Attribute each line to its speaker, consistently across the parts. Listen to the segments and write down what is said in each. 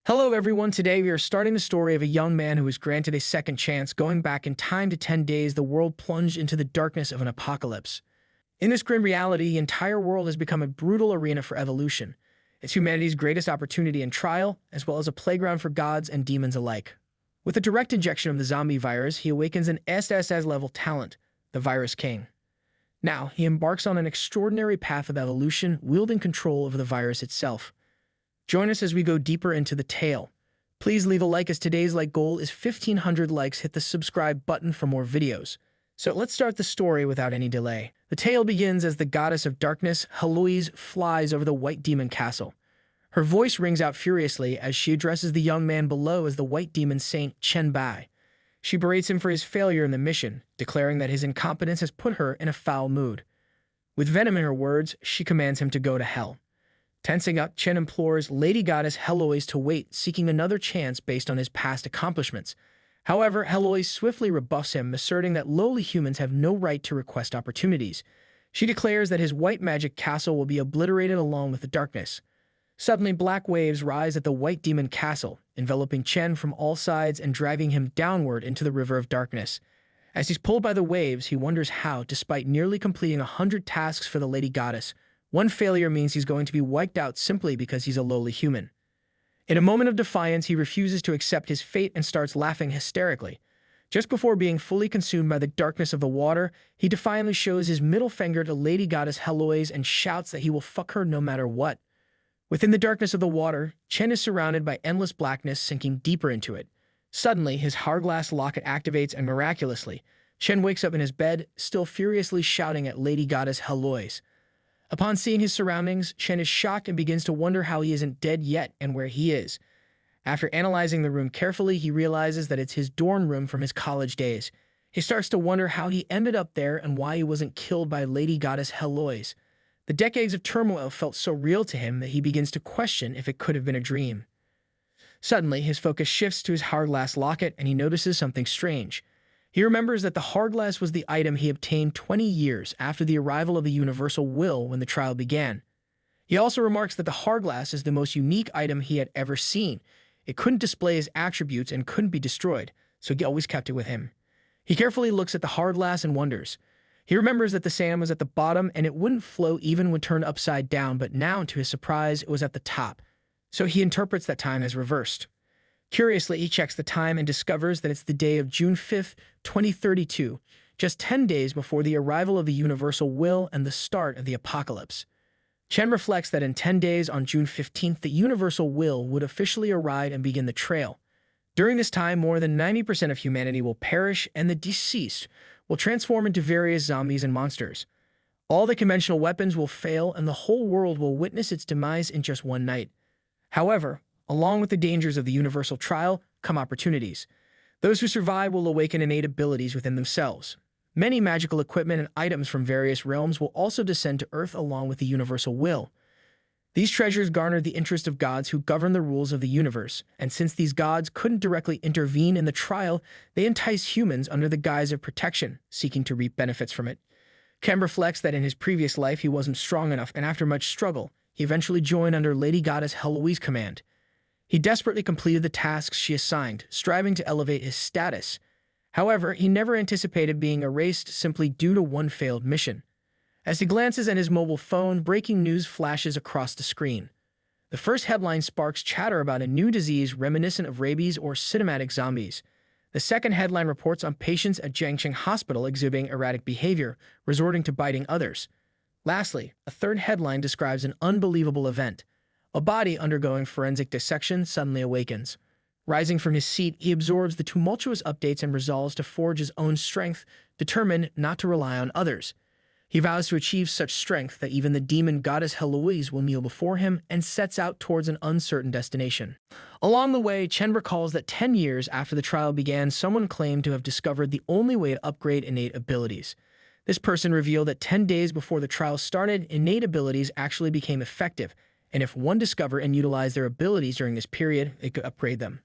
Speaker 1: Hello everyone, today we are starting the story of a young man who was granted a second chance. Going back in time to 10 days, the world plunged into the darkness of an apocalypse. In this grim reality, the entire world has become a brutal arena for evolution. It's humanity's greatest opportunity and trial, as well as a playground for gods and demons alike. With a direct injection of the zombie virus, he awakens an SSS-level talent, the Virus King. Now, he embarks on an extraordinary path of evolution, wielding control over the virus itself. Join us as we go deeper into the tale. Please leave a like as today's like goal is 1,500 likes. Hit the subscribe button for more videos. So let's start the story without any delay. The tale begins as the goddess of darkness, Heloise, flies over the White Demon Castle. Her voice rings out furiously as she addresses the young man below as the White Demon Saint Chen Bai. She berates him for his failure in the mission, declaring that his incompetence has put her in a foul mood. With venom in her words, she commands him to go to hell. Tensing up, Chen implores Lady Goddess Heloise to wait, seeking another chance based on his past accomplishments. However, Heloise swiftly rebuffs him, asserting that lowly humans have no right to request opportunities. She declares that his white magic castle will be obliterated along with the darkness. Suddenly, black waves rise at the White Demon Castle, enveloping Chen from all sides and dragging him downward into the river of darkness. As he's pulled by the waves, he wonders how, despite nearly completing 100 tasks for the Lady Goddess, one failure means he's going to be wiped out simply because he's a lowly human. In a moment of defiance, he refuses to accept his fate and starts laughing hysterically. Just before being fully consumed by the darkness of the water, he defiantly shows his middle finger to Lady Goddess Heloise and shouts that he will fuck her no matter what. Within the darkness of the water, Chen is surrounded by endless blackness, sinking deeper into it. Suddenly, his hourglass locket activates and miraculously, Chen wakes up in his bed, still furiously shouting at Lady Goddess Heloise. Upon seeing his surroundings, Chen is shocked and begins to wonder how he isn't dead yet and where he is. After analyzing the room carefully, he realizes that it's his dorm room from his college days. He starts to wonder how he ended up there and why he wasn't killed by Lady Goddess Heloise. The decades of turmoil felt so real to him that he begins to question if it could have been a dream. Suddenly, his focus shifts to his hourglass locket and he notices something strange. He remembers that the hourglass was the item he obtained 20 years after the arrival of the universal will when the trial began. He also remarks that the hourglass is the most unique item he had ever seen. It couldn't display his attributes and couldn't be destroyed, so he always kept it with him. He carefully looks at the hourglass and wonders. He remembers that the sand was at the bottom and it wouldn't flow even when turned upside down, but now, to his surprise, it was at the top. So he interprets that time as reversed. Curiously, he checks the time and discovers that it's the day of June 5th, 2032, just 10 days before the arrival of the universal will and the start of the apocalypse. Chen reflects that in 10 days on June 15th, the universal will would officially arrive and begin the trail. During this time, more than 90% of humanity will perish and the deceased will transform into various zombies and monsters. All the conventional weapons will fail and the whole world will witness its demise in just one night. However, along with the dangers of the universal trial come opportunities. Those who survive will awaken innate abilities within themselves. Many magical equipment and items from various realms will also descend to Earth along with the universal will. These treasures garner the interest of gods who govern the rules of the universe, and since these gods couldn't directly intervene in the trial, they entice humans under the guise of protection, seeking to reap benefits from it. Ken reflects that in his previous life he wasn't strong enough, and after much struggle, he eventually joined under Lady Goddess Heloise's command. He desperately completed the tasks she assigned, striving to elevate his status. However, he never anticipated being erased simply due to one failed mission. As he glances at his mobile phone, breaking news flashes across the screen. The first headline sparks chatter about a new disease reminiscent of rabies or cinematic zombies. The second headline reports on patients at Jiangxing Hospital exhibiting erratic behavior, resorting to biting others. Lastly, a third headline describes an unbelievable event. A body undergoing forensic dissection suddenly awakens. Rising from his seat, he absorbs the tumultuous updates and resolves to forge his own strength, determined not to rely on others. He vows to achieve such strength that even the demon goddess Heloise will kneel before him and sets out towards an uncertain destination. Along the way, Chen recalls that 10 years after the trial began, someone claimed to have discovered the only way to upgrade innate abilities. This person revealed that 10 days before the trial started, innate abilities actually became effective, and if one discovered and utilized their abilities during this period, it could upgrade them.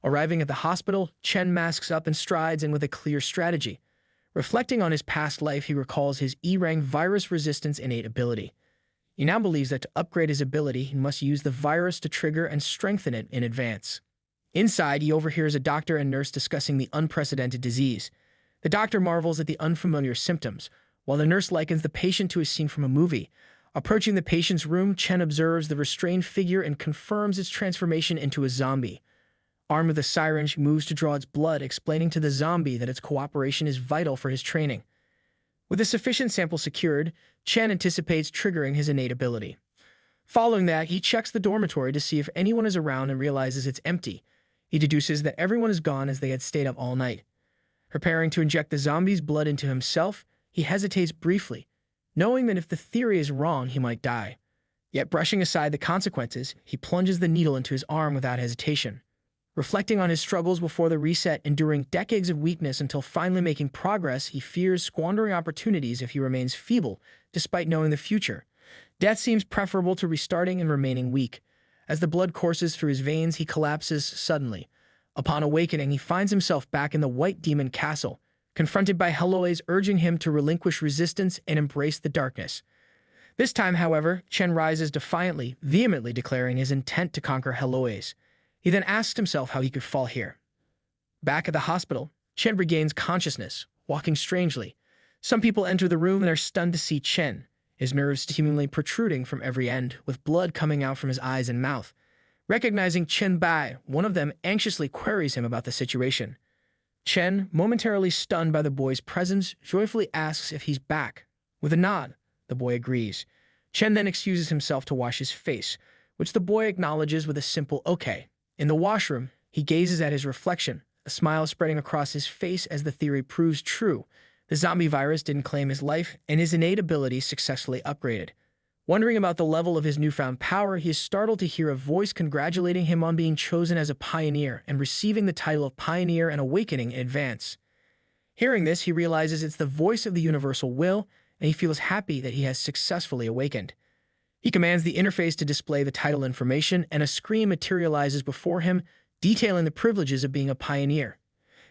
Speaker 1: Arriving at the hospital, Chen masks up and strides in with a clear strategy. Reflecting on his past life, he recalls his E-ranked virus resistance innate ability. He now believes that to upgrade his ability, he must use the virus to trigger and strengthen it in advance. Inside, he overhears a doctor and nurse discussing the unprecedented disease. The doctor marvels at the unfamiliar symptoms, while the nurse likens the patient to a scene from a movie. Approaching the patient's room, Chen observes the restrained figure and confirms its transformation into a zombie. Armed with a syringe, he moves to draw its blood, explaining to the zombie that its cooperation is vital for his training. With a sufficient sample secured, Chen anticipates triggering his innate ability. Following that, he checks the dormitory to see if anyone is around and realizes it's empty. He deduces that everyone is gone as they had stayed up all night. Preparing to inject the zombie's blood into himself, he hesitates briefly, knowing that if the theory is wrong, he might die. Yet brushing aside the consequences, he plunges the needle into his arm without hesitation. Reflecting on his struggles before the reset, enduring decades of weakness until finally making progress, he fears squandering opportunities if he remains feeble, despite knowing the future. Death seems preferable to restarting and remaining weak. As the blood courses through his veins, he collapses suddenly. Upon awakening, he finds himself back in the White Demon Castle, confronted by Heloise urging him to relinquish resistance and embrace the darkness. This time, however, Chen rises defiantly, vehemently declaring his intent to conquer Heloise. He then asks himself how he could fall here. Back at the hospital, Chen regains consciousness, walking strangely. Some people enter the room and are stunned to see Chen, his nerves seemingly protruding from every end, with blood coming out from his eyes and mouth. Recognizing Chen Bai, one of them anxiously queries him about the situation. Chen, momentarily stunned by the boy's presence, joyfully asks if he's back. With a nod, the boy agrees. Chen then excuses himself to wash his face, which the boy acknowledges with a simple okay. In the washroom, he gazes at his reflection, a smile spreading across his face as the theory proves true. The zombie virus didn't claim his life, and his innate abilities successfully upgraded. Wondering about the level of his newfound power, he is startled to hear a voice congratulating him on being chosen as a pioneer and receiving the title of Pioneer and Awakening in advance. Hearing this, he realizes it's the voice of the universal will, and he feels happy that he has successfully awakened. He commands the interface to display the title information, and a screen materializes before him, detailing the privileges of being a pioneer.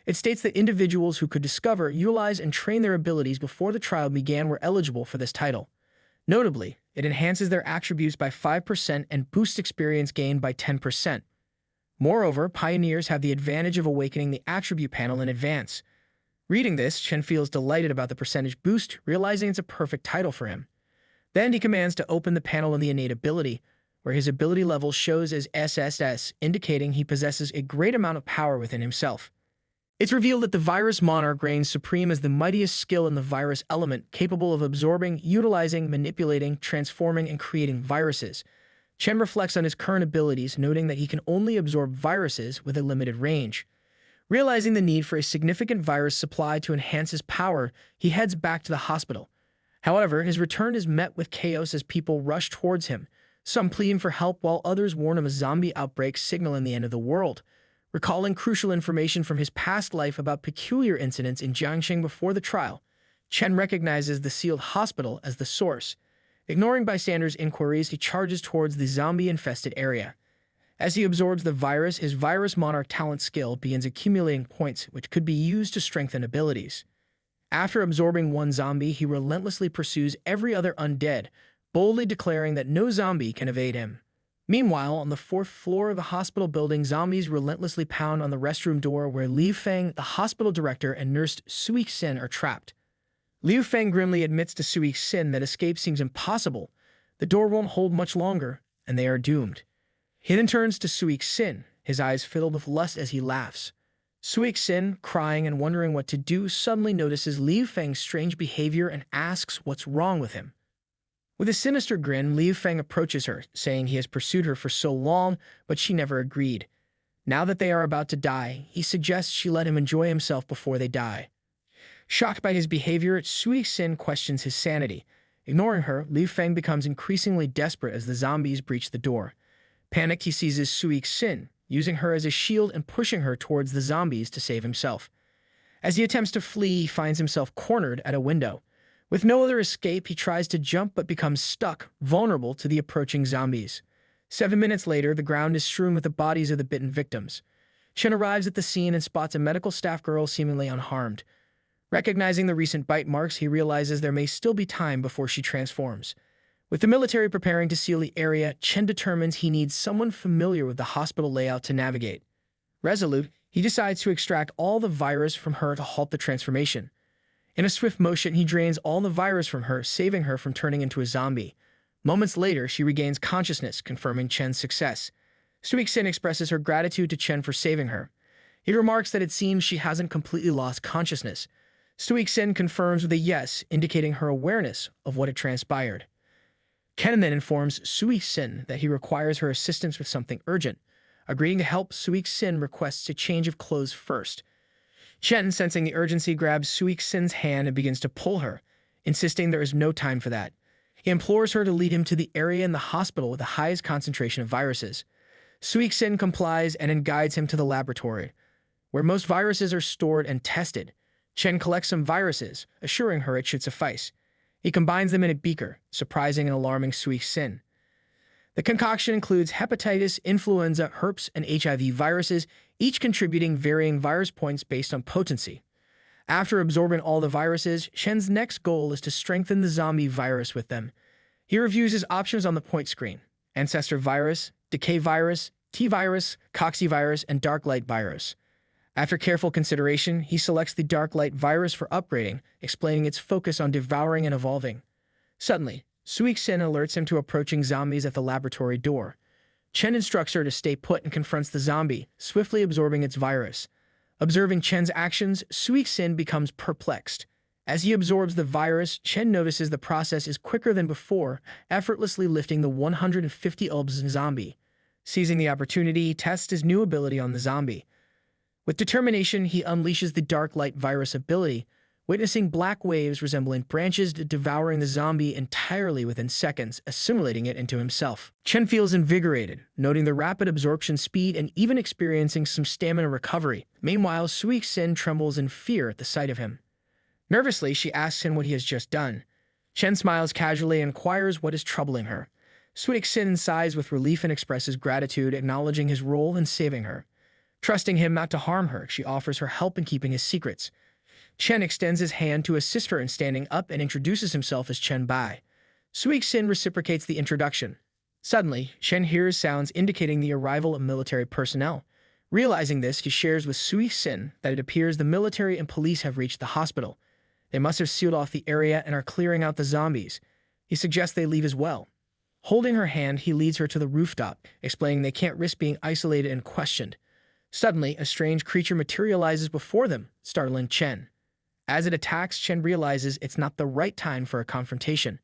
Speaker 1: It states that individuals who could discover, utilize, and train their abilities before the trial began were eligible for this title. Notably, it enhances their attributes by 5% and boosts experience gained by 10%. Moreover, pioneers have the advantage of awakening the attribute panel in advance. Reading this, Chen feels delighted about the percentage boost, realizing it's a perfect title for him. Then he commands to open the panel of the innate ability, where his ability level shows as SSS, indicating he possesses a great amount of power within himself. It's revealed that the virus monarch reigns supreme as the mightiest skill in the virus element, capable of absorbing, utilizing, manipulating, transforming, and creating viruses. Chen reflects on his current abilities, noting that he can only absorb viruses with a limited range. Realizing the need for a significant virus supply to enhance his power, he heads back to the hospital. However, his return is met with chaos as people rush towards him, some pleading for help while others warn of a zombie outbreak signaling the end of the world. Recalling crucial information from his past life about peculiar incidents in Jiangxing before the trial, Chen recognizes the sealed hospital as the source. Ignoring bystanders' inquiries, he charges towards the zombie-infested area. As he absorbs the virus, his Virus Monarch talent skill begins accumulating points which could be used to strengthen abilities. After absorbing one zombie, he relentlessly pursues every other undead, boldly declaring that no zombie can evade him. Meanwhile, on the 4th floor of the hospital building, zombies relentlessly pound on the restroom door where Liu Feng, the hospital director, and nurse Sui Xin are trapped. Liu Feng grimly admits to Sui Xin that escape seems impossible. The door won't hold much longer, and they are doomed. He then turns to Sui Xin, his eyes filled with lust as he laughs. Sui Xin, crying and wondering what to do, suddenly notices Liu Feng's strange behavior and asks what's wrong with him. With a sinister grin, Liu Feng approaches her, saying he has pursued her for so long, but she never agreed. Now that they are about to die, he suggests she let him enjoy himself before they die. Shocked by his behavior, Sui Xin questions his sanity. Ignoring her, Liu Feng becomes increasingly desperate as the zombies breach the door. Panicked, he seizes Sui Xin, using her as a shield and pushing her towards the zombies to save himself. As he attempts to flee, he finds himself cornered at a window. With no other escape, he tries to jump but becomes stuck, vulnerable to the approaching zombies. 7 minutes later, the ground is strewn with the bodies of the bitten victims. Chen arrives at the scene and spots a medical staff girl seemingly unharmed. Recognizing the recent bite marks, he realizes there may still be time before she transforms. With the military preparing to seal the area, Chen determines he needs someone familiar with the hospital layout to navigate. Resolute, he decides to extract all the virus from her to halt the transformation. In a swift motion, he drains all the virus from her, saving her from turning into a zombie. Moments later, she regains consciousness, confirming Chen's success. Suixin expresses her gratitude to Chen for saving her. He remarks that it seems she hasn't completely lost consciousness. Suixin confirms with a yes, indicating her awareness of what had transpired. Chen then informs Suixin that he requires her assistance with something urgent. Agreeing to help, Suixin requests a change of clothes first. Chen, sensing the urgency, grabs Suixin's hand and begins to pull her, insisting there is no time for that. He implores her to lead him to the area in the hospital with the highest concentration of viruses. Suixin complies and then guides him to the laboratory, where most viruses are stored and tested. Chen collects some viruses, assuring her it should suffice. He combines them in a beaker, surprising and alarming Suixin. The concoction includes hepatitis, influenza, herpes, and HIV viruses, each contributing varying virus points based on potency. After absorbing all the viruses, Chen's next goal is to strengthen the zombie virus with them. He reviews his options on the point screen: Ancestor virus, Decay virus, T-virus, Coxy virus, and Dark Light virus. After careful consideration, he selects the Dark Light virus for upgrading, explaining its focus on devouring and evolving. Suddenly, Suixin alerts him to approaching zombies at the laboratory door. Chen instructs her to stay put and confronts the zombie, swiftly absorbing its virus. Observing Chen's actions, Suixin becomes perplexed. As he absorbs the virus, Chen notices the process is quicker than before, effortlessly lifting the 150 ulbs zombie. Seizing the opportunity, he tests his new ability on the zombie. With determination, he unleashes the Dark Light virus ability, witnessing black waves resembling branches devouring the zombie entirely within seconds, assimilating it into himself. Chen feels invigorated, noting the rapid absorption speed and even experiencing some stamina recovery. Meanwhile, Suixin trembles in fear at the sight of him. Nervously, she asks him what he has just done. Chen smiles casually and inquires what is troubling her. Suixin sighs with relief and expresses gratitude, acknowledging his role in saving her. Trusting him not to harm her, she offers her help in keeping his secrets. Chen extends his hand to assist her in standing up and introduces himself as Chen Bai. Suixin reciprocates the introduction. Suddenly, Chen hears sounds indicating the arrival of military personnel. Realizing this, he shares with Suixin that it appears the military and police have reached the hospital. They must have sealed off the area and are clearing out the zombies. He suggests they leave as well. Holding her hand, he leads her to the rooftop, explaining they can't risk being isolated and questioned. Suddenly, a strange creature materializes before them, startling Chen. As it attacks, Chen realizes it's not the right time for a confrontation.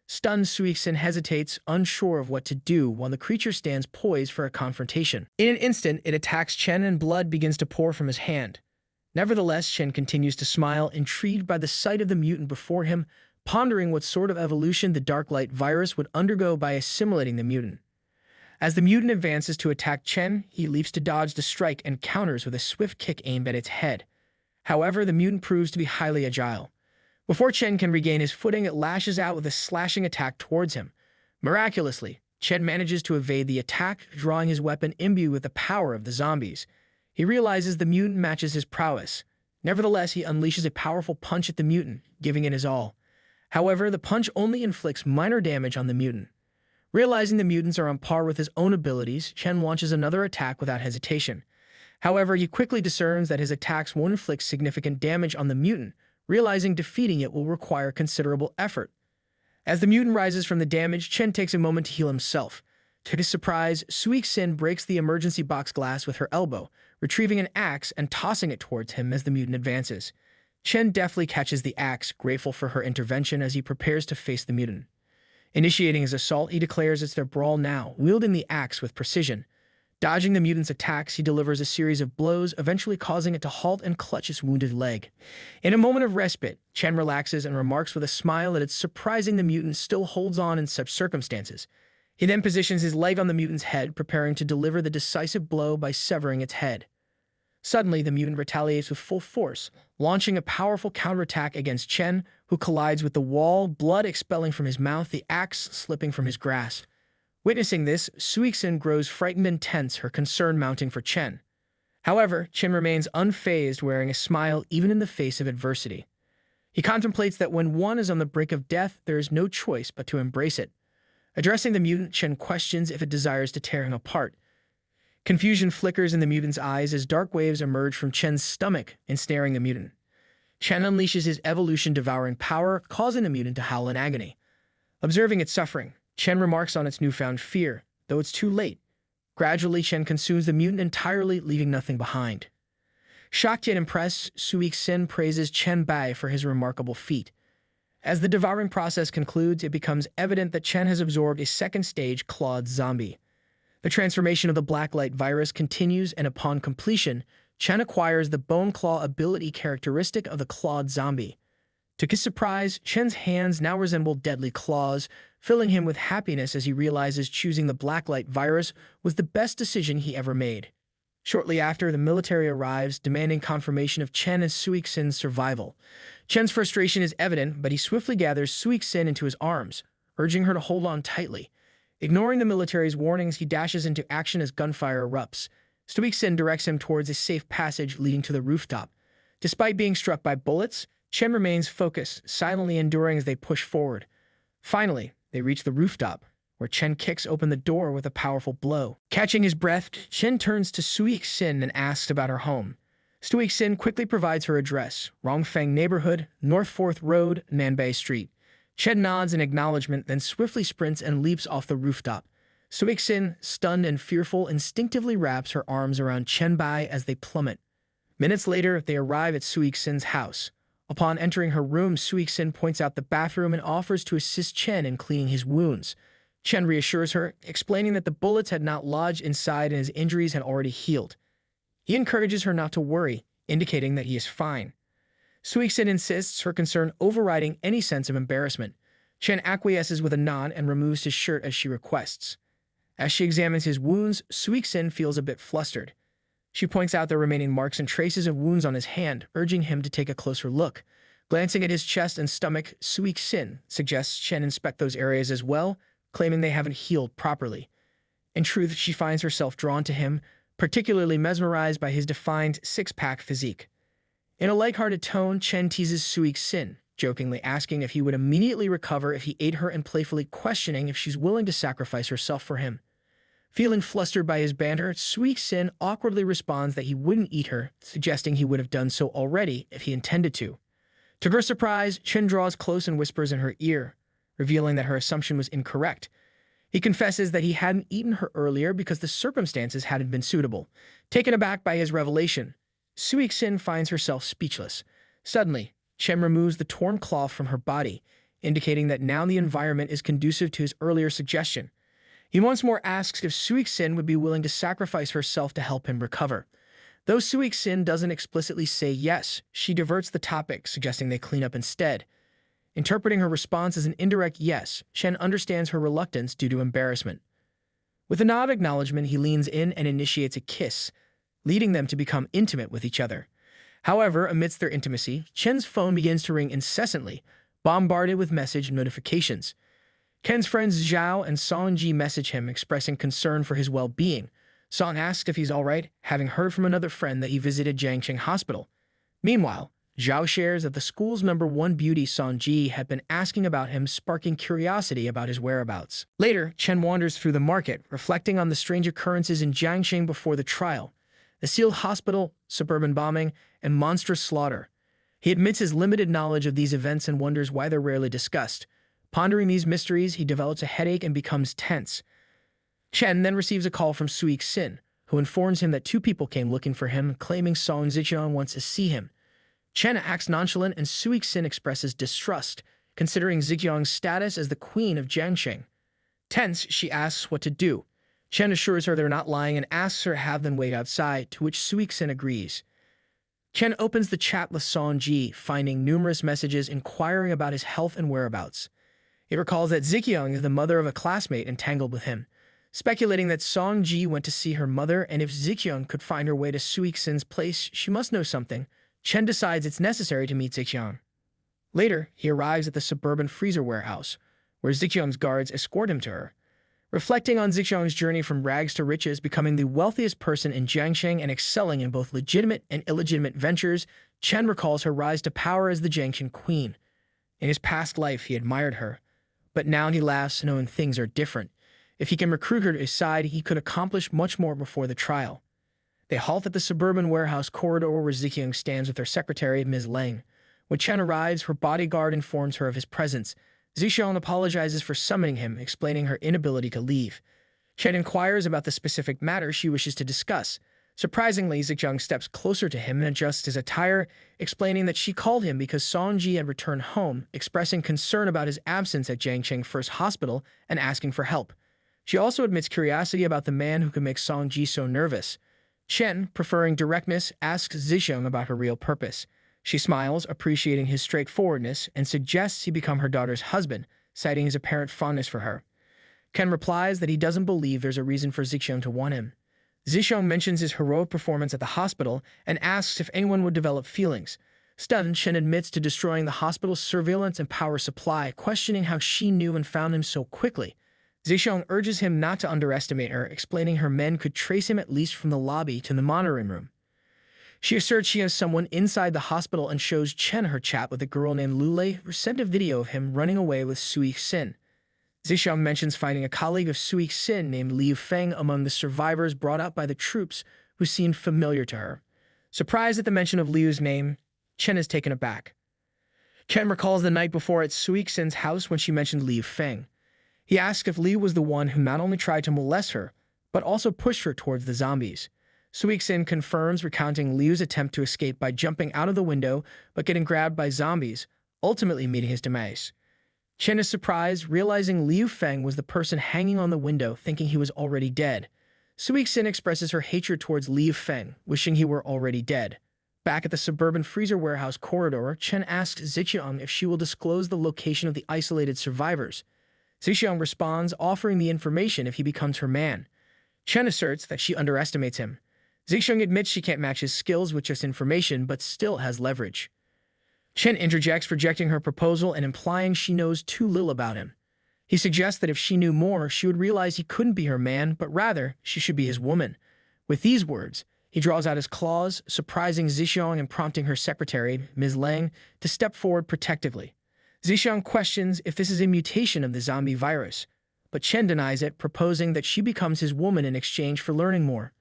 Speaker 1: Stunned, Suixin hesitates, unsure of what to do, while the creature stands poised for a confrontation. In an instant, it attacks Chen and blood begins to pour from his hand. Nevertheless, Chen continues to smile, intrigued by the sight of the mutant before him, pondering what sort of evolution the Dark Light virus would undergo by assimilating the mutant. As the mutant advances to attack Chen, he leaps to dodge the strike and counters with a swift kick aimed at its head. However, the mutant proves to be highly agile. Before Chen can regain his footing, it lashes out with a slashing attack towards him. Miraculously, Chen manages to evade the attack, drawing his weapon imbued with the power of the zombies. He realizes the mutant matches his prowess. Nevertheless, he unleashes a powerful punch at the mutant, giving it his all. However, the punch only inflicts minor damage on the mutant. Realizing the mutants are on par with his own abilities, Chen launches another attack without hesitation. However, he quickly discerns that his attacks won't inflict significant damage on the mutant, realizing defeating it will require considerable effort. As the mutant rises from the damage, Chen takes a moment to heal himself. To his surprise, Suixin breaks the emergency box glass with her elbow, retrieving an axe and tossing it towards him as the mutant advances. Chen deftly catches the axe, grateful for her intervention as he prepares to face the mutant. Initiating his assault, he declares it's their brawl now, wielding the axe with precision. Dodging the mutant's attacks, he delivers a series of blows, eventually causing it to halt and clutch its wounded leg. In a moment of respite, Chen relaxes and remarks with a smile that it's surprising the mutant still holds on in such circumstances. He then positions his leg on the mutant's head, preparing to deliver the decisive blow by severing its head. Suddenly, the mutant retaliates with full force, launching a powerful counterattack against Chen, who collides with the wall, blood expelling from his mouth, the axe slipping from his grasp. Witnessing this, Suixin grows frightened and tense, her concern mounting for Chen. However, Chen remains unfazed, wearing a smile even in the face of adversity. He contemplates that when one is on the brink of death, there is no choice but to embrace it. Addressing the mutant, Chen questions if it desires to tear him apart. Confusion flickers in the mutant's eyes as dark waves emerge from Chen's stomach, ensnaring the mutant. Chen unleashes his evolution-devouring power, causing the mutant to howl in agony. Observing its suffering, Chen remarks on its newfound fear, though it's too late. Gradually, Chen consumes the mutant entirely, leaving nothing behind. Shocked yet impressed, Suixin praises Chen Bai for his remarkable feat. As the devouring process concludes, it becomes evident that Chen has absorbed a second-stage clawed zombie. The transformation of the blacklight virus continues, and upon completion, Chen acquires the bone claw ability characteristic of the clawed zombie. To his surprise, Chen's hands now resemble deadly claws, filling him with happiness as he realizes choosing the blacklight virus was the best decision he ever made. Shortly after, the military arrives, demanding confirmation of Chen and Suixin's survival. Chen's frustration is evident, but he swiftly gathers Suixin into his arms, urging her to hold on tightly. Ignoring the military's warnings, he dashes into action as gunfire erupts. Suixin directs him towards a safe passage leading to the rooftop. Despite being struck by bullets, Chen remains focused, silently enduring as they push forward. Finally, they reach the rooftop, where Chen kicks open the door with a powerful blow. Catching his breath, Chen turns to Suixin and asks about her home. Suixin quickly provides her address: Rongfeng Neighborhood, North 4th Road, Nanbei Street. Chen nods in acknowledgement, then swiftly sprints and leaps off the rooftop. Suixin, stunned and fearful, instinctively wraps her arms around Chen Bai as they plummet. Minutes later, they arrive at Suixin's house. Upon entering her room, Suixin points out the bathroom and offers to assist Chen in cleaning his wounds. Chen reassures her, explaining that the bullets had not lodged inside and his injuries had already healed. He encourages her not to worry, indicating that he is fine. Suixin insists, her concern overriding any sense of embarrassment. Chen acquiesces with a nod and removes his shirt as she requests. As she examines his wounds, Suixin feels a bit flustered. She points out the remaining marks and traces of wounds on his hand, urging him to take a closer look. Glancing at his chest and stomach, Suixin suggests Chen inspect those areas as well, claiming they haven't healed properly. In truth, she finds herself drawn to him, particularly mesmerized by his defined six-pack physique. In a lighthearted tone, Chen teases Suixin, jokingly asking if he would immediately recover if he ate her and playfully questioning if she's willing to sacrifice herself for him. Feeling flustered by his banter, Suixin awkwardly responds that he wouldn't eat her, suggesting he would have done so already if he intended to. To her surprise, Chen draws close and whispers in her ear, revealing that her assumption was incorrect. He confesses that he hadn't eaten her earlier because the circumstances hadn't been suitable. Taken aback by his revelation, Suixin finds herself speechless. Suddenly, Chen removes the torn cloth from her body, indicating that now the environment is conducive to his earlier suggestion. He once more asks if Suixin would be willing to sacrifice herself to help him recover. Though Suixin doesn't explicitly say yes, she diverts the topic, suggesting they clean up instead. Interpreting her response as an indirect yes, Chen understands her reluctance due to embarrassment. With a nod of acknowledgement, he leans in and initiates a kiss, leading them to become intimate with each other. However, amidst their intimacy, Chen's phone begins to ring incessantly, bombarded with message notifications. Ken's friends Zhao and Songji message him, expressing concern for his well-being. Song asks if he's alright, having heard from another friend that he visited Jiangxing Hospital. Meanwhile, Zhao shares that the school's #1 beauty Songji had been asking about him, sparking curiosity about his whereabouts. Later, Chen wanders through the market, reflecting on the strange occurrences in Jiangxing before the trial. The sealed hospital, suburban bombing, and monstrous slaughter. He admits his limited knowledge of these events and wonders why they're rarely discussed. Pondering these mysteries, he develops a headache and becomes tense. Chen then receives a call from Suixin, who informs him that 2 people came looking for him, claiming Song Zijiang wants to see him. Chen acts nonchalant and Suixin expresses distrust, considering Zijiang's status as the queen of Jiangxing. Tense, she asks what to do. Chen assures her they're not lying and asks her to have them wait outside, to which Suixin agrees. Chen opens the chat with Songji, finding numerous messages inquiring about his health and whereabouts. He recalls that Zijiang is the mother of a classmate entangled with him, speculating that Songji went to see her mother, and if Zijiang could find her way to Suixin's place, she must know something. Chen decides it's necessary to meet Zijiang. Later, he arrives at the suburban freezer warehouse, where Zijiang's guards escort him to her. Reflecting on Zijiang's journey from rags to riches, becoming the wealthiest person in Jiangxing and excelling in both legitimate and illegitimate ventures, Chen recalls her rise to power as the Jiangxing queen. In his past life, he admired her, but now he laughs knowing things are different. If he can recruit her to his side, he could accomplish much more before the trial. They halt at the suburban warehouse corridor where Zikyung stands with her secretary, Ms. Lang. When Chen arrives, her bodyguard informs her of his presence. Zixiong apologizes for summoning him, explaining her inability to leave. Chen inquires about the specific matter she wishes to discuss. Surprisingly, Zixiong steps closer to him and adjusts his attire, explaining that she called him because Songji had returned home, expressing concern about his absence at Jiangcheng First Hospital and asking for help. She also admits curiosity about the man who could make Songji so nervous. Chen, preferring directness, asks Zixiong about her real purpose. She smiles, appreciating his straightforwardness, and suggests he become her daughter's husband, citing his apparent fondness for her. Ken replies that he doesn't believe there's a reason for Zixiong to want him. Zixiong mentions his heroic performance at the hospital and asks if anyone would develop feelings. Stunned, Chen admits to destroying the hospital's surveillance and power supply, questioning how she knew and found him so quickly. Zixiong urges him not to underestimate her, explaining her men could trace him at least from the lobby to the monitoring room. She asserts she has someone inside the hospital and shows Chen her chat with a girl named Lulei, who sent a video of him running away with Sui Xin. Zixiong mentions finding a colleague of Sui Xin named Liu Feng among the survivors brought up by the troops, who seemed familiar to her. Surprised at the mention of Liu's name, Chen is taken aback. Chen recalls the night before at Sui Xin's house when she mentioned Liu Feng. He asks if Liu was the one who not only tried to molest her, but also pushed her towards the zombies. Sui Xin confirms, recounting Liu's attempt to escape by jumping out of the window but getting grabbed by zombies, ultimately meeting his demise. Chen is surprised, realizing Liu Feng was the person hanging on the window, thinking he was already dead. Sui Xin expresses her hatred towards Liu Feng, wishing he were already dead. Back at the suburban freezer warehouse corridor, Chen asks Zixiong if she will disclose the location of the isolated survivors. Zixiong responds, offering the information if he becomes her man. Chen asserts that she underestimates him. Zixiong admits she can't match his skills with just information, but still has leverage. Chen interjects, rejecting her proposal and implying she knows too little about him. He suggests that if she knew more, she would realize he couldn't be her man, but rather she should be his woman. With these words, he draws out his claws, surprising Zixiong and prompting her secretary, Ms. Lang, to step forward protectively. Zixiong questions if this is a mutation of the zombie virus, but Chen denies it, proposing that she becomes his woman in exchange for learning more.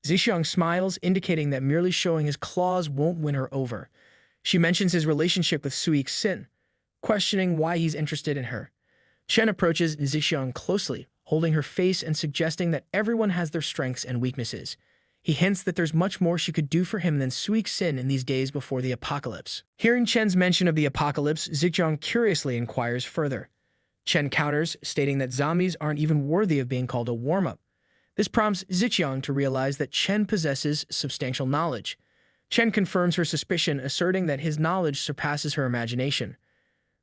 Speaker 1: Zixiong smiles, indicating that merely showing his claws won't win her over. She mentions his relationship with Sui Xin, questioning why he's interested in her. Chen approaches Zixiong closely, holding her face and suggesting that everyone has their strengths and weaknesses. He hints that there's much more she could do for him than Sui Xin in these days before the apocalypse. Hearing Chen's mention of the apocalypse, Zixiong curiously inquires further. Chen counters, stating that zombies aren't even worthy of being called a warm-up. This prompts Zixiong to realize that Chen possesses substantial knowledge. Chen confirms her suspicion, asserting that his knowledge surpasses her imagination.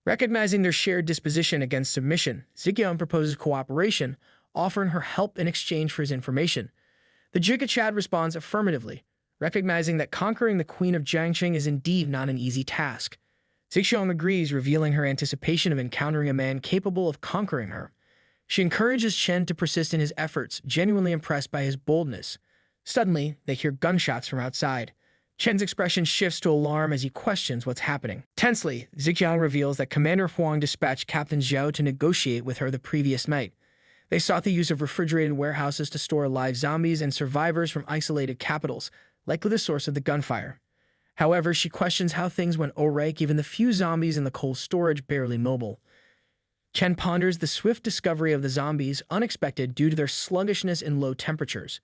Speaker 1: Recognizing their shared disposition against submission, Zixiong proposes cooperation, offering her help in exchange for his information. The Jigachad responds affirmatively, recognizing that conquering the Queen of Jiangcheng is indeed not an easy task. Zixiong agrees, revealing her anticipation of encountering a man capable of conquering her. She encourages Chen to persist in his efforts, genuinely impressed by his boldness. Suddenly, they hear gunshots from outside. Chen's expression shifts to alarm as he questions what's happening. Tensely, Zixiong reveals that Commander Huang dispatched Captain Zhao to negotiate with her the previous night. They sought the use of refrigerated warehouses to store live zombies and survivors from isolated capitals, likely the source of the gunfire. However, she questions how things went awry given the few zombies in the cold storage barely mobile. Chen ponders the swift discovery of the zombies, unexpected due to their sluggishness and low temperatures.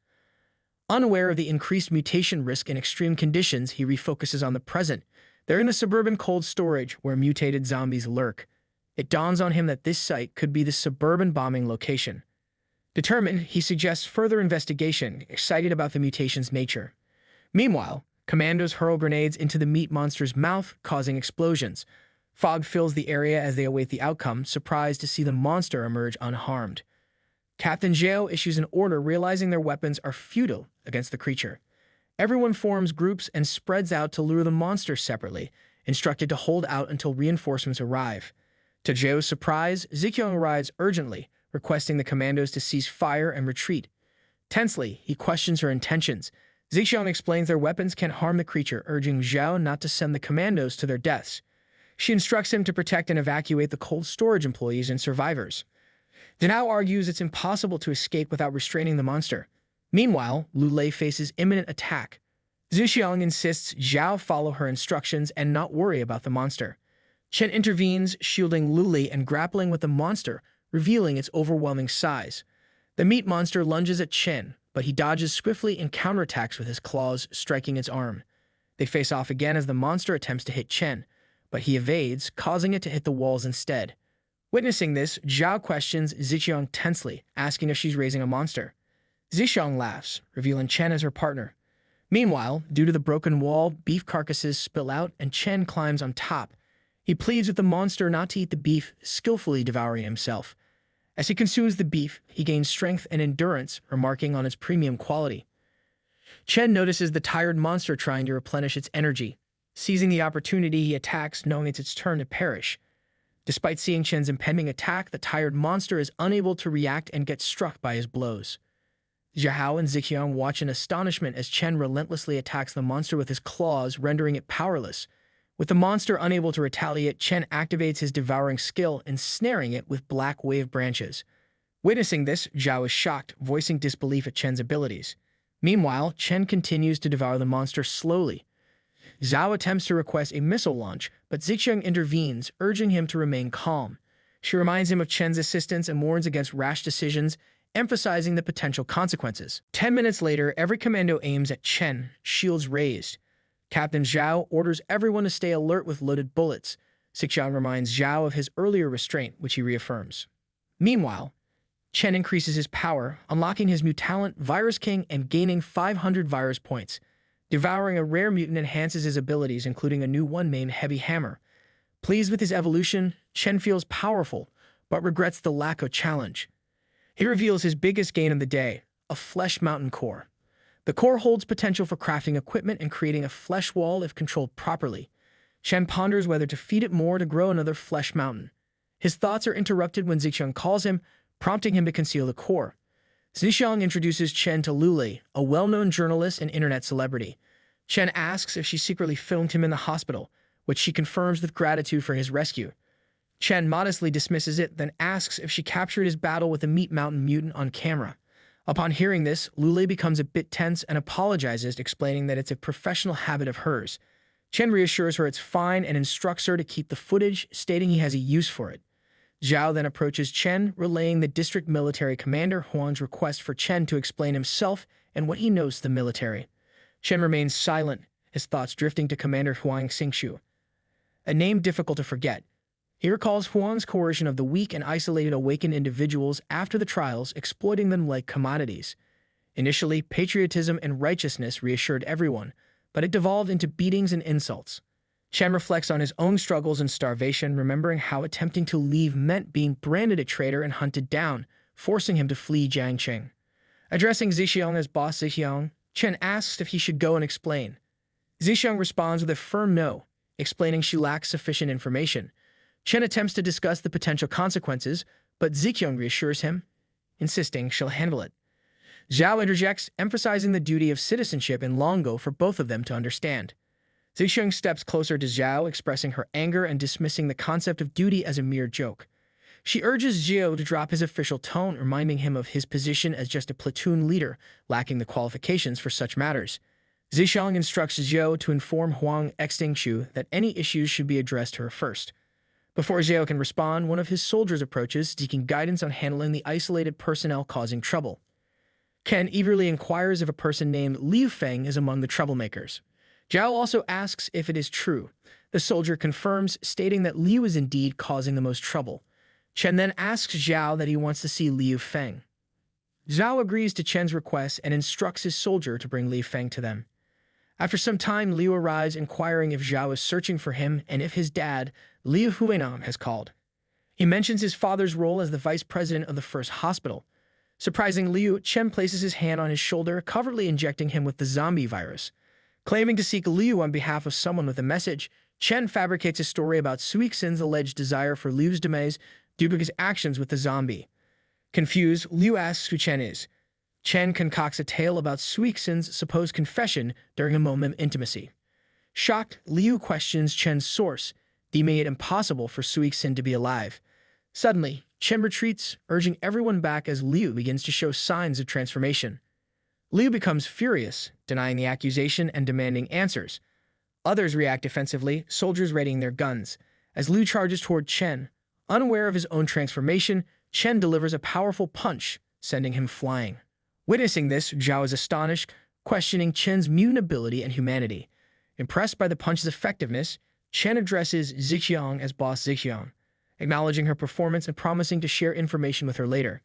Speaker 1: Unaware of the increased mutation risk in extreme conditions, he refocuses on the present. They're in a suburban cold storage where mutated zombies lurk. It dawns on him that this site could be the suburban bombing location. Determined, he suggests further investigation, excited about the mutation's nature. Meanwhile, commandos hurl grenades into the meat monster's mouth, causing explosions. Fog fills the area as they await the outcome, surprised to see the monster emerge unharmed. Captain Zhao issues an order, realizing their weapons are futile against the creature. Everyone forms groups and spreads out to lure the monster separately, instructed to hold out until reinforcements arrive. To Zhao's surprise, Zixiong arrives urgently, requesting the commandos to cease fire and retreat. Tensely, he questions her intentions. Zixiong explains their weapons can't harm the creature, urging Zhao not to send the commandos to their deaths. She instructs him to protect and evacuate the cold storage employees and survivors. Zhao argues it's impossible to escape without restraining the monster. Meanwhile, Lu Lei faces imminent attack. Zixiang insists Zhao follow her instructions and not worry about the monster. Chen intervenes, shielding Lu Lei and grappling with the monster, revealing its overwhelming size. The meat monster lunges at Chen, but he dodges swiftly and counterattacks with his claws, striking its arm. They face off again as the monster attempts to hit Chen, but he evades, causing it to hit the walls instead. Witnessing this, Zhao questions Zixiang tensely, asking if she's raising a monster. Zixiang laughs, revealing Chen as her partner. Meanwhile, due to the broken wall, beef carcasses spill out and Chen climbs on top. He pleads with the monster not to eat the beef, skillfully devouring himself. As he consumes the beef, he gains strength and endurance, remarking on its premium quality. Chen notices the tired monster trying to replenish its energy. Seizing the opportunity, he attacks, knowing it's its turn to perish. Despite seeing Chen's impending attack, the tired monster is unable to react and gets struck by his blows. Zhao and Zixiang watch in astonishment as Chen relentlessly attacks the monster with his claws, rendering it powerless. With the monster unable to retaliate, Chen activates his devouring skill, ensnaring it with black wave branches. Witnessing this, Zhao is shocked, voicing disbelief at Chen's abilities. Meanwhile, Chen continues to devour the monster slowly. Zhao attempts to request a missile launch, but Zixiang intervenes, urging him to remain calm. She reminds him of Chen's assistance and warns against rash decisions, emphasizing the potential consequences. 10 minutes later, every commando aims at Chen, shields raised. Captain Zhao orders everyone to stay alert with loaded bullets. Zixiang reminds Zhao of his earlier restraint, which he reaffirms. Meanwhile, Chen increases his power, unlocking his new talent, Virus King, and gaining 500 virus points. Devouring a rare mutant enhances his abilities, including a new one named Heavy Hammer. Pleased with his evolution, Chen feels powerful, but regrets the lack of challenge. He reveals his biggest gain of the day, a Flesh Mountain core. The core holds potential for crafting equipment and creating a flesh wall if controlled properly. Chen ponders whether to feed it more to grow another Flesh Mountain. His thoughts are interrupted when Zixiang calls him, prompting him to conceal the core. Zixiang introduces Chen to Lu Lei, a well-known journalist and internet celebrity. Chen asks if she secretly filmed him in the hospital, which she confirms with gratitude for his rescue. Chen modestly dismisses it, then asks if she captured his battle with the Meat Mountain mutant on camera. Upon hearing this, Lu Lei becomes a bit tense and apologizes, explaining that it's a professional habit of hers. Chen reassures her it's fine and instructs her to keep the footage, stating he has a use for it. Zhao then approaches Chen, relaying the district military commander Huang's request for Chen to explain himself and what he knows to the military. Chen remains silent, his thoughts drifting to Commander Huang Xingshu, a name difficult to forget. He recalls Huang's coercion of the weak and isolated awakened individuals after the trials, exploiting them like commodities. Initially, patriotism and righteousness reassured everyone, but it devolved into beatings and insults. Chen reflects on his own struggles and starvation, remembering how attempting to leave meant being branded a traitor and hunted down, forcing him to flee Jiangcheng. Addressing Zixiang as boss Zixiang, Chen asks if he should go and explain. Zixiang responds with a firm no, explaining she lacks sufficient information. Chen attempts to discuss the potential consequences, but Zixiang reassures him, insisting she'll handle it. Zhao interjects, emphasizing the duty of citizenship in Longo for both of them to understand. Zixiang steps closer to Zhao, expressing her anger and dismissing the concept of duty as a mere joke. She urges Zhao to drop his official tone, reminding him of his position as just a platoon leader, lacking the qualifications for such matters. Zixiang instructs Zhao to inform Huang Xingshu that any issues should be addressed to her first. Before Zhao can respond, one of his soldiers approaches, seeking guidance on handling the isolated personnel causing trouble. Ken eagerly inquires if a person named Liu Feng is among the troublemakers. Zhao also asks if it is true. The soldier confirms, stating that Liu is indeed causing the most trouble. Chen then asks Zhao that he wants to see Liu Feng. Zhao agrees to Chen's request and instructs his soldier to bring Liu Feng to them. After some time, Liu arrives, inquiring if Zhao is searching for him and if his dad, Liu Huinam, has called. He mentions his father's role as the vice president of the first hospital. Surprising Liu, Chen places his hand on his shoulder, covertly injecting him with the zombie virus. Claiming to seek Liu on behalf of someone with a message, Chen fabricates a story about Suixin's alleged desire for Liu's demise due to his actions with the zombie. Confused, Liu asks who Chen is. Chen concocts a tale about Suixin's supposed confession during a moment of intimacy. Shocked, Liu questions Chen's source, deeming it impossible for Suixin to be alive. Suddenly, Chen retreats, urging everyone back as Liu begins to show signs of transformation. Liu becomes furious, denying the accusation and demanding answers. Others react defensively, soldiers readying their guns. As Liu charges toward Chen, unaware of his own transformation, Chen delivers a powerful punch, sending him flying. Witnessing this, Zhao is astonished, questioning Chen's mutant ability and humanity. Impressed by the punch's effectiveness, Chen addresses Zixiang as Boss Zixiang, acknowledging her performance and promising to share information with her later.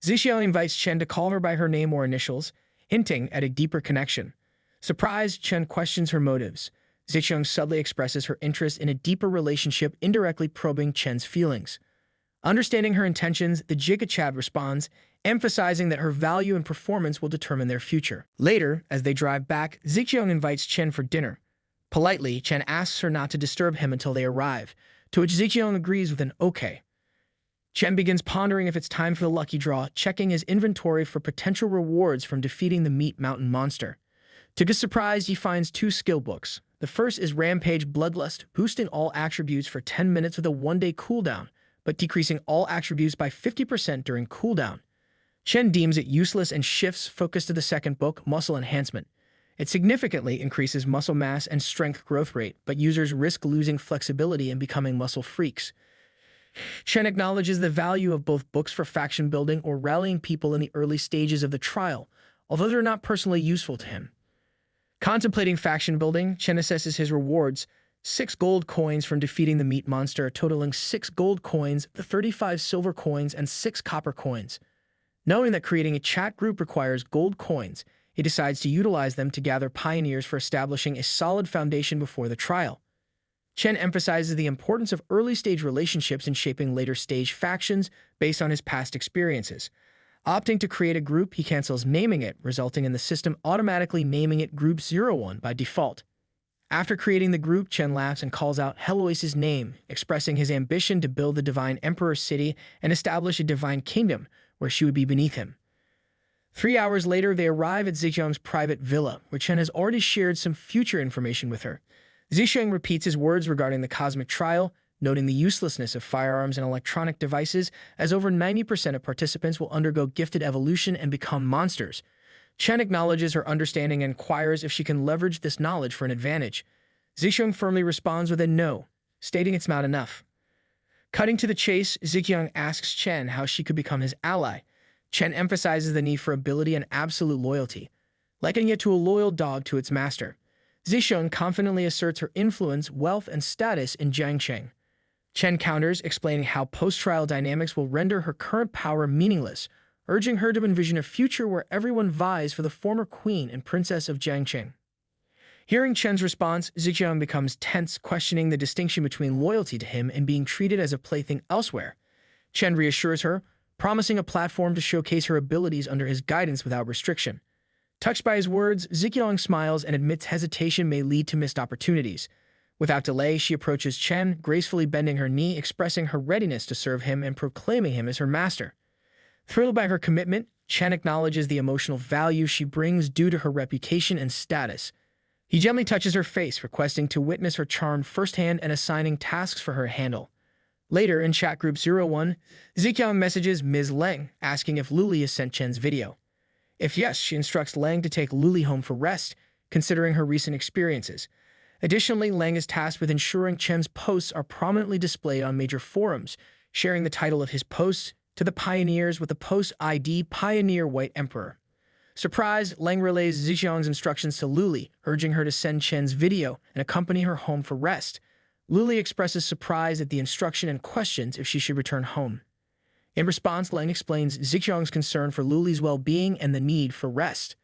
Speaker 1: Zixiang invites Chen to call her by her name or initials, hinting at a deeper connection. Surprised, Chen questions her motives. Zixiang subtly expresses her interest in a deeper relationship, indirectly probing Chen's feelings. Understanding her intentions, the Jigachad responds, emphasizing that her value and performance will determine their future. Later, as they drive back, Zixiang invites Chen for dinner. Politely, Chen asks her not to disturb him until they arrive, to which Zixiang agrees with an okay. Chen begins pondering if it's time for the lucky draw, checking his inventory for potential rewards from defeating the Meat Mountain monster. To his surprise, he finds 2 skill books. The first is Rampage Bloodlust, boosting all attributes for 10 minutes with a 1-day cooldown, but decreasing all attributes by 50% during cooldown. Chen deems it useless and shifts focus to the second book, Muscle Enhancement. It significantly increases muscle mass and strength growth rate, but users risk losing flexibility and becoming muscle freaks. Chen acknowledges the value of both books for faction building or rallying people in the early stages of the trial, although they're not personally useful to him. Contemplating faction building, Chen assesses his rewards: 6 gold coins from defeating the meat monster, totaling 6 gold coins, 35 silver coins, and 6 copper coins. Knowing that creating a chat group requires gold coins, he decides to utilize them to gather pioneers for establishing a solid foundation before the trial. Chen emphasizes the importance of early-stage relationships in shaping later-stage factions based on his past experiences. Opting to create a group, he cancels naming it, resulting in the system automatically naming it Group 01 by default. After creating the group, Chen laughs and calls out Heloise's name, expressing his ambition to build the Divine Emperor city and establish a divine kingdom where she would be beneath him. 3 hours later, they arrive at Zixiang's private villa, where Chen has already shared some future information with her. Zixiang repeats his words regarding the cosmic trial, noting the uselessness of firearms and electronic devices, as over 90% of participants will undergo gifted evolution and become monsters. Chen acknowledges her understanding and inquires if she can leverage this knowledge for an advantage. Zixiang firmly responds with a no, stating it's not enough. Cutting to the chase, Zixiang asks Chen how she could become his ally. Chen emphasizes the need for ability and absolute loyalty, likening it to a loyal dog to its master. Zixiang confidently asserts her influence, wealth, and status in Jiangcheng. Chen counters, explaining how post-trial dynamics will render her current power meaningless, urging her to envision a future where everyone vies for the former queen and princess of Jiangcheng. Hearing Chen's response, Zixiang becomes tense, questioning the distinction between loyalty to him and being treated as a plaything elsewhere. Chen reassures her, promising a platform to showcase her abilities under his guidance without restriction. Touched by his words, Zixiang smiles and admits hesitation may lead to missed opportunities. Without delay, she approaches Chen, gracefully bending her knee, expressing her readiness to serve him and proclaiming him as her master. Thrilled by her commitment, Chen acknowledges the emotional value she brings due to her reputation and status. He gently touches her face, requesting to witness her charm firsthand and assigning tasks for her to handle. Later, in Chat Group 01, Zixiang messages Ms. Leng, asking if Luli has sent Chen's video. If yes, she instructs Leng to take Luli home for rest, considering her recent experiences. Additionally, Leng is tasked with ensuring Chen's posts are prominently displayed on major forums, sharing the title of his posts to the pioneers with the post ID Pioneer White Emperor. Surprised, Leng relays Zixiang's instructions to Luli, urging her to send Chen's video and accompany her home for rest. Luli expresses surprise at the instruction and questions if she should return home. In response, Leng explains Zixiang's concern for Luli's well-being and the need for rest.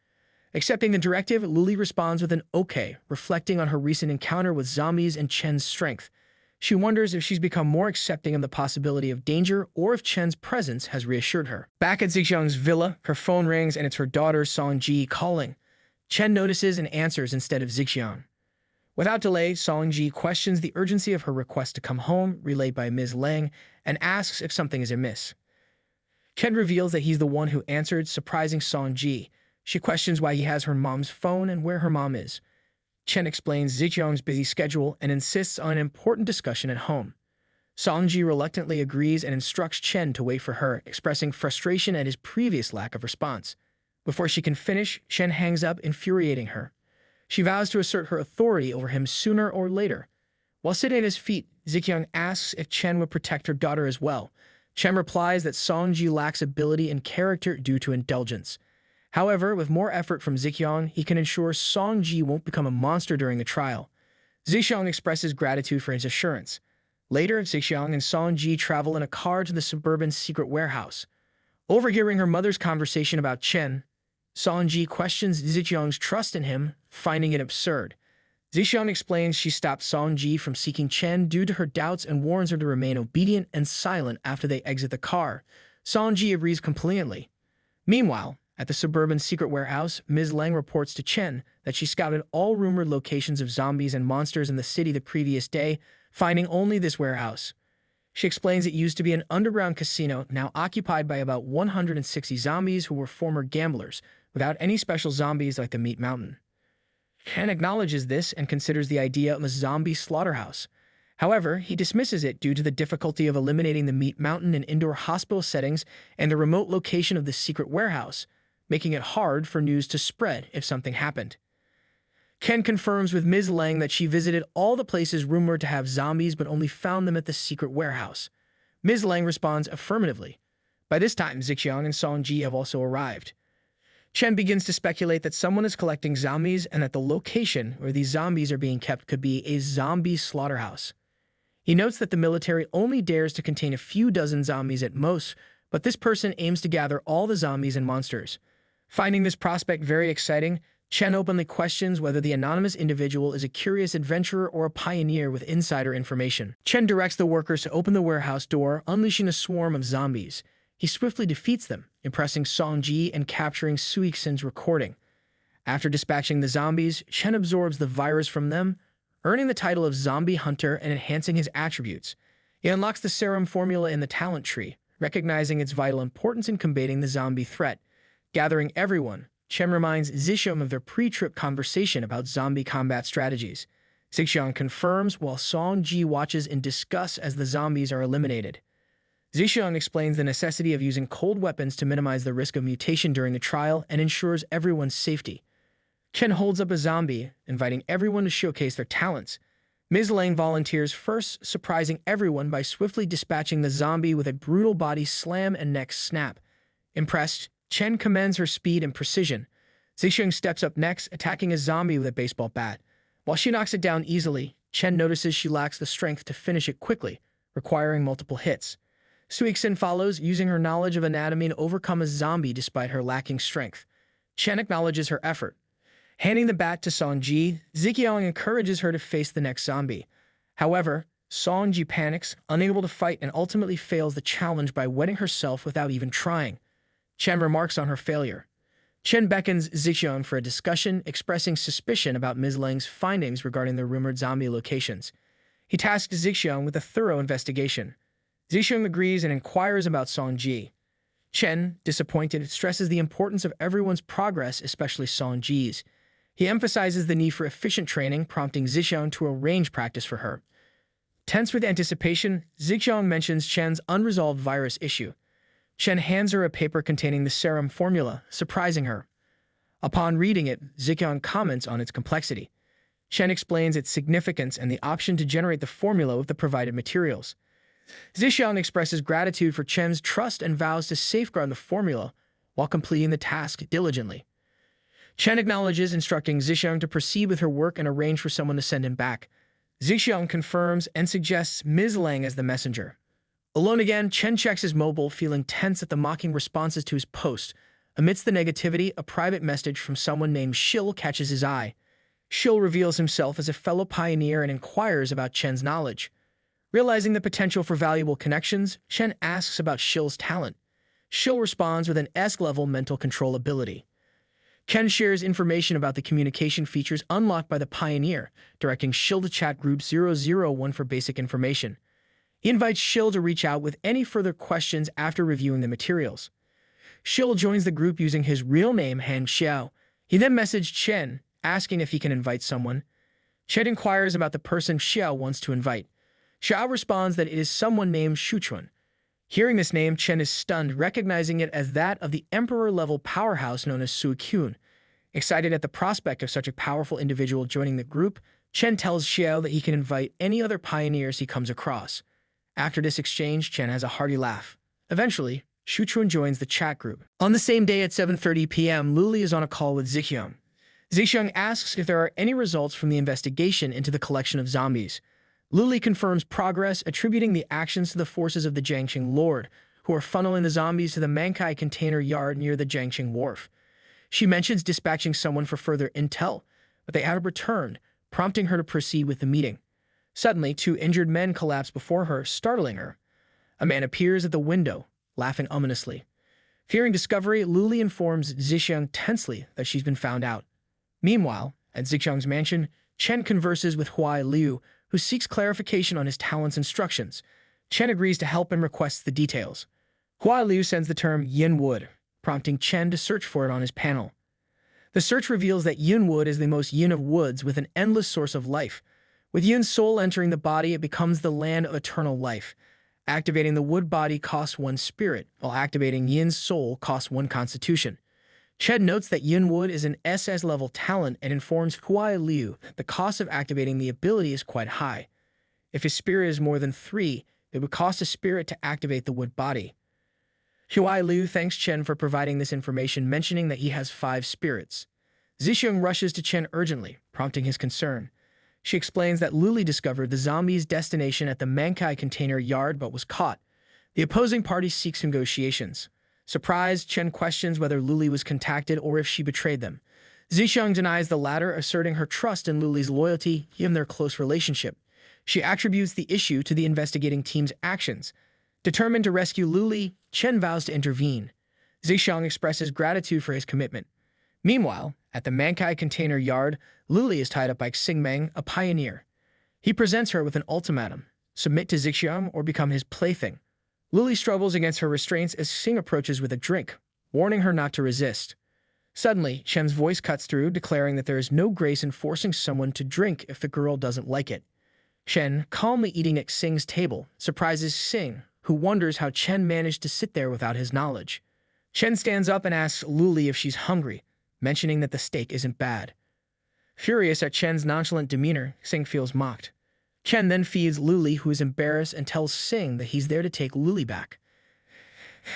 Speaker 1: Accepting the directive, Luli responds with an okay, reflecting on her recent encounter with zombies and Chen's strength. She wonders if she's become more accepting of the possibility of danger or if Chen's presence has reassured her. Back at Zixiang's villa, her phone rings and it's her daughter Songji calling. Chen notices and answers instead of Zixiang. Without delay, Songji questions the urgency of her request to come home, relayed by Ms. Leng, and asks if something is amiss. Chen reveals that he's the one who answered, surprising Songji. She questions why he has her mom's phone and where her mom is. Chen explains Ziqiang's busy schedule and insists on an important discussion at home. Songji reluctantly agrees and instructs Chen to wait for her, expressing frustration at his previous lack of response. Before she can finish, Chen hangs up, infuriating her. She vows to assert her authority over him sooner or later. While sitting at his feet, Ziqiang asks if Chen would protect her daughter as well. Chen replies that Songji lacks ability and character due to indulgence. However, with more effort from Ziqiang, he can ensure Songji won't become a monster during the trial. Ziqiang expresses gratitude for his assurance. Later, Ziqiang and Songji travel in a car to the suburban secret warehouse. Overhearing her mother's conversation about Chen, Songji questions Ziqiang's trust in him, finding it absurd. Ziqiang explains she stopped Songji from seeking Chen due to her doubts and warns her to remain obedient and silent after they exit the car. Songji agrees compliantly. Meanwhile, at the suburban secret warehouse, Ms. Lang reports to Chen that she scouted all rumored locations of zombies and monsters in the city the previous day, finding only this warehouse. She explains it used to be an underground casino, now occupied by about 160 zombies who were former gamblers, without any special zombies like the Meat Mountain. Chen acknowledges this and considers the idea of a zombie slaughterhouse. However, he dismisses it due to the difficulty of eliminating the Meat Mountain in indoor hospital settings and the remote location of the secret warehouse, making it hard for news to spread if something happened. Ken confirms with Ms. Lang that she visited all the places rumored to have zombies but only found them at the secret warehouse. Ms. Lang responds affirmatively. By this time, Ziqiang and Songji have also arrived. Chen begins to speculate that someone is collecting zombies and that the location where these zombies are being kept could be a zombie slaughterhouse. He notes that the military only dares to contain a few dozen zombies at most, but this person aims to gather all the zombies and monsters. Finding this prospect very exciting, Chen openly questions whether the anonymous individual is a curious adventurer or a pioneer with insider information. Chen directs the workers to open the warehouse door, unleashing a swarm of zombies. He swiftly defeats them, impressing Songji and capturing Suixin's recording. After dispatching the zombies, Chen absorbs the virus from them, earning the title of Zombie Hunter and enhancing his attributes. He unlocks the serum formula in the talent tree, recognizing its vital importance in combating the zombie threat. Gathering everyone, Chen reminds Ziqiang of their pre-trip conversation about zombie combat strategies. Ziqiang confirms while Songji watches in disgust as the zombies are eliminated. Ziqiang explains the necessity of using cold weapons to minimize the risk of mutation during the trial and ensures everyone's safety. Chen holds up a zombie, inviting everyone to showcase their talents. Ms. Lang volunteers first, surprising everyone by swiftly dispatching the zombie with a brutal body slam and neck snap. Impressed, Chen commends her speed and precision. Ziqiang steps up next, attacking a zombie with a baseball bat. While she knocks it down easily, Chen notices she lacks the strength to finish it quickly, requiring multiple hits. Suixin follows, using her knowledge of anatomy to overcome a zombie despite her lacking strength. Chen acknowledges her effort. Handing the bat to Songji, Ziqiang encourages her to face the next zombie. However, Songji panics, unable to fight, and ultimately fails the challenge by wetting herself without even trying. Chen remarks on her failure. Chen beckons Ziqiang for a discussion, expressing suspicion about Ms. Lang's findings regarding the rumored zombie locations. He tasks Ziqiang with a thorough investigation. Ziqiang agrees and inquires about Songji. Chen, disappointed, stresses the importance of everyone's progress, especially Songji's. He emphasizes the need for efficient training, prompting Ziqiang to arrange practice for her. Tense with anticipation, Ziqiang mentions Chen's unresolved virus issue. Chen hands her a paper containing the serum formula, surprising her. Upon reading it, Ziqiang comments on its complexity. Chen explains its significance and the option to generate the formula with the provided materials. Ziqiang expresses gratitude for Chen's trust and vows to safeguard the formula while completing the task diligently. Chen acknowledges, instructing Ziqiang to proceed with her work and arrange for someone to send him back. Ziqiang confirms and suggests Ms. Lang as the messenger. Alone again, Chen checks his mobile, feeling tense at the mocking responses to his post. Amidst the negativity, a private message from someone named Shil catches his eye. Shil reveals himself as a fellow pioneer and inquires about Chen's knowledge. Realizing the potential for valuable connections, Chen asks about Shil's talent. Shil responds with an S-level mental control ability. Chen shares information about the communication features unlocked by the pioneer, directing Shil to chat group 001 for basic information. He invites Shil to reach out with any further questions after reviewing the materials. Shil joins the group using his real name, Han Xiao. He then messaged Chen, asking if he can invite someone. Chen inquires about the person Xiao wants to invite. Xiao responds that it is someone named Shuchuan. Hearing this name, Chen is stunned, recognizing it as that of the emperor-level powerhouse known as Su Qun. Excited at the prospect of such a powerful individual joining the group, Chen tells Xiao that he can invite any other pioneers he comes across. After this exchange, Chen has a hearty laugh. Eventually, Shuchuan joins the chat group. On the same day at 7:30 p.m., Luli is on a call with Zixiang. Zixiang asks if there are any results from the investigation into the collection of zombies. Luli confirms progress, attributing the actions to the forces of the Jiangqing Lord, who are funneling the zombies to the Manga container yard near the Jiangqing Wharf. She mentions dispatching someone for further intel, but they haven't returned, prompting her to proceed with the meeting. Suddenly, 2 injured men collapse before her, startling her. A man appears at the window, laughing ominously. Fearing discovery, Luli informs Zixiang tensely that she's been found out. Meanwhile, at Zixiang's mansion, Chen converses with Huai Liu, who seeks clarification on his talent's instructions. Chen agrees to help and requests the details. Huai Liu sends the term yin wood, prompting Chen to search for it on his panel. The search reveals that yin wood is the most yin of woods with an endless source of life. With yin's soul entering the body, it becomes the land of eternal life. Activating the wood body costs 1 spirit, while activating yin's soul costs 1 constitution. Chen notes that yin wood is an SS-level talent and informs Huai Liu that the cost of activating the ability is quite high. If his spirit is more than 3, it would cost a spirit to activate the wood body. Huai Liu thanks Chen for providing this information, mentioning that he has 5 spirits. Zixiang rushes to Chen urgently, prompting his concern. She explains that Luli discovered the zombies' destination at the Mankai container yard but was caught. The opposing party seeks negotiations. Surprised, Chen questions whether Luli was contacted or if she betrayed them. Zixiang denies the latter, asserting her trust in Luli's loyalty given their close relationship. She attributes the issue to the investigating team's actions. Determined to rescue Luli, Chen vows to intervene. Zixiang expresses gratitude for his commitment. Meanwhile, at the Mankai container yard, Luli is tied up by Xingmeng, a pioneer. He presents her with an ultimatum: submit to Zixiang or become his plaything. Luli struggles against her restraints as Xing approaches with a drink, warning her not to resist. Suddenly, Chen's voice cuts through, declaring that there is no grace in forcing someone to drink if the girl doesn't like it. Chen, calmly eating at Xing's table, surprises Xing, who wonders how Chen managed to sit there without his knowledge. Chen stands up and asks Luli if she's hungry, mentioning that the steak isn't bad. Furious at Chen's nonchalant demeanor, Xing feels mocked. Chen then feeds Luli, who is embarrassed, and tells Xing that he's there to take Luli back.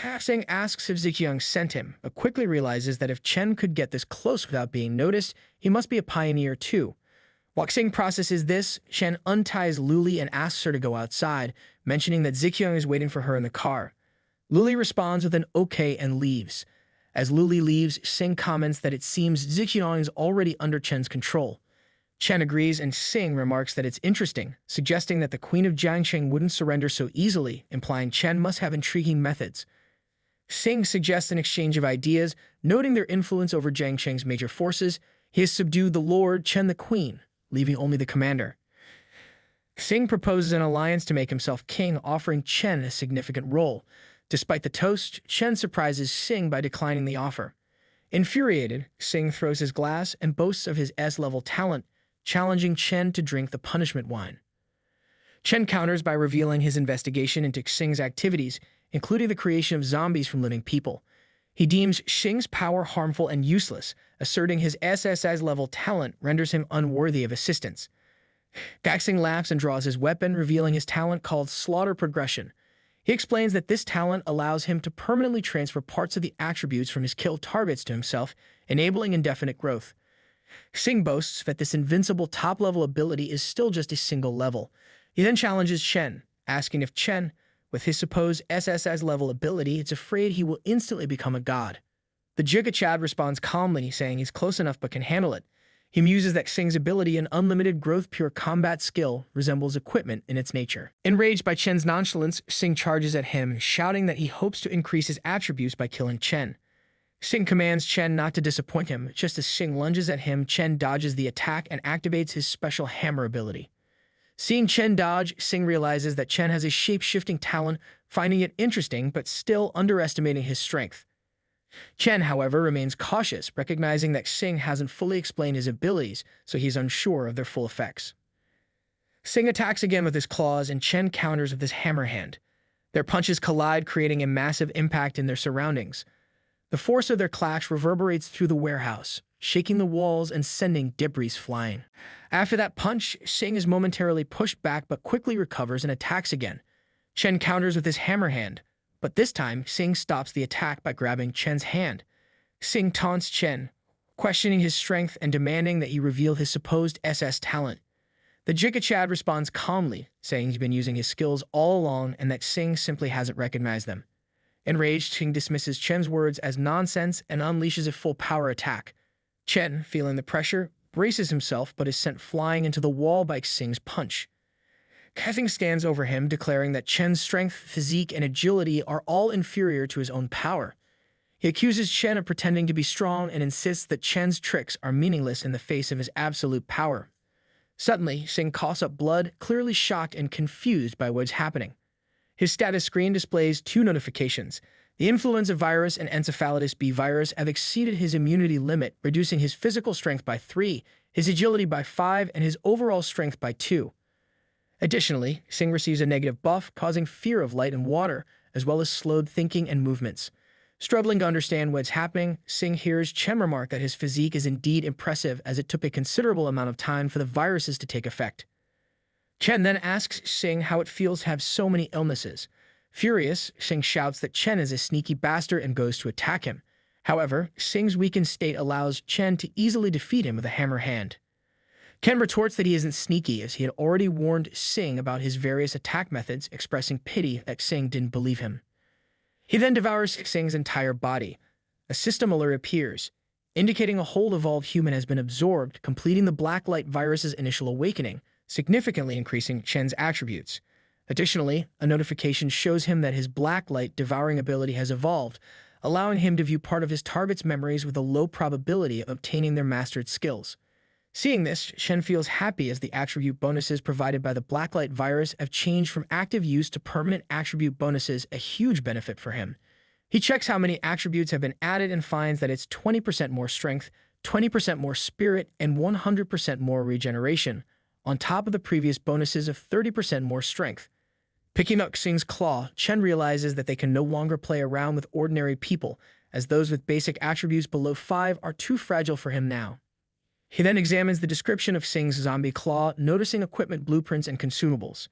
Speaker 1: Xing asks if Zixiang sent him, but quickly realizes that if Chen could get this close without being noticed, he must be a pioneer too. While Xing processes this, Chen unties Luli and asks her to go outside, mentioning that Zixiang is waiting for her in the car. Luli responds with an okay and leaves. As Luli leaves, Xing comments that it seems Zixiang is already under Chen's control. Chen agrees, and Xing remarks that it's interesting, suggesting that the Queen of Jiangqing wouldn't surrender so easily, implying Chen must have intriguing methods. Xing suggests an exchange of ideas, noting their influence over Jiangqing's major forces. He has subdued the Lord, Chen the Queen, leaving only the commander. Xing proposes an alliance to make himself king, offering Chen a significant role. Despite the toast, Chen surprises Xing by declining the offer. Infuriated, Xing throws his glass and boasts of his S-level talent, challenging Chen to drink the punishment wine. Chen counters by revealing his investigation into Xing's activities, including the creation of zombies from living people. He deems Xing's power harmful and useless, asserting his SSS-level talent renders him unworthy of assistance. Xing laughs and draws his weapon, revealing his talent called Slaughter Progression. He explains that this talent allows him to permanently transfer parts of the attributes from his kill targets to himself, enabling indefinite growth. Xing boasts that this invincible top-level ability is still just a single level. He then challenges Chen, asking if Chen, with his supposed SSS-level ability, is afraid he will instantly become a god. The Jiga Chad responds calmly, saying he's close enough but can handle it. He muses that Xing's ability and unlimited growth pure combat skill resembles equipment in its nature. Enraged by Chen's nonchalance, Xing charges at him, shouting that he hopes to increase his attributes by killing Chen. Xing commands Chen not to disappoint him. Just as Xing lunges at him, Chen dodges the attack and activates his special hammer ability. Seeing Chen dodge, Xing realizes that Chen has a shape-shifting talent, finding it interesting but still underestimating his strength. Chen, however, remains cautious, recognizing that Xing hasn't fully explained his abilities, so he's unsure of their full effects. Xing attacks again with his claws, and Chen counters with his hammer hand. Their punches collide, creating a massive impact in their surroundings. The force of their clash reverberates through the warehouse, shaking the walls and sending debris flying. After that punch, Xing is momentarily pushed back but quickly recovers and attacks again. Chen counters with his hammer hand, but this time Xing stops the attack by grabbing Chen's hand. Xing taunts Chen, questioning his strength and demanding that he reveal his supposed SS talent. The Jigachad responds calmly, saying he's been using his skills all along and that Xing simply hasn't recognized them. Enraged, Xing dismisses Chen's words as nonsense and unleashes a full-power attack. Chen, feeling the pressure, braces himself but is sent flying into the wall by Xing's punch. Xing stands over him, declaring that Chen's strength, physique, and agility are all inferior to his own power. He accuses Chen of pretending to be strong and insists that Chen's tricks are meaningless in the face of his absolute power. Suddenly, Xing coughs up blood, clearly shocked and confused by what's happening. His status screen displays two notifications. The influenza virus and encephalitis B virus have exceeded his immunity limit, reducing his physical strength by 3, his agility by 5, and his overall strength by 2. Additionally, Xing receives a negative buff, causing fear of light and water, as well as slowed thinking and movements. Struggling to understand what's happening, Xing hears Chen remark that his physique is indeed impressive, as it took a considerable amount of time for the viruses to take effect. Chen then asks Xing how it feels to have so many illnesses. Furious, Xing shouts that Chen is a sneaky bastard and goes to attack him. However, Xing's weakened state allows Chen to easily defeat him with a hammer hand. Chen retorts that he isn't sneaky, as he had already warned Xing about his various attack methods, expressing pity that Xing didn't believe him. He then devours Xing's entire body. A system alert appears, indicating a whole evolved human has been absorbed, completing the Black Light virus's initial awakening, significantly increasing Chen's attributes. Additionally, a notification shows him that his Black Light devouring ability has evolved, allowing him to view part of his target's memories with a low probability of obtaining their mastered skills. Seeing this, Chen feels happy as the attribute bonuses provided by the Blacklight virus have changed from active use to permanent attribute bonuses, a huge benefit for him. He checks how many attributes have been added and finds that it's 20% more strength, 20% more spirit, and 100% more regeneration, on top of the previous bonuses of 30% more strength. Picking up Xing's claw, Chen realizes that they can no longer play around with ordinary people, as those with basic attributes below 5 are too fragile for him now. He then examines the description of Xing's zombie claw, noticing equipment blueprints and consumables.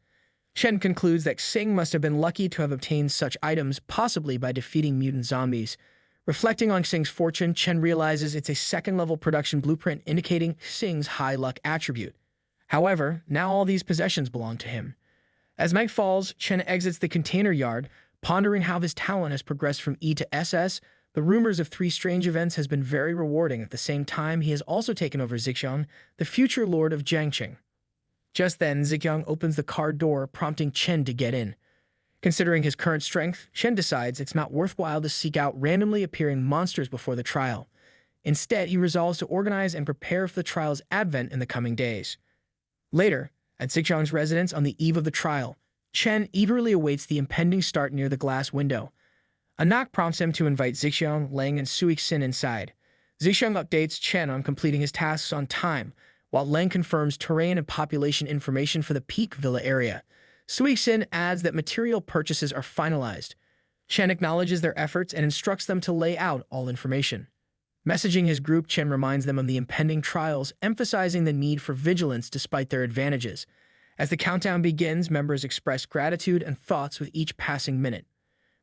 Speaker 1: Chen concludes that Xing must have been lucky to have obtained such items, possibly by defeating mutant zombies. Reflecting on Xing's fortune, Chen realizes it's a second-level production blueprint indicating Xing's high luck attribute. However, now all these possessions belong to him. As night falls, Chen exits the container yard, pondering how his talent has progressed from E to SS. The rumors of 3 strange events has been very rewarding. At the same time, he has also taken over Zixiang, the future lord of Jiangqing. Just then, Zixiang opens the car door, prompting Chen to get in. Considering his current strength, Chen decides it's not worthwhile to seek out randomly appearing monsters before the trial. Instead, he resolves to organize and prepare for the trial's advent in the coming days. Later, at Zixiang's residence on the eve of the trial, Chen eagerly awaits the impending start near the glass window. A knock prompts him to invite Zixiang, Leng, and Suixin inside. Zixiang updates Chen on completing his tasks on time, while Leng confirms terrain and population information for the Peak Villa area. Suixin adds that material purchases are finalized. Chen acknowledges their efforts and instructs them to lay out all information. Messaging his group, Chen reminds them of the impending trials, emphasizing the need for vigilance despite their advantages. As the countdown begins, members express gratitude and thoughts with each passing minute.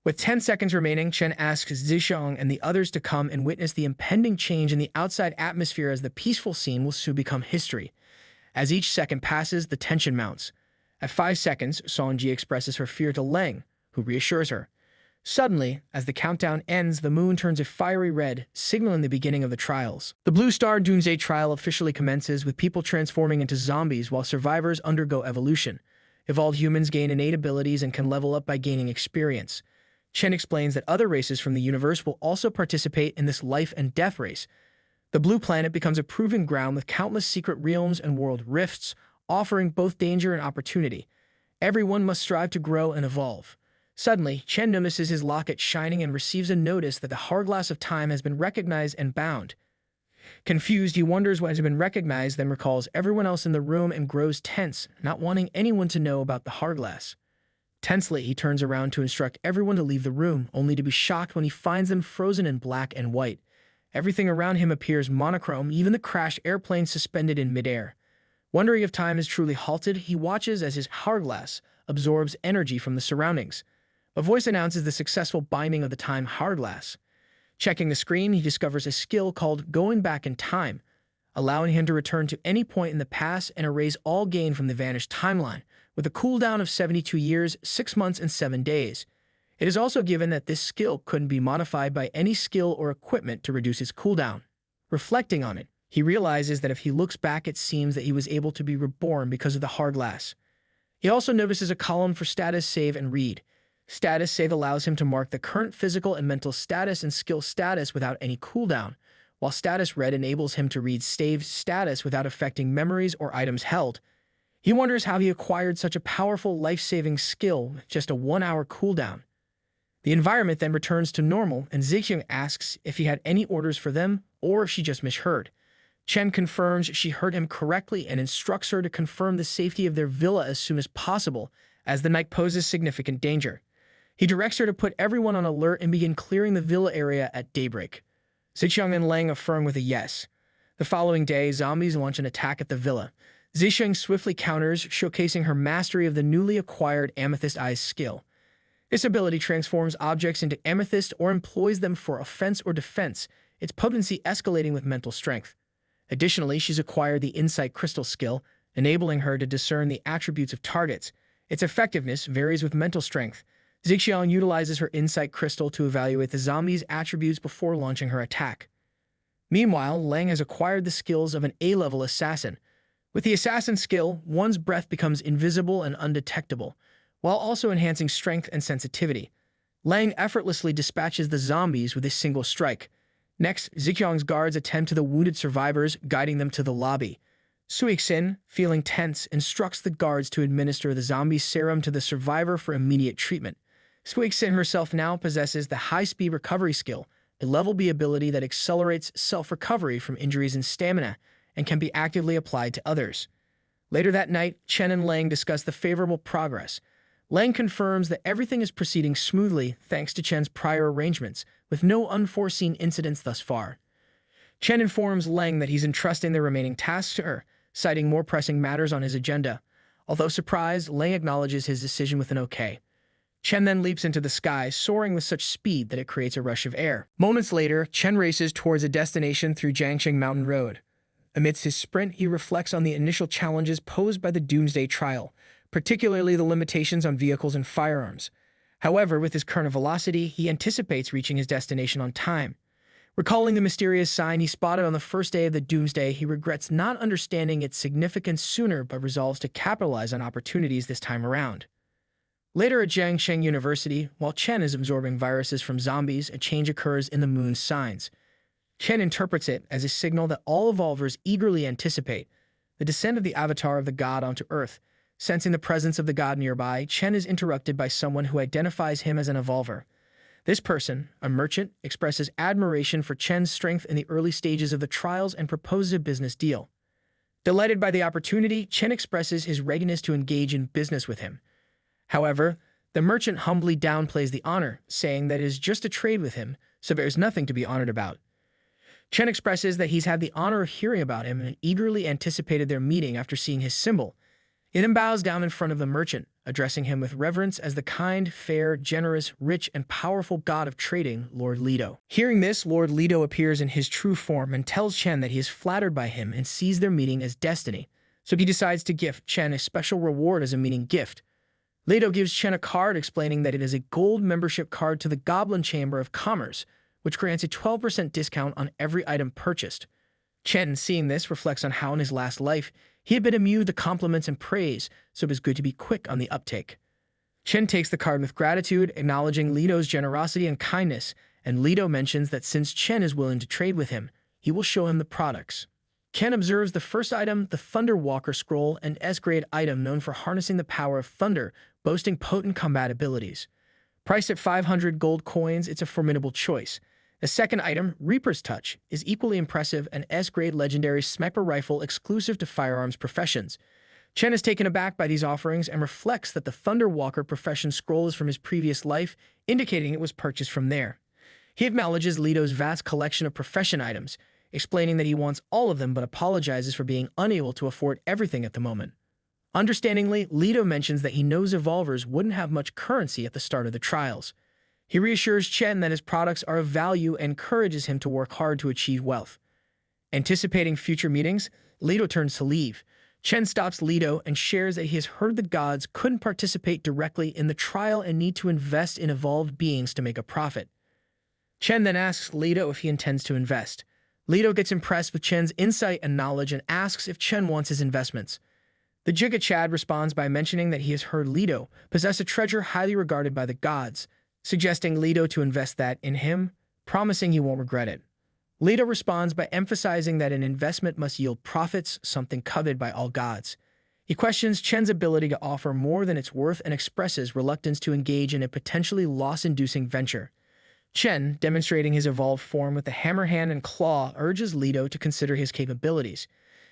Speaker 1: With 10 seconds remaining, Chen asks Zixiang and the others to come and witness the impending change in the outside atmosphere, as the peaceful scene will soon become history. As each second passes, the tension mounts. At 5 seconds, Songji expresses her fear to Leng, who reassures her. Suddenly, as the countdown ends, the moon turns a fiery red, signaling the beginning of the trials. The Blue Star Doomsday trial officially commences, with people transforming into zombies while survivors undergo evolution. Evolved humans gain innate abilities and can level up by gaining experience. Chen explains that other races from the universe will also participate in this life and death race. The Blue Planet becomes a proving ground with countless secret realms and world rifts, offering both danger and opportunity. Everyone must strive to grow and evolve. Suddenly, Chen notices his locket shining and receives a notice that the hourglass of time has been recognized and bound. Confused, he wonders what has been recognized, then recalls everyone else in the room and grows tense, not wanting anyone to know about the hourglass. Tensely, he turns around to instruct everyone to leave the room, only to be shocked when he finds them frozen in black and white. Everything around him appears monochrome, even the crashed airplane suspended in midair. Wondering if time has truly halted, he watches as his hourglass absorbs energy from the surroundings. A voice announces the successful binding of the time hourglass. Checking the screen, he discovers a skill called Going Back in Time, allowing him to return to any point in the past and erase all gain from the vanished timeline, with a cooldown of 72 years, 6 months, and 7 days. It is also given that this skill couldn't be modified by any skill or equipment to reduce its cooldown. Reflecting on it, he realizes that if he looks back, it seems that he was able to be reborn because of the hourglass. He also notices a column for status save and read. Status save allows him to mark the current physical and mental status and skill status without any cooldown, while status read enables him to read saved status without affecting memories or items held. He wonders how he acquired such a powerful life-saving skill with just a 1-hour cooldown. The environment then returns to normal, and Zixiang asks if he had any orders for them or if she just misheard. Chen confirms she heard him correctly and instructs her to confirm the safety of their villa as soon as possible, as the night poses significant danger. He directs her to put everyone on alert and begin clearing the villa area at daybreak. Zixiang and Lang affirm with a yes. The following day, zombies launch an attack at the villa. Zixiang swiftly counters, showcasing her mastery of the newly acquired Amethyst Eyes skill. This ability transforms objects into amethyst or employs them for offense or defense, its potency escalating with mental strength. Additionally, she's acquired the Insight Crystal skill, enabling her to discern the attributes of targets. Its effectiveness varies with mental strength. Zixiang utilizes her Insight Crystal to evaluate the zombie's attributes before launching her attack. Meanwhile, Lang has acquired the skills of an A-level assassin. With the assassin skill, one's breath becomes invisible and undetectable, while also enhancing strength and sensitivity. Lang effortlessly dispatches the zombies with a single strike. Next, Zixiang's guards attend to the wounded survivors, guiding them to the lobby. Suixin, feeling tense, instructs the guards to administer the zombie serum to the survivor for immediate treatment. Suixin herself now possesses the high-speed recovery skill, a level B ability that accelerates self-recovery from injuries and stamina, and can be actively applied to others. Later that night, Chen and Lang discuss the favorable progress. Lang confirms that everything is proceeding smoothly thanks to Chen's prior arrangements, with no unforeseen incidents thus far. Chen informs Lang that he's entrusting the remaining tasks to her, citing more pressing matters on his agenda. Although surprised, Lang acknowledges his decision with an okay. Chen then leaps into the sky, soaring with such speed that it creates a rush of air. Moments later, Chen races towards a destination through Jiangxing Mountain Road. Amidst his sprint, he reflects on the initial challenges posed by the Doomsday Trial, particularly the limitations on vehicles and firearms. However, with his current velocity, he anticipates reaching his destination on time. Recalling the mysterious sign he spotted on the first day of the Doomsday, he regrets not understanding its significance sooner but resolves to capitalize on opportunities this time around. Later at Jiangxing University, while Chen is absorbing viruses from zombies, a change occurs in the moon's signs. Chen interprets it as a signal that all evolvers eagerly anticipate, the descent of the avatar of the god onto Earth. Sensing the presence of the god nearby, Chen is interrupted by someone who identifies him as an evolver. This person, a merchant, expresses admiration for Chen's strength in the early stages of the trials and proposes a business deal. Delighted by the opportunity, Chen expresses his readiness to engage in business with him. However, the merchant humbly downplays the honor, saying that it is just a trade with him, so there is nothing to be honored about. Chen expresses that he's had the honor of hearing about him and eagerly anticipated their meeting after seeing his symbol. He then bows down in front of the merchant, addressing him with reverence as the kind, fair, generous, rich, and powerful god of trading, Lord Lido. Hearing this, Lord Lido appears in his true form and tells Chen that he is flattered by him and sees their meeting as destiny, so he decides to gift Chen a special reward as a meeting gift. Lido gives Chen a card explaining that it is a gold membership card to the Goblin Chamber of Commerce, which grants a 12% discount on every item purchased. Chen, seeing this, reflects on how in his last life he had been immune to compliments and praise, so it was good to be quick on the uptake. Chen takes the card with gratitude, acknowledging Lido's generosity and kindness, and Lido mentions that since Chen is willing to trade with him, he will show him the products. Chen observes the first item, the Thunder Walker Scroll, an S-grade item known for harnessing the power of thunder, boasting potent combat abilities. Priced at 500 gold coins, it's a formidable choice. The second item, Reaper's Touch, is equally impressive, an S-grade legendary sniper rifle exclusive to firearms professions. Chen is taken aback by these offerings and reflects that the Thunderwalker profession scroll is from his previous life, indicating it was purchased from there. He acknowledges Leto's vast collection of profession items, explaining that he wants all of them but apologizes for being unable to afford everything at the moment. Understandingly, Leto mentions that he knows evolvers wouldn't have much currency at the start of the trials. He reassures Chen that his products are of value and encourages him to work hard to achieve wealth. Anticipating future meetings, Leto turns to leave. Chen stops Leto and shares that he has heard the gods couldn't participate directly in the trial and need to invest in evolved beings to make a profit. Chen then asks Leto if he intends to invest. Leto gets impressed with Chen's insight and knowledge and asks if Chen wants his investments. The Giga Chad responds by mentioning that he has heard Leto possess a treasure highly regarded by the gods, suggesting Leto to invest that in him, promising he won't regret it. Leto responds by emphasizing that an investment must yield profits, something coveted by all gods. He questions Chen's ability to offer more than it's worth and expresses reluctance to engage in a potentially loss-inducing venture. Chen, demonstrating his evolved form with the hammer hand and claw, urges Leto to consider his capabilities.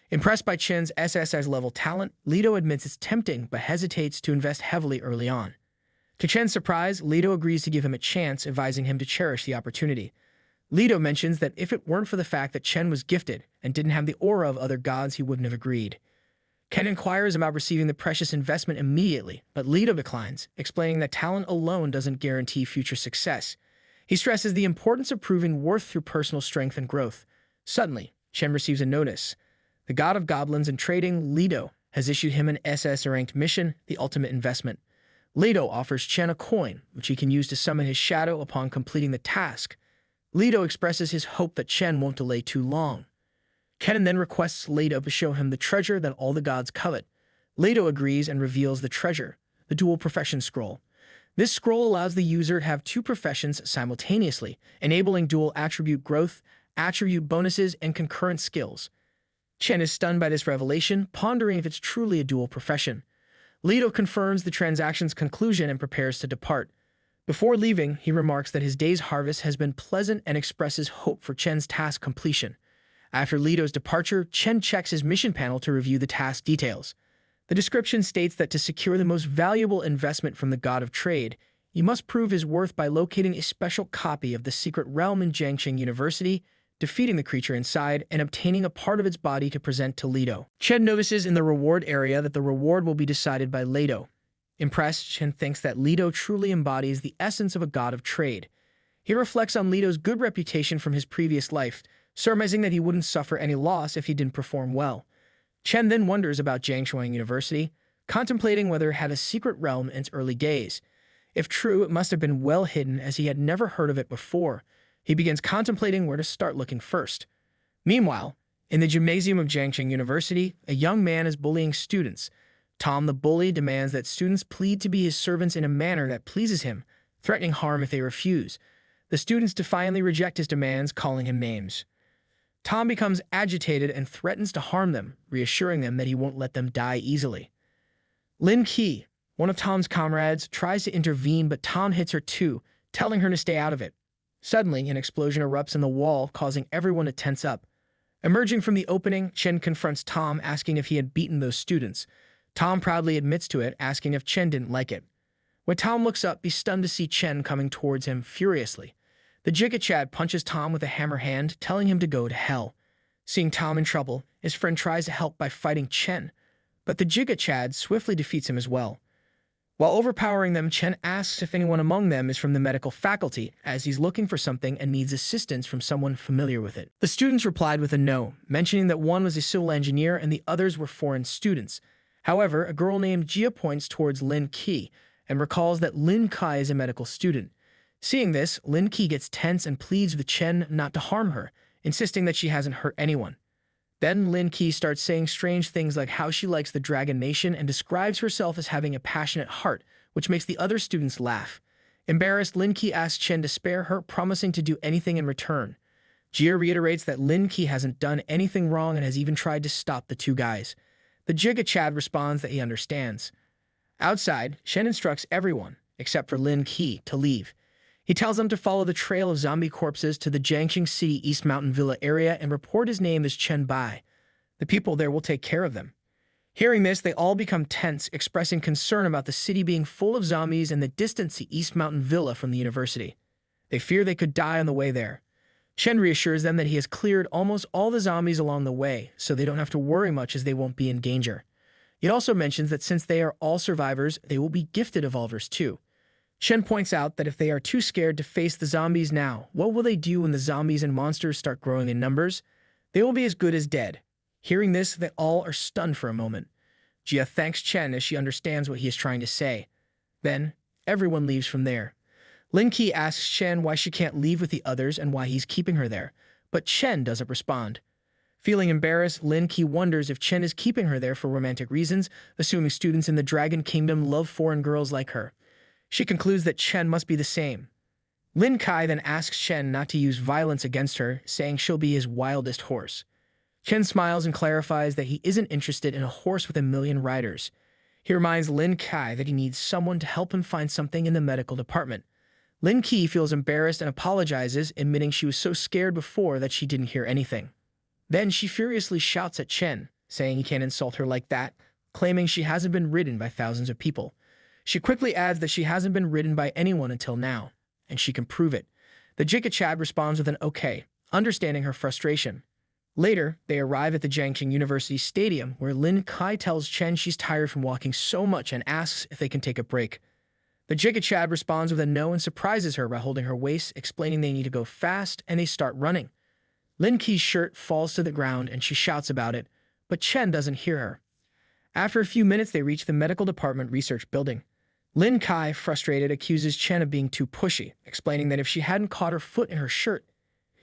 Speaker 1: Impressed by Chen's SSS-level talent, Leto admits it's tempting but hesitates to invest heavily early on. To Chen's surprise, Leto agrees to give him a chance, advising him to cherish the opportunity. Leto mentions that if it weren't for the fact that Chen was gifted and didn't have the aura of other gods, he wouldn't have agreed. Chen inquires about receiving the precious investment immediately, but Leto declines, explaining that talent alone doesn't guarantee future success. He stresses the importance of proving worth through personal strength and growth. Suddenly, Chen receives a notice. The god of goblins and trading, Leto, has issued him an SS-ranked mission, the ultimate investment. Leto offers Chen a coin, which he can use to summon his shadow upon completing the task. Leto expresses his hope that Chen won't delay too long. Chen then requests Leto to show him the treasure that all the gods covet. Leto agrees and reveals the treasure, the dual profession scroll. This scroll allows the user to have two professions simultaneously, enabling dual attribute growth, attribute bonuses, and concurrent skills. Chen is stunned by this revelation, pondering if it's truly a dual profession. Leto confirms the transaction's conclusion and prepares to depart. Before leaving, he remarks that his day's harvest has been pleasant and expresses hope for Chen's task completion. After Leto's departure, Chen checks his mission panel to review the task details. The description states that to secure the most valuable investment from the god of trade, you must prove his worth by locating a special copy of the secret realm in Jiangxing University, defeating the creature inside, and obtaining a part of its body to present to Leto. Chen notices in the reward area that the reward will be decided by Leto. Impressed, Chen thinks that Leto truly embodies the essence of a god of trade. He reflects on Leto's good reputation from his previous life, surmising that he wouldn't suffer any loss if he didn't perform well. Chen then wonders about Jiangxing University, contemplating whether it had a secret realm in its early days. If true, it must have been well hidden as he had never heard of it before. He begins contemplating where to start looking first. Meanwhile, in the gymnasium of Jiangxing University, a young man is bullying students. Tom the bully demands that students plead to be his servants in a manner that pleases him, threatening harm if they refuse. The students defiantly reject his demands, calling him names. Tom becomes agitated and threatens to harm them, reassuring them that he won't let them die easily. Lin Qi, one of Tom's comrades, tries to intervene, but Tom hits her too, telling her to stay out of it. Suddenly, an explosion erupts in the wall, causing everyone to tense up. Emerging from the opening, Chen confronts Tom, asking if he had beaten those students. Tom proudly admits to it, asking if Chen didn't like it. When Tom looks up, he's stunned to see Chen coming towards him furiously. The Giga Chad punches Tom with a hammer hand, telling him to go to hell. Seeing Tom in trouble, his friend tries to help by fighting Chen, but the Giga Chad swiftly defeats him as well. While overpowering them, Chen asks if anyone among them is from the medical faculty, as he's looking for something and needs assistance from someone familiar with it. The students replied with a no, mentioning that one was a civil engineer and the others were foreign students. However, a girl named Jia points towards Lin Qi and recalls that Lin Kai is a medical student. Seeing this, Lin Qi gets tense and pleads with Chen not to harm her, insisting that she hasn't hurt anyone. Then Lin Qi starts saying strange things like how she likes the Dragon Nation and describes herself as having a passionate heart, which makes the other students laugh. Embarrassed, Lin Qi asks Chen to spare her, promising to do anything in return. Jia reiterates that Lin Qi hasn't done anything wrong and has even tried to stop the two guys. The Giga Chad responds that he understands. Outside, Chen instructs everyone, except for Lin Qi, to leave. He tells them to follow the trail of zombie corpses to the Jiangxing City East Mountain Villa area and report his name as Chen Bai. The people there will take care of them. Hearing this, they all become tense, expressing concern about the city being full of zombies and the distance to East Mountain Villa from the university. They fear they could die on the way there. Chen reassures them that he has cleared almost all the zombies along the way, so they don't have to worry much as they won't be in danger. He also mentions that since they are all survivors, they will be gifted evolvers too. Chen points out that if they are too scared to face the zombies now, what will they do when the zombies and monsters start growing in numbers? They will be as good as dead. Hearing this, they all are stunned for a moment. Jia thanks Chen as she understands what he is trying to say. Then, everyone leaves from there. Lin Qi asks Chen why she can't leave with the others and why he's keeping her there, but Chen doesn't respond. Feeling embarrassed, Lin Qi wonders if Chen is keeping her there for romantic reasons, assuming students in the Dragon Kingdom love foreign girls like her. She concludes that Chen must be the same. Lin Kai then asks Chen not to use violence against her, saying she'll be his wildest horse. Chen smiles and clarifies that he isn't interested in a horse with 1,000,000 riders. He reminds Lin Kai that he needs someone to help him find something in the medical department. Lin Qi feels embarrassed and apologizes, admitting she was so scared before that she didn't hear anything. Then she furiously shouts at Chen, saying he can't insult her like that, claiming she hasn't been ridden by thousands of people. She quickly adds that she hasn't been ridden by anyone until now, and she can prove it. The Jikachad responds with an okay, understanding her frustration. Later, they arrive at the Jiangxing University Stadium, where Lin Kai tells Chen she's tired from walking so much and asks if they can take a break. The Jikachad responds with a no and surprises her by holding her waist, explaining they need to go fast, and they start running. Lin Qi's shirt falls to the ground and she shouts about it, but Chen doesn't hear her. After a few minutes, they reach the medical department research building. Lin Kai, frustrated, accuses Chen of being too pushy, explaining that if she hadn't caught her foot in her shirt,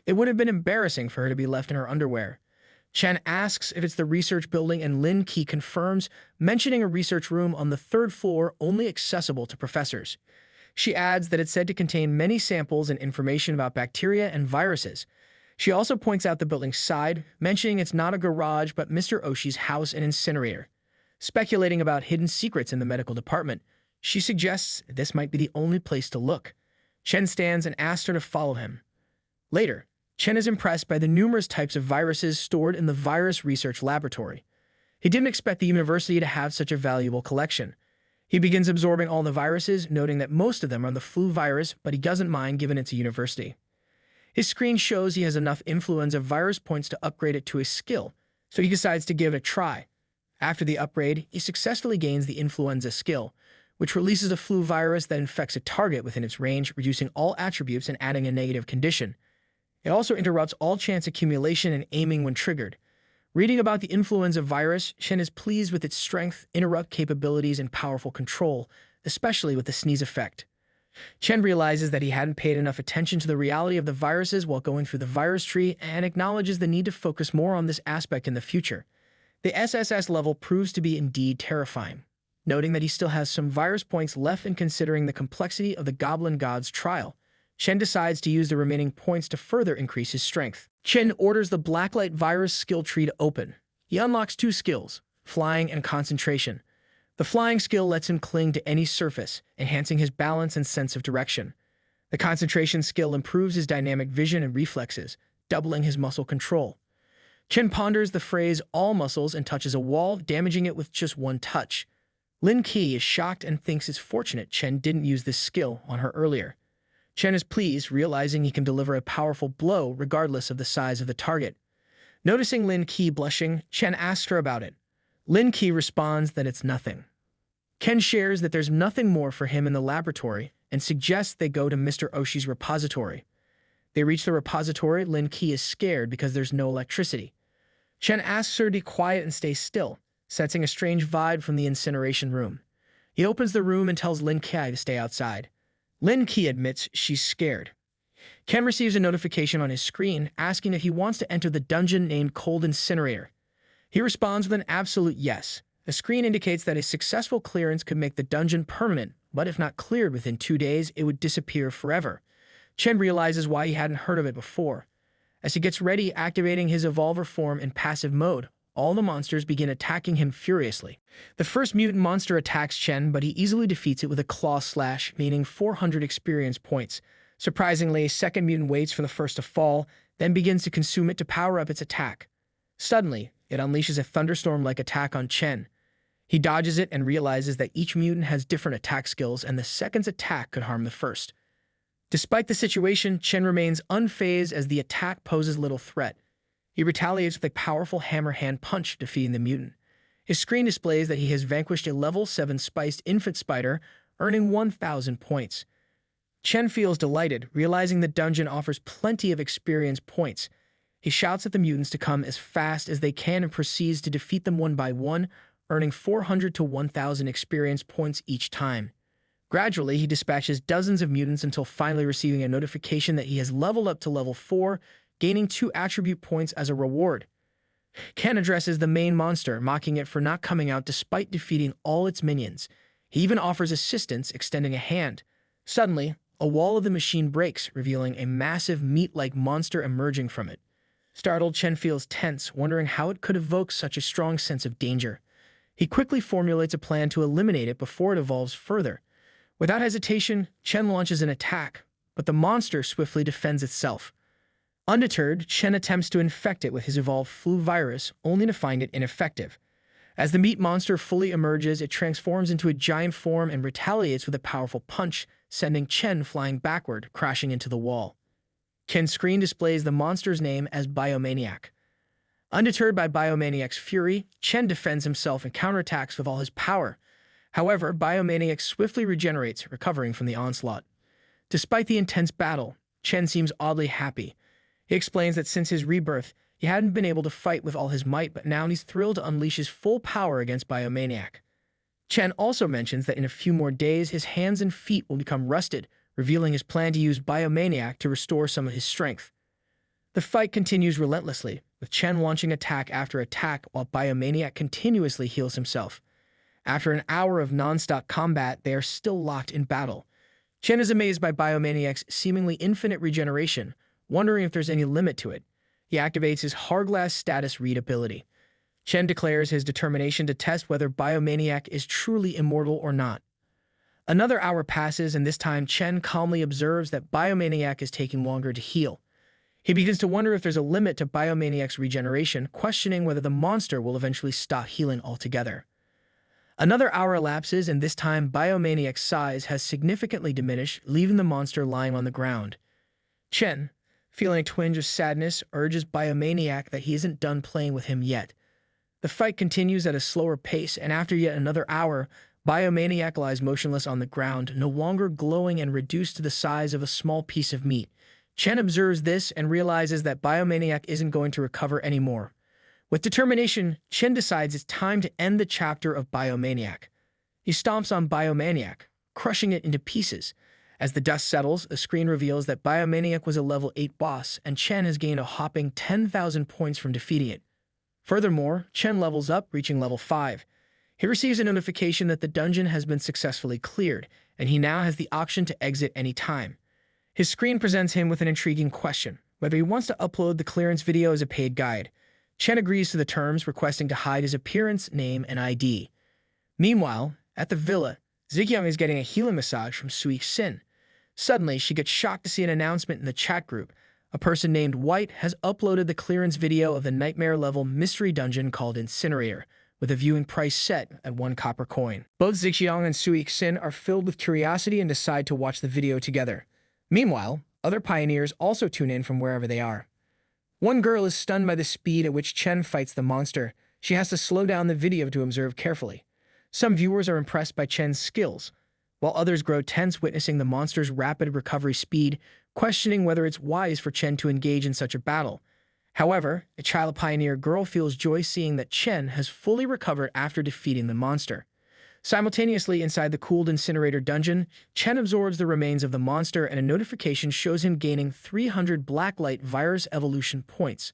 Speaker 1: it would have been embarrassing for her to be left in her underwear. Chen asks if it's the research building and Lin Qi confirms, mentioning a research room on the 3rd floor only accessible to professors. She adds that it's said to contain many samples and information about bacteria and viruses. She also points out the building's side, mentioning it's not a garage but Mr. Oshi's house and incinerator. Speculating about hidden secrets in the medical department, she suggests this might be the only place to look. Chen stands and asks her to follow him. Later, Chen is impressed by the numerous types of viruses stored in the virus research laboratory. He didn't expect the university to have such a valuable collection. He begins absorbing all the viruses, noting that most of them are the flu virus, but he doesn't mind given it's a university. His screen shows he has enough influenza virus points to upgrade it to a skill, so he decides to give it a try. After the upgrade, he successfully gains the influenza skill, which releases a flu virus that infects a target within its range, reducing all attributes and adding a negative condition. It also interrupts all chance accumulation and aiming when triggered. Reading about the influenza virus, Chen is pleased with its strength, interrupt capabilities, and powerful control, especially with the sneeze effect. Chen realizes that he hadn't paid enough attention to the reality of the viruses while going through the virus tree and acknowledges the need to focus more on this aspect in the future. The SSS level proves to be indeed terrifying, noting that he still has some virus points left and considering the complexity of the Goblin God's trial. Chen decides to use the remaining points to further increase his strength. Chen orders the Blacklight virus skill tree to open. He unlocks 2 skills, flying and concentration. The flying skill lets him cling to any surface, enhancing his balance and sense of direction. The concentration skill improves his dynamic vision and reflexes, doubling his muscle control. Chen ponders the phrase all muscles and touches a wall, damaging it with just 1 touch. Lin Qi is shocked and thinks it's fortunate Chen didn't use this skill on her earlier. Chen is pleased, realizing he can deliver a powerful blow regardless of the size of the target. Noticing Lin Qi blushing, Chen asks her about it. Lin Qi responds that it's nothing. Ken shares that there's nothing more for him in the laboratory and suggests they go to Mr. Oshi's repository. They reach the repository. Lin Qi is scared because there's no electricity. Chen asks her to be quiet and stay still, sensing a strange vibe from the incineration room. He opens the room and tells Lin Qi to stay outside. Lin Qi admits she's scared. Ken receives a notification on his screen asking if he wants to enter the dungeon named Cold Incinerator. He responds with an absolute yes. The screen indicates that a successful clearance could make the dungeon permanent, but if not cleared within 2 days, it would disappear forever. Chen realizes why he hadn't heard of it before. As he gets ready, activating his evolver form in passive mode, all the monsters begin attacking him furiously. The first mutant monster attacks Chen, but he easily defeats it with a claw slash, meaning 400 experience points. Surprisingly, second mutant waits for the first to fall, then begins to consume it to power up its attack. Suddenly, it unleashes a thunderstorm-like attack on Chen. He dodges it and realizes that each mutant has different attack skills, and the second's attack could harm the first. Despite the situation, Chen remains unfazed as the attack poses little threat. He retaliates with a powerful hammer hand punch, defeating the mutant. His screen displays that he has vanquished a level 7 spiced infant spider, earning 1,000 points. Chen feels delighted, realizing the dungeon offers plenty of experience points. He shouts at the mutants to come as fast as they can and proceeds to defeat them one by one, earning 400 to 1,000 experience points each time. Gradually, he dispatches dozens of mutants until finally receiving a notification that he has leveled up to level 4, gaining 2 attribute points as a reward. Ken addresses the main monster, mocking it for not coming out despite defeating all its minions. He even offers assistance, extending a hand. Suddenly, a wall of the machine breaks, revealing a massive meat-like monster emerging from it. Startled, Chen feels tense, wondering how it could evoke such a strong sense of danger. He quickly formulates a plan to eliminate it before it evolves further. Without hesitation, Chen launches an attack, but the monster swiftly defends itself. Undeterred, Chen attempts to infect it with his evolved flu virus, only to find it ineffective. As the meat monster fully emerges, it transforms into a giant form and retaliates with a powerful punch, sending Chen flying backward, crashing into the wall. Ken's screen displays the monster's name as Biomaniac. Undeterred by Biomaniac's fury, Chen defends himself and counterattacks with all his power. However, Biomaniac swiftly regenerates, recovering from the onslaught. Despite the intense battle, Chen seems oddly happy. He explains that since his rebirth, he hadn't been able to fight with all his might, but now he's thrilled to unleash his full power against Biomaniac. Chen also mentions that in a few more days, his hands and feet will become rusted, revealing his plan to use Biomaniac to restore some of his strength. The fight continues relentlessly, with Chen launching attack after attack while Biomaniac continuously heals himself. After an hour of non-stop combat, they are still locked in battle. Chen is amazed by Biomaniac's seemingly infinite regeneration, wondering if there's any limit to it. He activates his Hourglass status read ability. Chen declares his determination to test whether Biomaniac is truly immortal or not. Another hour passes, and this time Chen calmly observes that Biomaniac is taking longer to heal. He begins to wonder if there's a limit to Biomaniac's regeneration, questioning whether the monster will eventually stop healing altogether. Another hour elapses, and this time Biomaniac's size has significantly diminished, leaving the monster lying on the ground. Chen, feeling a twinge of sadness, urges Biomaniac that he isn't done playing with him yet. The fight continues at a slower pace, and after yet another hour, Biomaniac lies motionless on the ground, no longer glowing and reduced to the size of a small piece of meat. Chen observes this and realizes that Biomaniac isn't going to recover anymore. With determination, Chen decides it's time to end the chapter of Biomaniac. He stomps on Biomaniac, crushing it into pieces. As the dust settles, the screen reveals that Biomaniac was a level 8 boss, and Chen has gained a hopping 10,000 points from defeating it. Furthermore, Chen levels up, reaching level 5. He receives a notification that the dungeon has been successfully cleared, and he now has the option to exit any time. His screen presents him with an intriguing question, whether he wants to upload the clearance video as a paid guide. Chen agrees to the terms, requesting to hide his appearance, name, and ID. Meanwhile, at the villa, Zikyung is getting a healing massage from Sui Xin. Suddenly, she gets shocked to see an announcement in the chat group. A person named White has uploaded the clearance video of the nightmare-level mystery dungeon called Incinerator, with a viewing price set at 1 copper coin. Both Zikyung and Sui Xin are filled with curiosity and decide to watch the video together. Meanwhile, other pioneers also tune in from wherever they are. One girl is stunned by the speed at which Chen fights the monster. She has to slow down the video to observe carefully. Some viewers are impressed by Chen's skills, while others grow tense witnessing the monster's rapid recovery speed, questioning whether it's wise for Chen to engage in such a battle. However, a child pioneer girl feels joy seeing that Chen has fully recovered after defeating the monster. Simultaneously, inside the cooled incinerator dungeon, Chen absorbs the remains of the monster, and a notification shows him gaining 300 Blacklight virus evolution points.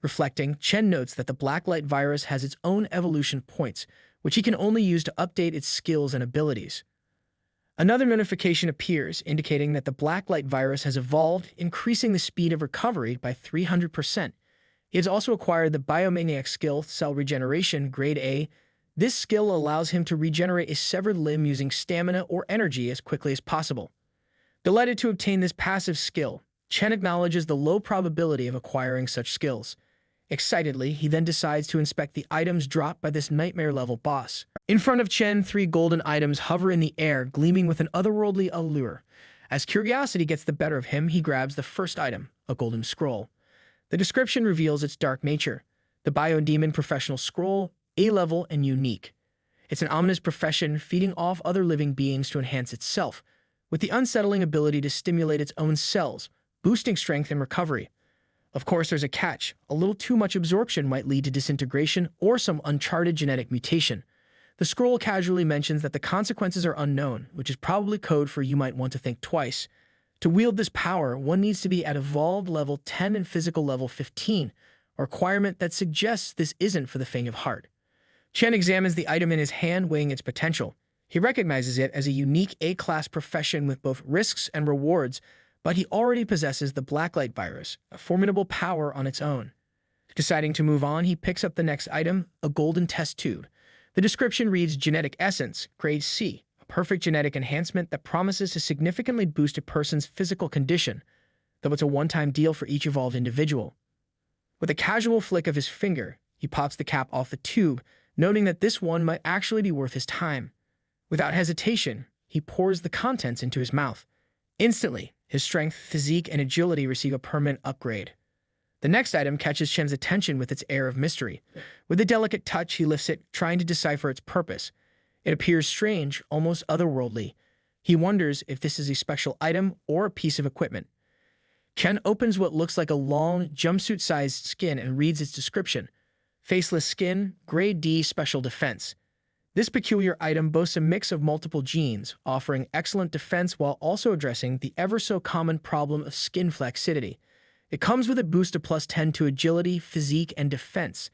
Speaker 1: Reflecting, Chen notes that the Blacklight virus has its own evolution points, which he can only use to update its skills and abilities. Another notification appears, indicating that the Blacklight virus has evolved, increasing the speed of recovery by 300%. He has also acquired the biomaniac skill, Cell Regeneration, Grade A. This skill allows him to regenerate a severed limb using stamina or energy as quickly as possible. Delighted to obtain this passive skill, Chen acknowledges the low probability of acquiring such skills. Excitedly, he then decides to inspect the items dropped by this nightmare-level boss. In front of Chen, 3 golden items hover in the air, gleaming with an otherworldly allure. As curiosity gets the better of him, he grabs the first item, a golden scroll. The description reveals its dark nature. The Biodemon Professional Scroll, A-level and unique. It's an ominous profession feeding off other living beings to enhance itself, with the unsettling ability to stimulate its own cells, boosting strength and recovery. Of course, there's a catch. A little too much absorption might lead to disintegration or some uncharted genetic mutation. The scroll casually mentions that the consequences are unknown, which is probably code for you might want to think twice. To wield this power, one needs to be at evolved level 10 and physical level 15, a requirement that suggests this isn't for the faint of heart. Chen examines the item in his hand, weighing its potential. He recognizes it as a unique A-class profession with both risks and rewards, but he already possesses the Blacklight virus, a formidable power on its own. Deciding to move on, he picks up the next item, a golden test tube. The description reads Genetic Essence, Grade C, a perfect genetic enhancement that promises to significantly boost a person's physical condition, though it's a one-time deal for each evolved individual. With a casual flick of his finger, he pops the cap off the tube, noting that this one might actually be worth his time. Without hesitation, he pours the contents into his mouth. Instantly, his strength, physique, and agility receive a permanent upgrade. The next item catches Chen's attention with its air of mystery. With a delicate touch, he lifts it, trying to decipher its purpose. It appears strange, almost otherworldly. He wonders if this is a special item or a piece of equipment. Chen opens what looks like a long, jumpsuit-sized skin and reads its description. Faceless skin, Grade D special defense. This peculiar item boasts a mix of multiple genes, offering excellent defense while also addressing the ever-so-common problem of skin flexidity. It comes with a boost of plus 10 to agility, physique, and defense.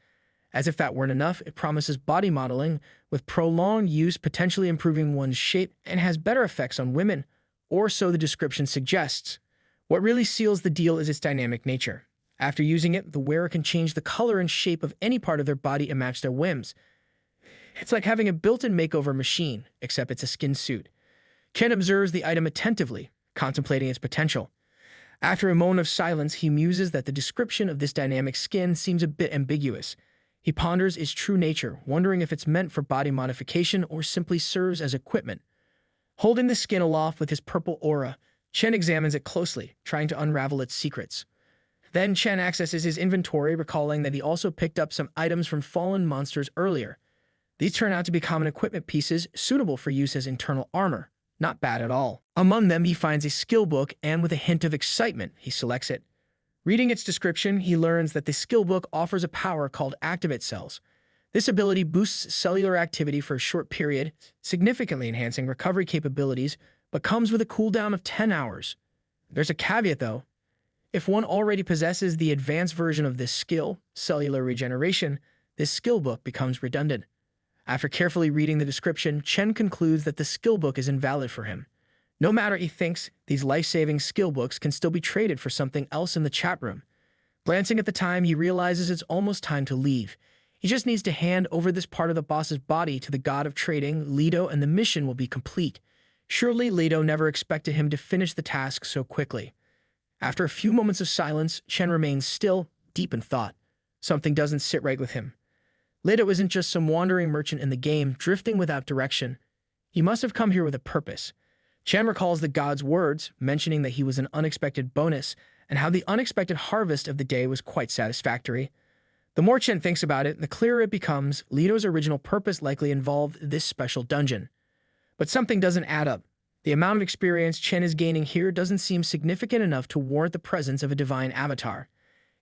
Speaker 1: As if that weren't enough, it promises body modeling, with prolonged use potentially improving one's shape and has better effects on women, or so the description suggests. What really seals the deal is its dynamic nature. After using it, the wearer can change the color and shape of any part of their body to match their whims. It's like having a built-in makeover machine, except it's a skin suit. Chen observes the item attentively, contemplating its potential. After a moment of silence, he muses that the description of this dynamic skin seems a bit ambiguous. He ponders its true nature, wondering if it's meant for body modification or simply serves as equipment. Holding the skin aloft with his purple aura, Chen examines it closely, trying to unravel its secrets. Then Chen accesses his inventory, recalling that he also picked up some items from fallen monsters earlier. These turn out to be common equipment pieces suitable for use as internal armor. Not bad at all. Among them, he finds a skill book, and with a hint of excitement, he selects it. Reading its description, he learns that the skill book offers a power called Activate Cells. This ability boosts cellular activity for a short period, significantly enhancing recovery capabilities, but comes with a cooldown of 10 hours. There's a caveat, though. If one already possesses the advanced version of this skill, Cellular Regeneration, this skill book becomes redundant. After carefully reading the description, Chen concludes that the skill book is invalid for him. No matter, he thinks, these life-saving skill books can still be traded for something else in the chat room. Glancing at the time, he realizes it's almost time to leave. He just needs to hand over this part of the boss's body to the god of trading, Leto, and the mission will be complete. Surely Leto never expected him to finish the task so quickly. After a few moments of silence, Chen remains still, deep in thought. Something doesn't sit right with him. Leto isn't just some wandering merchant in the game, drifting without direction. He must have come here with a purpose. Chen recalls the god's words, mentioning that he was an unexpected bonus, and how the unexpected harvest of the day was quite satisfactory. The more Chen thinks about it, the clearer it becomes Leto's original purpose likely involved this special dungeon. But something doesn't add up. The amount of experience Chen is gaining here doesn't seem significant enough to warrant the presence of a divine avatar.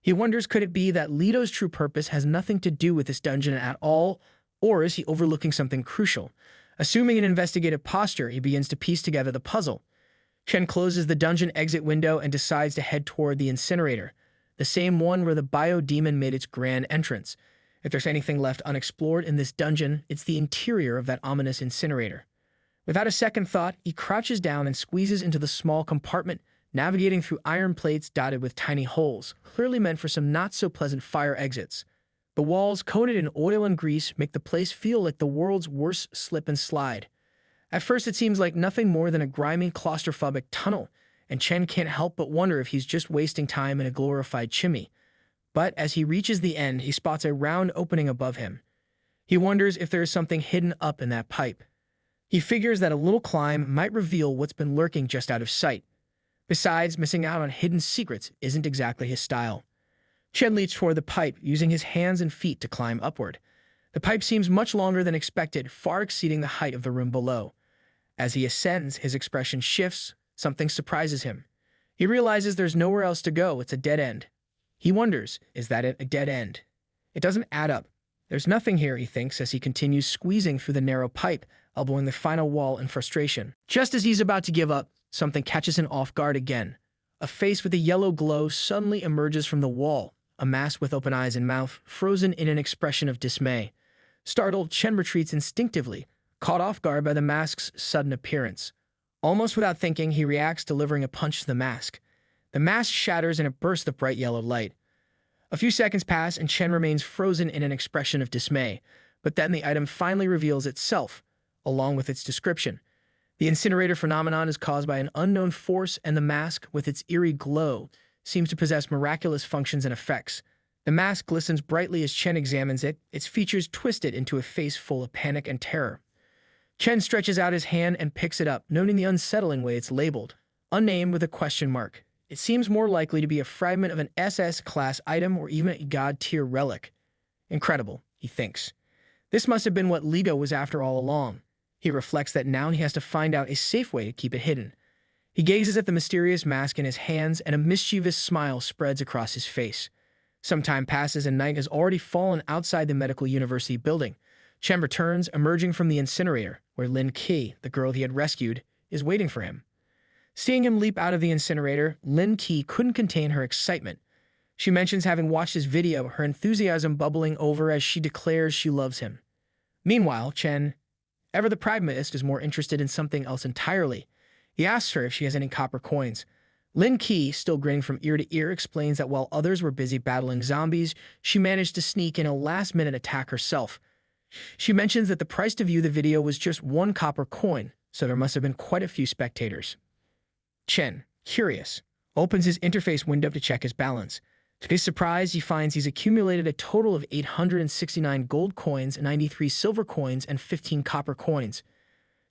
Speaker 1: He wonders, could it be that Leto's true purpose has nothing to do with this dungeon at all, or is he overlooking something crucial? Assuming an investigative posture, he begins to piece together the puzzle. Chen closes the dungeon exit window and decides to head toward the incinerator, the same one where the biodemon made its grand entrance. If there's anything left unexplored in this dungeon, it's the interior of that ominous incinerator. Without a second thought, he crouches down and squeezes into the small compartment, navigating through iron plates dotted with tiny holes, clearly meant for some not-so-pleasant fire exits. The walls, coated in oil and grease, make the place feel like the world's worst slip and slide. At first, it seems like nothing more than a grimy, claustrophobic tunnel, and Chen can't help but wonder if he's just wasting time in a glorified chimney. But as he reaches the end, he spots a round opening above him. He wonders if there is something hidden up in that pipe. He figures that a little climb might reveal what's been lurking just out of sight. Besides, missing out on hidden secrets isn't exactly his style. Chen leaps toward the pipe, using his hands and feet to climb upward. The pipe seems much longer than expected, far exceeding the height of the room below. As he ascends, his expression shifts. Something surprises him. He realizes there's nowhere else to go. It's a dead end. He wonders, is that it, a dead end? It doesn't add up. There's nothing here, he thinks, as he continues squeezing through the narrow pipe, elbowing the final wall in frustration. Just as he's about to give up, something catches him off guard again. A face with a yellow glow suddenly emerges from the wall, a mask with open eyes and mouth, frozen in an expression of dismay. Startled, Chen retreats instinctively, caught off guard by the mask's sudden appearance. Almost without thinking, he reacts, delivering a punch to the mask. The mask shatters in a burst of bright yellow light. A few seconds pass, and Chen remains frozen in an expression of dismay, but then the item finally reveals itself, along with its description. The incinerator phenomenon is caused by an unknown force, and the mask, with its eerie glow, seems to possess miraculous functions and effects. The mask glistens brightly as Chen examines it, its features twisted into a face full of panic and terror. Chen stretches out his hand and picks it up, noting the unsettling way it's labeled. Unnamed with a question mark. It seems more likely to be a fragment of an SS-class item or even a god-tier relic. Incredible, he thinks. This must have been what LEGO was after all along. He reflects that now he has to find out a safe way to keep it hidden. He gazes at the mysterious mask in his hands, and a mischievous smile spreads across his face. Some time passes, and night has already fallen outside the medical university building. Chen returns, emerging from the incinerator, where Lin Qi, the girl he had rescued, is waiting for him. Seeing him leap out of the incinerator, Lin Qi couldn't contain her excitement. She mentions having watched his video, her enthusiasm bubbling over as she declares she loves him. Meanwhile, Chen, ever the pragmatist, is more interested in something else entirely. He asks her if she has any copper coins. Lin Qi, still grinning from ear to ear, explains that while others were busy battling zombies, she managed to sneak in a last-minute attack herself. She mentions that the price to view the video was just 1 copper coin, so there must have been quite a few spectators. Chen, curious, opens his interface window to check his balance. To his surprise, he finds he's accumulated a total of 869 gold coins, 93 silver coins, and 15 copper coins.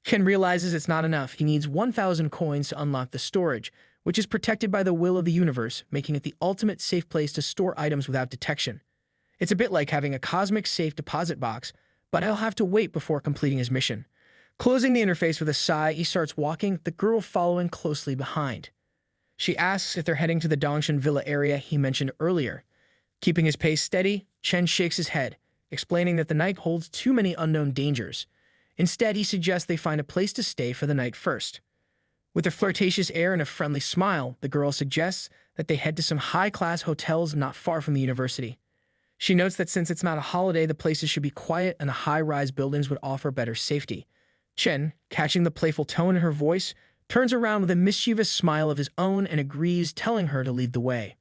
Speaker 1: Chen realizes it's not enough. He needs 1,000 coins to unlock the storage, which is protected by the will of the universe, making it the ultimate safe place to store items without detection. It's a bit like having a cosmic safe deposit box, but he'll have to wait before completing his mission. Closing the interface with a sigh, he starts walking, the girl following closely behind. She asks if they're heading to the Dongshan Villa area he mentioned earlier. Keeping his pace steady, Chen shakes his head, explaining that the night holds too many unknown dangers. Instead, he suggests they find a place to stay for the night first. With a flirtatious air and a friendly smile, the girl suggests that they head to some high-class hotels not far from the university. She notes that since it's not a holiday, the places should be quiet and the high-rise buildings would offer better safety. Chen, catching the playful tone in her voice, turns around with a mischievous smile of his own and agrees, telling her to lead the way.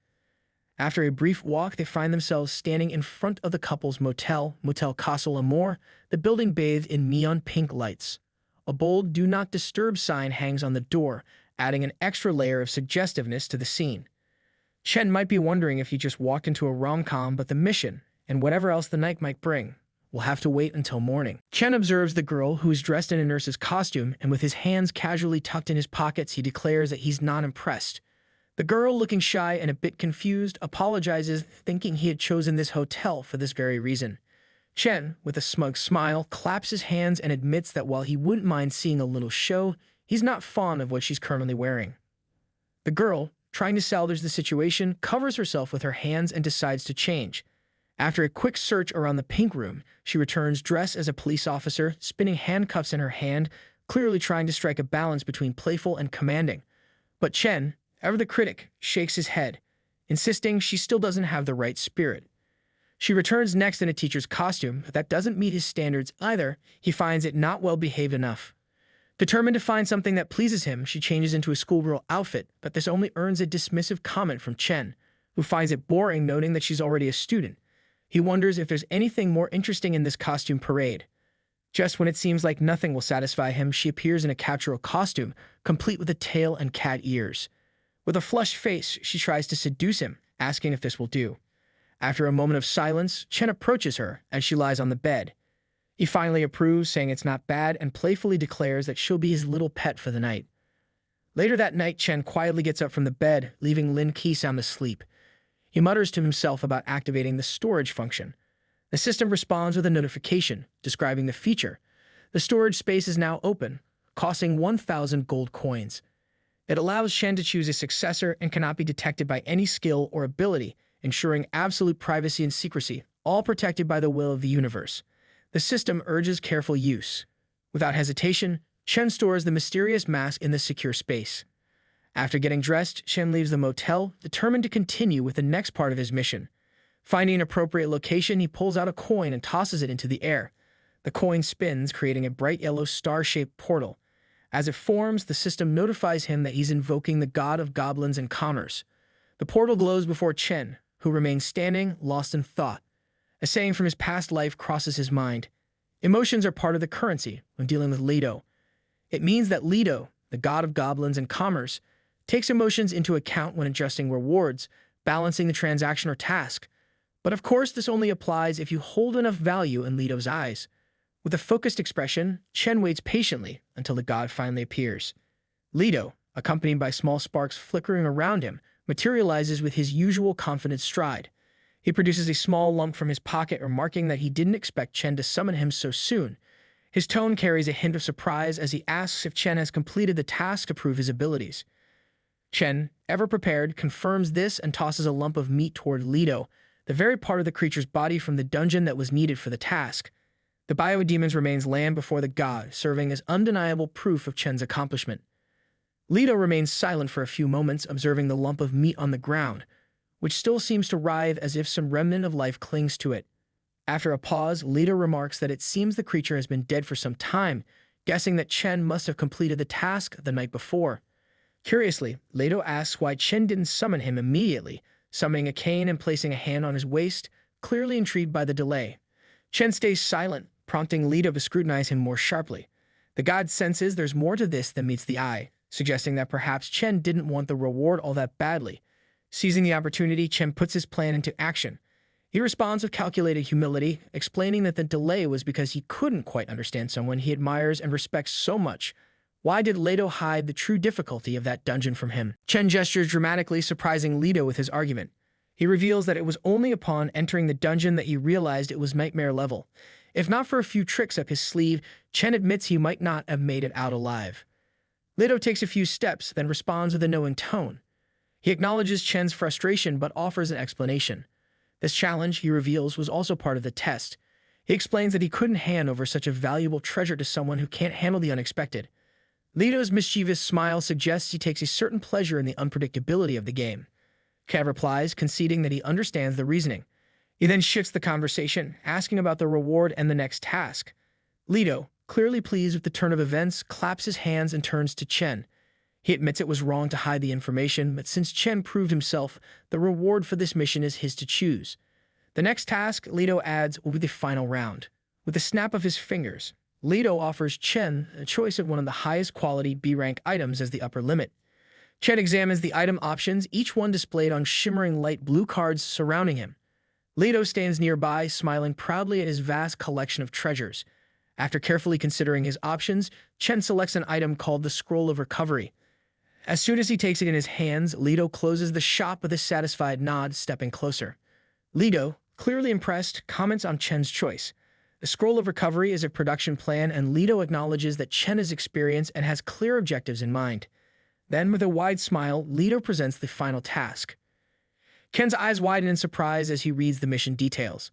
Speaker 1: After a brief walk, they find themselves standing in front of the couple's motel, Motel Casa L'Amour, the building bathed in neon pink lights. A bold "Do Not Disturb" sign hangs on the door, adding an extra layer of suggestiveness to the scene. Chen might be wondering if he just walked into a rom-com, but the mission, and whatever else the night might bring, will have to wait until morning. Chen observes the girl, who is dressed in a nurse's costume, and with his hands casually tucked in his pockets, he declares that he's not impressed. The girl, looking shy and a bit confused, apologizes, thinking he had chosen this hotel for this very reason. Chen, with a smug smile, claps his hands and admits that while he wouldn't mind seeing a little show, he's not fond of what she's currently wearing. The girl, trying to salvage the situation, covers herself with her hands and decides to change. After a quick search around the pink room, she returns dressed as a police officer, spinning handcuffs in her hand, clearly trying to strike a balance between playful and commanding. But Chen, ever the critic, shakes his head, insisting she still doesn't have the right spirit. She returns next in a teacher's costume, but that doesn't meet his standards either. He finds it not well behaved enough. Determined to find something that pleases him, she changes into a schoolgirl outfit, but this only earns a dismissive comment from Chen, who finds it boring noting that she's already a student. He wonders if there's anything more interesting in this costume parade. Just when it seems like nothing will satisfy him, she appears in a captural costume, complete with a tail and cat ears. With a flushed face, she tries to seduce him, asking if this will do. After a moment of silence, Chen approaches her as she lies on the bed. He finally approves, saying it's not bad, and playfully declares that she'll be his little pet for the night. Later that night, Chen quietly gets up from the bed, leaving Lin Qi sound asleep. He mutters to himself about activating the storage function. The system responds with a notification, describing the feature. The storage space is now open, costing 1,000 gold coins. It allows Chen to choose a successor and cannot be detected by any skill or ability, ensuring absolute privacy and secrecy, all protected by the will of the universe. The system urges careful use. Without hesitation, Chen stores the mysterious mask in the secure space. After getting dressed, Chen leaves the motel, determined to continue with the next part of his mission. Finding an appropriate location, he pulls out a coin and tosses it into the air. The coin spins, creating a bright yellow star-shaped portal. As it forms, the system notifies him that he's invoking the god of goblins and commerce. The portal glows before Chen, who remains standing, lost in thought. A saying from his past life crosses his mind. Emotions are part of the currency when dealing with Lido. It means that Lido, the god of goblins and commerce, takes emotions into account when adjusting rewards, balancing the transaction or task. But of course, this only applies if you hold enough value in Lido's eyes. With a focused expression, Chen waits patiently until the god finally appears. Lido, accompanied by small sparks flickering around him, materializes with his usual confident stride. He produces a small lump from his pocket, remarking that he didn't expect Chen to summon him so soon. His tone carries a hint of surprise as he asks if Chen has completed the task to prove his abilities. Chen, ever prepared, confirms this and tosses a lump of meat toward Lido, the very part of the creature's body from the dungeon that was needed for the task. The biodemons remains land before the god, serving as undeniable proof of Chen's accomplishment. Lido remains silent for a few moments, observing the lump of meat on the ground, which still seems to writhe as if some remnant of life clings to it. After a pause, Lido remarks that it seems the creature has been dead for some time, guessing that Chen must have completed the task the night before. Curiously, Lido asks why Chen didn't summon him immediately, summoning a cane and placing a hand on his waist, clearly intrigued by the delay. Chen stays silent, prompting Lido to scrutinize him more sharply. The god senses there's more to this than meets the eye, suggesting that perhaps Chen didn't want the reward all that badly. Seizing the opportunity, Chen puts his plan into action. He responds with calculated humility, explaining that the delay was because he couldn't quite understand someone he admires and respects so much. Why did Lido hide the true difficulty of that dungeon from him? Chen gestures dramatically, surprising Lido with his argument. He reveals that it was only upon entering the dungeon that he realized it was nightmare level. If not for a few tricks up his sleeve, Chen admits he might not have made it out alive. Lido takes a few steps, then responds with a knowing tone. He acknowledges Chen's frustration but offers an explanation. This challenge, he reveals, was also part of the test. He explains that he couldn't hand over such a valuable treasure to someone who can't handle the unexpected. Lido's mischievous smile suggests he takes a certain pleasure in the unpredictability of the game. Chen replies, conceding that he understands the reasoning. He then shifts the conversation, asking about the reward and the next task. Lido, clearly pleased with the turn of events, claps his hands and turns to Chen. He admits it was wrong to hide the information, but since Chen proved himself, the reward for this mission is his to choose. The next task, Lido adds, will be the final round. With a snap of his fingers, Lido offers Chen a choice of one of the highest quality B-rank items as the upper limit. Chen examines the item options, each one displayed on shimmering light blue cards surrounding him. Lido stands nearby, smiling proudly at his vast collection of treasures. After carefully considering his options, Chen selects an item called the Scroll of Recovery. As soon as he takes it in his hands, Lido closes the shop with a satisfied nod, stepping closer. Lido, clearly impressed, comments on Chen's choice. The Scroll of Recovery is a production plan, and Lido acknowledges that Chen is experienced and has clear objectives in mind. Then, with a wide smile, Lido presents the final task. Chen's eyes widen in surprise as he reads the mission details.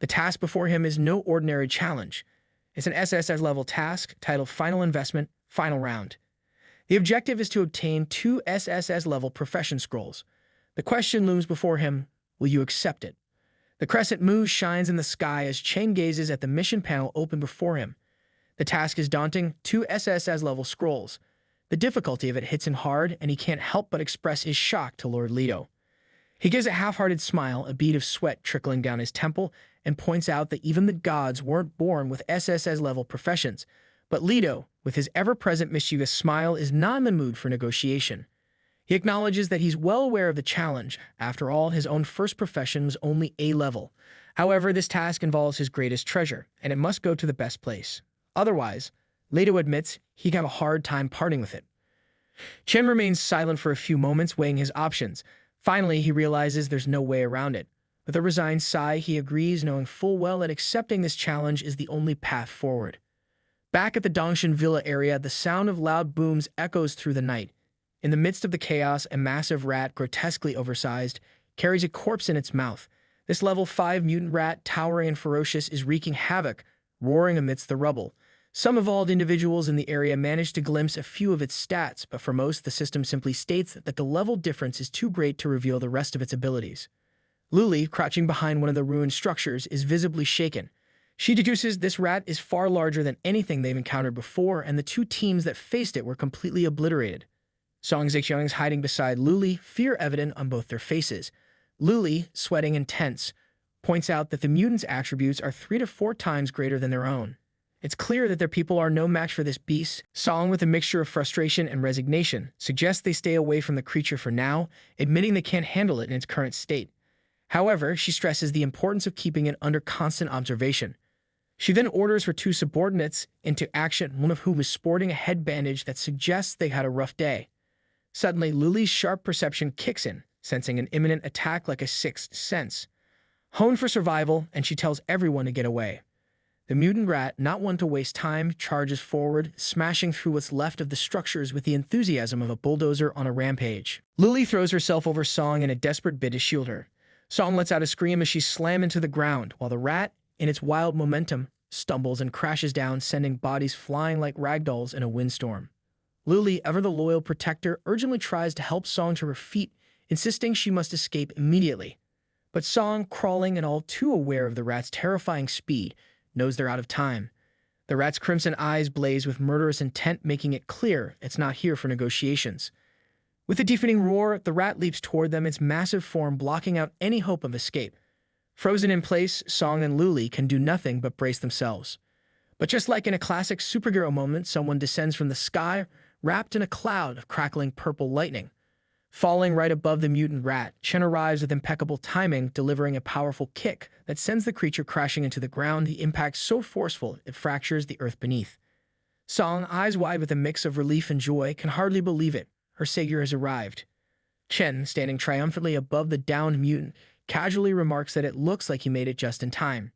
Speaker 1: The task before him is no ordinary challenge. It's an SSS-level task titled Final Investment, Final Round. The objective is to obtain 2 SSS-level profession scrolls. The question looms before him, will you accept it? The crescent moon shines in the sky as Chen gazes at the mission panel open before him. The task is daunting, 2 SSS-level scrolls. The difficulty of it hits him hard, and he can't help but express his shock to Lord Leto. He gives a half-hearted smile, a bead of sweat trickling down his temple, and points out that even the gods weren't born with SSS-level professions. But Leto, with his ever-present mischievous smile, is not in the mood for negotiation. He acknowledges that he's well aware of the challenge. After all, his own first profession was only A-level. However, this task involves his greatest treasure, and it must go to the best place. Otherwise, Leto admits he'd have a hard time parting with it. Chen remains silent for a few moments, weighing his options. Finally, he realizes there's no way around it. With a resigned sigh, he agrees, knowing full well that accepting this challenge is the only path forward. Back at the Dongshan Villa area, the sound of loud booms echoes through the night. In the midst of the chaos, a massive rat, grotesquely oversized, carries a corpse in its mouth. This level 5 mutant rat, towering and ferocious, is wreaking havoc, roaring amidst the rubble. Some evolved individuals in the area manage to glimpse a few of its stats, but for most, the system simply states that the level difference is too great to reveal the rest of its abilities. Luli, crouching behind one of the ruined structures, is visibly shaken. She deduces this rat is far larger than anything they've encountered before, and the 2 teams that faced it were completely obliterated. Song Zixiang is hiding beside Luli, fear evident on both their faces. Luli, sweating and tense, points out that the mutants' attributes are 3 to 4 times greater than their own. It's clear that their people are no match for this beast. Song, with a mixture of frustration and resignation, suggests they stay away from the creature for now, admitting they can't handle it in its current state. However, she stresses the importance of keeping it under constant observation. She then orders her 2 subordinates into action, one of whom is sporting a head bandage that suggests they had a rough day. Suddenly, Luli's sharp perception kicks in, sensing an imminent attack like a sixth sense. Honed for survival, and she tells everyone to get away. The mutant rat, not one to waste time, charges forward, smashing through what's left of the structures with the enthusiasm of a bulldozer on a rampage. Luli throws herself over Song in a desperate bid to shield her. Song lets out a scream as she slams into the ground, while the rat, in its wild momentum, stumbles and crashes down, sending bodies flying like ragdolls in a windstorm. Luli, ever the loyal protector, urgently tries to help Song to her feet, insisting she must escape immediately. But Song, crawling and all too aware of the rat's terrifying speed, knows they're out of time. The rat's crimson eyes blaze with murderous intent, making it clear it's not here for negotiations. With a deafening roar, the rat leaps toward them, its massive form blocking out any hope of escape. Frozen in place, Song and Luli can do nothing but brace themselves. But just like in a classic superhero moment, someone descends from the sky, wrapped in a cloud of crackling purple lightning. Falling right above the mutant rat, Chen arrives with impeccable timing, delivering a powerful kick that sends the creature crashing into the ground, the impact so forceful it fractures the earth beneath. Song, eyes wide with a mix of relief and joy, can hardly believe it. Her savior has arrived. Chen, standing triumphantly above the downed mutant, casually remarks that it looks like he made it just in time.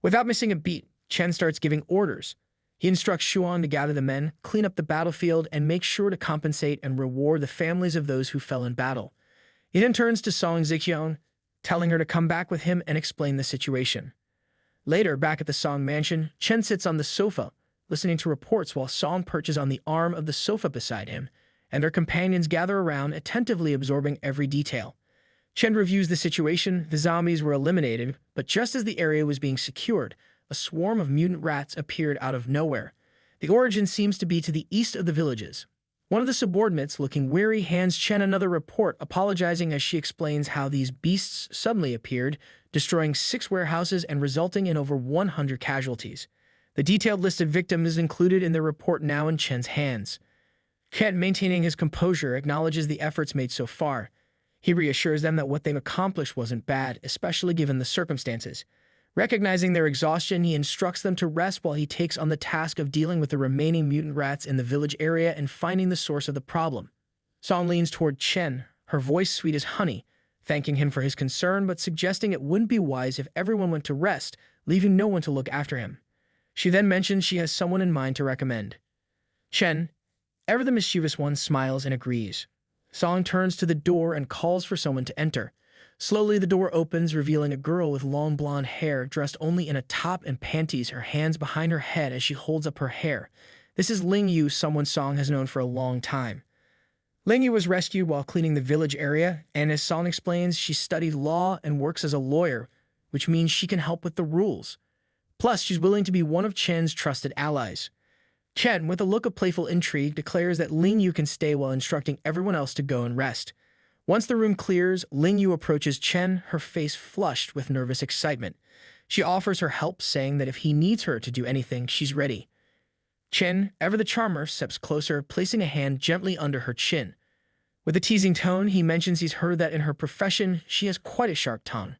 Speaker 1: Without missing a beat, Chen starts giving orders. He instructs Xuan to gather the men, clean up the battlefield, and make sure to compensate and reward the families of those who fell in battle. He then turns to Song Zixiang, telling her to come back with him and explain the situation. Later, back at the Song mansion, Chen sits on the sofa, listening to reports while Song perches on the arm of the sofa beside him, and their companions gather around, attentively absorbing every detail. Chen reviews the situation. The zombies were eliminated, but just as the area was being secured, a swarm of mutant rats appeared out of nowhere. The origin seems to be to the east of the villages. One of the subordinates, looking weary, hands Chen another report, apologizing as she explains how these beasts suddenly appeared, destroying 6 warehouses and resulting in over 100 casualties. The detailed list of victims is included in the report now in Chen's hands. Chen, maintaining his composure, acknowledges the efforts made so far. He reassures them that what they've accomplished wasn't bad, especially given the circumstances. Recognizing their exhaustion, he instructs them to rest while he takes on the task of dealing with the remaining mutant rats in the village area and finding the source of the problem. Song leans toward Chen, her voice sweet as honey, thanking him for his concern but suggesting it wouldn't be wise if everyone went to rest, leaving no one to look after him. She then mentions she has someone in mind to recommend. Chen, ever the mischievous one, smiles and agrees. Song turns to the door and calls for someone to enter. Slowly, the door opens, revealing a girl with long blonde hair, dressed only in a top and panties, her hands behind her head as she holds up her hair. This is Ling Yu, someone Song has known for a long time. Ling Yu was rescued while cleaning the village area, and as Song explains, she studied law and works as a lawyer, which means she can help with the rules. Plus, she's willing to be one of Chen's trusted allies. Chen, with a look of playful intrigue, declares that Ling Yu can stay while instructing everyone else to go and rest. Once the room clears, Ling Yu approaches Chen, her face flushed with nervous excitement. She offers her help, saying that if he needs her to do anything, she's ready. Chen, ever the charmer, steps closer, placing a hand gently under her chin. With a teasing tone, he mentions he's heard that in her profession, she has quite a sharp tongue.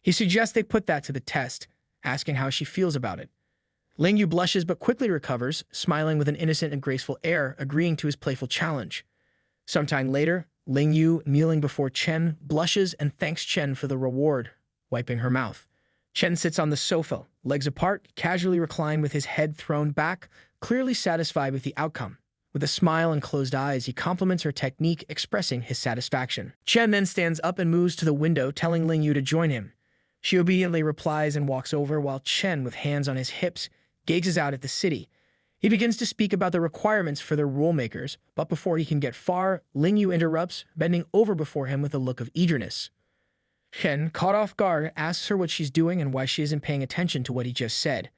Speaker 1: He suggests they put that to the test, asking how she feels about it. Ling Yu blushes but quickly recovers, smiling with an innocent and graceful air, agreeing to his playful challenge. Sometime later, Ling Yu, kneeling before Chen, blushes and thanks Chen for the reward, wiping her mouth. Chen sits on the sofa, legs apart, casually reclined with his head thrown back, clearly satisfied with the outcome. With a smile and closed eyes, he compliments her technique, expressing his satisfaction. Chen then stands up and moves to the window, telling Ling Yu to join him. She obediently replies and walks over, while Chen, with hands on his hips, gazes out at the city. He begins to speak about the requirements for their rulemakers, but before he can get far, Ling Yu interrupts, bending over before him with a look of eagerness. Chen, caught off guard, asks her what she's doing and why she isn't paying attention to what he just said.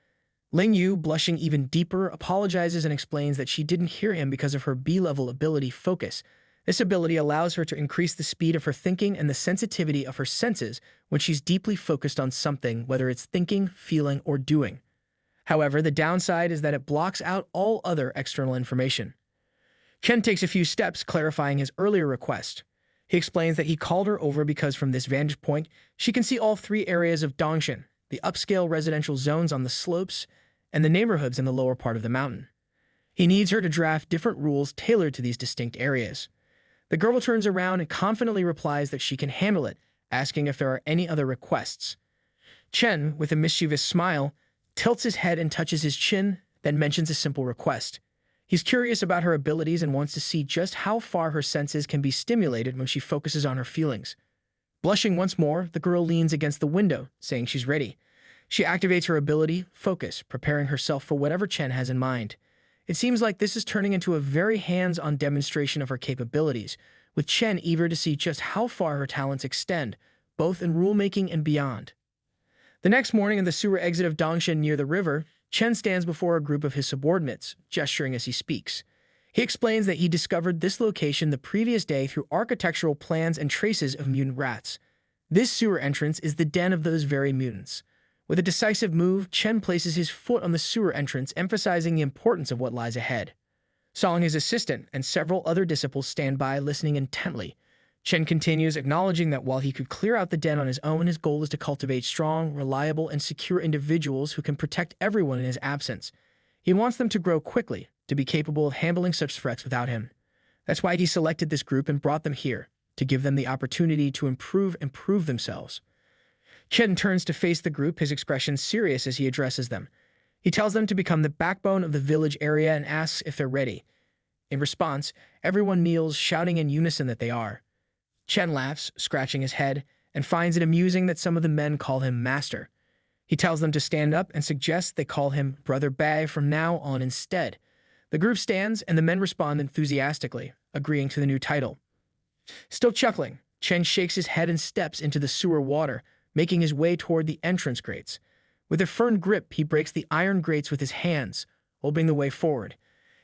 Speaker 1: Ling Yu, blushing even deeper, apologizes and explains that she didn't hear him because of her B-level ability focus. This ability allows her to increase the speed of her thinking and the sensitivity of her senses when she's deeply focused on something, whether it's thinking, feeling, or doing. However, the downside is that it blocks out all other external information. Chen takes a few steps, clarifying his earlier request. He explains that he called her over because from this vantage point, she can see all three areas of Dongshan, the upscale residential zones on the slopes, and the neighborhoods in the lower part of the mountain. He needs her to draft different rules tailored to these distinct areas. The girl turns around and confidently replies that she can handle it, asking if there are any other requests. Chen, with a mischievous smile, tilts his head and touches his chin, then mentions a simple request. He's curious about her abilities and wants to see just how far her senses can be stimulated when she focuses on her feelings. Blushing once more, the girl leans against the window, saying she's ready. She activates her ability, Focus, preparing herself for whatever Chen has in mind. It seems like this is turning into a very hands-on demonstration of her capabilities, with Chen eager to see just how far her talents extend, both in rulemaking and beyond. The next morning, in the sewer exit of Dongshan near the river, Chen stands before a group of his subordinates, gesturing as he speaks. He explains that he discovered this location the previous day through architectural plans and traces of mutant rats. This sewer entrance is the den of those very mutants. With a decisive move, Chen places his foot on the sewer entrance, emphasizing the importance of what lies ahead. Song, his assistant, and several other disciples stand by, listening intently. Chen continues, acknowledging that while he could clear out the den on his own, his goal is to cultivate strong, reliable, and secure individuals who can protect everyone in his absence. He wants them to grow quickly, to be capable of handling such threats without him. That's why he selected this group and brought them here, to give them the opportunity to improve and prove themselves. Chen turns to face the group, his expression serious as he addresses them. He tells them to become the backbone of the village area and asks if they're ready. In response, everyone kneels, shouting in unison that they are. Chen laughs, scratching his head, and finds it amusing that some of the men call him Master. He tells them to stand up and suggests they call him Brother Bai from now on instead. The group stands, and the men respond enthusiastically, agreeing to the new title. Still chuckling, Chen shakes his head and steps into the sewer water, making his way toward the entrance grates. With a firm grip, he breaks the iron grates with his hands, opening the way forward.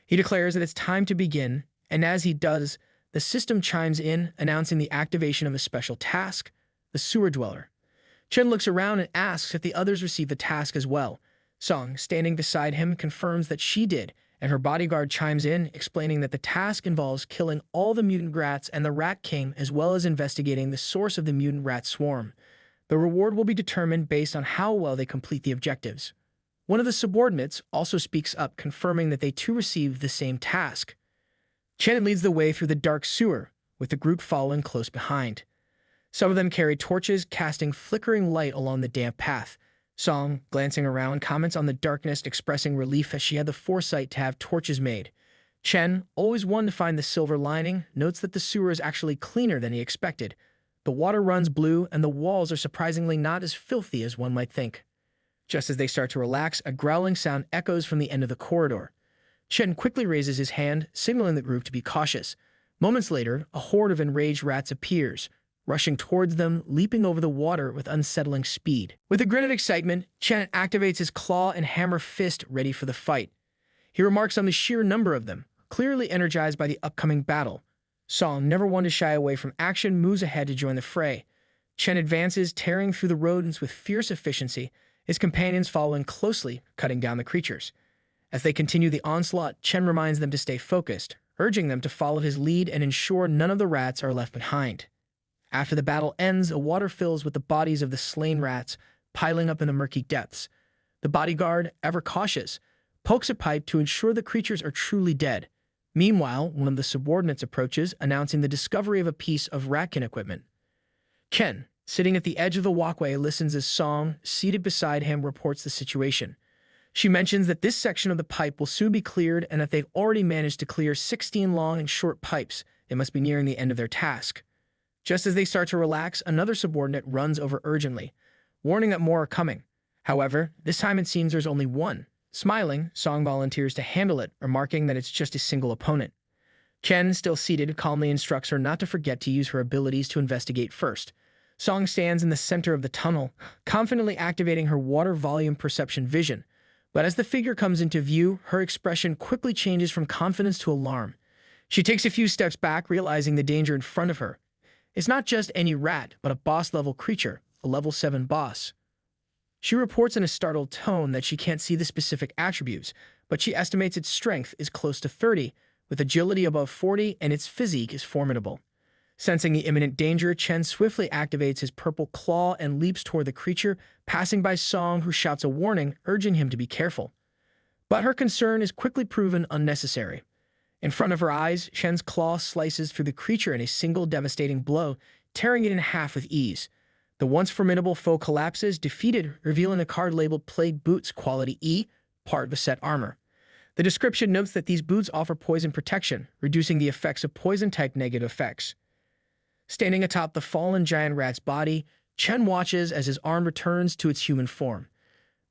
Speaker 1: He declares that it's time to begin, and as he does, the system chimes in, announcing the activation of a special task, the sewer dweller. Chen looks around and asks if the others received the task as well. Song, standing beside him, confirms that she did, and her bodyguard chimes in, explaining that the task involves killing all the mutant rats and the Rat King, as well as investigating the source of the mutant rat swarm. The reward will be determined based on how well they complete the objectives. One of the subordinates also speaks up, confirming that they too received the same task. Chen leads the way through the dark sewer, with the group following close behind. Some of them carry torches, casting flickering light along the damp path. Song, glancing around, comments on the darkness, expressing relief as she had the foresight to have torches made. Chen, always one to find the silver lining, notes that the sewer is actually cleaner than he expected. The water runs blue, and the walls are surprisingly not as filthy as one might think. Just as they start to relax, a growling sound echoes from the end of the corridor. Chen quickly raises his hand, signaling the group to be cautious. Moments later, a horde of enraged rats appears, rushing towards them, leaping over the water with unsettling speed. With a grin of excitement, Chen activates his claw and hammer fist ready for the fight. He remarks on the sheer number of them, clearly energized by the upcoming battle. Song, never one to shy away from action, moves ahead to join the fray. Chen advances, tearing through the rodents with fierce efficiency, his companions following closely, cutting down the creatures. As they continue the onslaught, Chen reminds them to stay focused, urging them to follow his lead and ensure none of the rats are left behind. After the battle ends, a water fills with the bodies of the slain rats, piling up in the murky depths. The bodyguard, ever cautious, pokes a pipe to ensure the creatures are truly dead. Meanwhile, one of the subordinates approaches, announcing the discovery of a piece of ratkin equipment. Chen, sitting at the edge of the walkway, listens as Song, seated beside him, reports the situation. She mentions that this section of the pipe will soon be cleared and that they've already managed to clear 16 long and short pipes. They must be nearing the end of their task. Just as they start to relax, another subordinate runs over urgently, warning that more are coming. However, this time it seems there's only one. Smiling, Song volunteers to handle it, remarking that it's just a single opponent. Chen, still seated, calmly instructs her not to forget to use her abilities to investigate first. Song stands in the center of the tunnel, confidently activating her water volume perception vision. But as the figure comes into view, her expression quickly changes from confidence to alarm. She takes a few steps back, realizing the danger in front of her. It's not just any rat, but a boss-level creature, a level 7 boss. She reports in a startled tone that she can't see the specific attributes, but she estimates its strength is close to 30, with agility above 40, and its physique is formidable. Sensing the imminent danger, Chen swiftly activates his purple claw and leaps toward the creature, passing by Song, who shouts a warning, urging him to be careful. But her concern is quickly proven unnecessary. In front of her eyes, Chen's claw slices through the creature in a single devastating blow, tearing it in half with ease. The once formidable foe collapses, defeated, revealing a card labeled Plague Boots Quality E, part of a set armor. The description notes that these boots offer poison protection, reducing the effects of poison-type negative effects. Standing atop the fallen giant rat's body, Chen watches as his arm returns to its human form.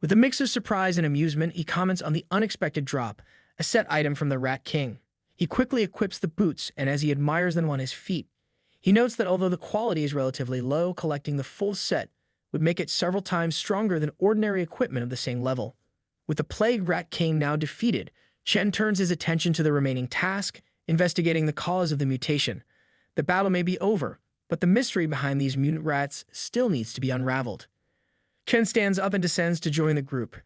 Speaker 1: With a mix of surprise and amusement, he comments on the unexpected drop, a set item from the Rat King. He quickly equips the boots, and as he admires them on his feet, he notes that although the quality is relatively low, collecting the full set would make it several times stronger than ordinary equipment of the same level. With the Plague Rat King now defeated, Chen turns his attention to the remaining task, investigating the cause of the mutation. The battle may be over, but the mystery behind these mutant rats still needs to be unraveled. Chen stands up and descends to join the group.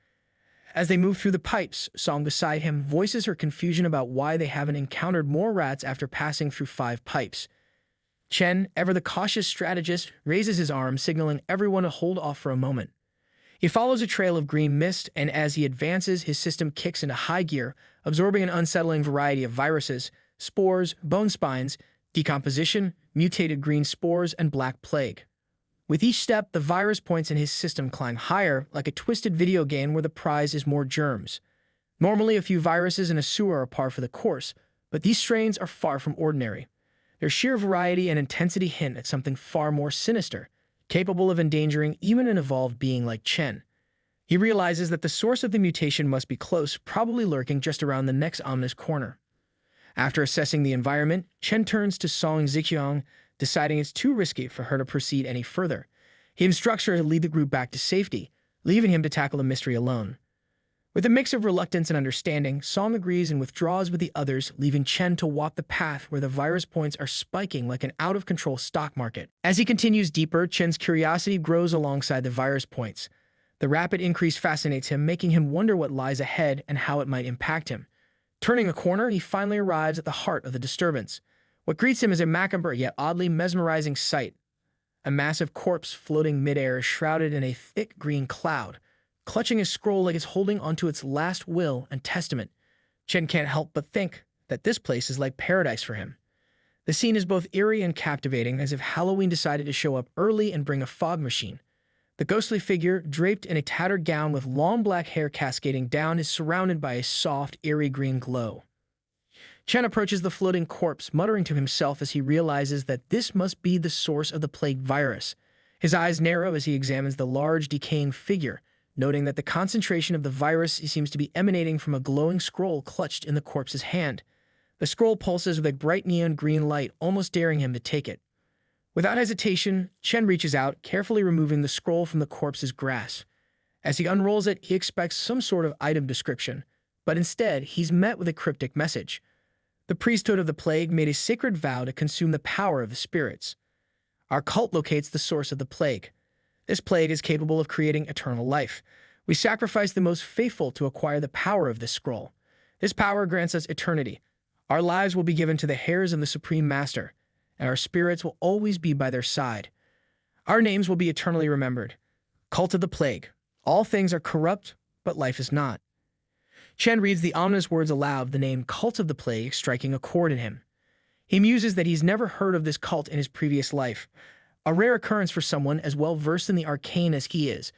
Speaker 1: As they move through the pipes, Song beside him voices her confusion about why they haven't encountered more rats after passing through 5 pipes. Chen, ever the cautious strategist, raises his arm, signaling everyone to hold off for a moment. He follows a trail of green mist, and as he advances, his system kicks into high gear, absorbing an unsettling variety of viruses, spores, bone spines, decomposition, mutated green spores, and black plague. With each step, the virus points in his system climb higher, like a twisted video game where the prize is more germs. Normally, a few viruses in a sewer are par for the course, but these strains are far from ordinary. Their sheer variety and intensity hint at something far more sinister, capable of endangering even an evolved being like Chen. He realizes that the source of the mutation must be close, probably lurking just around the next ominous corner. After assessing the environment, Chen turns to Song Ziqiang, deciding it's too risky for her to proceed any further. He instructs her to lead the group back to safety, leaving him to tackle the mystery alone. With a mix of reluctance and understanding, Song agrees and withdraws with the others, leaving Chen to walk the path where the virus points are spiking like an out-of-control stock market. As he continues deeper, Chen's curiosity grows alongside the virus points. The rapid increase fascinates him, making him wonder what lies ahead and how it might impact him. Turning a corner, he finally arrives at the heart of the disturbance. What greets him is a macabre yet oddly mesmerizing sight. A massive corpse floating midair, shrouded in a thick green cloud, clutching a scroll like it's holding onto its last will and testament. Chen can't help but think that this place is like paradise for him. The scene is both eerie and captivating, as if Halloween decided to show up early and bring a fog machine. The ghostly figure, draped in a tattered gown with long black hair cascading down, is surrounded by a soft, eerie green glow. Chen approaches the floating corpse, muttering to himself as he realizes that this must be the source of the plague virus. His eyes narrow as he examines the large, decaying figure, noting that the concentration of the virus seems to be emanating from a glowing scroll clutched in the corpse's hand. The scroll pulses with a bright neon green light, almost daring him to take it. Without hesitation, Chen reaches out, carefully removing the scroll from the corpse's grasp. As he unrolls it, he expects some sort of item description, but instead, he's met with a cryptic message. The priesthood of the plague made a sacred vow to consume the power of the spirits. Our cult locates the source of the plague. This plague is capable of creating eternal life. We sacrifice the most faithful to acquire the power of this scroll. This power grants us eternity. Our lives will be given to the heirs of the Supreme Master, and our spirits will always be by their side. Our names will be eternally remembered. Cult of the Plague. All things are corrupt, but life is not. Chen reads the ominous words aloud, the name Cult of the Plague striking a chord in him. He muses that he's never heard of this cult in his previous life, a rare occurrence for someone as well-versed in the arcane as he is.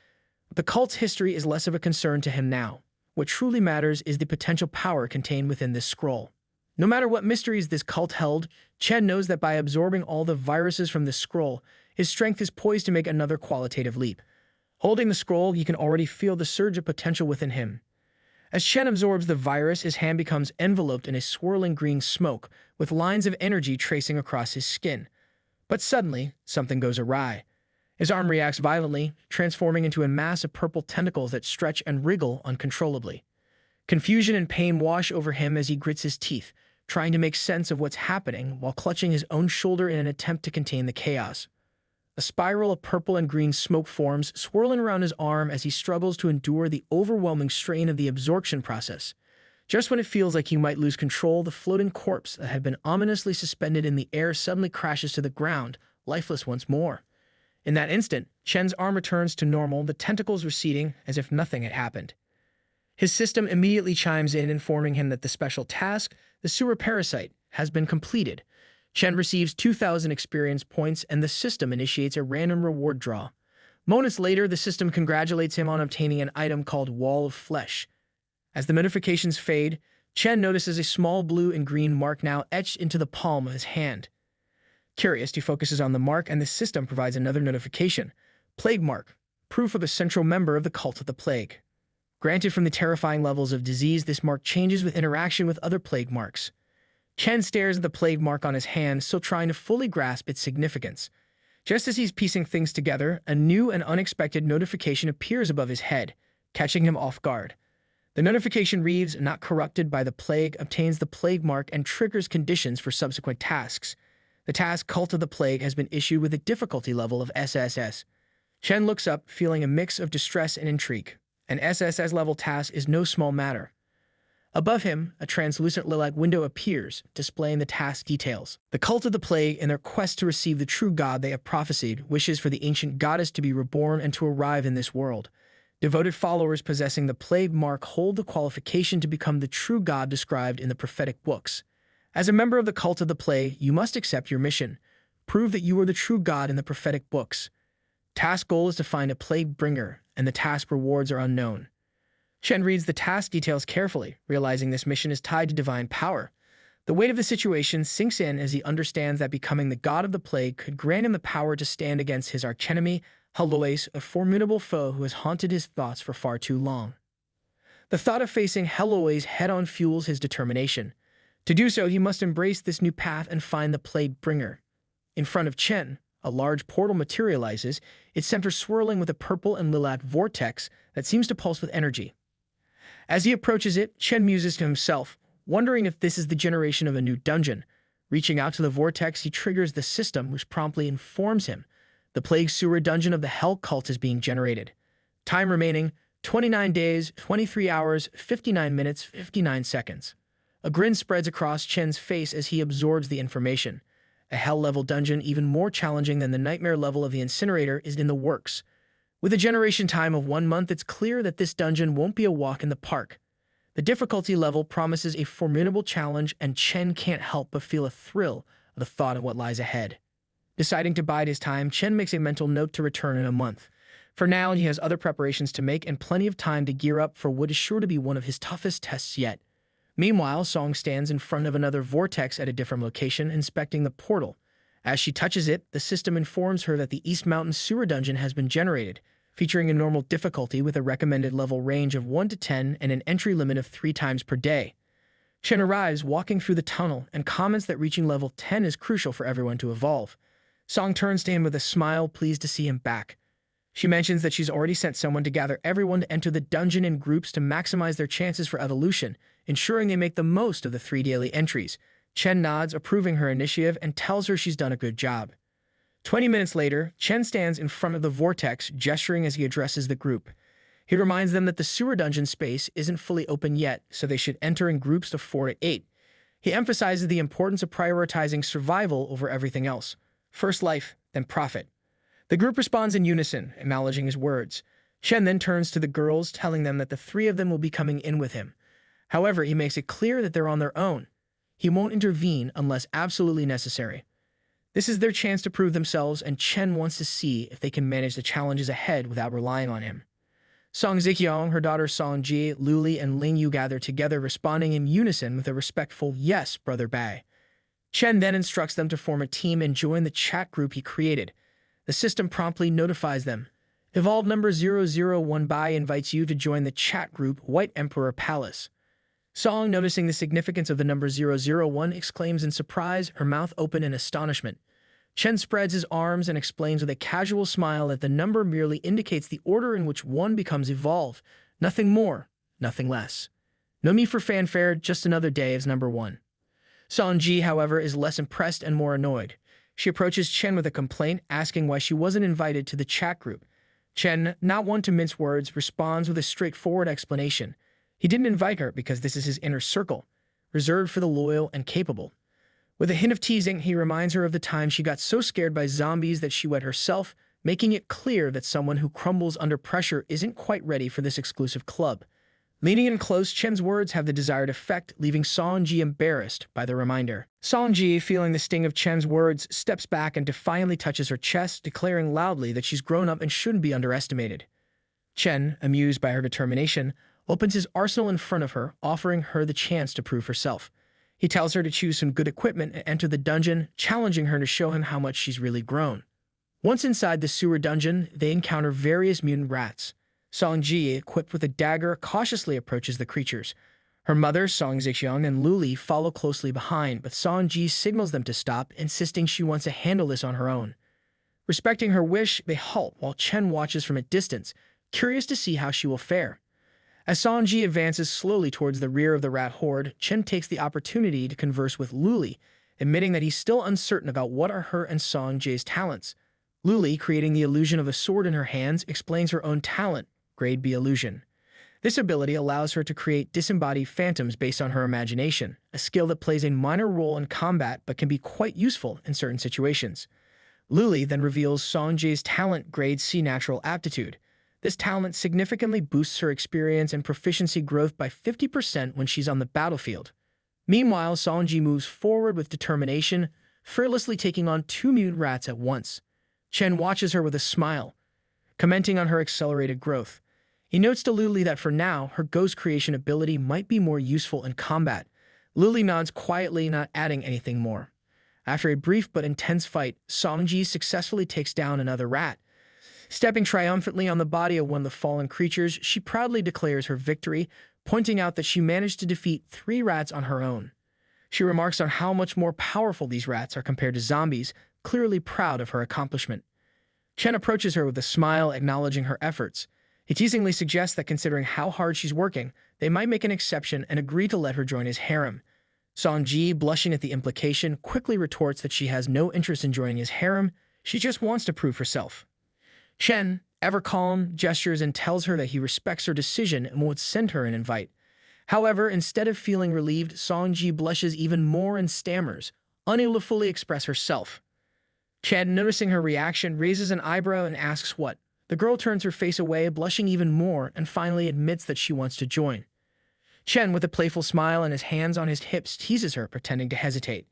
Speaker 1: The cult's history is less of a concern to him now. What truly matters is the potential power contained within this scroll. No matter what mysteries this cult held, Chen knows that by absorbing all the viruses from this scroll, his strength is poised to make another qualitative leap. Holding the scroll, you can already feel the surge of potential within him. As Chen absorbs the virus, his hand becomes enveloped in a swirling green smoke, with lines of energy tracing across his skin. But suddenly, something goes awry. His arm reacts violently, transforming into a mass of purple tentacles that stretch and wriggle uncontrollably. Confusion and pain wash over him as he grits his teeth, trying to make sense of what's happening while clutching his own shoulder in an attempt to contain the chaos. A spiral of purple and green smoke forms, swirling around his arm as he struggles to endure the overwhelming strain of the absorption process. Just when it feels like he might lose control, the floating corpse that had been ominously suspended in the air suddenly crashes to the ground, lifeless once more. In that instant, Chen's arm returns to normal, the tentacles receding as if nothing had happened. His system immediately chimes in, informing him that the special task, the sewer parasite, has been completed. Chen receives 2,000 experience points, and the system initiates a random reward draw. Moments later, the system congratulates him on obtaining an item called Wall of Flesh. As the notifications fade, Chen notices a small blue and green mark now etched into the palm of his hand. Curious, he focuses on the mark, and the system provides another notification. Plague mark, proof of a central member of the Cult of the Plague. Granted from the terrifying levels of disease, this mark changes with interaction with other plague marks. Chen stares at the plague mark on his hand, still trying to fully grasp its significance. Just as he's piecing things together, a new and unexpected notification appears above his head, catching him off guard. The notification reads, "Not corrupted by the plague, obtains the plague mark and triggers conditions for subsequent tasks." The task Cult of the Plague has been issued with a difficulty level of SSS. Chen looks up, feeling a mix of distress and intrigue. An SSS-level task is no small matter. Above him, a translucent lilac window appears, displaying the task details. The Cult of the Plague, in their quest to receive the true god they have prophesied, wishes for the ancient goddess to be reborn and to arrive in this world. Devoted followers possessing the plague mark hold the qualification to become the true god described in the prophetic books. As a member of the Cult of the Plague, you must accept your mission. Prove that you are the true god in the prophetic books. Task goal is to find a plague bringer, and the task rewards are unknown. Chen reads the task details carefully, realizing this mission is tied to divine power. The weight of the situation sinks in as he understands that becoming the god of the plague could grant him the power to stand against his archenemy, Heloise, a formidable foe who has haunted his thoughts for far too long. The thought of facing Heloise head-on fuels his determination. To do so, he must embrace this new path and find the plague bringer. In front of Chen, a large portal materializes, its center swirling with a purple and lilac vortex that seems to pulse with energy. As he approaches it, Chen muses to himself, wondering if this is the generation of a new dungeon. Reaching out to the vortex, he triggers the system, which promptly informs him the plague sewer dungeon of the Hell Cult is being generated. Time remaining, 29 days, 23 hours, 59 minutes, 59 seconds. A grin spreads across Chen's face as he absorbs the information. A hell-level dungeon even more challenging than the nightmare level of the incinerator is in the works. With a generation time of 1 month, it's clear that this dungeon won't be a walk in the park. The difficulty level promises a formidable challenge, and Chen can't help but feel a thrill at the thought of what lies ahead. Deciding to bide his time, Chen makes a mental note to return in a month. For now, he has other preparations to make and plenty of time to gear up for what is sure to be one of his toughest tests yet. Meanwhile, Song stands in front of another vortex at a different location, inspecting the portal. As she touches it, the system informs her that the East Mountain Sewer Dungeon has been generated, featuring a normal difficulty with a recommended level range of 1 to 10 and an entry limit of 3 times per day. Chen arrives walking through the tunnel and comments that reaching level 10 is crucial for everyone to evolve. Song turns to him with a smile, pleased to see him back. She mentions that she's already sent someone to gather everyone to enter the dungeon in groups to maximize their chances for evolution, ensuring they make the most of the 3 daily entries. Chen nods, approving her initiative, and tells her she's done a good job. 20 minutes later, Chen stands in front of the vortex, gesturing as he addresses the group. He reminds them that the sewer dungeon space isn't fully open yet, so they should enter in groups of 4 to 8. He emphasizes the importance of prioritizing survival over everything else. First life, then profit. The group responds in unison, acknowledging his words. Chen then turns to the girls, telling them that the 3 of them will be coming in with him. However, he makes it clear that they're on their own. He won't intervene unless absolutely necessary. This is their chance to prove themselves, and Chen wants to see if they can manage the challenges ahead without relying on him. Song Ziqiang, her daughter Song Ji, Luli, and Ling Yu gather together, responding in unison with a respectful "Yes, Brother Bai." Chen then instructs them to form a team and join the chat group he created. The system promptly notifies them. Evolved number 001 Bai invites you to join the chat group White Emperor Palace. Song, noticing the significance of the number 001, exclaims in surprise, her mouth open in astonishment. Chen spreads his arms and explains with a casual smile that the number merely indicates the order in which one becomes evolved. Nothing more, nothing less. No need for fanfare, just another day as number 1. Song Ji, however, is less impressed and more annoyed. She approaches Chen with a complaint, asking why she wasn't invited to the chat group. Chen, not one to mince words, responds with a straightforward explanation. He didn't invite her because this is his inner circle, reserved for the loyal and capable. With a hint of teasing, he reminds her of the time she got so scared by zombies that she wet herself, making it clear that someone who crumbles under pressure isn't quite ready for this exclusive club. Leaning in close, Chen's words have the desired effect, leaving Song Ji embarrassed by the reminder. Song Ji, feeling the sting of Chen's words, steps back and defiantly touches her chest, declaring loudly that she's grown up and shouldn't be underestimated. Chen, amused by her determination, opens his arsenal in front of her, offering her the chance to prove herself. He tells her to choose some good equipment and enter the dungeon, challenging her to show him how much she's really grown. Once inside the sewer dungeon, they encounter various mutant rats. Song Ji, equipped with a dagger, cautiously approaches the creatures. Her mother, Song Ziqiang, and Luli follow closely behind, but Song Ji signals them to stop, insisting she wants to handle this on her own. Respecting her wish, they halt while Chen watches from a distance, curious to see how she will fare. As Song Ji advances slowly towards the rear of the rat horde, Chen takes the opportunity to converse with Luli, admitting that he's still uncertain about what are her and Song Ji's talents. Luli, creating the illusion of a sword in her hands, explains her own talent, Grade B illusion. This ability allows her to create disembodied phantoms based on her imagination, a skill that plays a minor role in combat but can be quite useful in certain situations. Luli then reveals Song Ji's talent, Grade C natural aptitude. This talent significantly boosts her experience and proficiency growth by 50% when she's on the battlefield. Meanwhile, Song Ji moves forward with determination, fearlessly taking on 2 mutant rats at once. Chen watches her with a smile, commenting on her accelerated growth. He notes to Luli that for now, her ghost creation ability might be more useful in combat. Luli nods quietly, not adding anything more. After a brief but intense fight, Song Ji successfully takes down another rat. Stepping triumphantly on the body of one of the fallen creatures, she proudly declares her victory, pointing out that she managed to defeat 3 rats on her own. She remarks on how much more powerful these rats are compared to zombies, clearly proud of her accomplishment. Chen approaches her with a smile, acknowledging her efforts. He teasingly suggests that considering how hard she's working, they might make an exception and agree to let her join his harem. Song Ji, blushing at the implication, quickly retorts that she has no interest in joining his harem, she just wants to prove herself. Chen, ever calm, gestures and tells her that he respects her decision and won't send her an invite. However, instead of feeling relieved, Song Ji blushes even more and stammers, unable to fully express herself. Chen, noticing her reaction, raises an eyebrow and asks what. The girl turns her face away, blushing even more, and finally admits that she wants to join. Chen, with a playful smile and his hands on his hips, teases her, pretending to hesitate.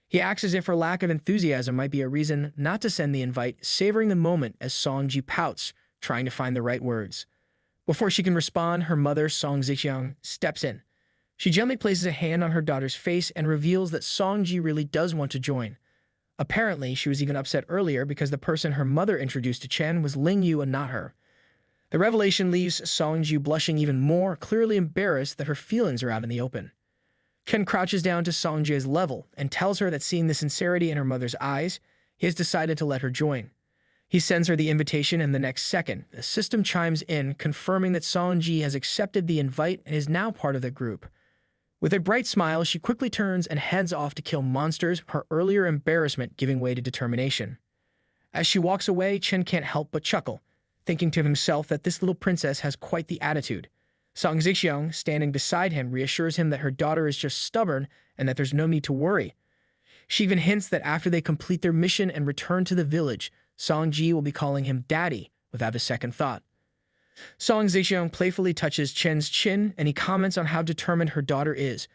Speaker 1: He acts as if her lack of enthusiasm might be a reason not to send the invite, savoring the moment as Song Ji pouts, trying to find the right words. Before she can respond, her mother, Song Ziqiang, steps in. She gently places a hand on her daughter's face and reveals that Song Ji really does want to join. Apparently, she was even upset earlier because the person her mother introduced to Chen was Ling Yu and not her. The revelation leaves Song Ji blushing even more, clearly embarrassed that her feelings are out in the open. Chen crouches down to Song Ji's level and tells her that seeing the sincerity in her mother's eyes, he has decided to let her join. He sends her the invitation, and the next second, the system chimes in, confirming that Song-ji has accepted the invite and is now part of the group. With a bright smile, she quickly turns and heads off to kill monsters, her earlier embarrassment giving way to determination. As she walks away, Chen can't help but chuckle, thinking to himself that this little princess has quite the attitude. Song Zixiang, standing beside him, reassures him that her daughter is just stubborn and that there's no need to worry. She even hints that after they complete their mission and return to the village, Song-ji will be calling him daddy without a second thought. Song Zixiang playfully touches Chen's chin, and he comments on how determined her daughter is.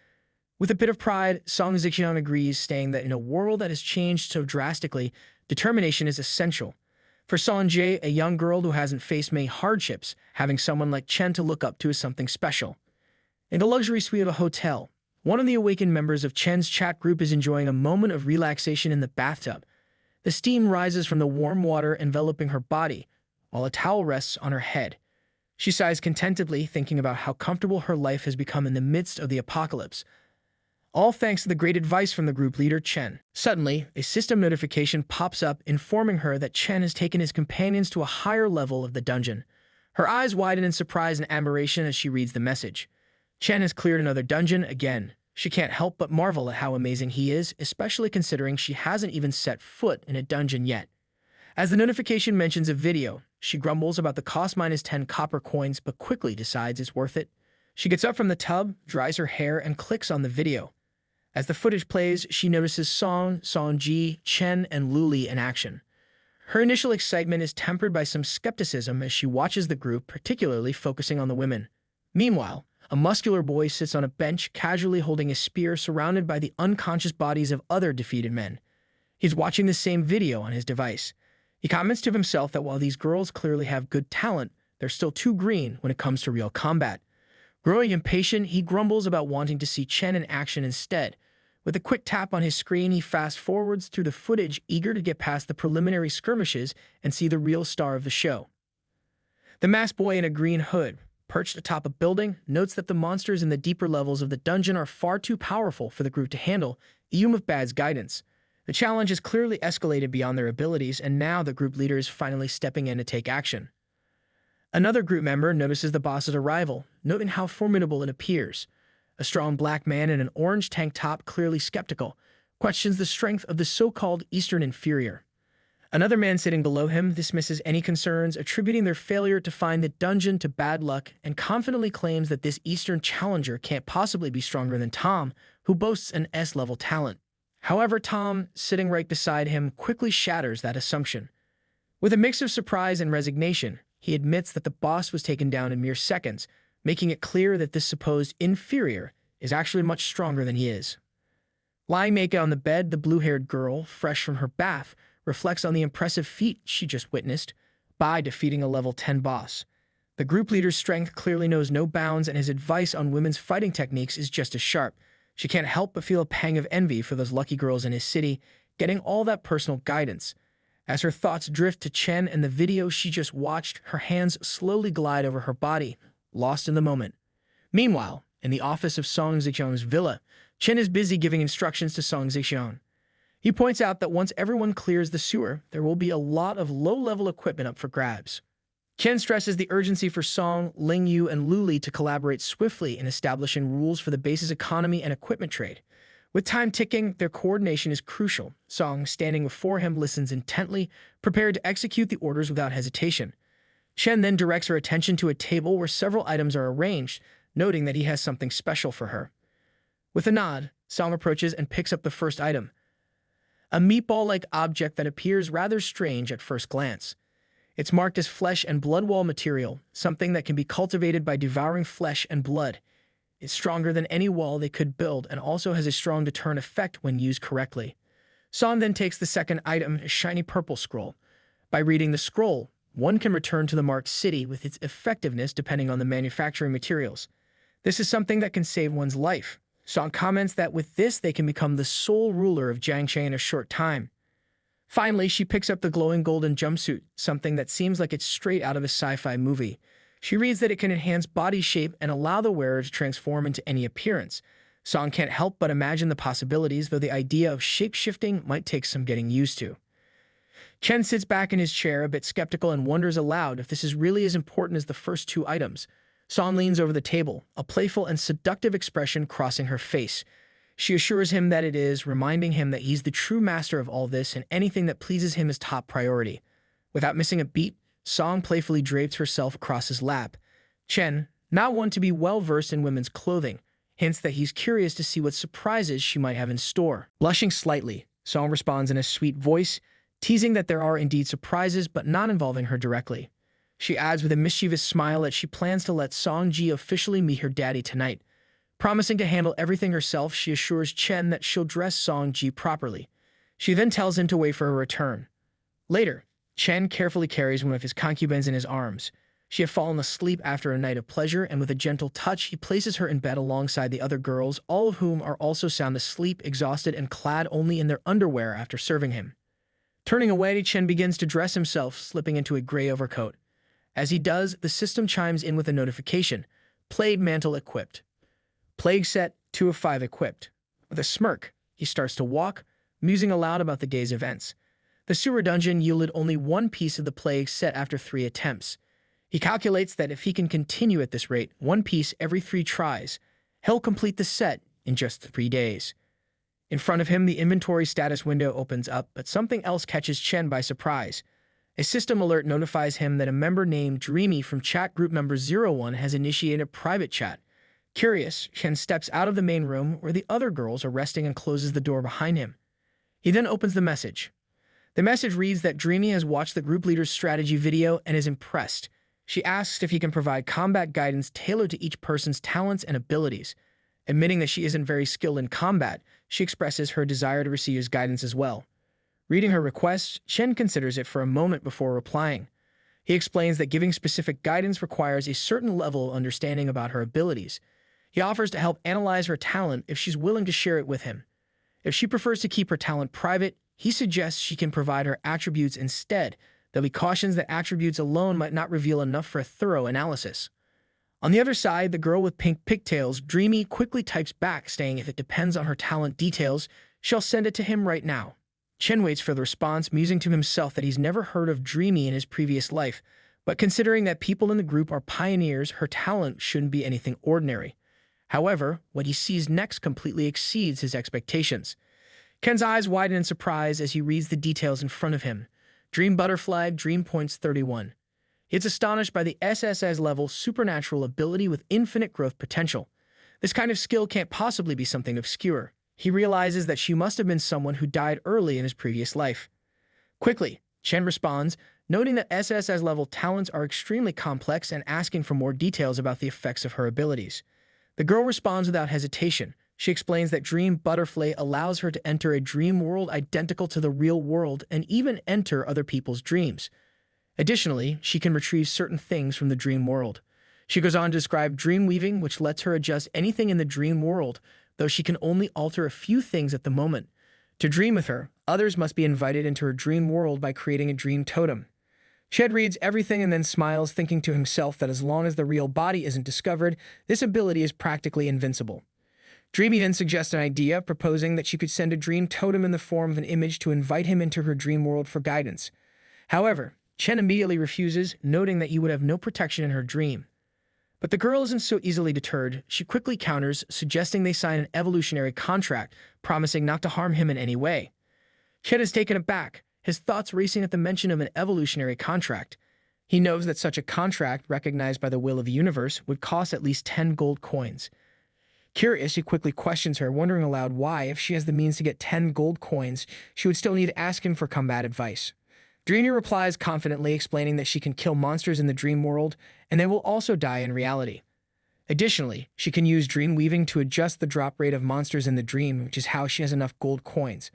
Speaker 1: With a bit of pride, Song Zixiang agrees, saying that in a world that has changed so drastically, determination is essential. For Song-ji, a young girl who hasn't faced many hardships, having someone like Chen to look up to is something special. In the luxury suite of a hotel, one of the awakened members of Chen's chat group is enjoying a moment of relaxation in the bathtub. The steam rises from the warm water enveloping her body, while a towel rests on her head. She sighs contentedly, thinking about how comfortable her life has become in the midst of the apocalypse. All thanks to the great advice from the group leader, Chen. Suddenly, a system notification pops up informing her that Chen has taken his companions to a higher level of the dungeon. Her eyes widen in surprise and admiration as she reads the message. Chen has cleared another dungeon again. She can't help but marvel at how amazing he is, especially considering she hasn't even set foot in a dungeon yet. As the notification mentions a video, she grumbles about the cost -10 copper coins but quickly decides it's worth it. She gets up from the tub, dries her hair, and clicks on the video. As the footage plays, she notices Song-ji, Chen, and Luli in action. Her initial excitement is tempered by some skepticism as she watches the group, particularly focusing on the women. Meanwhile, a muscular boy sits on a bench, casually holding a spear surrounded by the unconscious bodies of other defeated men. He's watching the same video on his device. He comments to himself that while these girls clearly have good talent, they're still too green when it comes to real combat. Growing impatient, he grumbles about wanting to see Chen in action instead. With a quick tap on his screen, he fast-forwards through the footage, eager to get past the preliminary skirmishes and see the real star of the show. The masked boy in a green hood, perched atop a building, notes that the monsters in the deeper levels of the dungeon are far too powerful for the group to handle, even with Bad's guidance. The challenge has clearly escalated beyond their abilities, and now the group leader is finally stepping in to take action. Another group member notices the boss's arrival, noting how formidable it appears. A strong black man in an orange tank top, clearly skeptical, questions the strength of the so-called Eastern inferior. Another man sitting below him dismisses any concerns, attributing their failure to find the dungeon to bad luck, and confidently claims that this Eastern challenger can't possibly be stronger than Tom, who boasts an S-level talent. However, Tom, sitting right beside him, quickly shatters that assumption. With a mix of surprise and resignation, he admits that the boss was taken down in mere seconds, making it clear that this supposed inferior is actually much stronger than he is. Lying naked on the bed, the blue-haired girl, fresh from her bath, reflects on the impressive feat she just witnessed by defeating a level 10 boss. The group leader's strength clearly knows no bounds, and his advice on women's fighting techniques is just as sharp. She can't help but feel a pang of envy for those lucky girls in his city, getting all that personal guidance. As her thoughts drift to Chen and the video she just watched, her hands slowly glide over her body, lost in the moment. Meanwhile, in the office of Song Zixiang's villa, Chen is busy giving instructions to Song Zixiang. He points out that once everyone clears the sewer, there will be a lot of low-level equipment up for grabs. Chen stresses the urgency for Song, Lingyu, and Luli to collaborate swiftly in establishing rules for the base's economy and equipment trade. With time ticking, their coordination is crucial. Song, standing before him, listens intently, prepared to execute the orders without hesitation. Chen then directs her attention to a table where several items are arranged, noting that he has something special for her. With a nod, Song approaches and picks up the first item, a meatball-like object that appears rather strange at first glance. It's marked as flesh and blood wall material, something that can be cultivated by devouring flesh and blood. It's stronger than any wall they could build and also has a strong deterrent effect when used correctly. Song then takes the second item, a shiny purple scroll. By reading the scroll, one can return to the marked city with its effectiveness depending on the manufacturing materials. This is something that can save one's life. Song comments that with this they can become the sole ruler of Jiangche in a short time. Finally, she picks up the glowing golden jumpsuit, something that seems like it's straight out of a sci-fi movie. She reads that it can enhance body shape and allow the wearer to transform into any appearance. Song can't help but imagine the possibilities, though the idea of shape-shifting might take some getting used to. Chen sits back in his chair, a bit skeptical, and wonders aloud if this is really as important as the first two items. Song leans over the table, a playful and seductive expression crossing her face. She assures him that it is, reminding him that he's the true master of all this and anything that pleases him is top priority. Without missing a beat, Song playfully drapes herself across his lap. Chen, not one to be well-versed in women's clothing, hints that he's curious to see what surprises she might have in store. Blushing slightly, Song responds in a sweet voice, teasing that there are indeed surprises but not involving her directly. She adds with a mischievous smile that she plans to let Song Ji officially meet her daddy tonight. Promising to handle everything herself, she assures Chen that she'll dress Song Ji properly. She then tells him to wait for her return. Later, Chen carefully carries one of his concubines in his arms. She had fallen asleep after a night of pleasure, and with a gentle touch, he places her in bed alongside the other girls, all of whom are also sound asleep, exhausted, and clad only in their underwear after serving him. Turning away, Chen begins to dress himself, slipping into a gray overcoat. As he does, the system chimes in with a notification. Plague mantle equipped. Plague set 2 of 5 equipped. With a smirk, he starts to walk, musing aloud about the day's events. The sewer dungeon yielded only one piece of the plague set after 3 attempts. He calculates that if he can continue at this rate, 1 piece every 3 tries, he'll complete the set in just 3 days. In front of him, the inventory status window opens up, but something else catches Chen by surprise. A system alert notifies him that a member named Dreamy from chat group member 01 has initiated a private chat. Curious, Chen steps out of the main room where the other girls are resting and closes the door behind him. He then opens the message. The message reads that Dreamy has watched the group leader's strategy video and is impressed. She asks if he can provide combat guidance tailored to each person's talents and abilities. Admitting that she isn't very skilled in combat, she expresses her desire to receive his guidance as well. Reading her request, Chen considers it for a moment before replying. He explains that giving specific guidance requires a certain level of understanding about her abilities. He offers to help analyze her talent if she's willing to share it with him. If she prefers to keep her talent private, he suggests she can provide her attributes instead, though he cautions that attributes alone might not reveal enough for a thorough analysis. On the other side, the girl with pink pigtails, Dreamy, quickly types back, saying if it depends on her talent details, she'll send it to him right now. Chen waits for the response, musing to himself that he's never heard of Dreamy in his previous life, but considering that people in the group are pioneers, her talent shouldn't be anything ordinary. However, what he sees next completely exceeds his expectations. Ken's eyes widen in surprise as he reads the details in front of him. Dream Butterfly, Dream Points 31. It's astonished by the SSS-level supernatural ability with infinite growth potential. This kind of skill can't possibly be something obscure. He realizes that she must have been someone who died early in his previous life. Quickly, Chen responds, noting that SSS-level talents are extremely complex and asking for more details about the effects of her abilities. The girl responds without hesitation. She explains that Dream Butterfly allows her to enter a dream world identical to the real world and even enter other people's dreams. Additionally, she can retrieve certain things from the dream world. She goes on to describe dream weaving, which lets her adjust anything in the dream world, though she can only alter a few things at the moment. To dream with her, others must be invited into her dream world by creating a dream totem. Ched reads everything and then smiles, thinking to himself that as long as the real body isn't discovered, this ability is practically invincible. Dreamy then suggests an idea, proposing that she could send a dream totem in the form of an image to invite him into her dream world for guidance. However, Chen immediately refuses, noting that he would have no protection in her dream. But the girl isn't so easily deterred. She quickly counters, suggesting they sign an evolutionary contract, promising not to harm him in any way. Chen is taken aback, his thoughts racing at the mention of an evolutionary contract. He knows that such a contract, recognized by the will of the universe, would cost at least 10 gold coins. Curious, he quickly questions her, wondering aloud why, if she has the means to get 10 gold coins, she would still need to ask him for combat advice. Dreamy replies confidently, explaining that she can kill monsters in the dream world, and they will also die in reality. Additionally, she can use dream weaving to adjust the drop rate of monsters in the dream, which is how she has enough gold coins.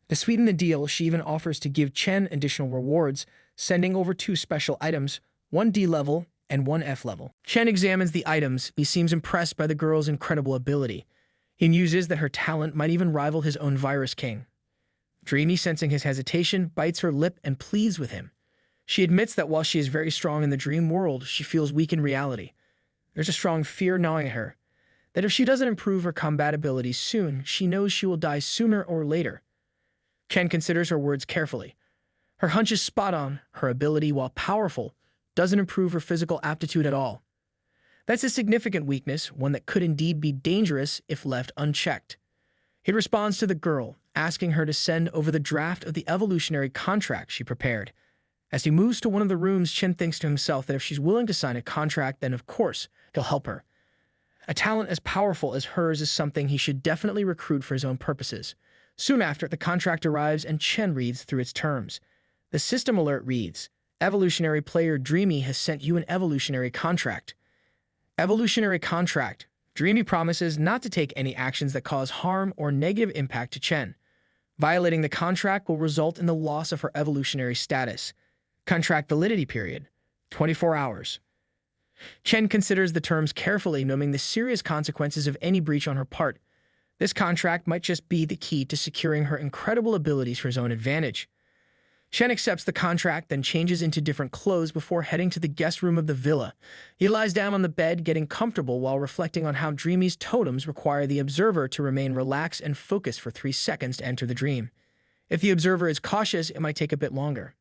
Speaker 1: To sweeten the deal, she even offers to give Chen additional rewards, sending over 2 special items, 1 D level and 1 F level. Chen examines the items. He seems impressed by the girl's incredible ability. He muses that her talent might even rival his own Virus King. Dreamy, sensing his hesitation, bites her lip and pleads with him. She admits that while she is very strong in the dream world, she feels weak in reality. There's a strong fear gnawing at her, that if she doesn't improve her combat abilities soon, she knows she will die sooner or later. Chen considers her words carefully. Her hunch is spot on. Her ability, while powerful, doesn't improve her physical aptitude at all. That's a significant weakness, one that could indeed be dangerous if left unchecked. He responds to the girl, asking her to send over the draft of the evolutionary contract she prepared. As he moves to one of the rooms, Chen thinks to himself that if she's willing to sign a contract, then of course, he'll help her. A talent as powerful as hers is something he should definitely recruit for his own purposes. Soon after, the contract arrives and Chen reads through its terms. The system alert reads, "Evolutionary player Dreamy has sent you an evolutionary contract." Evolutionary contract. Dreamy promises not to take any actions that cause harm or negative impact to Chen. Violating the contract will result in the loss of her evolutionary status. Contract validity period, 24 hours. Chen considers the terms carefully, knowing the serious consequences of any breach on her part. This contract might just be the key to securing her incredible abilities for his own advantage. Chen accepts the contract, then changes into different clothes before heading to the guest room of the villa. He lies down on the bed, getting comfortable while reflecting on how Dreamy's totems require the observer to remain relaxed and focused for 3 seconds to enter the dream. If the observer is cautious, it might take a bit longer.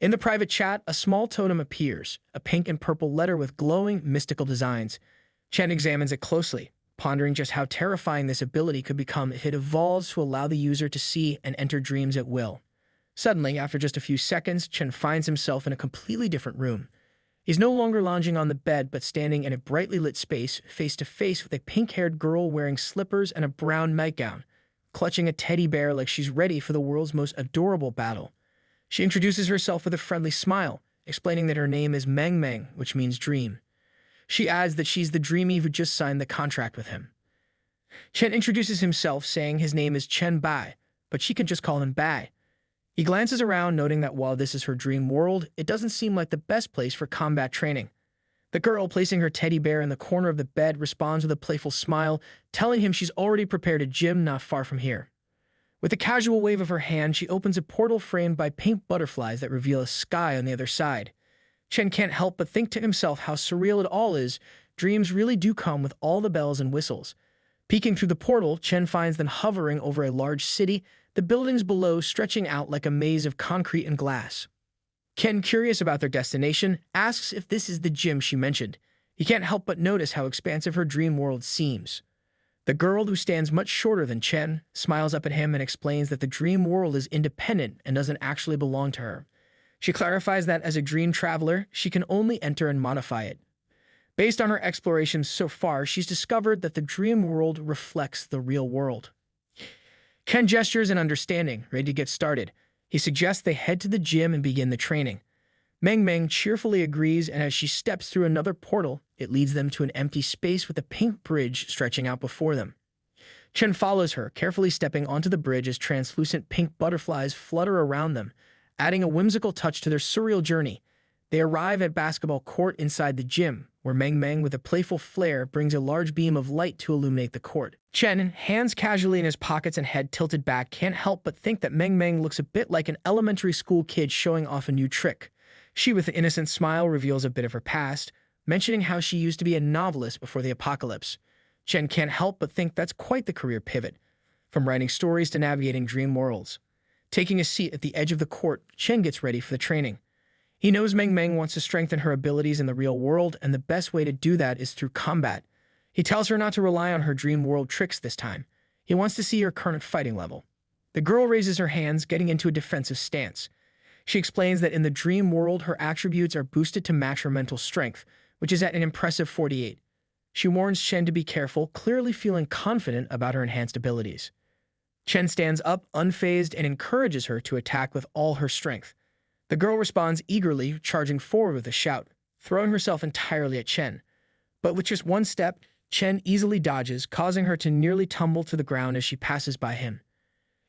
Speaker 1: In the private chat, a small totem appears, a pink and purple letter with glowing, mystical designs. Chen examines it closely, pondering just how terrifying this ability could become if it evolves to allow the user to see and enter dreams at will. Suddenly, after just a few seconds, Chen finds himself in a completely different room. He's no longer lounging on the bed, but standing in a brightly lit space, face to face with a pink-haired girl wearing slippers and a brown nightgown, clutching a teddy bear like she's ready for the world's most adorable battle. She introduces herself with a friendly smile, explaining that her name is Meng, which means dream. She adds that she's the Dreamy who just signed the contract with him. Chen introduces himself, saying his name is Chen Bai, but she can just call him Bai. He glances around, noting that while this is her dream world, it doesn't seem like the best place for combat training. The girl, placing her teddy bear in the corner of the bed, responds with a playful smile, telling him she's already prepared a gym not far from here. With a casual wave of her hand, she opens a portal framed by pink butterflies that reveal a sky on the other side. Chen can't help but think to himself how surreal it all is. Dreams really do come with all the bells and whistles. Peeking through the portal, Chen finds them hovering over a large city, the buildings below stretching out like a maze of concrete and glass. Ken, curious about their destination, asks if this is the gym she mentioned. He can't help but notice how expansive her dream world seems. The girl, who stands much shorter than Chen, smiles up at him and explains that the dream world is independent and doesn't actually belong to her. She clarifies that as a dream traveler, she can only enter and modify it. Based on her explorations so far, she's discovered that the dream world reflects the real world. Ken gestures in understanding, ready to get started. He suggests they head to the gym and begin the training. Meng cheerfully agrees, and as she steps through another portal, it leads them to an empty space with a pink bridge stretching out before them. Chen follows her, carefully stepping onto the bridge as translucent pink butterflies flutter around them, adding a whimsical touch to their surreal journey. They arrive at basketball court inside the gym, where Meng, with a playful flair, brings a large beam of light to illuminate the court. Chen, hands casually in his pockets and head tilted back, can't help but think that Meng looks a bit like an elementary school kid showing off a new trick. She, with an innocent smile, reveals a bit of her past, mentioning how she used to be a novelist before the apocalypse. Chen can't help but think that's quite the career pivot, from writing stories to navigating dream worlds. Taking a seat at the edge of the court, Chen gets ready for the training. He knows Meng wants to strengthen her abilities in the real world, and the best way to do that is through combat. He tells her not to rely on her dream world tricks this time. He wants to see her current fighting level. The girl raises her hands, getting into a defensive stance. She explains that in the dream world, her attributes are boosted to match her mental strength, which is at an impressive 48. She warns Chen to be careful, clearly feeling confident about her enhanced abilities. Chen stands up, unfazed, and encourages her to attack with all her strength. The girl responds eagerly, charging forward with a shout, throwing herself entirely at Chen. But with just one step, Chen easily dodges, causing her to nearly tumble to the ground as she passes by him.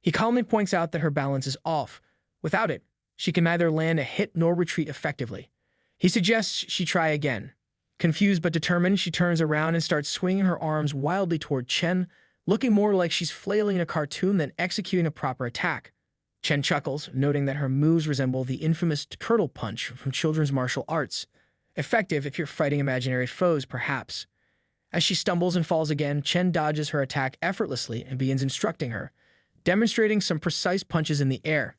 Speaker 1: He calmly points out that her balance is off. Without it, she can neither land a hit nor retreat effectively. He suggests she try again. Confused but determined, she turns around and starts swinging her arms wildly toward Chen, looking more like she's flailing in a cartoon than executing a proper attack. Chen chuckles, noting that her moves resemble the infamous turtle punch from children's martial arts. Effective if you're fighting imaginary foes, perhaps. As she stumbles and falls again, Chen dodges her attack effortlessly and begins instructing her, demonstrating some precise punches in the air.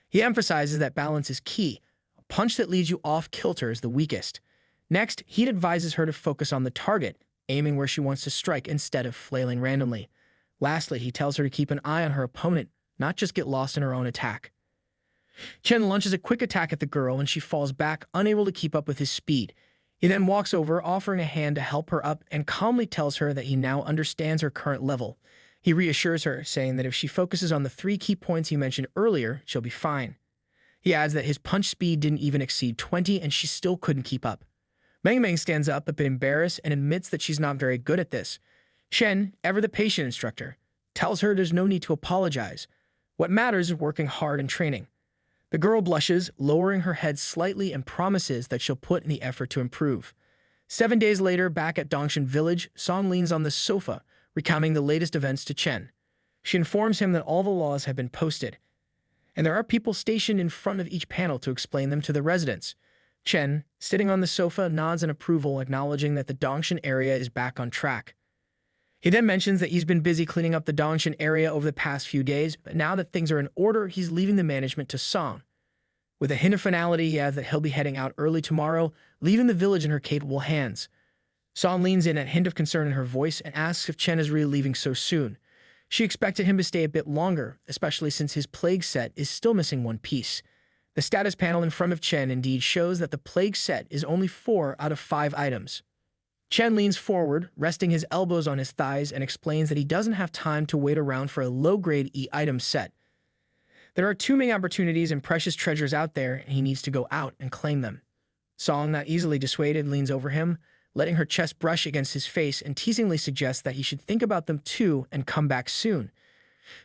Speaker 1: He emphasizes that balance is key. A punch that leads you off kilter is the weakest. Next, he advises her to focus on the target, aiming where she wants to strike instead of flailing randomly. Lastly, he tells her to keep an eye on her opponent, not just get lost in her own attack. Chen launches a quick attack at the girl and she falls back, unable to keep up with his speed. He then walks over, offering a hand to help her up, and calmly tells her that he now understands her current level. He reassures her, saying that if she focuses on the 3 key points he mentioned earlier, she'll be fine. He adds that his punch speed didn't even exceed 20 and she still couldn't keep up. Meng stands up a bit embarrassed and admits that she's not very good at this. Chen, ever the patient instructor, tells her there's no need to apologize. What matters is working hard and training. The girl blushes, lowering her head slightly, and promises that she'll put in the effort to improve. 7 days later, back at Dongshan village, Song leans on the sofa, recounting the latest events to Chen. She informs him that all the laws have been posted, and there are people stationed in front of each panel to explain them to the residents. Chen, sitting on the sofa, nods in approval, acknowledging that the Dongshan area is back on track. He then mentions that he's been busy cleaning up the Dongshan area over the past few days, but now that things are in order, he's leaving the management to Song. With a hint of finality, he adds that he'll be heading out early tomorrow, leaving the village in her capable hands. Song leans in at a hint of concern in her voice and asks if Chen is really leaving so soon. She expected him to stay a bit longer, especially since his plague set is still missing one piece. The status panel in front of Chen indeed shows that the plague set is only 4 out of 5 items. Chen leans forward, resting his elbows on his thighs, and explains that he doesn't have time to wait around for a low-grade E-item set. There are too many opportunities and precious treasures out there, and he needs to go out and claim them. Song, not easily dissuaded, leans over him, letting her chest brush against his face, and teasingly suggests that he should think about them too and come back soon.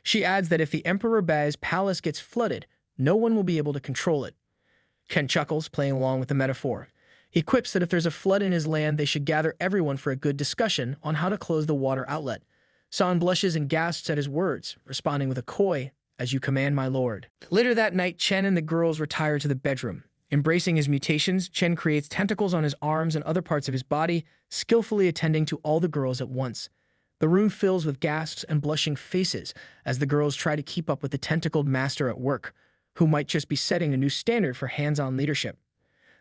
Speaker 1: She adds that if the Emperor Bai's palace gets flooded, no one will be able to control it. Chen chuckles, playing along with the metaphor. He quips that if there's a flood in his land, they should gather everyone for a good discussion on how to close the water outlet. Song blushes and gasps at his words, responding with a coy, "As you command, my lord." Later that night, Chen and the girls retire to the bedroom. Embracing his mutations, Chen creates tentacles on his arms and other parts of his body, skillfully attending to all the girls at once. The room fills with gasps and blushing faces as the girls try to keep up with the tentacled master at work, who might just be setting a new standard for hands-on leadership.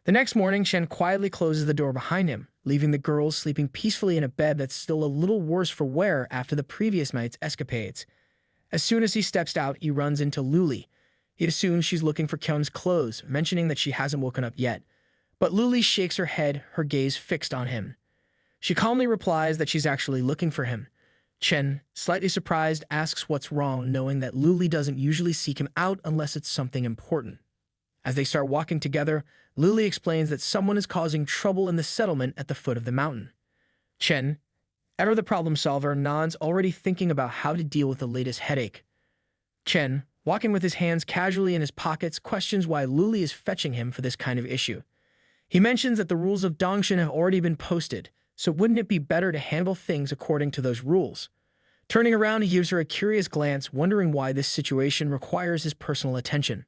Speaker 1: The next morning, Chen quietly closes the door behind him, leaving the girls sleeping peacefully in a bed that's still a little worse for wear after the previous night's escapades. As soon as he steps out, he runs into Luli. He assumes she's looking for Kyun's clothes, mentioning that she hasn't woken up yet. But Luli shakes her head, her gaze fixed on him. She calmly replies that she's actually looking for him. Chen, slightly surprised, asks what's wrong, knowing that Luli doesn't usually seek him out unless it's something important. As they start walking together, Luli explains that someone is causing trouble in the settlement at the foot of the mountain. Chen, ever the problem solver, nods, already thinking about how to deal with the latest headache. Chen, walking with his hands casually in his pockets, questions why Luli is fetching him for this kind of issue. He mentions that the rules of Dongshan have already been posted, so wouldn't it be better to handle things according to those rules? Turning around, he gives her a curious glance, wondering why this situation requires his personal attention.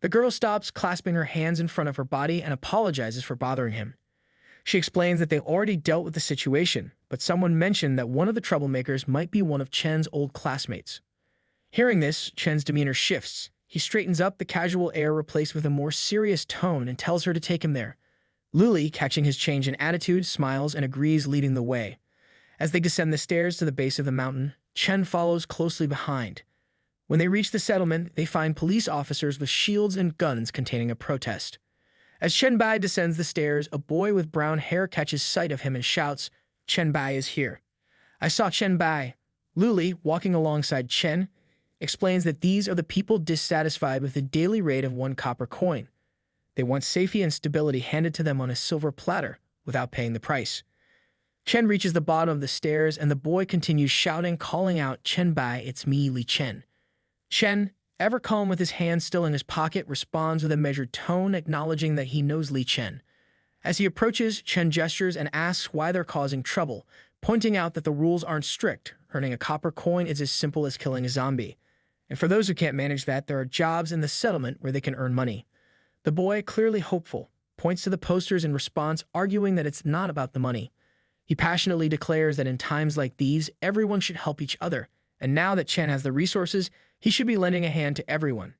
Speaker 1: The girl stops, clasping her hands in front of her body, and apologizes for bothering him. She explains that they already dealt with the situation, but someone mentioned that one of the troublemakers might be one of Chen's old classmates. Hearing this, Chen's demeanor shifts. He straightens up, the casual air replaced with a more serious tone, and tells her to take him there. Luli, catching his change in attitude, smiles and agrees, leading the way. As they descend the stairs to the base of the mountain, Chen follows closely behind. When they reach the settlement, they find police officers with shields and guns containing a protest. As Chen Bai descends the stairs, a boy with brown hair catches sight of him and shouts, "Chen Bai is here." "I saw Chen Bai." Luli, walking alongside Chen, explains that these are the people dissatisfied with the daily rate of 1 copper coin. They want safety and stability handed to them on a silver platter without paying the price. Chen reaches the bottom of the stairs and the boy continues shouting, calling out, "Chen Bai, it's me, Li Chen." Chen, ever calm with his hand still in his pocket, responds with a measured tone, acknowledging that he knows Li Chen. As he approaches, Chen gestures and asks why they're causing trouble, pointing out that the rules aren't strict. Earning a copper coin is as simple as killing a zombie. And for those who can't manage that, there are jobs in the settlement where they can earn money. The boy, clearly hopeful, points to the posters in response, arguing that it's not about the money. He passionately declares that in times like these, everyone should help each other, and now that Chen has the resources, he should be lending a hand to everyone.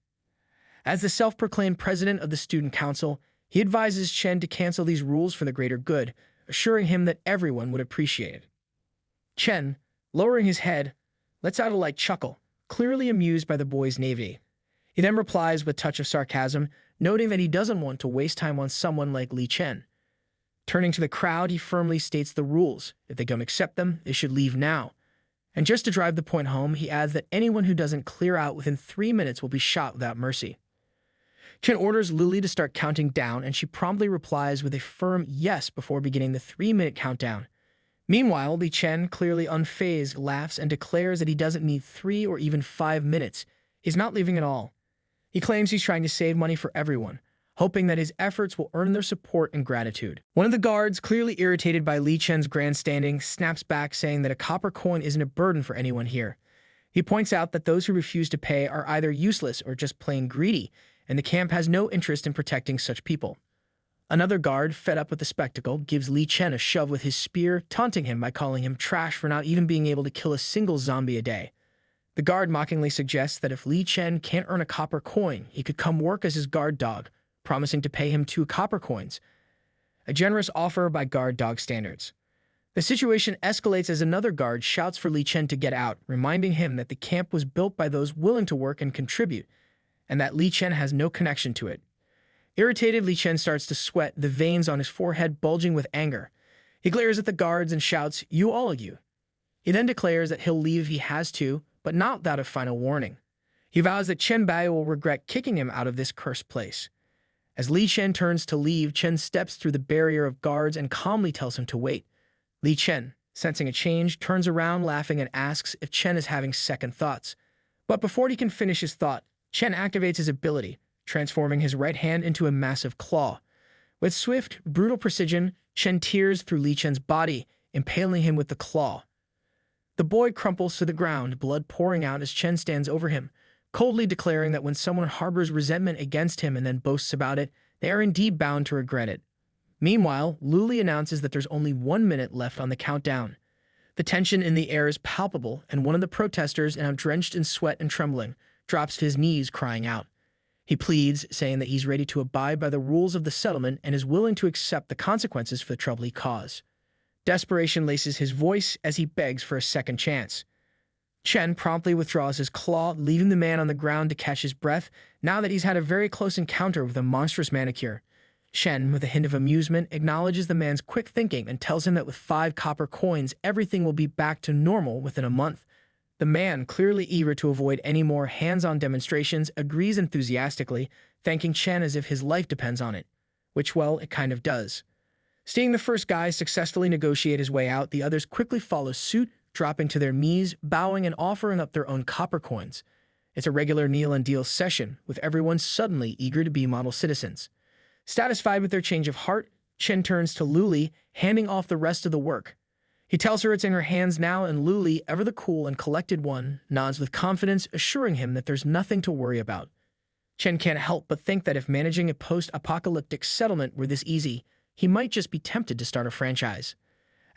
Speaker 1: As the self-proclaimed president of the student council, he advises Chen to cancel these rules for the greater good, assuring him that everyone would appreciate it. Chen, lowering his head, lets out a light chuckle, clearly amused by the boy's naivety. He then replies with a touch of sarcasm, noting that he doesn't want to waste time on someone like Li Chen. Turning to the crowd, he firmly states the rules. If they don't accept them, they should leave now. And just to drive the point home, he adds that anyone who doesn't clear out within 3 minutes will be shot without mercy. Chen orders Luli to start counting down, and she promptly replies with a firm yes before beginning the 3-minute countdown. Meanwhile, Li Chen, clearly unfazed, laughs and declares that he doesn't need 3 or even 5 minutes. He's not leaving at all. He claims he's trying to save money for everyone, hoping that his efforts will earn their support and gratitude. One of the guards, clearly irritated by Li Chen's grandstanding, snaps back saying that a copper coin isn't a burden for anyone here. He points out that those who refuse to pay are either useless or just plain greedy, and the camp has no interest in protecting such people. Another guard, fed up with the spectacle, gives Li Chen a shove with his spear, taunting him by calling him trash for not even being able to kill a single zombie a day. The guard mockingly suggests that if Li Chen can't earn a copper coin, he could come work as his guard dog, promising to pay him 2 copper coins. A generous offer by guard dog standards. The situation escalates as another guard shouts for Li Chen to get out, reminding him that the camp was built by those willing to work and contribute, and that Li Chen has no connection to it. Irritated, Li Chen starts to sweat, the veins on his forehead bulging with anger. He glares at the guards and shouts, "You all of you." He then declares that he'll leave if he has to, but not without a final warning. He vows that Chen Bai will regret kicking him out of this cursed place. As Li Chen turns to leave, Chen steps through the barrier of guards and calmly tells him to wait. Li Chen, sensing a change, turns around laughing and asks if Chen is having second thoughts. But before he can finish his thought, Chen activates his ability, transforming his right hand into a massive claw. With swift, brutal precision, Chen tears through Li Chen's body, impaling him with the claw. The boy crumples to the ground, blood pouring out as Chen stands over him, coldly declaring that when someone harbors resentment against him and then boasts about it, they are indeed bound to regret it. Meanwhile, Luli announces that there's only 1 minute left on the countdown. The tension in the air is palpable, and one of the protesters, now drenched in sweat and trembling, drops to his knees, crying out. He pleads, saying that he's ready to abide by the rules of the settlement and is willing to accept the consequences for the trouble he caused. Desperation laces his voice as he begs for a second chance. Chen promptly withdraws his claw, leaving the man on the ground to catch his breath, now that he's had a very close encounter with a monstrous manicure. Chen, with a hint of amusement, acknowledges the man's quick thinking and tells him that with 5 copper coins, everything will be back to normal within a month. The man, clearly eager to avoid any more hands-on demonstrations, agrees enthusiastically, thanking Chen as if his life depends on it. Which, well, it kind of does. Seeing the first guy successfully negotiate his way out, the others quickly follow suit, dropping to their knees, bowing and offering up their own copper coins. It's a regular kneel and deal session, with everyone suddenly eager to be model citizens. Satisfied with their change of heart, Chen turns to Luli, handing off the rest of the work. He tells her it's in her hands now, and Luli, ever the cool and collected one, nods with confidence, assuring him that there's nothing to worry about. Chen can't help but think that if managing a post-apocalyptic settlement were this easy, he might just be tempted to start a franchise.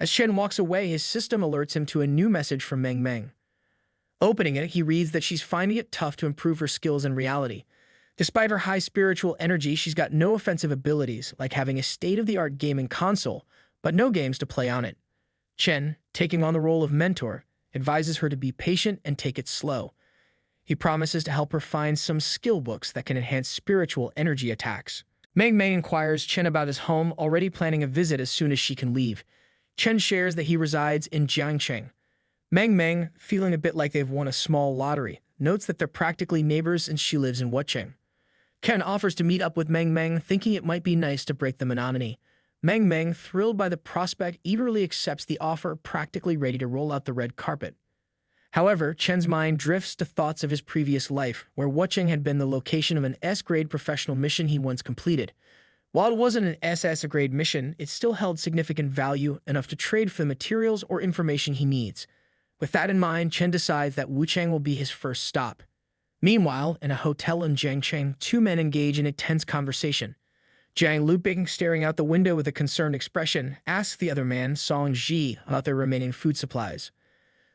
Speaker 1: As Chen walks away, his system alerts him to a new message from Meng Meng. Opening it, he reads that she's finding it tough to improve her skills in reality. Despite her high spiritual energy, she's got no offensive abilities, like having a state-of-the-art gaming console, but no games to play on it. Chen, taking on the role of mentor, advises her to be patient and take it slow. He promises to help her find some skill books that can enhance spiritual energy attacks. Meng Meng inquires Chen about his home, already planning a visit as soon as she can leave. Chen shares that he resides in Jiangcheng. Meng Meng, feeling a bit like they've won a small lottery, notes that they're practically neighbors and she lives in Wucheng. Ken offers to meet up with Meng Meng, thinking it might be nice to break the monotony. Meng Meng, thrilled by the prospect, eagerly accepts the offer, practically ready to roll out the red carpet. However, Chen's mind drifts to thoughts of his previous life, where Wucheng had been the location of an S-grade professional mission he once completed. While it wasn't an SS-grade mission, it still held significant value, enough to trade for the materials or information he needs. With that in mind, Chen decides that Wucheng will be his first stop. Meanwhile, in a hotel in Jiangcheng, 2 men engage in a tense conversation. Jiang Luping, staring out the window with a concerned expression, asks the other man, Song Ji, about their remaining food supplies.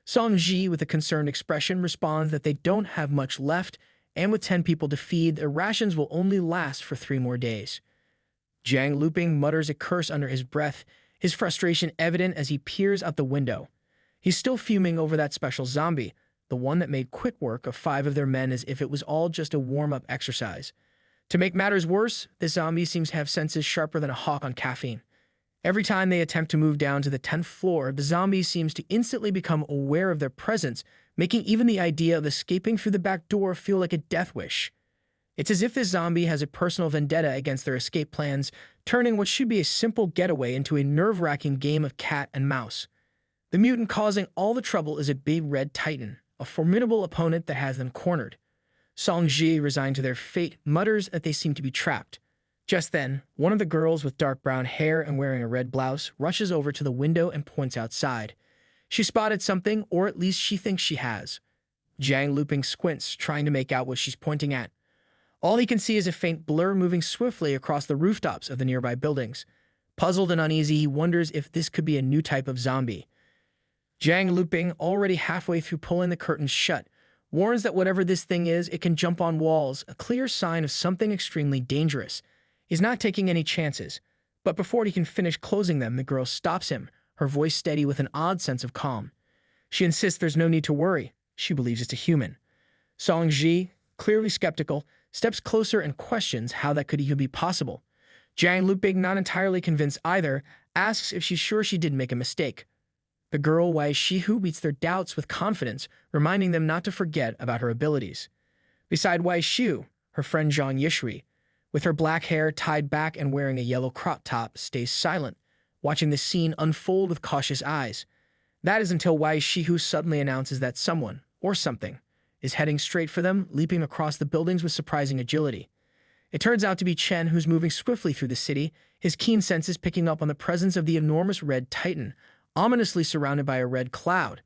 Speaker 1: Song Ji, with a concerned expression, responds that they don't have much left and with 10 people to feed, their rations will only last for 3 more days. Jiang Luping mutters a curse under his breath, his frustration evident as he peers out the window. He's still fuming over that special zombie, the one that made quick work of 5 of their men as if it was all just a warm-up exercise. To make matters worse, this zombie seems to have senses sharper than a hawk on caffeine. Every time they attempt to move down to the 10th floor, the zombie seems to instantly become aware of their presence, making even the idea of escaping through the back door feel like a death wish. It's as if this zombie has a personal vendetta against their escape plans, turning what should be a simple getaway into a nerve-wracking game of cat and mouse. The mutant causing all the trouble is a big red titan, a formidable opponent that has them cornered. Song Ji, resigned to their fate, mutters that they seem to be trapped. Just then, one of the girls with dark brown hair and wearing a red blouse rushes over to the window and points outside. She spotted something, or at least she thinks she has. Jiang Luping squints, trying to make out what she's pointing at. All he can see is a faint blur moving swiftly across the rooftops of the nearby buildings. Puzzled and uneasy, he wonders if this could be a new type of zombie. Jiang Luping, already halfway through pulling the curtains shut, warns that whatever this thing is, it can jump on walls, a clear sign of something extremely dangerous. He's not taking any chances, but before he can finish closing them, the girl stops him, her voice steady with an odd sense of calm. She insists there's no need to worry. She believes it's a human. Song Ji, clearly skeptical, steps closer and questions how that could even be possible. Jiang Luping, not entirely convinced either, asks if she's sure she didn't make a mistake. The girl, Wei Shihu, meets their doubts with confidence, reminding them not to forget about her abilities. Beside Wei Shihu, her friend Zhang Yishui, with her black hair tied back and wearing a yellow crop top, stays silent, watching the scene unfold with cautious eyes. That is until Wei Shihu suddenly announces that someone, or something, is heading straight for them, leaping across the buildings with surprising agility. It turns out to be Chen, who's moving swiftly through the city, his keen senses picking up on the presence of the enormous red titan, ominously surrounded by a red cloud.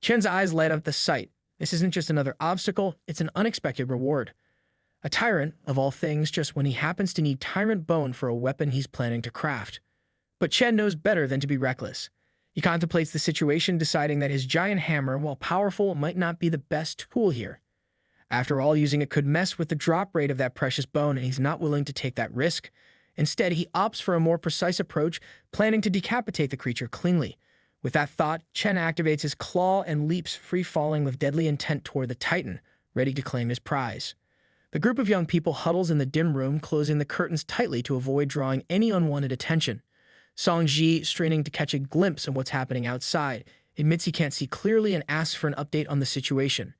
Speaker 1: Chen's eyes light up at the sight. This isn't just another obstacle, it's an unexpected reward. A tyrant, of all things, just when he happens to need tyrant bone for a weapon he's planning to craft. But Chen knows better than to be reckless. He contemplates the situation, deciding that his giant hammer, while powerful, might not be the best tool here. After all, using it could mess with the drop rate of that precious bone, and he's not willing to take that risk. Instead, he opts for a more precise approach, planning to decapitate the creature cleanly. With that thought, Chen activates his claw and leaps, free-falling with deadly intent toward the titan, ready to claim his prize. The group of young people huddles in the dim room, closing the curtains tightly to avoid drawing any unwanted attention. Song Ji, straining to catch a glimpse of what's happening outside, admits he can't see clearly and asks for an update on the situation.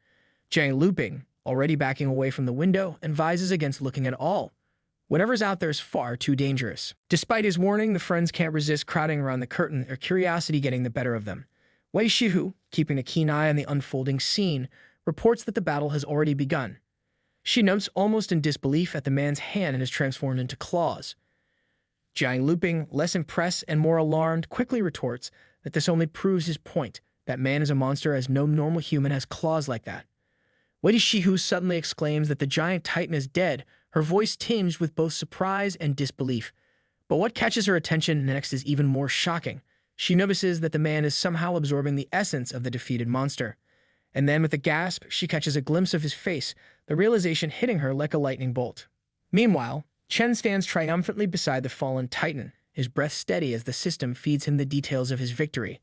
Speaker 1: Jiang Luping, already backing away from the window, advises against looking at all. Whatever's out there is far too dangerous. Despite his warning, the friends can't resist crowding around the curtain, their curiosity getting the better of them. Wei Shihu, keeping a keen eye on the unfolding scene, reports that the battle has already begun. She notes, almost in disbelief, at the man's hand and is transformed into claws. Jiang Luping, less impressed and more alarmed, quickly retorts that this only proves his point, that man is a monster as no normal human has claws like that. Wei Shihu suddenly exclaims that the giant titan is dead, her voice tinged with both surprise and disbelief. But what catches her attention next is even more shocking. She notices that the man is somehow absorbing the essence of the defeated monster. And then, with a gasp, she catches a glimpse of his face, the realization hitting her like a lightning bolt. Meanwhile, Chen stands triumphantly beside the fallen titan, his breath steady as the system feeds him the details of his victory.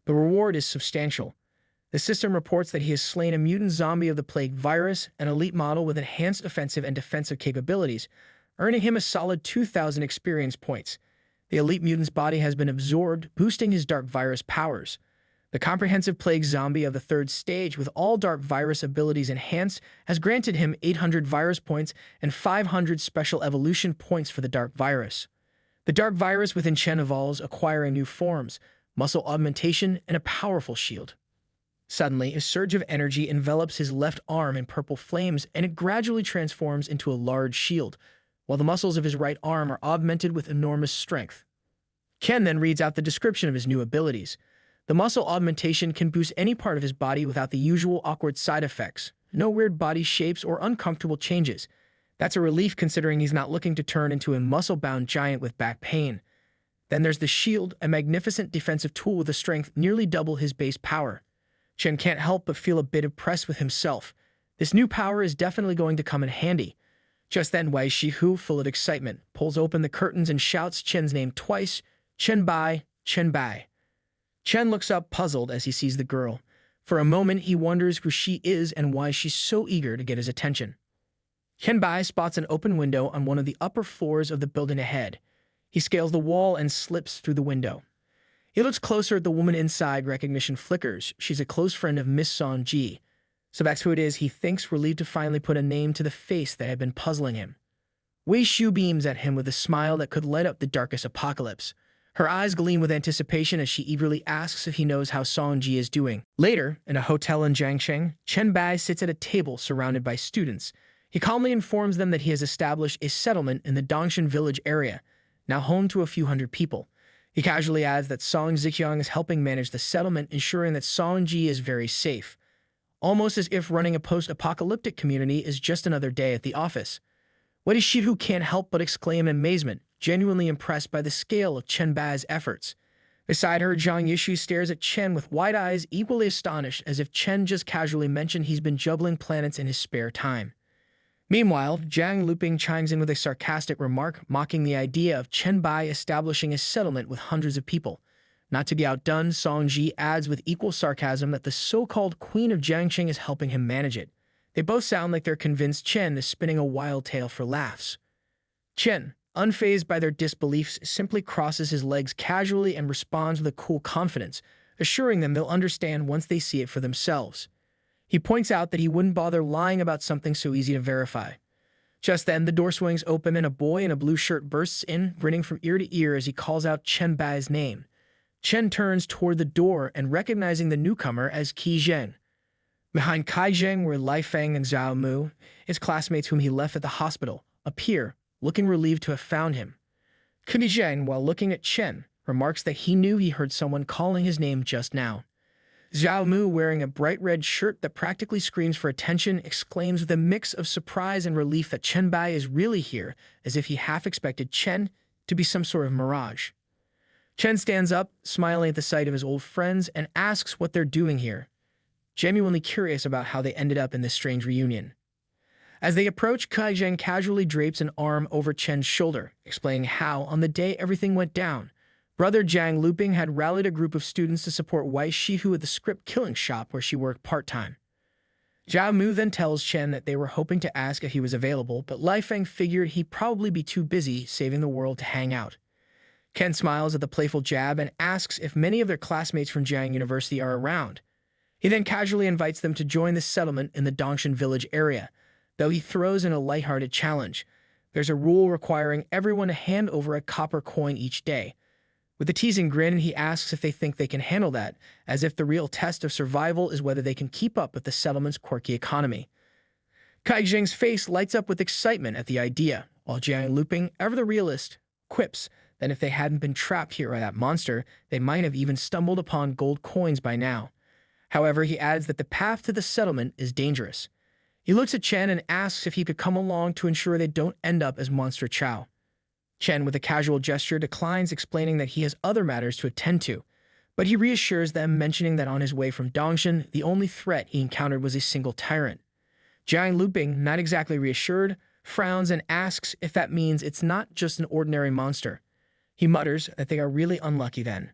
Speaker 1: The reward is substantial. The system reports that he has slain a mutant zombie of the plague virus, an elite model with enhanced offensive and defensive capabilities, earning him a solid 2,000 experience points. The elite mutant's body has been absorbed, boosting his dark virus powers. The comprehensive plague zombie of the 3rd stage, with all dark virus abilities enhanced, has granted him 800 virus points and 500 special evolution points for the dark virus. The dark virus within Chen evolves, acquiring new forms, muscle augmentation, and a powerful shield. Suddenly, a surge of energy envelops his left arm in purple flames, and it gradually transforms into a large shield, while the muscles of his right arm are augmented with enormous strength. Chen then reads out the description of his new abilities. The muscle augmentation can boost any part of his body without the usual awkward side effects. No weird body shapes or uncomfortable changes. That's a relief considering he's not looking to turn into a muscle-bound giant with back pain. Then there's the shield, a magnificent defensive tool with a strength nearly double his base power. Chen can't help but feel a bit impressed with himself. This new power is definitely going to come in handy. Just then, Wei Shihu, full of excitement, pulls open the curtains and shouts Chen's name twice, Chen Bai, Chen Bai. Chen looks up puzzled as he sees the girl. For a moment, he wonders who she is and why she's so eager to get his attention. Chen Bai spots an open window on one of the upper floors of the building ahead. He scales the wall and slips through the window. He looks closer at the woman inside. Recognition flickers. She's a close friend of Miss Song Ji. So that's who it is, he thinks, relieved to finally put a name to the face that had been puzzling him. Wei Shu beams at him with a smile that could light up the darkest apocalypse. Her eyes gleam with anticipation as she eagerly asks if he knows how Song Ji is doing. Later, in a hotel in Jiangsheng, Chen Bai sits at a table surrounded by students. He calmly informs them that he has established a settlement in the Dongshan village area, now home to a few hundred people. He casually adds that Song Ziqiang is helping manage the settlement, ensuring that Song Ji is very safe. Almost as if running a post-apocalyptic community is just another day at the office. Wei Shihu can't help but exclaim in amazement, genuinely impressed by the scale of Chen Bai's efforts. Beside her, Zhang Yishu stares at Chen with wide eyes, equally astonished, as if Chen just casually mentioned he's been juggling planets in his spare time. Meanwhile, Zhang Luping chimes in with a sarcastic remark, mocking the idea of Chen Bai establishing a settlement with hundreds of people. Not to be outdone, Song Ji adds with equal sarcasm that the so-called Queen of Jiangsheng is helping him manage it. They both sound like they're convinced Chen is spinning a wild tale for laughs. Chen, unfazed by their disbeliefs, simply crosses his legs casually and responds with a cool confidence, assuring them they'll understand once they see it for themselves. He points out that he wouldn't bother lying about something so easy to verify. Just then, the door swings open and a boy in a blue shirt bursts in, grinning from ear to ear as he calls out Chen Bai's name. Chen turns toward the door and recognizing the newcomer as Qi Zheng. Behind Kai Zheng were Lai Feng and Zhao Mu, his classmates whom he left at the hospital, appear, looking relieved to have found him. Qi Zheng, while looking at Chen, remarks that he knew he heard someone calling his name just now. Zhao Mu, wearing a bright red shirt that practically screams for attention, exclaims with a mix of surprise and relief that Chen Bai is really here, as if he half expected Chen to be some sort of mirage. Chen stands up, smiling at the sight of his old friends, and asks what they're doing here, genuinely curious about how they ended up in this strange reunion. As they approach, Kai Zheng casually drapes an arm over Chen's shoulder, explaining how, on the day everything went down, Brother Zhang Luping had rallied a group of students to support Wei Shihu at the script killing shop where she worked part-time. Zhao Mu then tells Chen that they were hoping to ask if he was available, but Lai Feng figured he'd probably be too busy saving the world to hang out. Ken smiles at the playful jab and asks if many of their classmates from Jiang University are around. He then casually invites them to join the settlement in the Dongshan village area, though he throws in a lighthearted challenge. There's a rule requiring everyone to hand over a copper coin each day. With a teasing grin, he asks if they think they can handle that, as if the real test of survival is whether they can keep up with the settlement's quirky economy. Kai Zheng's face lights up with excitement at the idea, while Jiang Luping, ever the realist, quips that if they hadn't been trapped here by that monster, they might have even stumbled upon gold coins by now. However, he adds that the path to the settlement is dangerous. He looks at Chen and asks if he could come along to ensure they don't end up as Monster Chow. Chen, with a casual gesture, declines, explaining that he has other matters to attend to, but he reassures them, mentioning that on his way from Dongshan, the only threat he encountered was a single tyrant. Jiang Luping, not exactly reassured, frowns and asks if that means it's not just an ordinary monster. He mutters that they are really unlucky then.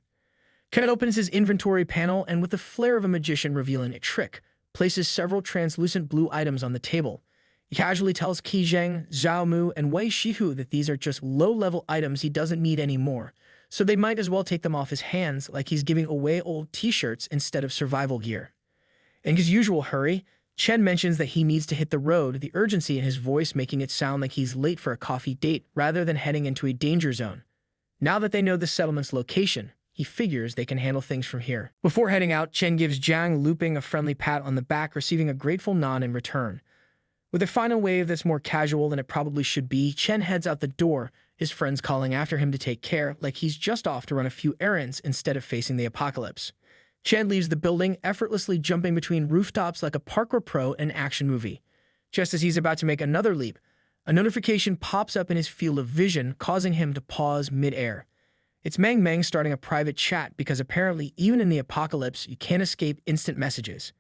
Speaker 1: Ken opens his inventory panel and, with the flair of a magician revealing a trick, places several translucent blue items on the table. He casually tells Qi Zheng, Zhao Mu, and Wei Shihu that these are just low-level items he doesn't need anymore, so they might as well take them off his hands like he's giving away old t-shirts instead of survival gear. In his usual hurry, Chen mentions that he needs to hit the road, the urgency in his voice making it sound like he's late for a coffee date rather than heading into a danger zone. Now that they know the settlement's location, he figures they can handle things from here. Before heading out, Chen gives Zhang Luping a friendly pat on the back, receiving a grateful nod in return. With a final wave that's more casual than it probably should be, Chen heads out the door, his friends calling after him to take care, like he's just off to run a few errands instead of facing the apocalypse. Chen leaves the building, effortlessly jumping between rooftops like a parkour pro in an action movie. Just as he's about to make another leap, a notification pops up in his field of vision, causing him to pause mid-air. It's Meng Meng starting a private chat because apparently even in the apocalypse, you can't escape instant messages.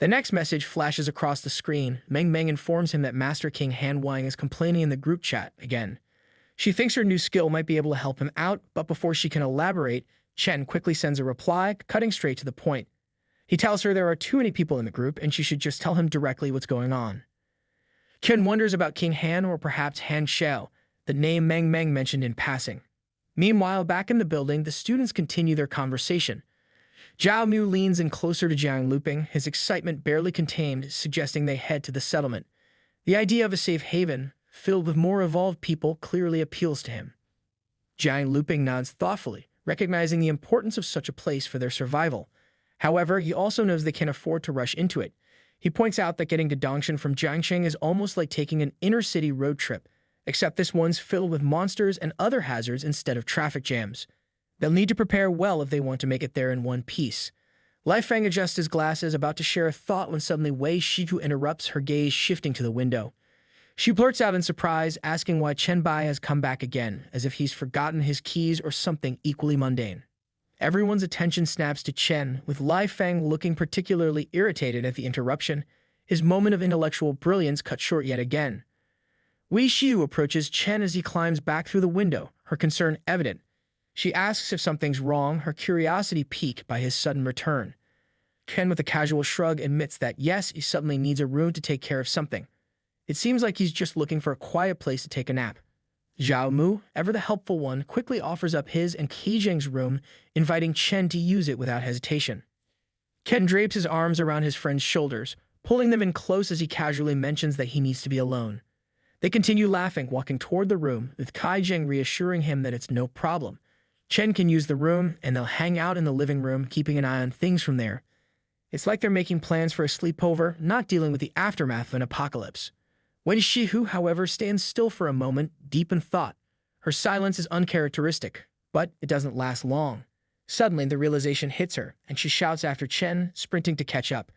Speaker 1: The next message flashes across the screen. Meng Meng informs him that Master King Han Wang is complaining in the group chat again. She thinks her new skill might be able to help him out, but before she can elaborate, Chen quickly sends a reply, cutting straight to the point. He tells her there are too many people in the group and she should just tell him directly what's going on. Chen wonders about King Han or perhaps Han Xiao, the name Meng Meng mentioned in passing. Meanwhile, back in the building, the students continue their conversation. Zhao Mu leans in closer to Jiang Luping, his excitement barely contained, suggesting they head to the settlement. The idea of a safe haven, filled with more evolved people, clearly appeals to him. Jiang Luping nods thoughtfully, recognizing the importance of such a place for their survival. However, he also knows they can't afford to rush into it. He points out that getting to Dongshan from Jiangsheng is almost like taking an inner-city road trip, except this one's filled with monsters and other hazards instead of traffic jams. They'll need to prepare well if they want to make it there in one piece. Li Feng adjusts his glasses, about to share a thought when suddenly Wei Shifu interrupts, her gaze shifting to the window. She blurts out in surprise, asking why Chen Bai has come back again, as if he's forgotten his keys or something equally mundane. Everyone's attention snaps to Chen, with Li Feng looking particularly irritated at the interruption, his moment of intellectual brilliance cut short yet again. Wei Shifu approaches Chen as he climbs back through the window, her concern evident. She asks if something's wrong, her curiosity piqued by his sudden return. Chen, with a casual shrug, admits that yes, he suddenly needs a room to take care of something. It seems like he's just looking for a quiet place to take a nap. Zhao Mu, ever the helpful one, quickly offers up his and Qi Zheng's room, inviting Chen to use it without hesitation. Chen drapes his arms around his friend's shoulders, pulling them in close as he casually mentions that he needs to be alone. They continue laughing, walking toward the room, with Qi Zheng reassuring him that it's no problem. Chen can use the room, and they'll hang out in the living room, keeping an eye on things from there. It's like they're making plans for a sleepover, not dealing with the aftermath of an apocalypse. Wei Shifu, however, stands still for a moment, deep in thought. Her silence is uncharacteristic, but it doesn't last long. Suddenly, the realization hits her, and she shouts after Chen, sprinting to catch up.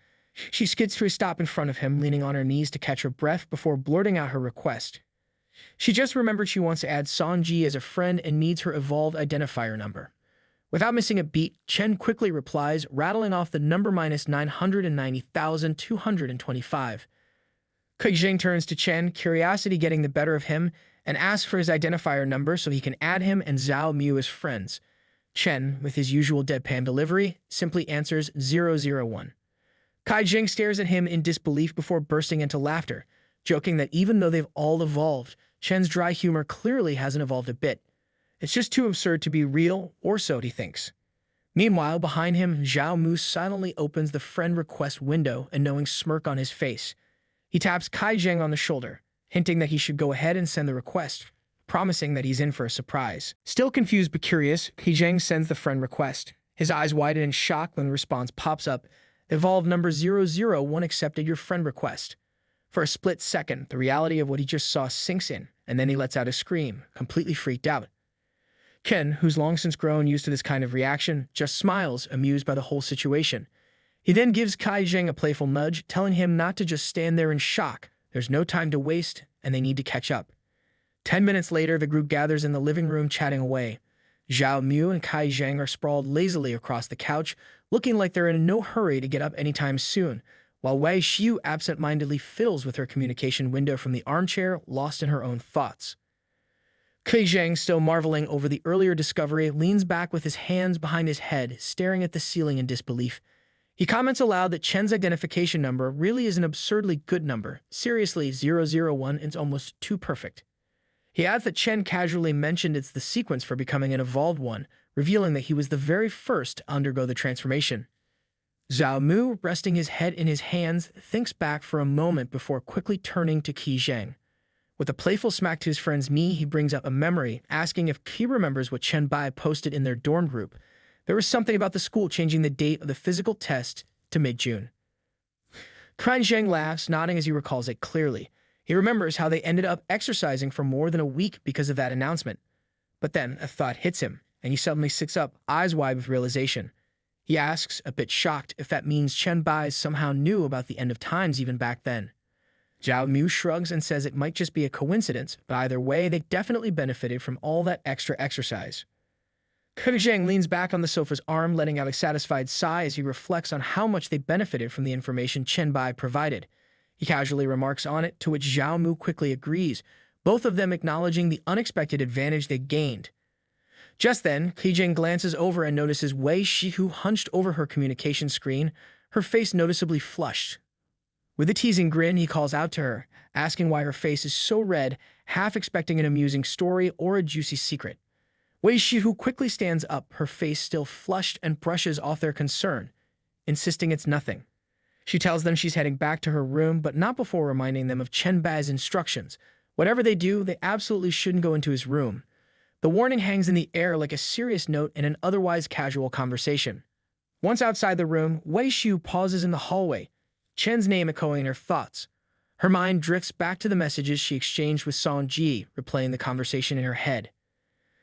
Speaker 1: She skids to a stop in front of him, leaning on her knees to catch her breath before blurting out her request. She just remembered she wants to add Sanji as a friend and needs her evolved identifier number. Without missing a beat, Chen quickly replies, rattling off the number -990,225. Qi Zheng turns to Chen, curiosity getting the better of him, and asks for his identifier number so he can add him and Zhao Mu as friends. Chen, with his usual deadpan delivery, simply answers 001. Qi Zheng stares at him in disbelief before bursting into laughter, joking that even though they've all evolved, Chen's dry humor clearly hasn't evolved a bit. It's just too absurd to be real, or so he thinks. Meanwhile, behind him, Zhao Mu silently opens the friend request window, a knowing smirk on his face. He taps Qi Zheng on the shoulder, hinting that he should go ahead and send the request, promising that he's in for a surprise. Still confused but curious, Qi Zheng sends the friend request. His eyes widen in shock when the response pops up. Evolved number 001 accepted your friend request. For a split second, the reality of what he just saw sinks in, and then he lets out a scream, completely freaked out. Chen, who's long since grown used to this kind of reaction, just smiles, amused by the whole situation. He then gives Qi Zheng a playful nudge, telling him not to just stand there in shock. There's no time to waste, and they need to catch up. 10 minutes later, the group gathers in the living room chatting away. Zhao Mu and Qi Zheng are sprawled lazily across the couch, looking like they're in no hurry to get up anytime soon, while Wei Shifu absent-mindedly fiddles with her communication window from the armchair, lost in her own thoughts. Qi Zheng, still marveling over the earlier discovery, leans back with his hands behind his head, staring at the ceiling in disbelief. He comments aloud that Chen's identification number really is an absurdly good number. Seriously, 001 is almost too perfect. He adds that Chen casually mentioned it's the sequence for becoming an evolved one, revealing that he was the very first to undergo the transformation. Zhao Mu, resting his head in his hands, thinks back for a moment before quickly turning to Qi Zheng. With a playful smack to his friend's knee, he brings up a memory, asking if Qi remembers what Chen Bai posted in their dorm group. There was something about the school changing the date of the physical test to mid-June. Qi Zheng laughs, nodding as he recalls it clearly. He remembers how they ended up exercising for more than a week because of that announcement. But then a thought hits him, and he suddenly sits up, eyes wide with realization. He asks, a bit shocked, if that means Chen Bai somehow knew about the end of times even back then. Zhao Mu shrugs and says it might just be a coincidence, but either way, they definitely benefited from all that extra exercise. Zhang leans back on the sofa's arm, letting out a satisfied sigh as he reflects on how much they benefited from the information Chen Bai provided. He casually remarks on it, to which Zhao Mu quickly agrees, both of them acknowledging the unexpected advantage they gained. Just then, Zhang glances over and notices Wei Shihu hunched over her communication screen, her face noticeably flushed. With a teasing grin, he calls out to her, asking why her face is so red, half expecting an amusing story or a juicy secret. Wei Shihu quickly stands up, her face still flushed, and brushes off their concern, insisting it's nothing. She tells them she's heading back to her room, but not before reminding them of Chen Bai's instructions. Whatever they do, they absolutely shouldn't go into his room. The warning hangs in the air like a serious note in an otherwise casual conversation. Once outside the room, Wei Shihu pauses in the hallway, Chen's name echoing in her thoughts. Her mind drifts back to the messages she exchanged with Song Ji, replaying the conversation in her head.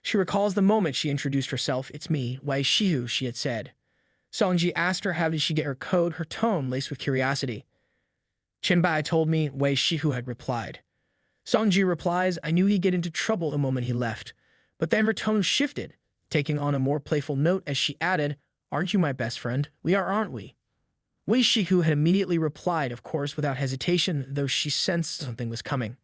Speaker 1: She recalls the moment she introduced herself. "It's me, Wei Shihu," she had said. Song Ji asked her how did she get her code, her tone laced with curiosity. "Chen Bai told me," Wei Shihu had replied. Song Ji replies, "I knew he'd get into trouble the moment he left." But then her tone shifted, taking on a more playful note as she added, "Aren't you my best friend? We are, aren't we?" Wei Shihu had immediately replied, of course, without hesitation, though she sensed something was coming.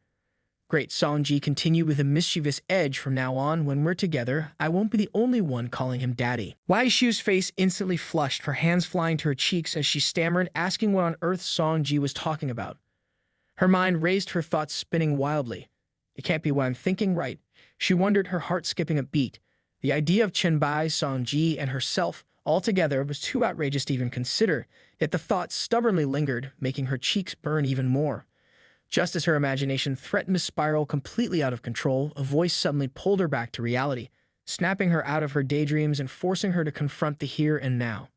Speaker 1: "Great," Song Ji continued with a mischievous edge. "From now on, when we're together, I won't be the only one calling him daddy." Wei Shihu's face instantly flushed, her hands flying to her cheeks as she stammered, asking what on earth Song Ji was talking about. Her mind raced, her thoughts spinning wildly. It can't be what I'm thinking, right? She wondered, her heart skipping a beat. The idea of Chen Bai, Song Ji, and herself all together was too outrageous to even consider, yet the thought stubbornly lingered, making her cheeks burn even more. Just as her imagination threatened to spiral completely out of control, a voice suddenly pulled her back to reality, snapping her out of her daydreams and forcing her to confront the here and now.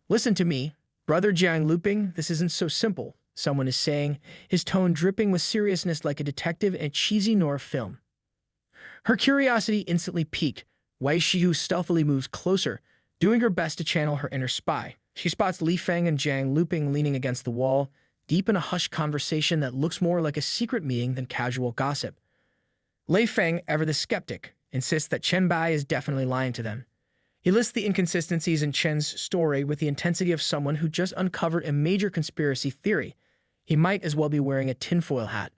Speaker 1: "Listen to me, Brother Jiang Luping, this isn't so simple," someone is saying, his tone dripping with seriousness like a detective in a cheesy noir film. Her curiosity instantly piqued. Wei Shihu stealthily moves closer, doing her best to channel her inner spy. She spots Li Feng and Jiang Luping leaning against the wall, deep in a hushed conversation that looks more like a secret meeting than casual gossip. Li Feng, ever the skeptic, insists that Chen Bai is definitely lying to them. He lists the inconsistencies in Chen's story with the intensity of someone who just uncovered a major conspiracy theory. He might as well be wearing a tinfoil hat.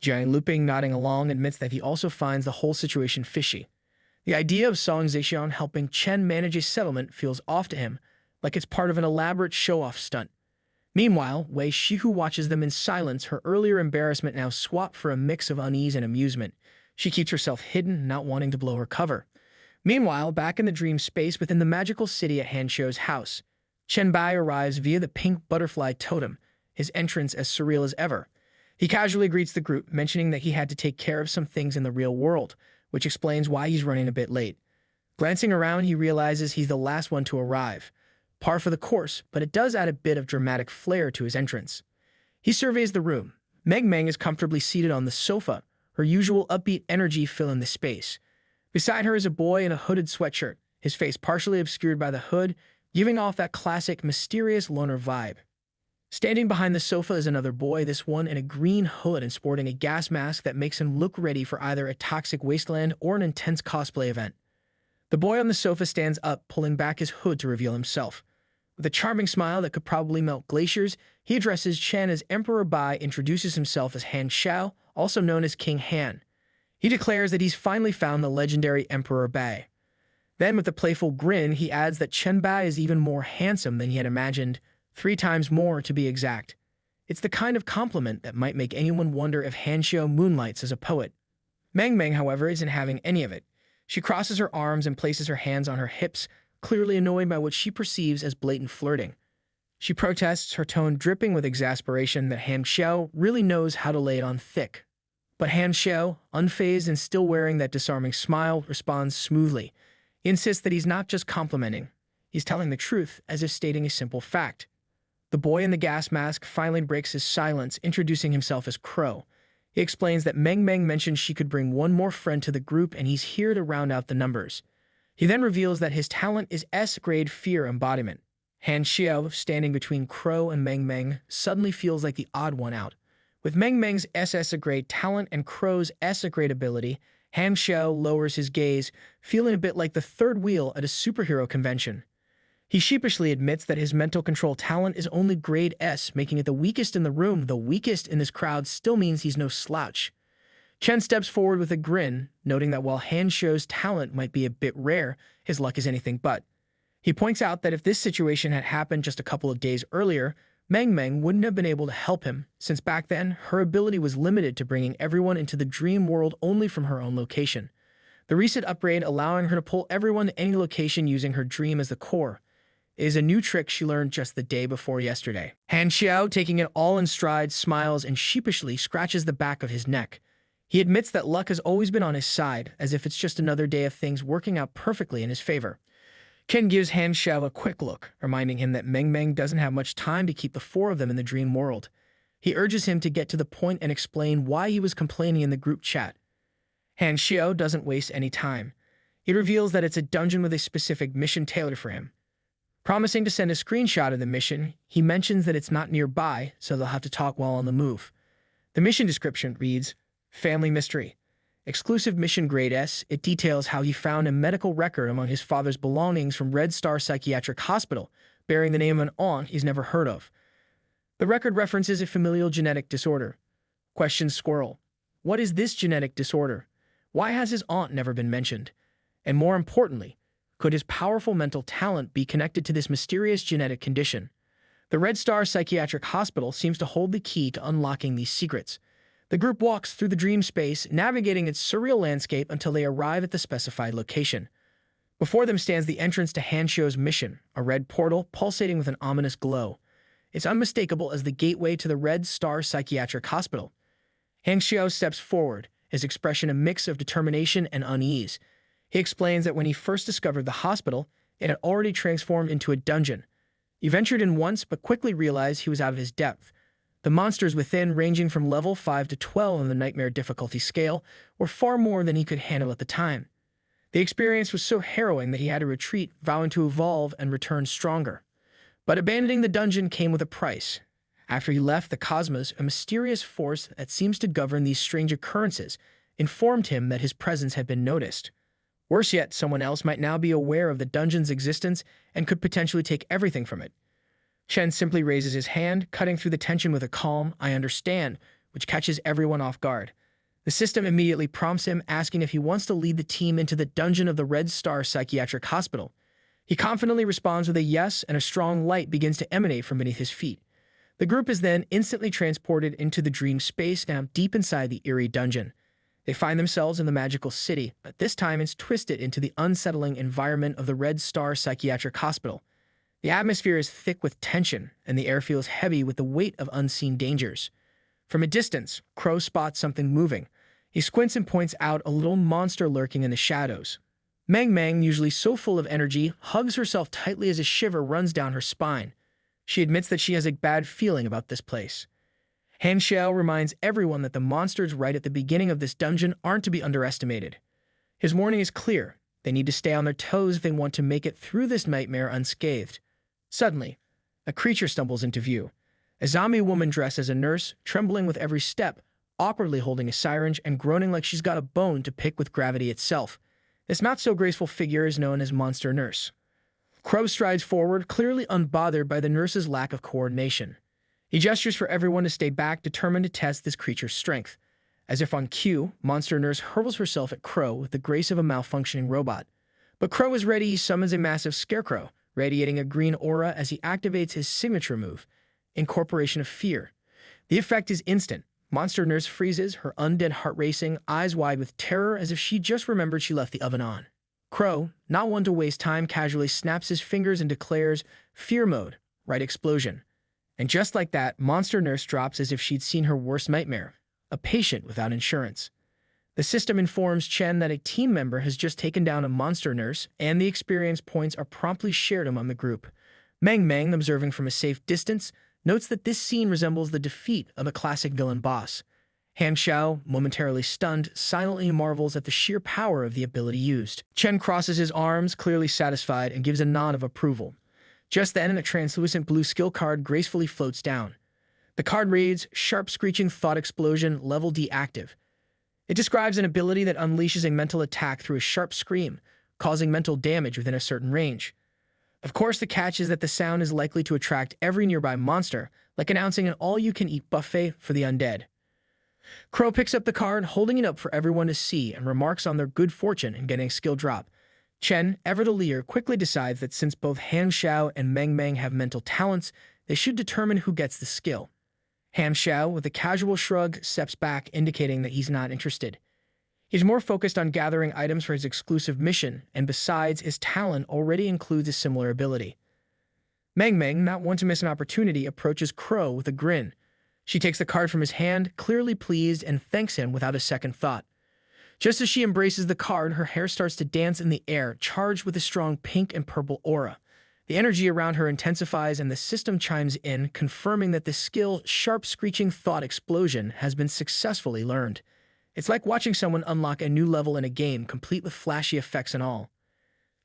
Speaker 1: Jiang Luping, nodding along, admits that he also finds the whole situation fishy. The idea of Song Zhexian helping Chen manage a settlement feels off to him, like it's part of an elaborate show-off stunt. Meanwhile, Wei Shihu watches them in silence, her earlier embarrassment now swapped for a mix of unease and amusement. She keeps herself hidden, not wanting to blow her cover. Meanwhile, back in the dream space within the magical city at Hanshou's house, Chen Bai arrives via the pink butterfly totem, his entrance as surreal as ever. He casually greets the group, mentioning that he had to take care of some things in the real world, which explains why he's running a bit late. Glancing around, he realizes he's the last one to arrive. Par for the course, but it does add a bit of dramatic flair to his entrance. He surveys the room. Meng Meng is comfortably seated on the sofa, her usual upbeat energy filling the space. Beside her is a boy in a hooded sweatshirt, his face partially obscured by the hood, giving off that classic mysterious loner vibe. Standing behind the sofa is another boy, this one in a green hood and sporting a gas mask that makes him look ready for either a toxic wasteland or an intense cosplay event. The boy on the sofa stands up, pulling back his hood to reveal himself. With a charming smile that could probably melt glaciers, he addresses Chen as Emperor Bai, introduces himself as Han Xiao, also known as King Han. He declares that he's finally found the legendary Emperor Bai. Then, with a playful grin, he adds that Chen Bai is even more handsome than he had imagined, 3 times more to be exact. It's the kind of compliment that might make anyone wonder if Han Xiao moonlights as a poet. Meng Meng, however, isn't having any of it. She crosses her arms and places her hands on her hips, clearly annoyed by what she perceives as blatant flirting. She protests, her tone dripping with exasperation, that Han Xiao really knows how to lay it on thick. But Han Xiao, unfazed and still wearing that disarming smile, responds smoothly. He insists that he's not just complimenting. He's telling the truth, as if stating a simple fact. The boy in the gas mask finally breaks his silence, introducing himself as Crow. He explains that Meng Meng mentioned she could bring one more friend to the group and he's here to round out the numbers. He then reveals that his talent is S-grade fear embodiment. Han Xiao, standing between Crow and Meng Meng, suddenly feels like the odd one out. With Meng Meng's SS-grade talent and Crow's S-grade ability, Han Xiao lowers his gaze, feeling a bit like the third wheel at a superhero convention. He sheepishly admits that his mental control talent is only grade S, making it the weakest in the room. The weakest in this crowd still means he's no slouch. Chen steps forward with a grin, noting that while Han Xiao's talent might be a bit rare, his luck is anything but. He points out that if this situation had happened just a couple of days earlier, Meng wouldn't have been able to help him, since back then, her ability was limited to bringing everyone into the dream world only from her own location. The recent upgrade allowing her to pull everyone to any location using her dream as the core is a new trick she learned just the day before yesterday. Han Xiao, taking it all in stride, smiles and sheepishly scratches the back of his neck. He admits that luck has always been on his side, as if it's just another day of things working out perfectly in his favor. Ken gives Han Xiao a quick look, reminding him that Meng doesn't have much time to keep the four of them in the dream world. He urges him to get to the point and explain why he was complaining in the group chat. Han Xiao doesn't waste any time. He reveals that it's a dungeon with a specific mission tailored for him. Promising to send a screenshot of the mission, he mentions that it's not nearby, so they'll have to talk while on the move. The mission description reads, Family Mystery. Exclusive mission grade S, it details how he found a medical record among his father's belongings from Red Star Psychiatric Hospital, bearing the name of an aunt he's never heard of. The record references a familial genetic disorder. Questions Squirrel. What is this genetic disorder? Why has his aunt never been mentioned? And more importantly, could his powerful mental talent be connected to this mysterious genetic condition? The Red Star Psychiatric Hospital seems to hold the key to unlocking these secrets. The group walks through the dream space, navigating its surreal landscape until they arrive at the specified location. Before them stands the entrance to Han Xiao's mission, a red portal pulsating with an ominous glow. It's unmistakable as the gateway to the Red Star Psychiatric Hospital. Han Xiao steps forward, his expression a mix of determination and unease. He explains that when he first discovered the hospital, it had already transformed into a dungeon. He ventured in once, but quickly realized he was out of his depth. The monsters within, ranging from level 5 to 12 on the nightmare difficulty scale, were far more than he could handle at the time. The experience was so harrowing that he had to retreat, vowing to evolve and return stronger. But abandoning the dungeon came with a price. After he left the cosmos, a mysterious force that seems to govern these strange occurrences informed him that his presence had been noticed. Worse yet, someone else might now be aware of the dungeon's existence and could potentially take everything from it. Chen simply raises his hand, cutting through the tension with a calm, I understand, which catches everyone off guard. The system immediately prompts him, asking if he wants to lead the team into the dungeon of the Red Star Psychiatric Hospital. He confidently responds with a yes, and a strong light begins to emanate from beneath his feet. The group is then instantly transported into the dream space, now deep inside the eerie dungeon. They find themselves in the magical city, but this time it's twisted into the unsettling environment of the Red Star Psychiatric Hospital. The atmosphere is thick with tension, and the air feels heavy with the weight of unseen dangers. From a distance, Crow spots something moving. He squints and points out a little monster lurking in the shadows. Meng, usually so full of energy, hugs herself tightly as a shiver runs down her spine. She admits that she has a bad feeling about this place. Han Xiao reminds everyone that the monsters right at the beginning of this dungeon aren't to be underestimated. His warning is clear. They need to stay on their toes if they want to make it through this nightmare unscathed. Suddenly, a creature stumbles into view. A zombie woman dressed as a nurse, trembling with every step, awkwardly holding a syringe and groaning like she's got a bone to pick with gravity itself. This not-so-graceful figure is known as Monster Nurse. Crow strides forward, clearly unbothered by the nurse's lack of coordination. He gestures for everyone to stay back, determined to test this creature's strength. As if on cue, Monster Nurse hurls herself at Crow with the grace of a malfunctioning robot. But Crow is ready. He summons a massive scarecrow, radiating a green aura as he activates his signature move, Incorporation of Fear. The effect is instant. Monster Nurse freezes, her undead heart racing, eyes wide with terror as if she just remembered she left the oven on. Crow, not one to waste time, casually snaps his fingers and declares, Fear mode, right explosion. And just like that, Monster Nurse drops as if she'd seen her worst nightmare, a patient without insurance. The system informs Chen that a team member has just taken down a Monster Nurse, and the experience points are promptly shared among the group. Meng, observing from a safe distance, notes that this scene resembles the defeat of a classic villain boss. Han Xiao, momentarily stunned, silently marvels at the sheer power of the ability used. Chen crosses his arms, clearly satisfied, and gives a nod of approval. Just then, a translucent blue skill card gracefully floats down. The card reads, Sharp Screeching Thought Explosion, Level D active. It describes an ability that unleashes a mental attack through a sharp scream, causing mental damage within a certain range. Of course, the catch is that the sound is likely to attract every nearby monster, like announcing an all-you-can-eat buffet for the undead. Crow picks up the card, holding it up for everyone to see, and remarks on their good fortune in getting a skill drop. Chen, ever the leader, quickly decides that since both Han Xiao and Meng Meng have mental talents, they should determine who gets the skill. Han Xiao, with a casual shrug, steps back, indicating that he's not interested. He's more focused on gathering items for his exclusive mission, and besides, his talent already includes a similar ability. Meng Meng, not one to miss an opportunity, approaches Crow with a grin. She takes the card from his hand, clearly pleased, and thanks him without a second thought. Just as she embraces the card, her hair starts to dance in the air, charged with a strong pink and purple aura. The energy around her intensifies, and the system chimes in, confirming that the skill Sharp Screeching Thought Explosion has been successfully learned. It's like watching someone unlock a new level in a game, complete with flashy effects and all.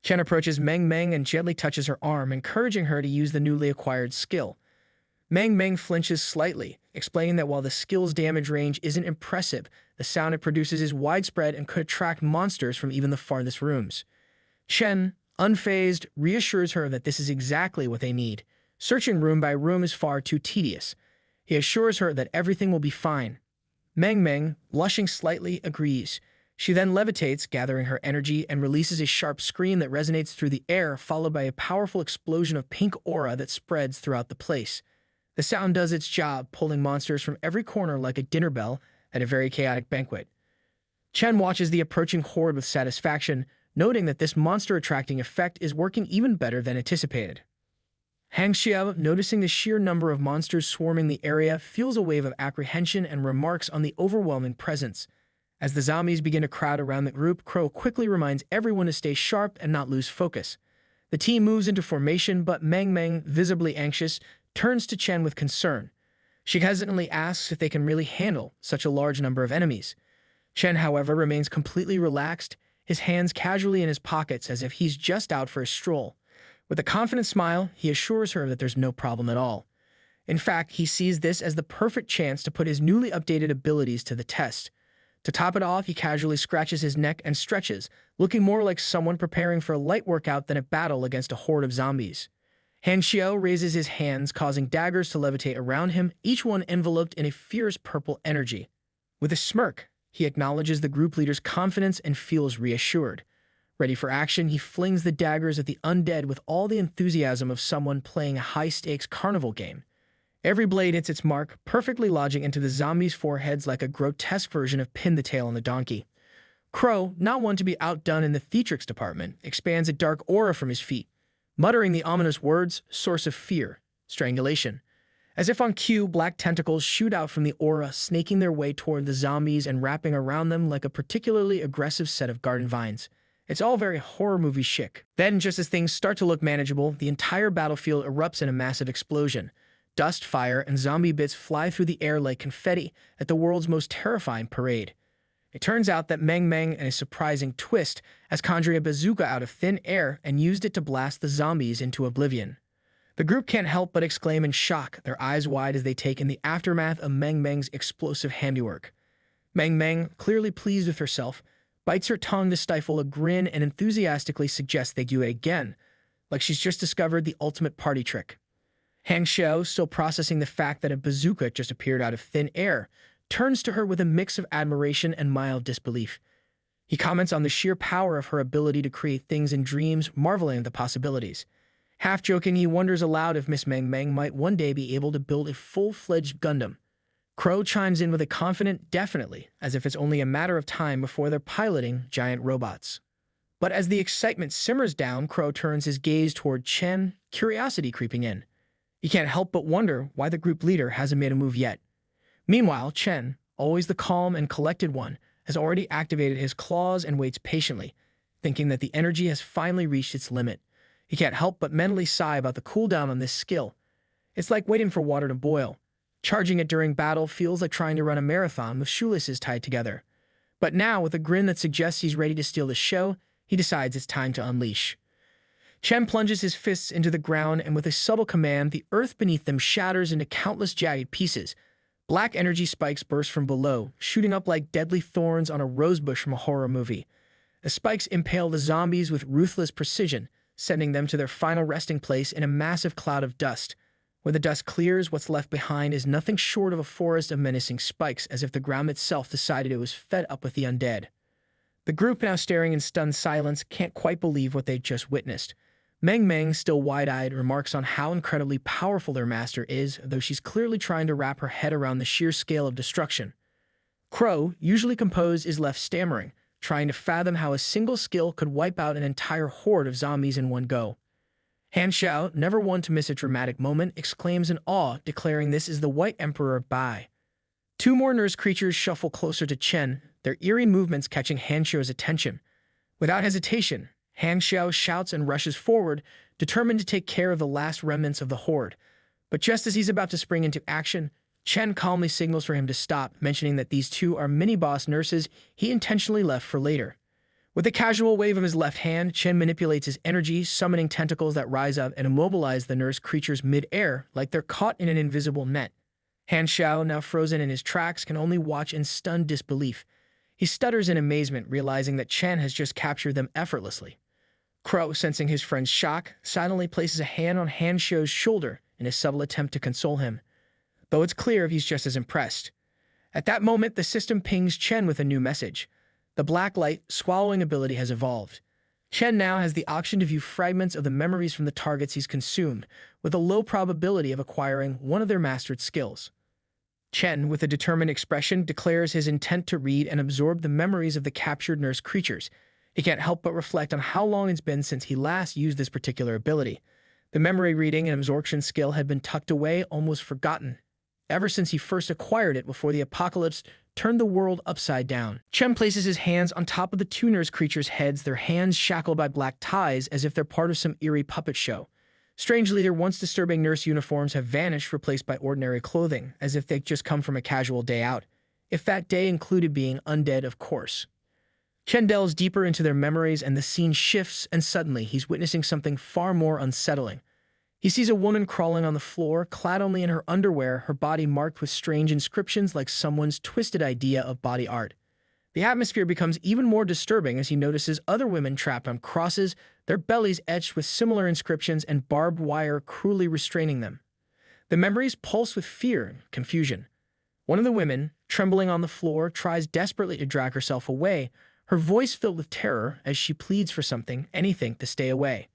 Speaker 1: Chen approaches Meng Meng and gently touches her arm, encouraging her to use the newly acquired skill. Meng Meng flinches slightly, explaining that while the skill's damage range isn't impressive, the sound it produces is widespread and could attract monsters from even the farthest rooms. Chen, unfazed, reassures her that this is exactly what they need. Searching room by room is far too tedious. He assures her that everything will be fine. Meng Meng, blushing slightly, agrees. She then levitates, gathering her energy, and releases a sharp scream that resonates through the air, followed by a powerful explosion of pink aura that spreads throughout the place. The sound does its job, pulling monsters from every corner like a dinner bell at a very chaotic banquet. Chen watches the approaching horde with satisfaction, noting that this monster-attracting effect is working even better than anticipated. Han Xiao, noticing the sheer number of monsters swarming the area, feels a wave of apprehension and remarks on the overwhelming presence. As the zombies begin to crowd around the group, Crow quickly reminds everyone to stay sharp and not lose focus. The team moves into formation, but Meng Meng, visibly anxious, turns to Chen with concern. She hesitantly asks if they can really handle such a large number of enemies. Chen, however, remains completely relaxed, his hands casually in his pockets as if he's just out for a stroll. With a confident smile, he assures her that there's no problem at all. In fact, he sees this as the perfect chance to put his newly updated abilities to the test. To top it off, he casually scratches his neck and stretches, looking more like someone preparing for a light workout than a battle against a horde of zombies. Han Xiao raises his hands, causing daggers to levitate around him, each one enveloped in a fierce purple energy. With a smirk, he acknowledges the group leader's confidence and feels reassured. Ready for action, he flings the daggers at the undead with all the enthusiasm of someone playing a high-stakes carnival game. Every blade hits its mark, perfectly lodging into the zombies' foreheads like a grotesque version of Pin the Tail on the Donkey. Crow, not one to be outdone in the theatrics department, expands a dark aura from his feet, muttering the ominous words, source of fear, strangulation. As if on cue, black tentacles shoot out from the aura, snaking their way toward the zombies and wrapping around them like a particularly aggressive set of garden vines. It's all very horror movie chic. Then, just as things start to look manageable, the entire battlefield erupts in a massive explosion. Dust, fire, and zombie bits fly through the air like confetti at the world's most terrifying parade. It turns out that Meng Meng, in a surprising twist, has conjured a bazooka out of thin air and used it to blast the zombies into oblivion. The group can't help but exclaim in shock, their eyes wide as they take in the aftermath of Meng Meng's explosive handiwork. Meng Meng, clearly pleased with herself, bites her tongue to stifle a grin and enthusiastically suggests they do it again, like she's just discovered the ultimate party trick. Han Xiao, still processing the fact that a bazooka just appeared out of thin air, turns to her with a mix of admiration and mild disbelief. He comments on the sheer power of her ability to create things in dreams, marveling at the possibilities. Half-joking, he wonders aloud if Miss Meng Meng might one day be able to build a full-fledged Gundam. Crow chimes in with a confident definitely, as if it's only a matter of time before they're piloting giant robots. But as the excitement simmers down, Crow turns his gaze toward Chen, curiosity creeping in. He can't help but wonder why the group leader hasn't made a move yet. Meanwhile, Chen, always the calm and collected one, has already activated his claws and waits patiently, thinking that the energy has finally reached its limit. He can't help but mentally sigh about the cooldown on this skill. It's like waiting for water to boil. Charging it during battle feels like trying to run a marathon with shoelaces tied together. But now, with a grin that suggests he's ready to steal the show, he decides it's time to unleash. Chen plunges his fists into the ground, and with a subtle command, the earth beneath them shatters into countless jagged pieces. Black energy spikes burst from below, shooting up like deadly thorns on a rosebush from a horror movie. The spikes impale the zombies with ruthless precision, sending them to their final resting place in a massive cloud of dust. When the dust clears, what's left behind is nothing short of a forest of menacing spikes, as if the ground itself decided it was fed up with the undead. The group, now staring in stunned silence, can't quite believe what they'd just witnessed. Meng, still wide-eyed, remarks on how incredibly powerful their master is, though she's clearly trying to wrap her head around the sheer scale of destruction. Crow, usually composed, is left stammering, trying to fathom how a single skill could wipe out an entire horde of zombies in one go. Han Xiao, never one to miss a dramatic moment, exclaims in awe, declaring this is the White Emperor Bai. Two more nurse creatures shuffle closer to Chen, their eerie movements catching Han Xiao's attention. Without hesitation, Han Xiao shouts and rushes forward, determined to take care of the last remnants of the horde. But just as he's about to spring into action, Chen calmly signals for him to stop, mentioning that these two are mini-boss nurses he intentionally left for later. With a casual wave of his left hand, Chen manipulates his energy, summoning tentacles that rise up and immobilize the nurse creatures mid-air like they're caught in an invisible net. Han Xiao, now frozen in his tracks, can only watch in stunned disbelief. He stutters in amazement, realizing that Chen has just captured them effortlessly. Crow, sensing his friend's shock, silently places a hand on Han Xiao's shoulder in a subtle attempt to console him, though it's clear he's just as impressed. At that moment, the system pings Chen with a new message. The black light swallowing ability has evolved. Chen now has the option to view fragments of the memories from the targets he's consumed, with a low probability of acquiring one of their mastered skills. Chen, with a determined expression, declares his intent to read and absorb the memories of the captured nurse creatures. He can't help but reflect on how long it's been since he last used this particular ability. The memory reading and absorption skill had been tucked away, almost forgotten, ever since he first acquired it before the apocalypse turned the world upside down. Chen places his hands on top of the two nurse creatures' heads, their hands shackled by black ties as if they're part of some eerie puppet show. Strangely, their once disturbing nurse uniforms have vanished, replaced by ordinary clothing, as if they'd just come from a casual day out. If that day included being undead, of course. Chen delves deeper into their memories, and the scene shifts, and suddenly he's witnessing something far more unsettling. He sees a woman crawling on the floor, clad only in her underwear, her body marked with strange inscriptions like someone's twisted idea of body art. The atmosphere becomes even more disturbing as he notices other women trapped on crosses, their bellies etched with similar inscriptions and barbed wire cruelly restraining them. The memories pulse with fear and confusion. One of the women, trembling on the floor, tries desperately to drag herself away, her voice filled with terror as she pleads for something, anything, to stay away.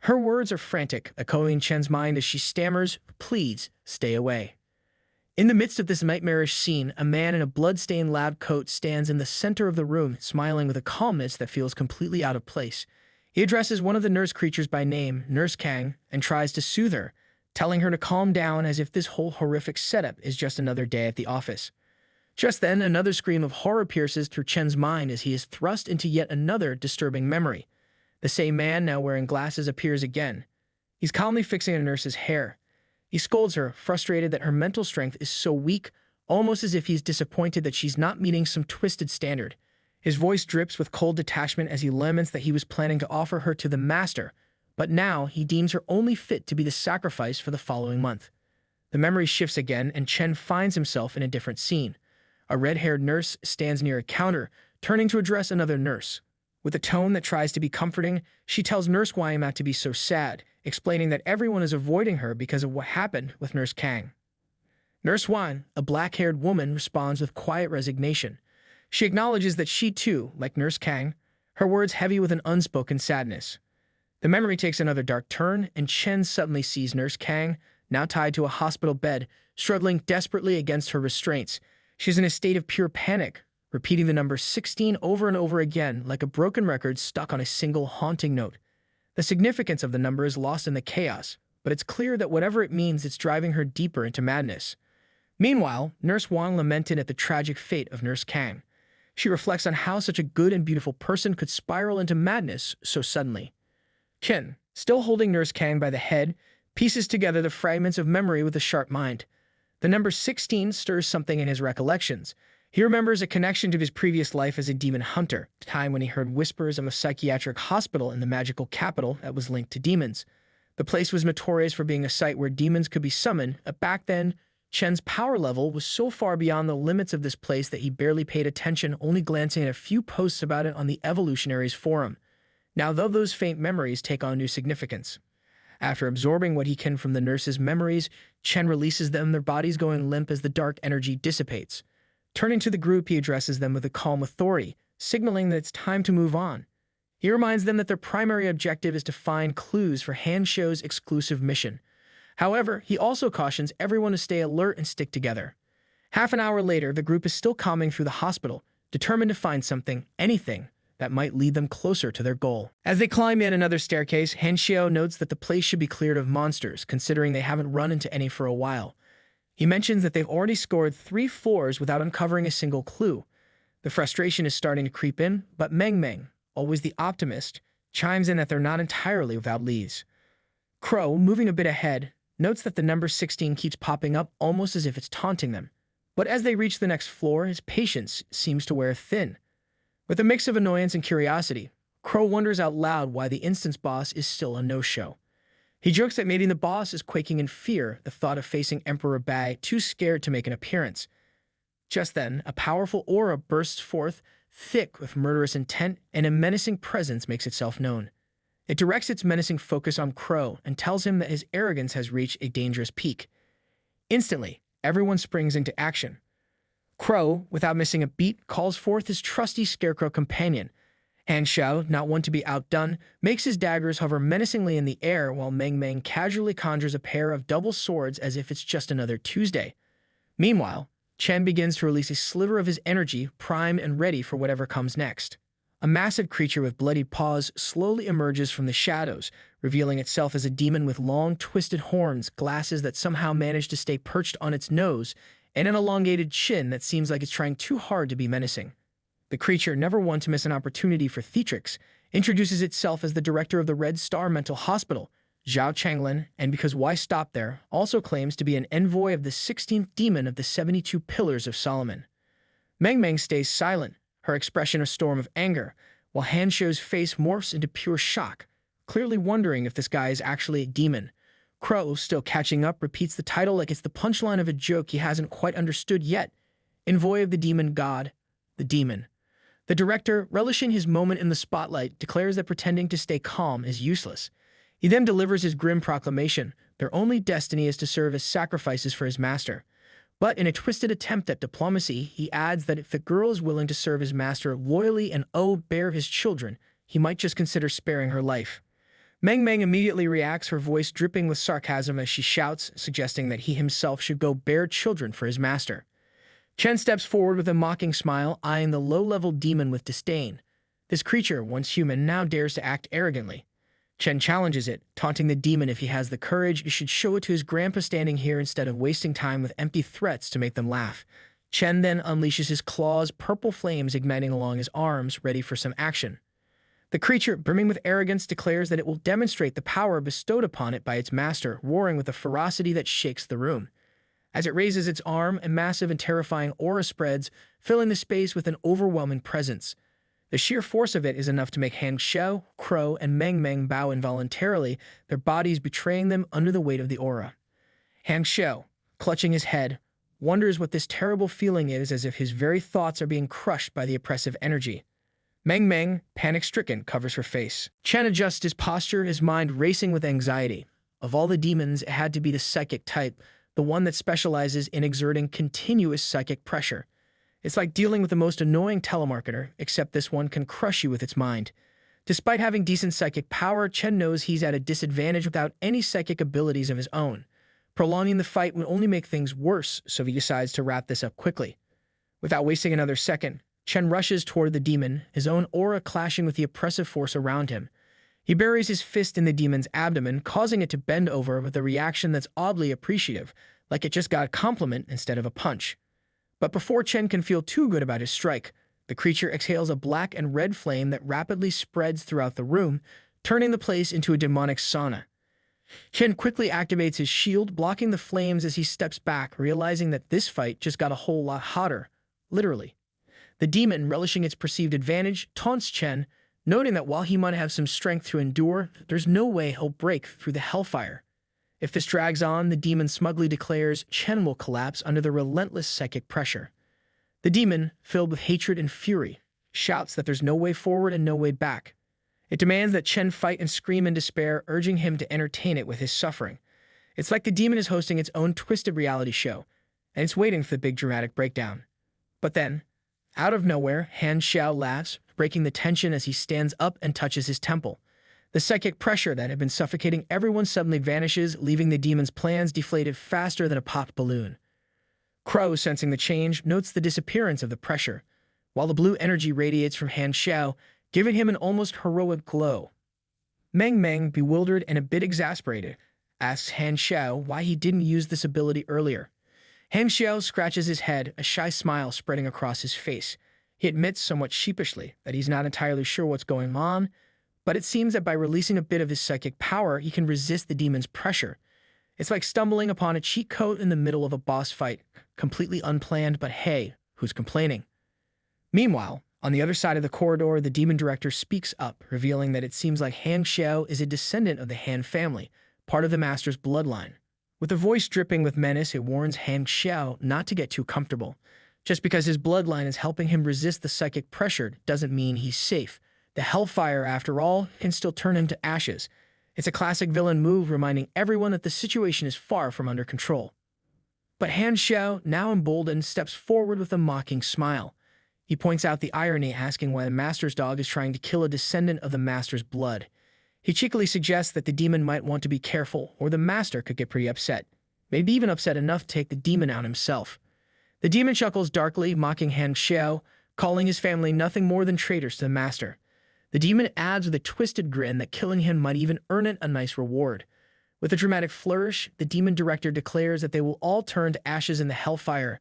Speaker 1: Her words are frantic, echoing Chen's mind as she stammers, "Please, stay away." In the midst of this nightmarish scene, a man in a blood-stained lab coat stands in the center of the room, smiling with a calmness that feels completely out of place. He addresses one of the nurse creatures by name, Nurse Kang, and tries to soothe her, telling her to calm down as if this whole horrific setup is just another day at the office. Just then, another scream of horror pierces through Chen's mind as he is thrust into yet another disturbing memory. The same man, now wearing glasses, appears again. He's calmly fixing a nurse's hair. He scolds her, frustrated that her mental strength is so weak, almost as if he's disappointed that she's not meeting some twisted standard. His voice drips with cold detachment as he laments that he was planning to offer her to the master, but now he deems her only fit to be the sacrifice for the following month. The memory shifts again, and Chen finds himself in a different scene. A red-haired nurse stands near a counter, turning to address another nurse. With a tone that tries to be comforting, she tells Nurse Wang not to be so sad, explaining that everyone is avoiding her because of what happened with Nurse Kang. Nurse Wang, a black-haired woman, responds with quiet resignation. She acknowledges that she too, like Nurse Kang, her words heavy with an unspoken sadness. The memory takes another dark turn, and Chen suddenly sees Nurse Kang, now tied to a hospital bed, struggling desperately against her restraints. She's in a state of pure panic, repeating the number 16 over and over again like a broken record stuck on a single haunting note. The significance of the number is lost in the chaos, but it's clear that whatever it means, it's driving her deeper into madness. Meanwhile, Nurse Wang lamented at the tragic fate of Nurse Kang. She reflects on how such a good and beautiful person could spiral into madness so suddenly. Chen, still holding Nurse Kang by the head, pieces together the fragments of memory with a sharp mind. The number 16 stirs something in his recollections. He remembers a connection to his previous life as a demon hunter, a time when he heard whispers of a psychiatric hospital in the magical capital that was linked to demons. The place was notorious for being a site where demons could be summoned, but back then, Chen's power level was so far beyond the limits of this place that he barely paid attention, only glancing at a few posts about it on the Evolutionaries forum. Now, though those faint memories take on new significance. After absorbing what he can from the nurse's memories, Chen releases them, their bodies going limp as the dark energy dissipates. Turning to the group, he addresses them with a calm authority, signaling that it's time to move on. He reminds them that their primary objective is to find clues for Hanshou's exclusive mission. However, he also cautions everyone to stay alert and stick together. Half an hour later, the group is still combing through the hospital, determined to find something, anything, that might lead them closer to their goal. As they climb yet another staircase, Hanshou notes that the place should be cleared of monsters, considering they haven't run into any for a while. He mentions that they've already scored 3 floors without uncovering a single clue. The frustration is starting to creep in, but Meng, always the optimist, chimes in that they're not entirely without leads. Crow, moving a bit ahead, notes that the number 16 keeps popping up almost as if it's taunting them. But as they reach the next floor, his patience seems to wear thin. With a mix of annoyance and curiosity, Crow wonders out loud why the instance boss is still a no-show. He jokes that maybe the boss is quaking in fear, the thought of facing Emperor Bai, too scared to make an appearance. Just then, a powerful aura bursts forth, thick with murderous intent, and a menacing presence makes itself known. It directs its menacing focus on Crow and tells him that his arrogance has reached a dangerous peak. Instantly, everyone springs into action. Crow, without missing a beat, calls forth his trusty scarecrow companion. Hanshou, not one to be outdone, makes his daggers hover menacingly in the air while Meng casually conjures a pair of double swords as if it's just another Tuesday. Meanwhile, Chen begins to release a sliver of his energy, primed and ready for whatever comes next. A massive creature with bloodied paws slowly emerges from the shadows, revealing itself as a demon with long, twisted horns, glasses that somehow manage to stay perched on its nose, and an elongated chin that seems like it's trying too hard to be menacing. The creature, never one to miss an opportunity for theatrics, introduces itself as the director of the Red Star Mental Hospital, Zhao Changlin, and because why stop there, also claims to be an envoy of the 16th demon of the 72 Pillars of Solomon. Meng stays silent, her expression a storm of anger, while Hanshou's face morphs into pure shock, clearly wondering if this guy is actually a demon. Crow, still catching up, repeats the title like it's the punchline of a joke he hasn't quite understood yet. Envoy of the demon god, the demon. The director, relishing his moment in the spotlight, declares that pretending to stay calm is useless. He then delivers his grim proclamation. Their only destiny is to serve as sacrifices for his master. But in a twisted attempt at diplomacy, he adds that if the girl is willing to serve his master loyally and bear his children, he might just consider sparing her life. Meng immediately reacts, her voice dripping with sarcasm as she shouts, suggesting that he himself should go bear children for his master. Chen steps forward with a mocking smile, eyeing the low-level demon with disdain. This creature, once human, now dares to act arrogantly. Chen challenges it, taunting the demon if he has the courage, he should show it to his grandpa standing here instead of wasting time with empty threats to make them laugh. Chen then unleashes his claws, purple flames igniting along his arms, ready for some action. The creature, brimming with arrogance, declares that it will demonstrate the power bestowed upon it by its master, roaring with a ferocity that shakes the room. As it raises its arm, a massive and terrifying aura spreads, filling the space with an overwhelming presence. The sheer force of it is enough to make Hanshou, Crow, and Meng bow involuntarily, their bodies betraying them under the weight of the aura. Hanshou, clutching his head, wonders what this terrible feeling is, as if his very thoughts are being crushed by the oppressive energy. Meng, panic-stricken, covers her face. Chen adjusts his posture, his mind racing with anxiety. Of all the demons, it had to be the psychic type, the one that specializes in exerting continuous psychic pressure. It's like dealing with the most annoying telemarketer, except this one can crush you with its mind. Despite having decent psychic power, Chen knows he's at a disadvantage without any psychic abilities of his own. Prolonging the fight would only make things worse, so he decides to wrap this up quickly. Without wasting another second, Chen rushes toward the demon, his own aura clashing with the oppressive force around him. He buries his fist in the demon's abdomen, causing it to bend over with a reaction that's oddly appreciative, like it just got a compliment instead of a punch. But before Chen can feel too good about his strike, the creature exhales a black and red flame that rapidly spreads throughout the room, turning the place into a demonic sauna. Chen quickly activates his shield, blocking the flames as he steps back, realizing that this fight just got a whole lot hotter, literally. The demon, relishing its perceived advantage, taunts Chen, noting that while he might have some strength to endure, there's no way he'll break through the hellfire. If this drags on, the demon smugly declares Chen will collapse under the relentless psychic pressure. The demon, filled with hatred and fury, shouts that there's no way forward and no way back. It demands that Chen fight and scream in despair, urging him to entertain it with his suffering. It's like the demon is hosting its own twisted reality show, and it's waiting for the big dramatic breakdown. But then, out of nowhere, Han Xiao laughs, breaking the tension as he stands up and touches his temple. The psychic pressure that had been suffocating everyone suddenly vanishes, leaving the demon's plans deflated faster than a popped balloon. Crow, sensing the change, notes the disappearance of the pressure, while the blue energy radiates from Han Xiao, giving him an almost heroic glow. Meng, bewildered and a bit exasperated, asks Han Xiao why he didn't use this ability earlier. Han Xiao scratches his head, a shy smile spreading across his face. He admits somewhat sheepishly that he's not entirely sure what's going on, but it seems that by releasing a bit of his psychic power, he can resist the demon's pressure. It's like stumbling upon a cheat code in the middle of a boss fight, completely unplanned, but hey, who's complaining? Meanwhile, on the other side of the corridor, the demon director speaks up, revealing that it seems like Han Xiao is a descendant of the Han family, part of the master's bloodline. With a voice dripping with menace, it warns Han Xiao not to get too comfortable. Just because his bloodline is helping him resist the psychic pressure doesn't mean he's safe. The hellfire, after all, can still turn him to ashes. It's a classic villain move, reminding everyone that the situation is far from under control. But Han Xiao, now emboldened, steps forward with a mocking smile. He points out the irony, asking why the master's dog is trying to kill a descendant of the master's blood. He cheekily suggests that the demon might want to be careful, or the master could get pretty upset. Maybe even upset enough to take the demon out himself. The demon chuckles darkly, mocking Han Xiao, calling his family nothing more than traitors to the master. The demon adds with a twisted grin that killing him might even earn it a nice reward. With a dramatic flourish, the demon director declares that they will all turn to ashes in the hellfire.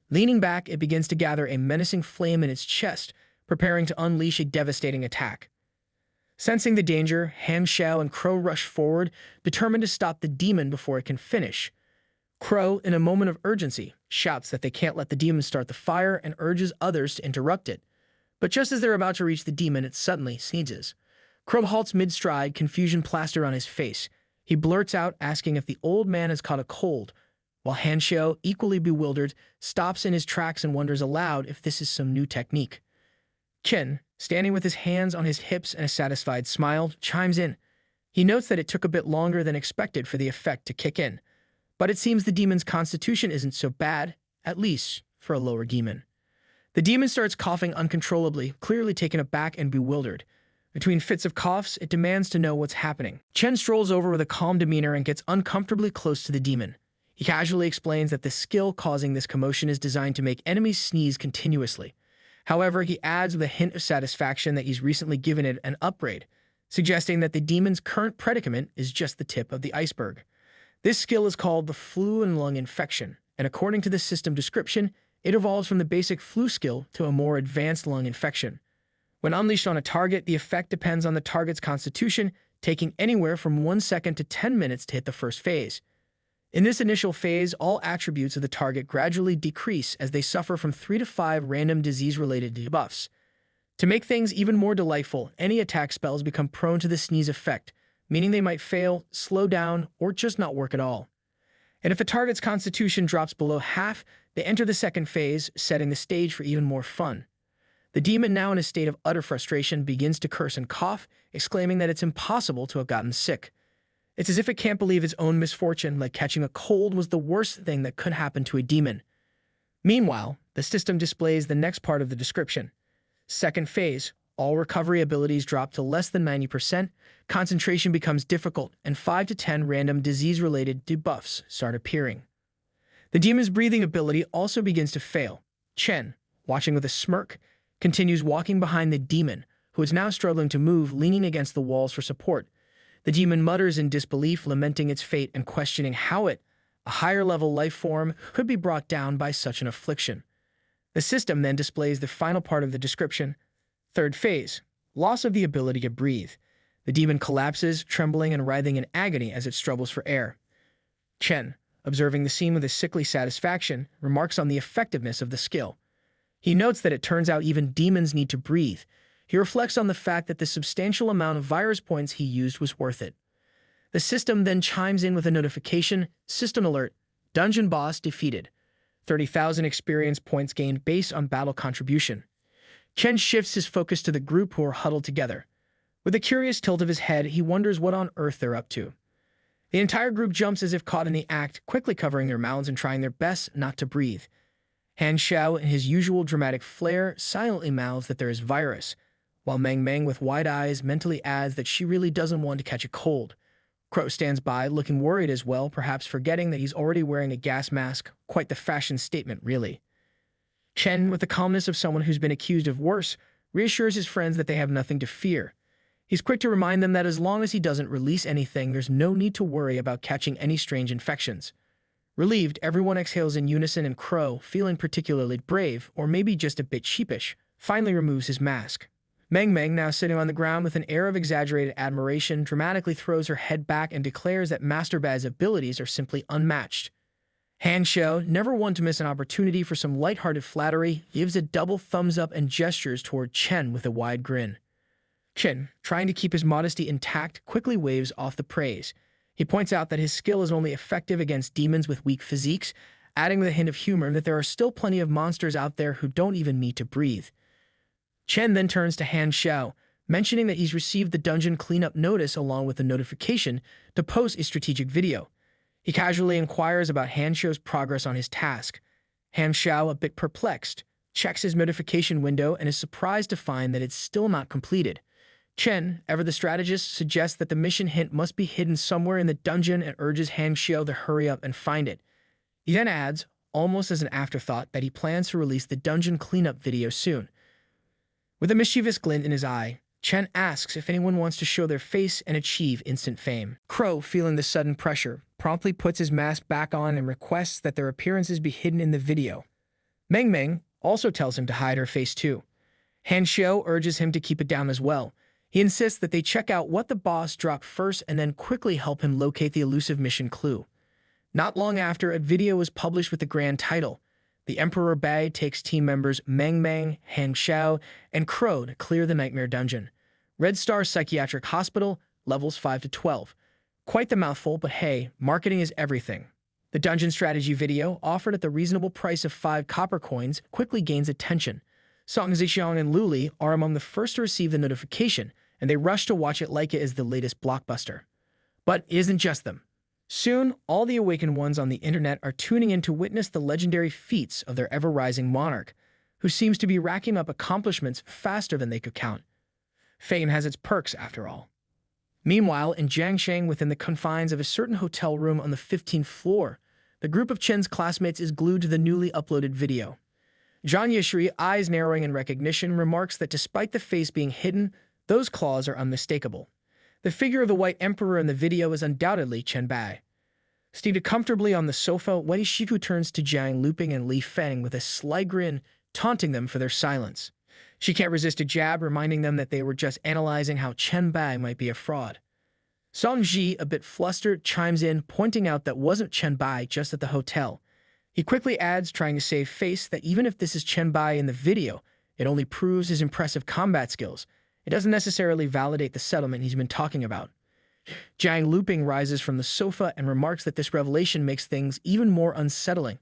Speaker 1: Leaning back, it begins to gather a menacing flame in its chest, preparing to unleash a devastating attack. Sensing the danger, Han Xiao and Crow rush forward, determined to stop the demon before it can finish. Crow, in a moment of urgency, shouts that they can't let the demon start the fire and urges others to interrupt it. But just as they're about to reach the demon, it suddenly sneezes. Crow halts mid-stride, confusion plastered on his face. He blurts out, asking if the old man has caught a cold, while Han Xiao, equally bewildered, stops in his tracks and wonders aloud if this is some new technique. Chen, standing with his hands on his hips and a satisfied smile, chimes in. He notes that it took a bit longer than expected for the effect to kick in, but it seems the demon's constitution isn't so bad, at least for a lower demon. The demon starts coughing uncontrollably, clearly taken aback and bewildered. Between fits of coughs, it demands to know what's happening. Chen strolls over with a calm demeanor and gets uncomfortably close to the demon. He casually explains that the skill causing this commotion is designed to make enemies sneeze continuously. However, he adds with a hint of satisfaction that he's recently given it an upgrade, suggesting that the demon's current predicament is just the tip of the iceberg. This skill is called the flu and lung infection, and according to the system description, it evolves from the basic flu skill to a more advanced lung infection. When unleashed on a target, the effect depends on the target's constitution, taking anywhere from 1 second to 10 minutes to hit the first phase. In this initial phase, all attributes of the target gradually decrease as they suffer from 3 to 5 random disease-related debuffs. To make things even more delightful, any attack spells become prone to the sneeze effect, meaning they might fail, slow down, or just not work at all. And if a target's constitution drops below half, they enter the second phase, setting the stage for even more fun. The demon, now in a state of utter frustration, begins to curse and cough, exclaiming that it's impossible to have gotten sick. It's as if it can't believe its own misfortune, like catching a cold was the worst thing that could happen to a demon. Meanwhile, the system displays the next part of the description. Second phase, all recovery abilities drop to less than 90%, concentration becomes difficult, and 5 to 10 random disease-related debuffs start appearing. The demon's breathing ability also begins to fail. Chen, watching with a smirk, continues walking behind the demon, who is now struggling to move, leaning against the walls for support. The demon mutters in disbelief, lamenting its fate and questioning how it, a higher-level life form, could be brought down by such an affliction. The system then displays the final part of the description. Third phase, loss of the ability to breathe. The demon collapses, trembling and writhing in agony as it struggles for air. Chen, observing the scene with a sickly satisfaction, remarks on the effectiveness of the skill. He notes that it turns out even demons need to breathe. He reflects on the fact that the substantial amount of virus points he used was worth it. The system then chimes in with a notification, system alert, dungeon boss defeated. 30,000 experience points gained based on battle contribution. Chen shifts his focus to the group who are huddled together. With a curious tilt of his head, he wonders what on earth they're up to. The entire group jumps as if caught in the act, quickly covering their mouths and trying their best not to breathe. Han Xiao, in his usual dramatic flair, silently mouths that there is virus, while Meng Meng, with wide eyes, mentally adds that she really doesn't want to catch a cold. Crow stands by, looking worried as well, perhaps forgetting that he's already wearing a gas mask. Quite the fashion statement, really. Chen, with the calmness of someone who's been accused of worse, reassures his friends that they have nothing to fear. He's quick to remind them that as long as he doesn't release anything, there's no need to worry about catching any strange infections. Relieved, everyone exhales in unison, and Crow, feeling particularly brave, or maybe just a bit sheepish, finally removes his mask. Meng Meng, now sitting on the ground with an air of exaggerated admiration, dramatically throws her head back and declares that Master Bai's abilities are simply unmatched. Han Xiao, never one to miss an opportunity for some lighthearted flattery, gives a double thumbs up and gestures toward Chen with a wide grin. Chen, trying to keep his modesty intact, quickly waves off the praise. He points out that his skill is only effective against demons with weak physiques, adding with a hint of humor that there are still plenty of monsters out there who don't even need to breathe. Chen then turns to Han Xiao, mentioning that he's received the dungeon cleanup notice along with the notification to post a strategic video. He casually inquires about Han Xiao's progress on his task. Han Xiao, a bit perplexed, checks his notification window and is surprised to find that it's still not completed. Chen, ever the strategist, suggests that the mission hint must be hidden somewhere in the dungeon and urges Han Xiao to hurry up and find it. He then adds, almost as an afterthought, that he plans to release the dungeon cleanup video soon. With a mischievous glint in his eye, Chen asks if anyone wants to show their face and achieve instant fame. Crow, feeling the sudden pressure, promptly puts his mask back on and requests that their appearances be hidden in the video. Meng Meng also tells him to hide her face too. Han Xiao urges him to keep it down as well. He insists that they check out what the boss dropped first and then quickly help him locate the elusive mission clue. Not long after, a video was published with the grand title, The Emperor Bai takes team members Meng Meng, Han Xiao, and Crow to clear the Nightmare Dungeon. Red Star Psychiatric Hospital, levels 5 to 12. Quite the mouthful, but hey, marketing is everything. The dungeon strategy video, offered at the reasonable price of 5 copper coins, quickly gains attention. Song Zixiang and Luli are among the first to receive the notification, and they rush to watch it like it is the latest blockbuster. But it isn't just them. Soon, all the awakened ones on the internet are tuning in to witness the legendary feats of their ever-rising monarch, who seems to be racking up accomplishments faster than they could count. Fame has its perks, after all. Meanwhile, in Jiangsheng, within the confines of a certain hotel room on the 15th floor, the group of Chen's classmates is glued to the newly uploaded video. Zhang Yishui, eyes narrowing in recognition, remarks that despite the face being hidden, those claws are unmistakable. The figure of the White Emperor in the video is undoubtedly Chen Bai. Seated comfortably on the sofa, Wei Shifu turns to Jiang Luping and Li Feng with a sly grin, taunting them for their silence. She can't resist a jab, reminding them that they were just analyzing how Chen Bai might be a fraud. Song Ji, a bit flustered, chimes in, pointing out that wasn't Chen Bai just at the hotel. He quickly adds, trying to save face, that even if this is Chen Bai in the video, it only proves his impressive combat skills. It doesn't necessarily validate the settlement he's been talking about. Jiang Luping rises from the sofa and remarks that this revelation makes things even more unsettling.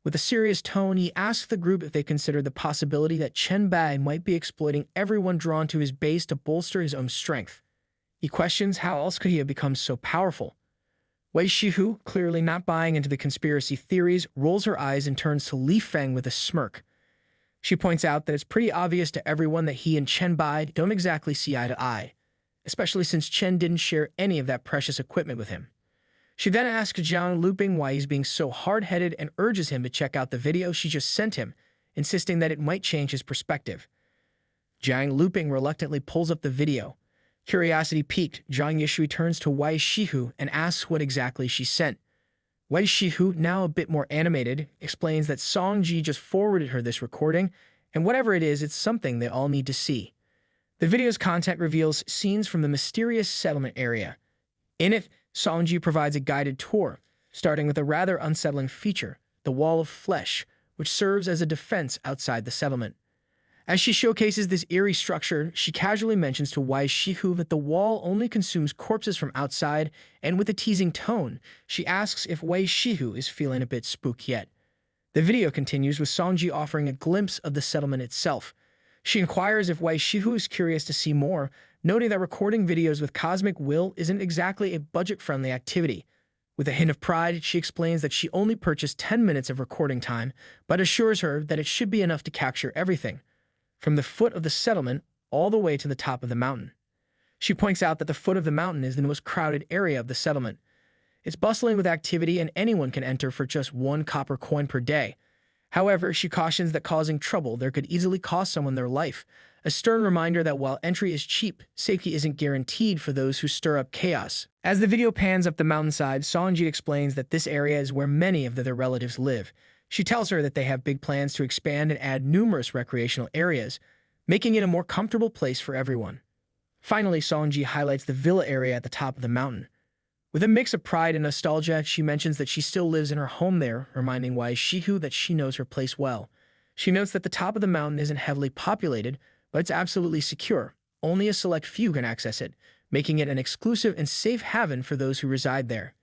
Speaker 1: With a serious tone, he asks the group if they consider the possibility that Chen Bai might be exploiting everyone drawn to his base to bolster his own strength. He questions how else could he have become so powerful. Wei Shihu, clearly not buying into the conspiracy theories, rolls her eyes and turns to Li Feng with a smirk. She points out that it's pretty obvious to everyone that he and Chen Bai don't exactly see eye to eye, especially since Chen didn't share any of that precious equipment with him. She then asks Jiang Luping why he's being so hard-headed and urges him to check out the video she just sent him, insisting that it might change his perspective. Jiang Luping reluctantly pulls up the video. Curiosity piqued, Zhang Yishui turns to Wei Shihu and asks what exactly she sent. Wei Shihu, now a bit more animated, explains that Song Ji just forwarded her this recording, and whatever it is, it's something they all need to see. The video's content reveals scenes from the mysterious settlement area. In it, Song Ji provides a guided tour, starting with a rather unsettling feature, the Wall of Flesh, which serves as a defense outside the settlement. As she showcases this eerie structure, she casually mentions to Wei Shihu that the wall only consumes corpses from outside, and with a teasing tone, she asks if Wei Shihu is feeling a bit spooked yet. The video continues with Songji offering a glimpse of the settlement itself. She inquires if Wei Shihu is curious to see more, noting that recording videos with Cosmic Will isn't exactly a budget-friendly activity. With a hint of pride, she explains that she only purchased 10 minutes of recording time, but assures her that it should be enough to capture everything, from the foot of the settlement all the way to the top of the mountain. She points out that the foot of the mountain is the most crowded area of the settlement. It's bustling with activity and anyone can enter for just 1 copper coin per day. However, she cautions that causing trouble there could easily cost someone their life, a stern reminder that while entry is cheap, safety isn't guaranteed for those who stir up chaos. As the video pans up the mountainside, Songji explains that this area is where many of their relatives live. She tells her that they have big plans to expand and add numerous recreational areas, making it a more comfortable place for everyone. Finally, Songji highlights the villa area at the top of the mountain. With a mix of pride and nostalgia, she mentions that she still lives in her home there, reminding Wei Shihu that she knows her place well. She notes that the top of the mountain isn't heavily populated, but it's absolutely secure. Only a select few can access it, making it an exclusive and safe haven for those who reside there.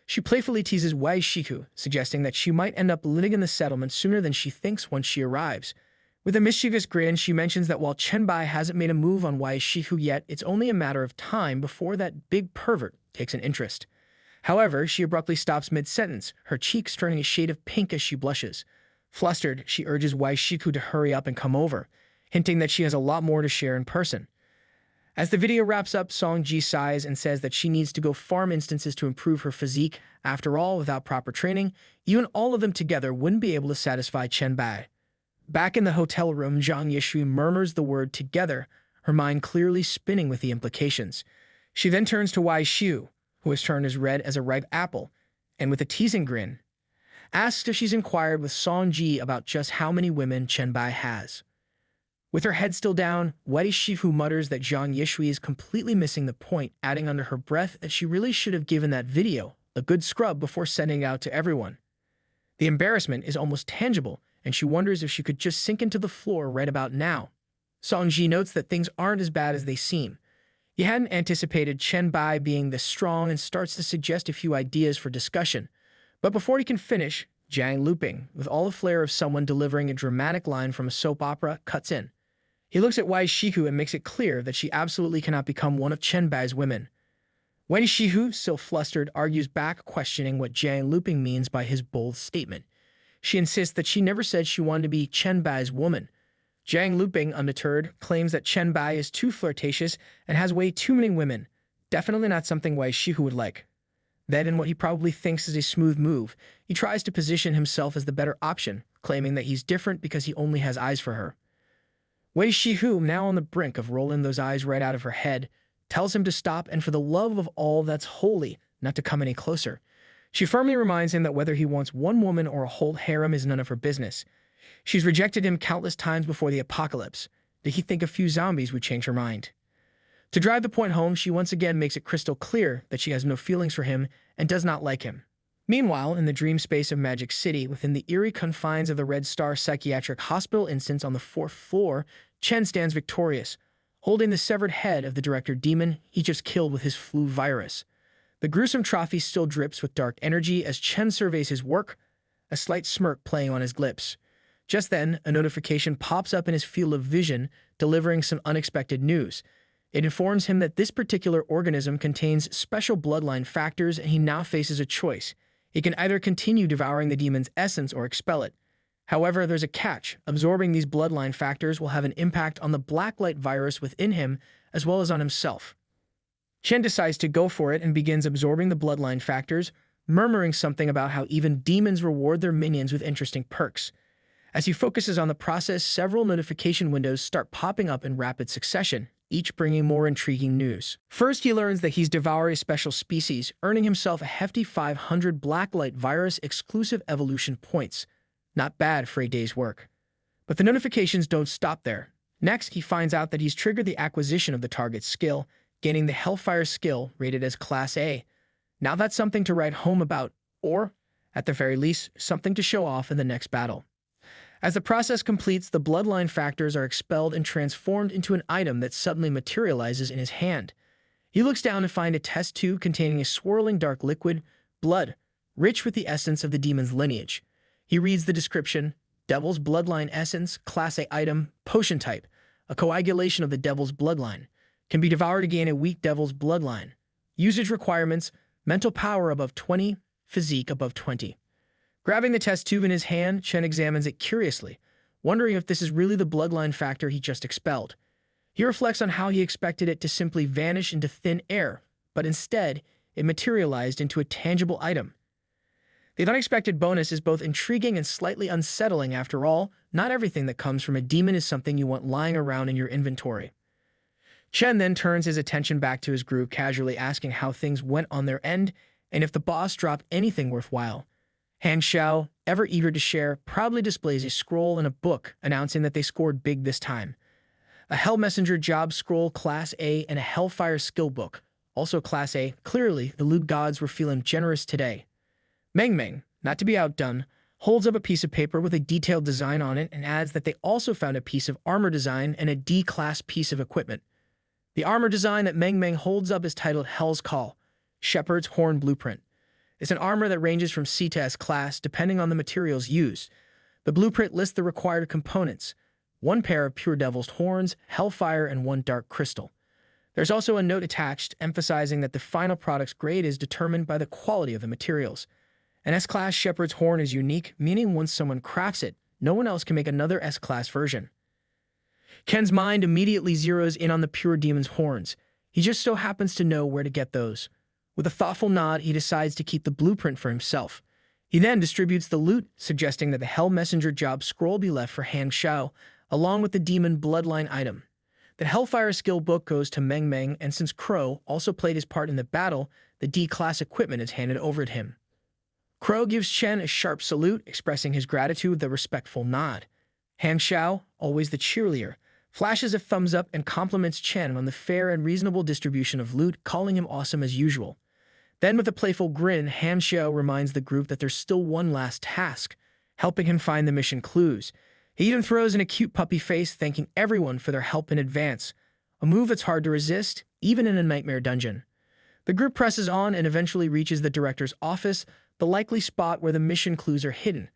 Speaker 1: She playfully teases Wei Shihu, suggesting that she might end up living in the settlement sooner than she thinks once she arrives. With a mischievous grin, she mentions that while Chen Bai hasn't made a move on Wei Shihu yet, it's only a matter of time before that big pervert takes an interest. However, she abruptly stops mid-sentence, her cheeks turning a shade of pink as she blushes. Flustered, she urges Wei Shihu to hurry up and come over, hinting that she has a lot more to share in person. As the video wraps up, Songji sighs and says that she needs to go farm instances to improve her physique. After all, without proper training, even all of them together wouldn't be able to satisfy Chen Bai. Back in the hotel room, Zhang Yishui murmurs the word together, her mind clearly spinning with the implications. She then turns to Wei Shihu, who has turned as red as a ripe apple, and with a teasing grin, asks if she's inquired with Songji about just how many women Chen Bai has. With her head still down, Wei Shihu mutters that Zhang Yishui is completely missing the point, adding under her breath that she really should have given that video a good scrub before sending it out to everyone. The embarrassment is almost tangible, and she wonders if she could just sink into the floor right about now. Songji notes that things aren't as bad as they seem. He hadn't anticipated Chen Bai being this strong and starts to suggest a few ideas for discussion. But before he can finish, Jiang looping, with all the flair of someone delivering a dramatic line from a soap opera, cuts in. He looks at Wei Shihu and makes it clear that she absolutely cannot become one of Chen Bai's women. Wei Shihu, still flustered, argues back, questioning what Jiang looping means by his bold statement. She insists that she never said she wanted to be Chen Bai's woman. Jiang looping, undeterred, claims that Chen Bai is too flirtatious and has way too many women. Definitely not something Wei Shihu would like. Then, in what he probably thinks is a smooth move, he tries to position himself as the better option, claiming that he's different because he only has eyes for her. Wei Shihu, now on the brink of rolling those eyes right out of her head, tells him to stop and for the love of all that's holy, not to come any closer. She firmly reminds him that whether he wants one woman or a whole harem is none of her business. She's rejected him countless times before the apocalypse. Did he think a few zombies would change her mind? To drive the point home, she once again makes it crystal clear that she has no feelings for him and does not like him. Meanwhile, in the dream space of Magic City, within the eerie confines of the Red Star Psychiatric Hospital instance on the 4th floor, Chen stands victorious, holding the severed head of the director demon he just killed with his flu virus. The gruesome trophy still drips with dark energy as Chen surveys his work, a slight smirk playing on his lips. Just then, a notification pops up in his field of vision, delivering some unexpected news. It informs him that this particular organism contains special bloodline factors and he now faces a choice. He can either continue devouring the demon's essence or expel it. However, there's a catch. Absorbing these bloodline factors will have an impact on the blacklight virus within him as well as on himself. Chen decides to go for it and begins absorbing the bloodline factors, murmuring something about how even demons reward their minions with interesting perks. As he focuses on the process, several notification windows start popping up in rapid succession, each bringing more intriguing news. First, he learns that he's devoured a special species, earning himself a hefty 500 blacklight virus exclusive evolution points. Not bad for a day's work. But the notifications don't stop there. Next, he finds out that he's triggered the acquisition of the target's skill, gaining the Hellfire skill rated as Class A. Now that's something to write home about, or, at the very least, something to show off in the next battle. As the process completes, the bloodline factors are expelled and transformed into an item that suddenly materializes in his hand. He looks down to find a test tube containing a swirling dark liquid, blood, rich with the essence of the demon's lineage. He reads the description: Devil's Bloodline Essence, Class A item, potion type, a coagulation of the Devil's Bloodline. Can be devoured to gain a weak Devil's Bloodline. Usage requirements: mental power above 20, physique above 20. Grabbing the test tube in his hand, Chen examines it curiously, wondering if this is really the bloodline factor he just expelled. He reflects on how he expected it to simply vanish into thin air, but instead, it materialized into a tangible item. The unexpected bonus is both intriguing and slightly unsettling. After all, not everything that comes from a demon is something you want lying around in your inventory. Chen then turns his attention back to his group, casually asking how things went on their end and if the boss dropped anything worthwhile. Han Xiao, ever eager to share, proudly displays a scroll and a book announcing that they scored big this time. A Hell Messenger Job Scroll Class A and a Hellfire Skill Book, also Class A. Clearly, the loot gods were feeling generous today. Meng, not to be outdone, holds up a piece of paper with a detailed design on it and adds that they also found a piece of armor design and a D-class piece of equipment. The armor design that Meng holds up is titled Hell's Call, Shepherd's Horn Blueprint. It's an armor that ranges from C to S class depending on the materials used. The blueprint lists the required components: 1 pair of pure devil's horns, hellfire, and 1 dark crystal. There's also a note attached emphasizing that the final product's grade is determined by the quality of the materials. An S-class shepherd's horn is unique, meaning once someone crafts it, no one else can make another S-class version. Ken's mind immediately zeroes in on the pure demon's horns. He just so happens to know where to get those. With a thoughtful nod, he decides to keep the blueprint for himself. He then distributes the loot, suggesting that the Hell Messenger Job Scroll be left for Han Xiao, along with the Demon Bloodline item. The Hellfire Skill Book goes to Meng, and since Crow also played his part in the battle, the D-class equipment is handed over to him. Crow gives Chen a sharp salute, expressing his gratitude with a respectful nod. Han Xiao, always the cheerleader, flashes a thumbs up and compliments Chen on the fair and reasonable distribution of loot, calling him awesome as usual. Then, with a playful grin, Han Xiao reminds the group that there's still one last task, helping him find the mission clues. He even throws in a cute puppy face, thanking everyone for their help in advance, a move that's hard to resist, even in a nightmare dungeon. The group presses on and eventually reaches the director's office, the likely spot where the mission clues are hidden.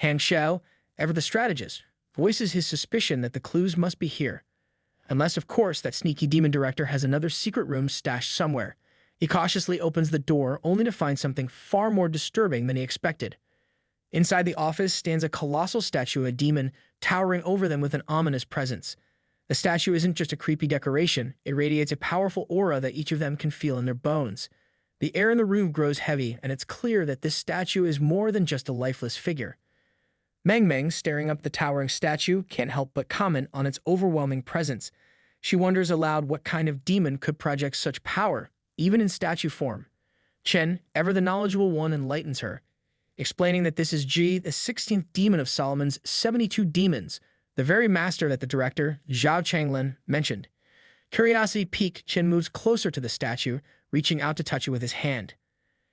Speaker 1: Han Xiao, ever the strategist, voices his suspicion that the clues must be here. Unless, of course, that sneaky demon director has another secret room stashed somewhere. He cautiously opens the door, only to find something far more disturbing than he expected. Inside the office stands a colossal statue of a demon, towering over them with an ominous presence. The statue isn't just a creepy decoration, it radiates a powerful aura that each of them can feel in their bones. The air in the room grows heavy, and it's clear that this statue is more than just a lifeless figure. Meng, staring up the towering statue, can't help but comment on its overwhelming presence. She wonders aloud what kind of demon could project such power, even in statue form. Chen, ever the knowledgeable one, enlightens her, explaining that this is Ji, the 16th demon of Solomon's 72 demons, the very master that the director, Zhao Changlin, mentioned. Curiosity piqued, Chen moves closer to the statue, reaching out to touch it with his hand.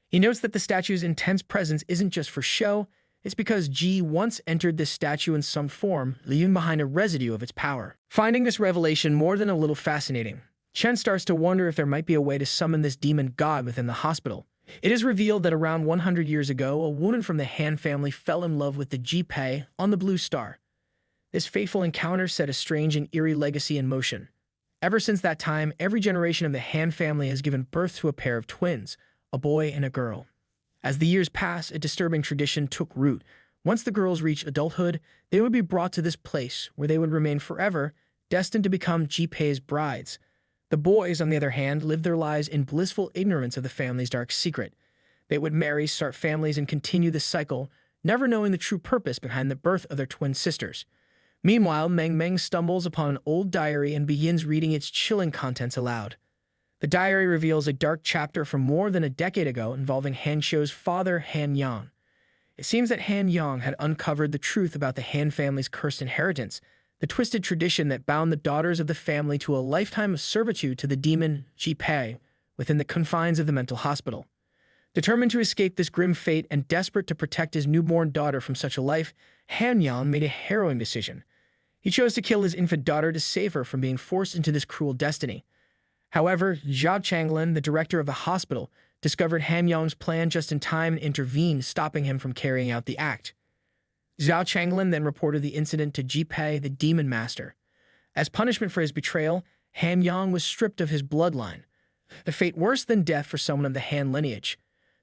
Speaker 1: He notes that the statue's intense presence isn't just for show, it's because Ji once entered this statue in some form, leaving behind a residue of its power. Finding this revelation more than a little fascinating, Chen starts to wonder if there might be a way to summon this demon god within the hospital. It is revealed that around 100 years ago, a woman from the Han family fell in love with the Ji Pei on the Blue Star. This fateful encounter set a strange and eerie legacy in motion. Ever since that time, every generation of the Han family has given birth to a pair of twins, a boy and a girl. As the years pass, a disturbing tradition took root. Once the girls reached adulthood, they would be brought to this place, where they would remain forever, destined to become Ji Pei's brides. The boys, on the other hand, lived their lives in blissful ignorance of the family's dark secret. They would marry, start families, and continue this cycle, never knowing the true purpose behind the birth of their twin sisters. Meanwhile, Meng stumbles upon an old diary and begins reading its chilling contents aloud. The diary reveals a dark chapter from more than a decade ago involving Han Xiao's father, Han Yang. It seems that Han Yang had uncovered the truth about the Han family's cursed inheritance, the twisted tradition that bound the daughters of the family to a lifetime of servitude to the demon Ji Pei within the confines of the mental hospital. Determined to escape this grim fate and desperate to protect his newborn daughter from such a life, Han Yang made a harrowing decision. He chose to kill his infant daughter to save her from being forced into this cruel destiny. However, Zhao Changlin, the director of the hospital, discovered Han Yang's plan just in time and intervened, stopping him from carrying out the act. Zhao Changlin then reported the incident to Ji Pei, the demon master. As punishment for his betrayal, Han Yang was stripped of his bloodline, a fate worse than death for someone of the Han lineage.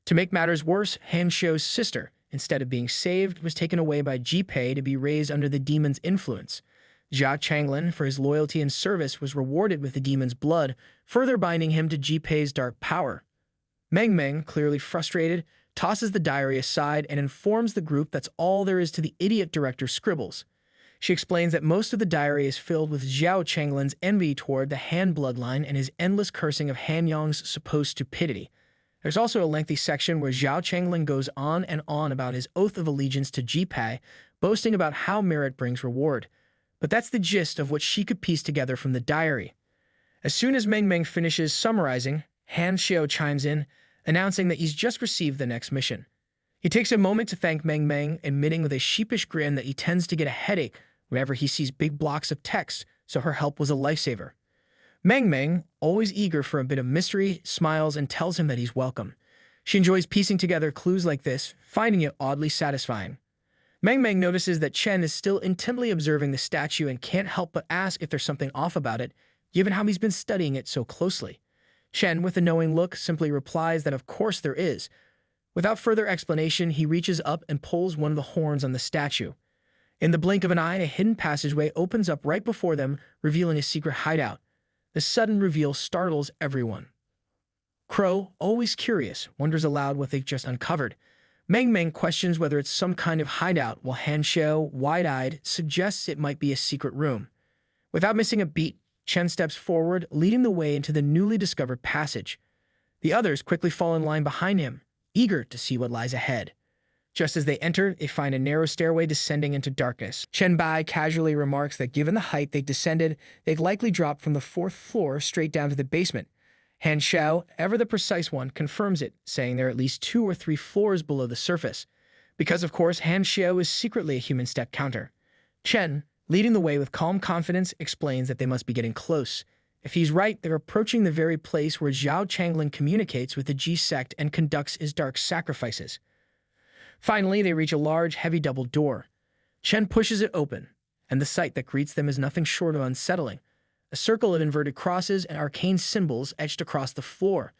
Speaker 1: To make matters worse, Han Xiu's sister, instead of being saved, was taken away by Ji Pei to be raised under the demon's influence. Zhao Changlin, for his loyalty and service, was rewarded with the demon's blood, further binding him to Ji Pei's dark power. Meng Meng, clearly frustrated, tosses the diary aside and informs the group that's all there is to the idiot director's scribbles. She explains that most of the diary is filled with Zhao Changlin's envy toward the Han bloodline and his endless cursing of Han Yang's supposed stupidity. There's also a lengthy section where Zhao Changlin goes on and on about his oath of allegiance to Ji Pei, boasting about how merit brings reward. But that's the gist of what she could piece together from the diary. As soon as Meng Meng finishes summarizing, Han Xiu chimes in, announcing that he's just received the next mission. He takes a moment to thank Meng Meng, admitting with a sheepish grin that he tends to get a headache whenever he sees big blocks of text, so her help was a lifesaver. Meng Meng, always eager for a bit of mystery, smiles and tells him that he's welcome. She enjoys piecing together clues like this, finding it oddly satisfying. Meng Meng notices that Chen is still intently observing the statue and can't help but ask if there's something off about it, given how he's been studying it so closely. Chen, with a knowing look, simply replies that of course there is. Without further explanation, he reaches up and pulls one of the horns on the statue. In the blink of an eye, a hidden passageway opens up right before them, revealing a secret hideout. The sudden reveal startles everyone. Crow, always curious, wonders aloud what they've just uncovered. Meng Meng questions whether it's some kind of hideout, while Han Xiu, wide-eyed, suggests it might be a secret room. Without missing a beat, Chen steps forward, leading the way into the newly discovered passage. The others quickly fall in line behind him, eager to see what lies ahead. Just as they enter, they find a narrow stairway descending into darkness. Chen Bai casually remarks that given the height they descended, they'd likely drop from the 4th floor straight down to the basement. Han Xiu, ever the precise one, confirms it, saying they're at least 2 or 3 floors below the surface. Because, of course, Han Xiu is secretly a human step counter. Chen, leading the way with calm confidence, explains that they must be getting close. If he's right, they're approaching the very place where Zhao Changlin communicates with the Ji sect and conducts his dark sacrifices. Finally, they reach a large, heavy double door. Chen pushes it open, and the sight that greets them is nothing short of unsettling. A circle of inverted crosses and arcane symbols etched across the floor.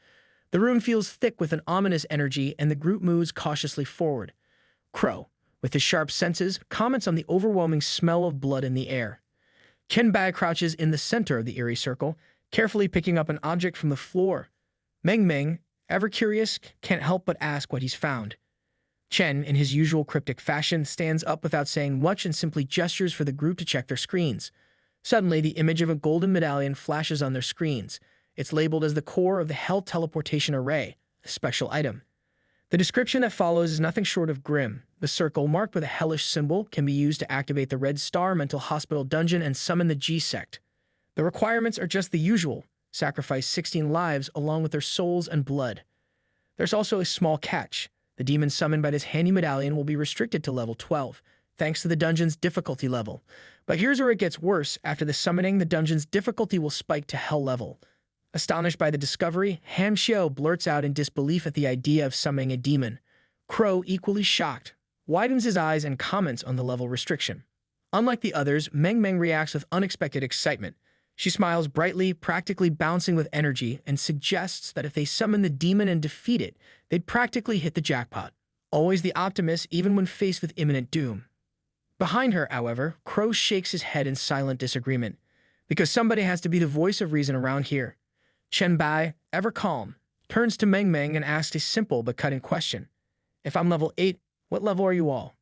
Speaker 1: The room feels thick with an ominous energy, and the group moves cautiously forward. Crow, with his sharp senses, comments on the overwhelming smell of blood in the air. Chen Bai crouches in the center of the eerie circle, carefully picking up an object from the floor. Meng Meng, ever curious, can't help but ask what he's found. Chen, in his usual cryptic fashion, stands up without saying much and simply gestures for the group to check their screens. Suddenly, the image of a golden medallion flashes on their screens. It's labeled as the core of the Hell Teleportation Array, a special item. The description that follows is nothing short of grim. The circle, marked with a hellish symbol, can be used to activate the Red Star Mental Hospital Dungeon and summon the Ji sect. The requirements are just the usual: sacrifice 16 lives along with their souls and blood. There's also a small catch. The demon summoned by this handy medallion will be restricted to level 12, thanks to the dungeon's difficulty level. But here's where it gets worse. After the summoning, the dungeon's difficulty will spike to hell level. Astonished by the discovery, Han Xiu blurts out in disbelief at the idea of summoning a demon. Crow, equally shocked, widens his eyes and comments on the level restriction. Unlike the others, Meng Meng reacts with unexpected excitement. She smiles brightly, practically bouncing with energy, and suggests that if they summon the demon and defeat it, they'd practically hit the jackpot. Always the optimist, even when faced with imminent doom. Behind her, however, Crow shakes his head in silent disagreement. Because somebody has to be the voice of reason around here. Chen Bai, ever calm, turns to Meng Meng and asks a simple but cutting question. If I'm level 8, what level are you all?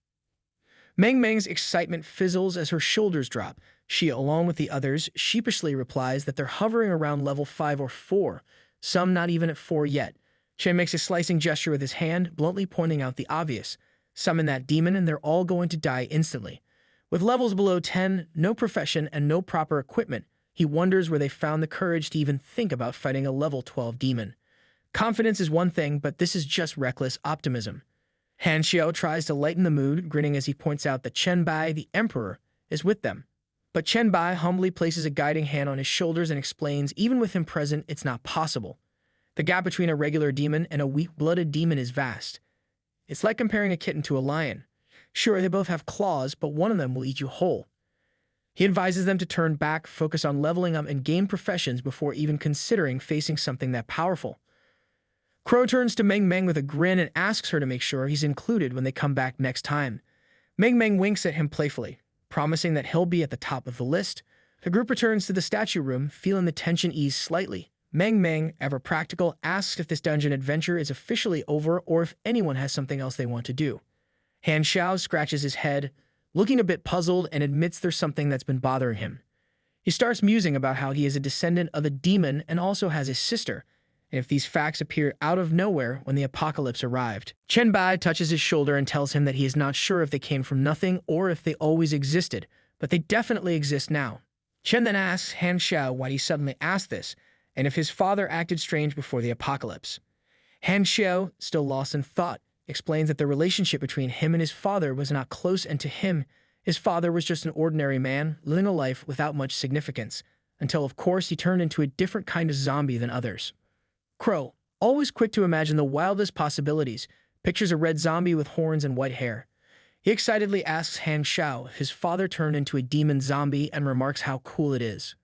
Speaker 1: Meng Meng's excitement fizzles as her shoulders drop. She, along with the others, sheepishly replies that they're hovering around level 5 or 4, some not even at 4 yet. Chen makes a slicing gesture with his hand, bluntly pointing out the obvious. Summon that demon and they're all going to die instantly. With levels below 10, no profession, and no proper equipment, he wonders where they found the courage to even think about fighting a level 12 demon. Confidence is one thing, but this is just reckless optimism. Han Xiao tries to lighten the mood, grinning as he points out that Chen Bai, the emperor, is with them. But Chen Bai humbly places a guiding hand on his shoulders and explains even with him present, it's not possible. The gap between a regular demon and a weak-blooded demon is vast. It's like comparing a kitten to a lion. Sure, they both have claws, but one of them will eat you whole. He advises them to turn back, focus on leveling up, and gain professions before even considering facing something that powerful. Crow turns to Meng Meng with a grin and asks her to make sure he's included when they come back next time. Meng Meng winks at him playfully, promising that he'll be at the top of the list. The group returns to the statue room, feeling the tension ease slightly. Meng Meng, ever practical, asks if this dungeon adventure is officially over or if anyone has something else they want to do. Han Xiao scratches his head, looking a bit puzzled, and admits there's something that's been bothering him. He starts musing about how he is a descendant of a demon and also has a sister, and if these facts appeared out of nowhere when the apocalypse arrived. Chen Bai touches his shoulder and tells him that he is not sure if they came from nothing or if they always existed, but they definitely exist now. Chen then asks Han Xiao why he suddenly asked this, and if his father acted strange before the apocalypse. Han Xiao, still lost in thought, explains that the relationship between him and his father was not close, and to him, his father was just an ordinary man living a life without much significance, until of course he turned into a different kind of zombie than others. Crow, always quick to imagine the wildest possibilities, pictures a red zombie with horns and white hair. He excitedly asks Han Xiao if his father turned into a demon zombie and remarks how cool it is.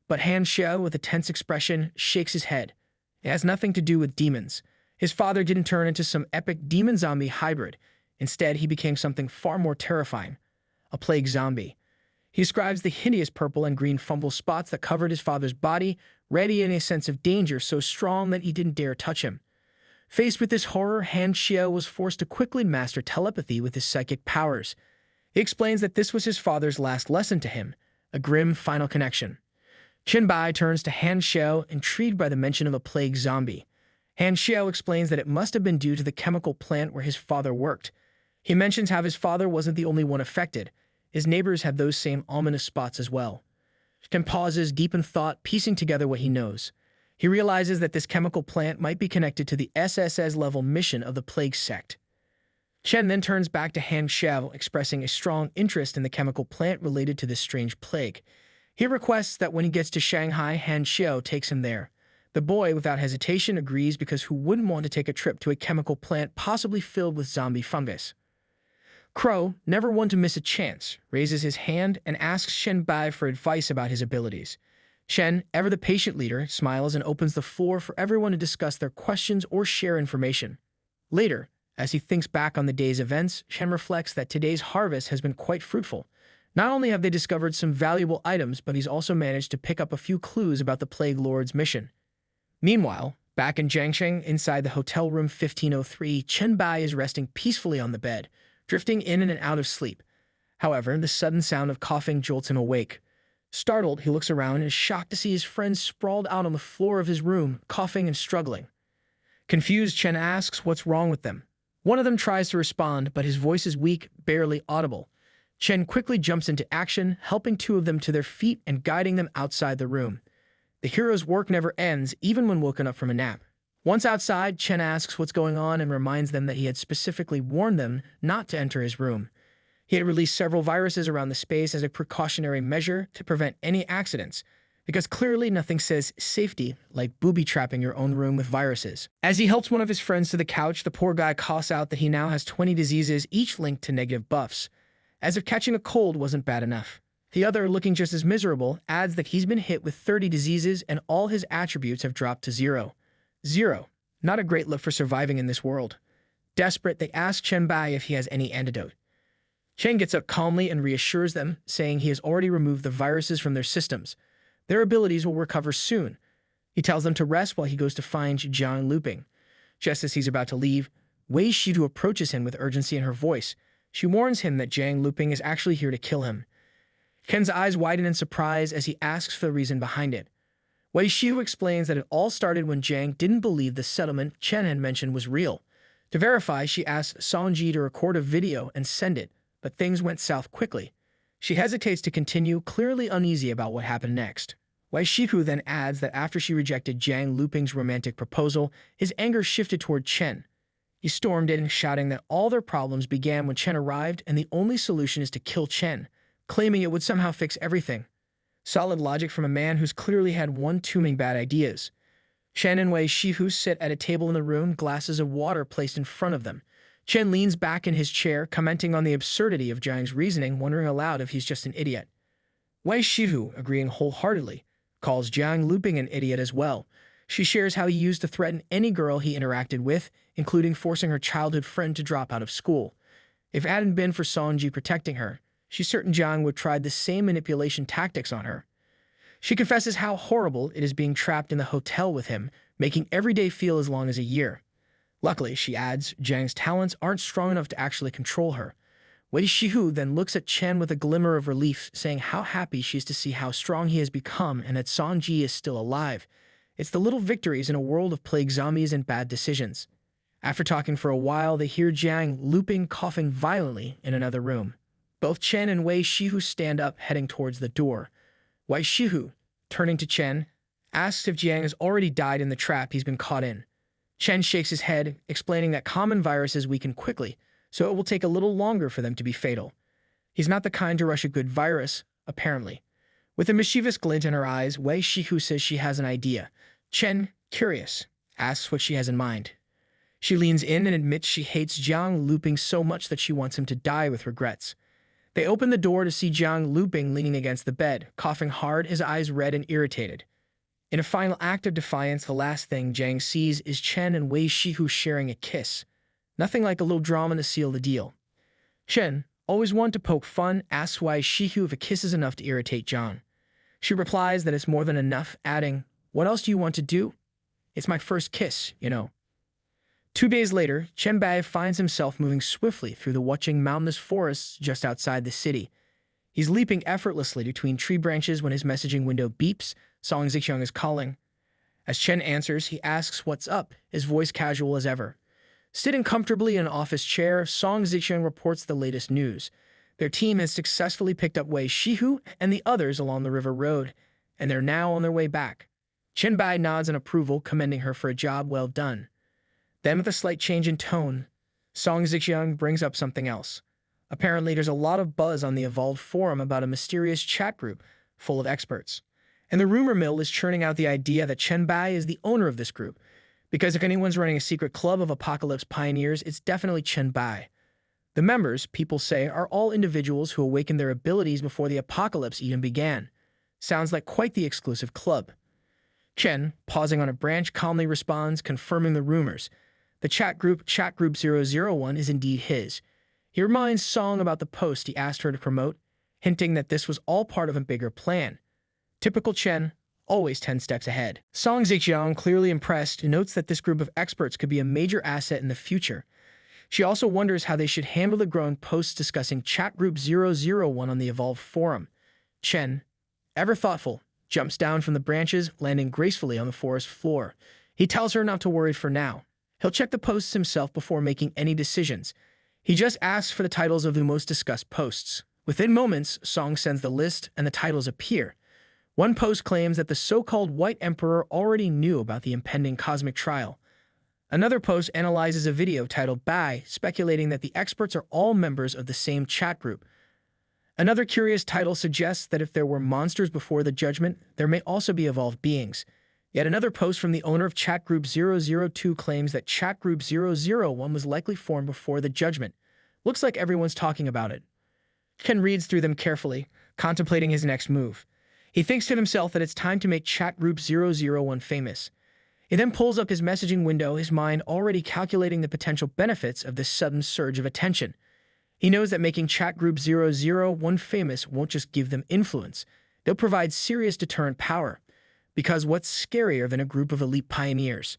Speaker 1: But Han Xiao, with a tense expression, shakes his head. It has nothing to do with demons. His father didn't turn into some epic demon-zombie hybrid. Instead, he became something far more terrifying, a plague zombie. He describes the hideous purple and green fungal spots that covered his father's body, radiating a sense of danger so strong that he didn't dare touch him. Faced with this horror, Han Xiao was forced to quickly master telepathy with his psychic powers. He explains that this was his father's last lesson to him, a grim final connection. Chen Bai turns to Han Xiao, intrigued by the mention of a plague zombie. Han Xiao explains that it must have been due to the chemical plant where his father worked. He mentions how his father wasn't the only one affected. His neighbors had those same ominous spots as well. Chen pauses, deep in thought, piecing together what he knows. He realizes that this chemical plant might be connected to the SSS-level mission of the plague sect. Chen then turns back to Han Xiao, expressing a strong interest in the chemical plant related to this strange plague. He requests that when he gets to Shanghai, Han Xiao takes him there. The boy, without hesitation, agrees because who wouldn't want to take a trip to a chemical plant possibly filled with zombie fungus? Crow, never one to miss a chance, raises his hand and asks Chen Bai for advice about his abilities. Chen, ever the patient leader, smiles and opens the floor for everyone to discuss their questions or share information. Later, as he thinks back on the day's events, Chen reflects that today's harvest has been quite fruitful. Not only have they discovered some valuable items, but he's also managed to pick up a few clues about the Plague Lord's mission. Meanwhile, back in Jiangsheng, inside the hotel room 1503, Chen Bai is resting peacefully on the bed, drifting in and out of sleep. However, the sudden sound of coughing jolts him awake. Startled, he looks around and is shocked to see his friends sprawled out on the floor of his room, coughing and struggling. Confused, Chen asks what's wrong with them. One of them tries to respond, but his voice is weak, barely audible. Chen quickly jumps into action, helping two of them to their feet and guiding them outside the room. The hero's work never ends, even when woken up from a nap. Once outside, Chen asks what's going on and reminds them that he had specifically warned them not to enter his room. He had released several viruses around the space as a precautionary measure to prevent any accidents, because clearly nothing says safety like booby-trapping your own room with viruses. As he helps one of his friends to the couch, the poor guy coughs out that he now has 20 diseases, each linked to negative buffs. As if catching a cold wasn't bad enough. The other, looking just as miserable, adds that he's been hit with 30 diseases and all his attributes have dropped to 0. 0. Not a great look for surviving in this world. Desperate, they ask Chen Bai if he has any antidote. Chen gets up calmly and reassures them, saying he has already removed the viruses from their systems. Their abilities will recover soon. He tells them to rest while he goes to find Jiang Luping. Just as he's about to leave, Wei Shidu approaches him with urgency in her voice. She warns him that Jiang Luping is actually here to kill him. Ken's eyes widen in surprise as he asks for the reason behind it. Wei Shihu explains that it all started when Jiang didn't believe the settlement Chen had mentioned was real. To verify, she asked Songji to record a video and send it, but things went south quickly. She hesitates to continue, clearly uneasy about what happened next. Wei Shihu then adds that after she rejected Jiang Luping's romantic proposal, his anger shifted toward Chen. He stormed in, shouting that all their problems began when Chen arrived and the only solution is to kill Chen, claiming it would somehow fix everything. Solid logic from a man who's clearly had one too many bad ideas. Chen and Wei Shihu sit at a table in the room, glasses of water placed in front of them. Chen leans back in his chair, commenting on the absurdity of Jiang's reasoning, wondering aloud if he's just an idiot. Wei Shihu, agreeing wholeheartedly, calls Jiang looping an idiot as well. She shares how he used to threaten any girl he interacted with, including forcing her childhood friend to drop out of school. If it hadn't been for Songji protecting her, she's certain Jiang would try the same manipulation tactics on her. She confesses how horrible it is being trapped in the hotel with him, making every day feel as long as a year. Luckily, she adds, Jiang's talents aren't strong enough to actually control her. Wei Shihu then looks at Chen with a glimmer of relief, saying how happy she is to see how strong he has become and that Songji is still alive. It's the little victories in a world of plague zombies and bad decisions. After talking for a while, they hear Jiang looping, coughing violently in another room. Both Chen and Wei Shihu stand up, heading towards the door. Wei Shihu, turning to Chen, asks if Jiang has already died in the trap he's been caught in. Chen shakes his head, explaining that common viruses weaken quickly, so it will take a little longer for them to be fatal. He's not the kind to rush a good virus, apparently. With a mischievous glint in her eyes, Wei Shihu says she has an idea. Chen, curious, asks what she has in mind. She leans in and admits she hates Jiang looping so much that she wants him to die with regrets. They open the door to see Jiang looping leaning against the bed, coughing hard, his eyes red and irritated. In a final act of defiance, the last thing Jiang sees is Chen and Wei Shihu sharing a kiss. Nothing like a little drama to seal the deal. Chen, always one to poke fun, asks Wei Shihu if a kiss is enough to irritate Jiang. She replies that it's more than enough, adding, "What else do you want to do? It's my first kiss, you know." 2 days later, Chen Bai finds himself moving swiftly through the watching mountainous forests just outside the city. He's leaping effortlessly between tree branches when his messaging window beeps. Song Zixiang is calling. As Chen answers, he asks what's up, his voice casual as ever. Sitting comfortably in an office chair, Song Zixiang reports the latest news. Their team has successfully picked up Wei Shihu and the others along the river road, and they're now on their way back. Chen Bai nods in approval, commending her for a job well done. Then, with a slight change in tone, Song Zixiang brings up something else. Apparently, there's a lot of buzz on the Evolved forum about a mysterious chat group full of experts. And the rumor mill is churning out the idea that Chen Bai is the owner of this group, because if anyone's running a secret club of apocalypse pioneers, it's definitely Chen Bai. The members, people say, are all individuals who awakened their abilities before the apocalypse even began. Sounds like quite the exclusive club. Chen, pausing on a branch, calmly responds, confirming the rumors. The chat group 001 is indeed his. He reminds Song about the post he asked her to promote, hinting that this was all part of a bigger plan. Typical Chen, always 10 steps ahead. Song Zixiang, clearly impressed, notes that this group of experts could be a major asset in the future. She also wonders how they should handle the growing posts discussing chat group 001 on the Evolved forum. Chen, ever thoughtful, jumps down from the branches, landing gracefully on the forest floor. He tells her not to worry for now. He'll check the posts himself before making any decisions. He just asks for the titles of the most discussed posts. Within moments, Song sends the list and the titles appear. One post claims that the so-called White Emperor already knew about the impending cosmic trial. Another post analyzes a video titled Bai, speculating that the experts are all members of the same chat group. Another curious title suggests that if there were monsters before the judgment, there may also be evolved beings. Yet another post from the owner of chat group 002 claims that chat group 001 was likely formed before the judgment. Looks like everyone's talking about it. Chen reads through them carefully, contemplating his next move. He thinks to himself that it's time to make chat group 001 famous. He then pulls up his messaging window, his mind already calculating the potential benefits of this sudden surge of attention. He knows that making chat group 001 famous won't just give them influence. They'll provide serious deterrent power. Because what's scarier than a group of elite pioneers?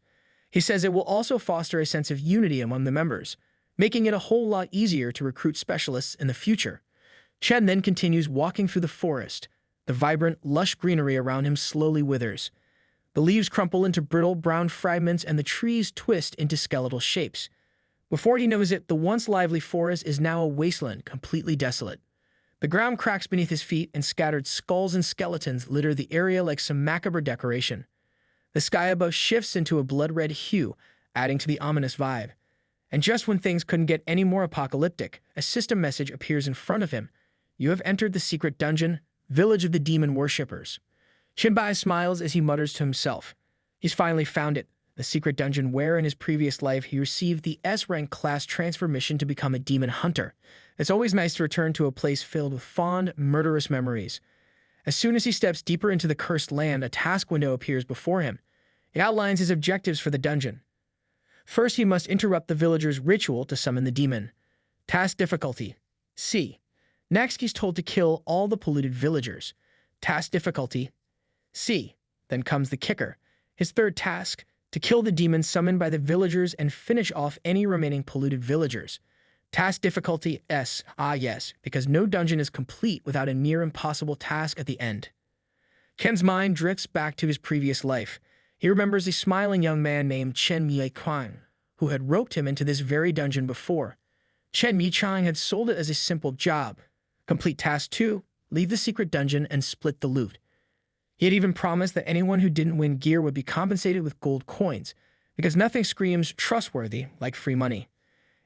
Speaker 1: He says it will also foster a sense of unity among the members, making it a whole lot easier to recruit specialists in the future. Chen then continues walking through the forest. The vibrant, lush greenery around him slowly withers. The leaves crumple into brittle brown fragments and the trees twist into skeletal shapes. Before he knows it, the once lively forest is now a wasteland, completely desolate. The ground cracks beneath his feet and scattered skulls and skeletons litter the area like some macabre decoration. The sky above shifts into a blood-red hue, adding to the ominous vibe. And just when things couldn't get any more apocalyptic, a system message appears in front of him. You have entered the secret dungeon, village of the demon worshippers. Chen Bai smiles as he mutters to himself. He's finally found it, the secret dungeon where in his previous life he received the S-rank class transfer mission to become a demon hunter. It's always nice to return to a place filled with fond, murderous memories. As soon as he steps deeper into the cursed land, a task window appears before him. It outlines his objectives for the dungeon. First, he must interrupt the villagers' ritual to summon the demon. Task difficulty: C. Next, he's told to kill all the polluted villagers. Task difficulty: C. Then comes the kicker. His third task: to kill the demon summoned by the villagers and finish off any remaining polluted villagers. Task difficulty: S. Ah yes, because no dungeon is complete without a near impossible task at the end. Ken's mind drifts back to his previous life. He remembers a smiling young man named Chen Bai, who had roped him into this very dungeon before. Chen Bai had sold it as a simple job. Complete task 2, leave the secret dungeon and split the loot. He had even promised that anyone who didn't win gear would be compensated with gold coins, because nothing screams trustworthy like free money.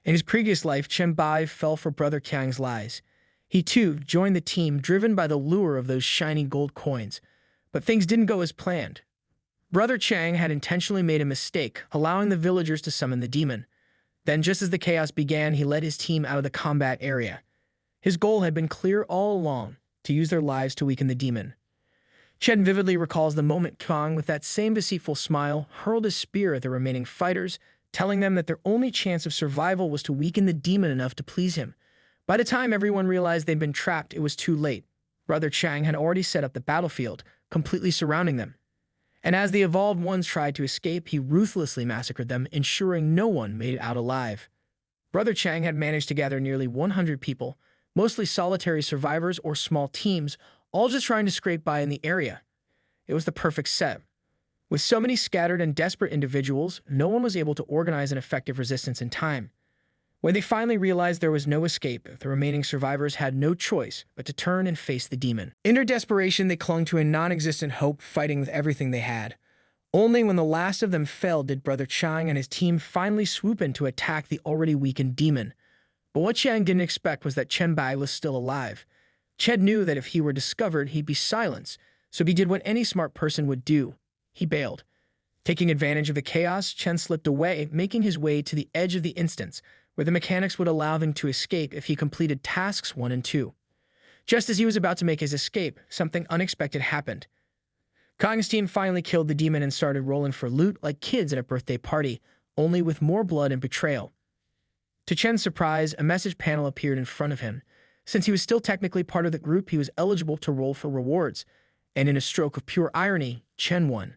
Speaker 1: In his previous life, Chen Bai fell for Brother Kang's lies. He too joined the team driven by the lure of those shiny gold coins, but things didn't go as planned. Brother Chang had intentionally made a mistake, allowing the villagers to summon the demon. Then, just as the chaos began, he led his team out of the combat area. His goal had been clear all along, to use their lives to weaken the demon. Chen vividly recalls the moment Kang, with that same deceitful smile, hurled a spear at the remaining fighters, telling them that their only chance of survival was to weaken the demon enough to please him. By the time everyone realized they'd been trapped, it was too late. Brother Chang had already set up the battlefield, completely surrounding them. And as the evolved ones tried to escape, he ruthlessly massacred them, ensuring no one made it out alive. Brother Chang had managed to gather nearly 100 people, mostly solitary survivors or small teams, all just trying to scrape by in the area. It was the perfect set. With so many scattered and desperate individuals, no one was able to organize an effective resistance in time. When they finally realized there was no escape, the remaining survivors had no choice but to turn and face the demon. In their desperation, they clung to a non-existent hope, fighting with everything they had. Only when the last of them fell did Brother Chang and his team finally swoop in to attack the already weakened demon. But what Chang didn't expect was that Chen Bai was still alive. Chen knew that if he were discovered, he'd be silenced, so he did what any smart person would do. He bailed. Taking advantage of the chaos, Chen slipped away, making his way to the edge of the instance, where the mechanics would allow him to escape if he completed tasks 1 and 2. Just as he was about to make his escape, something unexpected happened. Kang's team finally killed the demon and started rolling for loot like kids at a birthday party, only with more blood and betrayal. To Chen's surprise, a message panel appeared in front of him. Since he was still technically part of the group, he was eligible to roll for rewards, and in a stroke of pure irony, Chen won.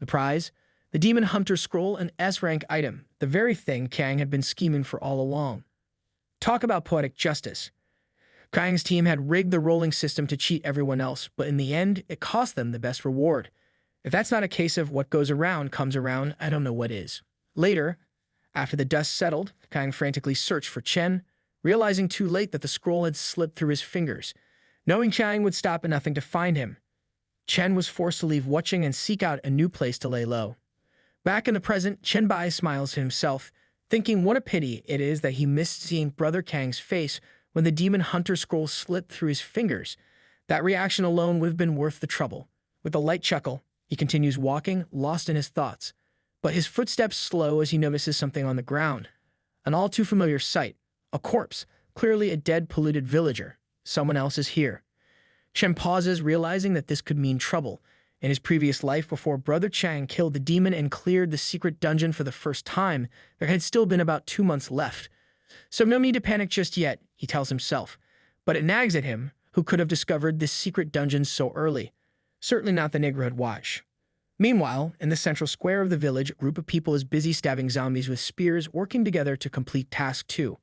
Speaker 1: The prize? The Demon Hunter Scroll, an S-rank item, the very thing Kang had been scheming for all along. Talk about poetic justice. Kang's team had rigged the rolling system to cheat everyone else, but in the end, it cost them the best reward. If that's not a case of what goes around comes around, I don't know what is. Later, after the dust settled, Kang frantically searched for Chen, realizing too late that the scroll had slipped through his fingers. Knowing Chang would stop at nothing to find him, Chen was forced to leave watching and seek out a new place to lay low. Back in the present, Chen Bai smiles to himself, thinking what a pity it is that he missed seeing Brother Kang's face when the Demon Hunter Scroll slipped through his fingers. That reaction alone would have been worth the trouble. With a light chuckle, he continues walking, lost in his thoughts. But his footsteps slow as he notices something on the ground. An all-too-familiar sight. A corpse, clearly a dead, polluted villager. Someone else is here. Chen pauses, realizing that this could mean trouble. In his previous life, before Brother Chang killed the demon and cleared the secret dungeon for the first time, there had still been about 2 months left. So no need to panic just yet, he tells himself. But it nags at him, who could have discovered this secret dungeon so early. Certainly not the neighborhood watch. Meanwhile, in the central square of the village, a group of people is busy stabbing zombies with spears, working together to complete Task 2.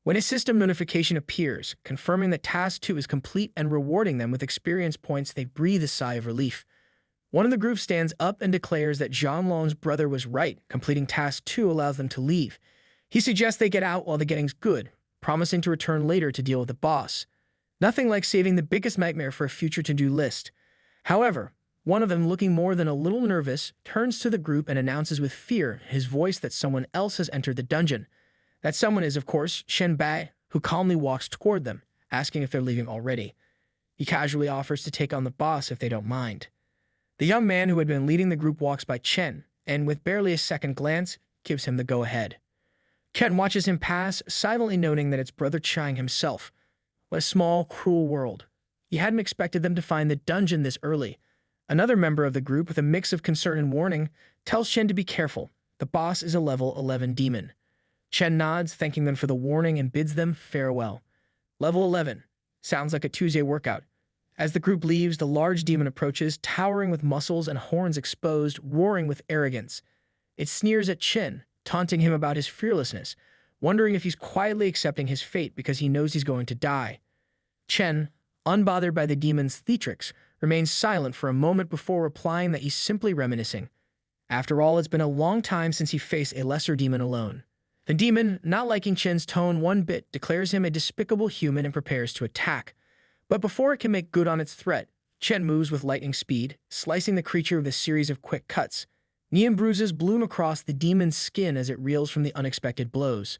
Speaker 1: When a system notification appears, confirming that Task 2 is complete and rewarding them with experience points, they breathe a sigh of relief. One of the group stands up and declares that Zhanglong's brother was right. Completing Task 2 allows them to leave. He suggests they get out while the getting's good, promising to return later to deal with the boss. Nothing like saving the biggest nightmare for a future to-do list. However, one of them, looking more than a little nervous, turns to the group and announces with fear in his voice that someone else has entered the dungeon. That someone is, of course, Chen Bai, who calmly walks toward them, asking if they're leaving already. He casually offers to take on the boss if they don't mind. The young man who had been leading the group walks by Chen, and with barely a second glance, gives him the go-ahead. Chen watches him pass, silently noting that it's Brother Chang himself. What a small, cruel world. He hadn't expected them to find the dungeon this early. Another member of the group, with a mix of concern and warning, tells Chen to be careful. The boss is a level 11 demon. Chen nods, thanking them for the warning, and bids them farewell. Level 11. Sounds like a Tuesday workout. As the group leaves, the large demon approaches, towering with muscles and horns exposed, roaring with arrogance. It sneers at Chen, taunting him about his fearlessness, wondering if he's quietly accepting his fate because he knows he's going to die. Chen, unbothered by the demon's theatrics, remains silent for a moment before replying that he's simply reminiscing. After all, it's been a long time since he faced a lesser demon alone. The demon, not liking Chen's tone one bit, declares him a despicable human and prepares to attack. But before it can make good on its threat, Chen moves with lightning speed, slicing the creature with a series of quick cuts. Neon bruises bloom across the demon's skin as it reels from the unexpected blows.